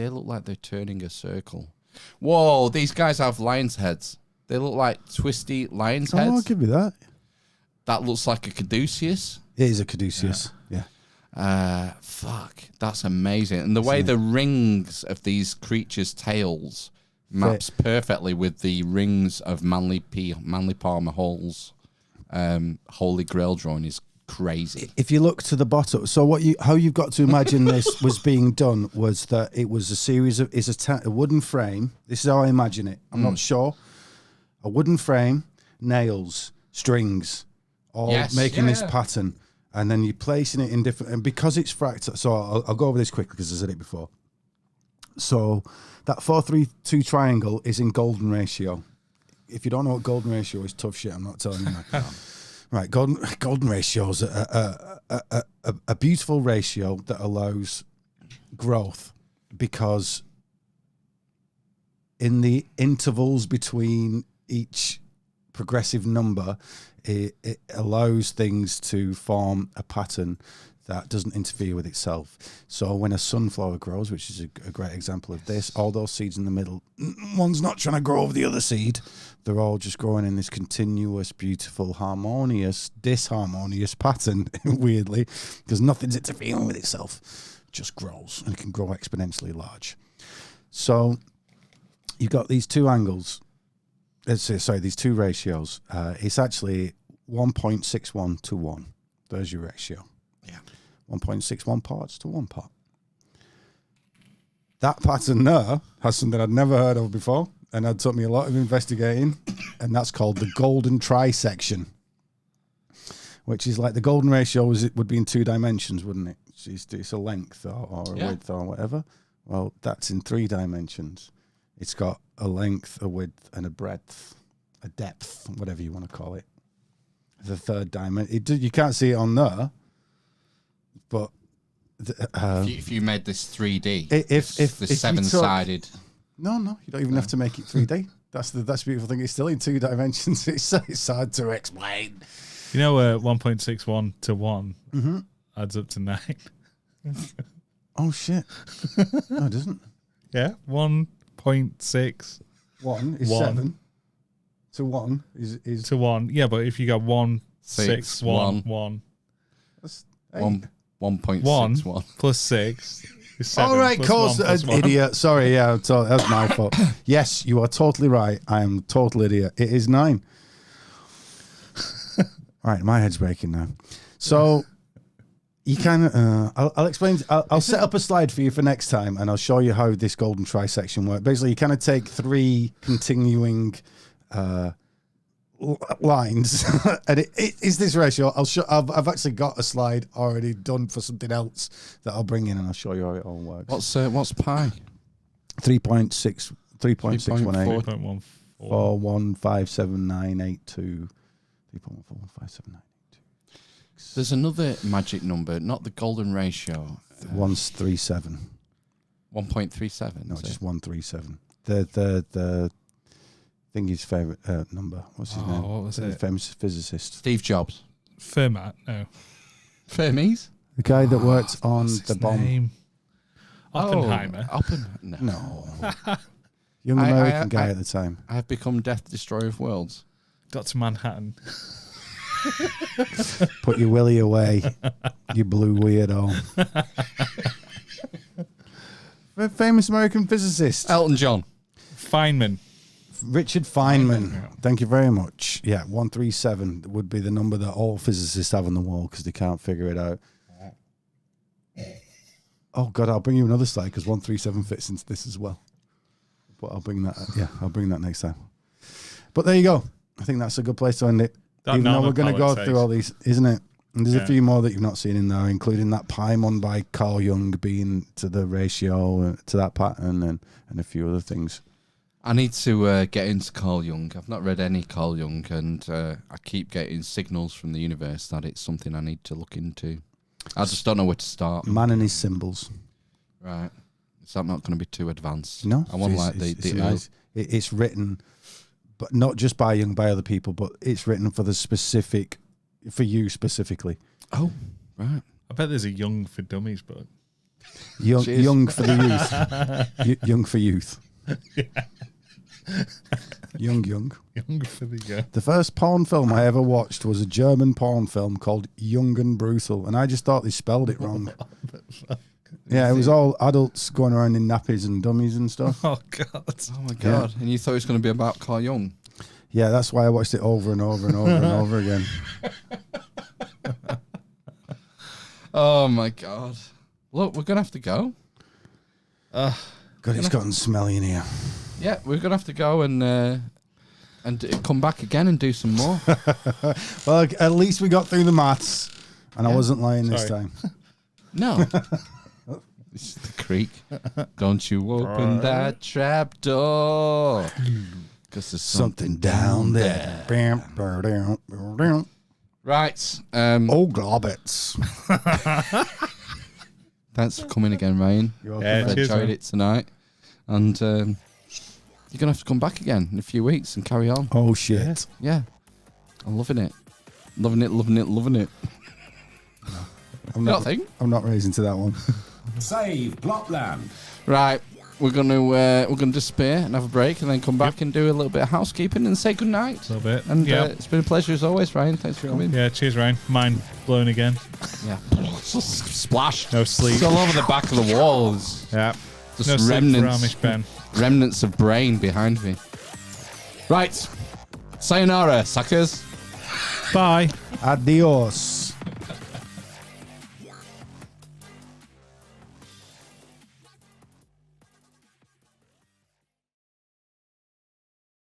look like they're turning a circle. Whoa! These guys have lions' heads. They look like twisty lion's heads. Oh, I'll give you that. That looks like a caduceus. It is a caduceus. Yeah. Fuck, that's amazing. And the way the rings of these creatures' tails maps perfectly with the rings of Manly Palmer Hall's Holy Grail drawing is crazy. If you look to the bottom, so how you've got to imagine this was being done was that it was a series of a wooden frame. This is how I imagine it. I'm not sure. A wooden frame, nails, strings, all making this pattern, and then you're placing it in different. And because it's fractal, so I'll go over this quickly because I said it before. So that 4-3-2 triangle is in golden ratio. If you don't know what golden ratio is, tough shit. I'm not telling you that. Right, golden ratio is a beautiful ratio that allows growth because in the intervals between each progressive number, it allows things to form a pattern that doesn't interfere with itself. So when a sunflower grows, which is a great example of this, all those seeds in the middle, one's not trying to grow over the other seed. They're all just growing in this continuous, beautiful, disharmonious pattern, weirdly, because nothing's interfering with itself. It just grows, and it can grow exponentially large. So you've got these two angles, these two ratios. It's actually 1.61 to 1. There's your ratio. 1.61 parts to 1 part. That pattern there has something I'd never heard of before, and it took me a lot of investigating, and that's called the golden trisection, which is like the golden ratio would be in 2 dimensions, wouldn't it? It's a length or a width or whatever. Well, that's in 3 dimensions. It's got a length, a width, and a breadth, a depth, whatever you want to call it. The 3rd dimension. You can't see it on there. But if you made this 3D, if the 7-sided, no, you don't even have to make it 3D. That's the beautiful thing. It's still in 2 dimensions. It's hard to explain. You know, 1.61 to 1 adds up to 9. Oh shit! No, it doesn't. Yeah, 1.6. 1 is 7. To 1 is to 1. Yeah, but if you got 1, 6, 1, 1. That's 1.61 plus 6 is 7. All right, course, idiot. Sorry, yeah, that was my fault. Yes, you are totally right. I am a total idiot. It is 9. Right, my head's breaking now. So you can. I'll explain. I'll set up a slide for you for next time, and I'll show you how this golden trisection works. Basically, you kind of take 3 continuing lines, and it is this ratio. I've actually got a slide already done for something else that I'll bring in, and I'll show you how it all works. What's pi? 3.6, 3.618, 3.14. 4157982, 3.1415792. There's another magic number, not the golden ratio. 137. 1.37. No, just 137. The thingy's favorite number. What's his name? What was it? Famous physicist. Steve Jobs. Fermat, no. Fermis? The guy that worked on the bomb. Name? Oppenheimer. No. Young American guy at the time. I have become Death Destroyer of Worlds. Dr. Manhattan. Put your willy away, you blue weirdo. Famous American physicist. Elton John. Feynman. Richard Feynman. Thank you very much. Yeah, 137 would be the number that all physicists have on the wall because they can't figure it out. Oh, God, I'll bring you another slide because 137 fits into this as well. But I'll bring that. Yeah, I'll bring that next time. But there you go. I think that's a good place to end it. Even though we're going to go through all these, isn't it? And there's a few more that you've not seen in there, including that Paimon by Carl Jung being to the ratio, to that pattern, and a few other things. I need to get into Carl Jung. I've not read any Carl Jung, and I keep getting signals from the universe that it's something I need to look into. I just don't know where to start. Man and his symbols. Right. Is that not going to be too advanced? No. I want it's written, but not just by Jung, by other people, but it's written for for you specifically. Oh, right. I bet there's a Jung for dummies book. Jung for the youth. Jung for youth. Jung. Jung for the young. The first porn film I ever watched was a German porn film called Young and Brutal, and I just thought they spelled it wrong. Yeah, it was all adults going around in nappies and dummies and stuff. Oh, God. Oh, my God. Yeah. And you thought it was going to be about Carl Jung? Yeah, that's why I watched it over and over and over and over again. Oh my god! Look, we're gonna have to go. God, it's gotten smelly in here. Yeah, we're gonna have to go and come back again and do some more. Well, at least we got through the maths, and I wasn't lying this Sorry. time. No. This is the creek. Don't you open that trap door. Because there's something down there. Right. Oh, globbits. Thanks for coming again, Ryan. Yeah, I've cheers, enjoyed man. it tonight. And you're going to have to come back again in a few weeks and carry on. Oh, shit. Yeah. I'm loving it. Loving it, loving it, loving it. I'm Nothing. I'm not raising to that one. Save Plotland. Right. We're gonna disappear and have a break and then come back and do a little bit of housekeeping and say goodnight. A little bit. And Yeah. it's been a pleasure as always, Ryan. Thanks for coming. Yeah, cheers, Ryan. Mind blown again. Yeah. Splash. No sleep. It's all over the back of the walls. Yeah. Just No sleep for remnants. Amish Ben. Remnants of brain behind me. Right. Sayonara, suckers. Bye. Adios.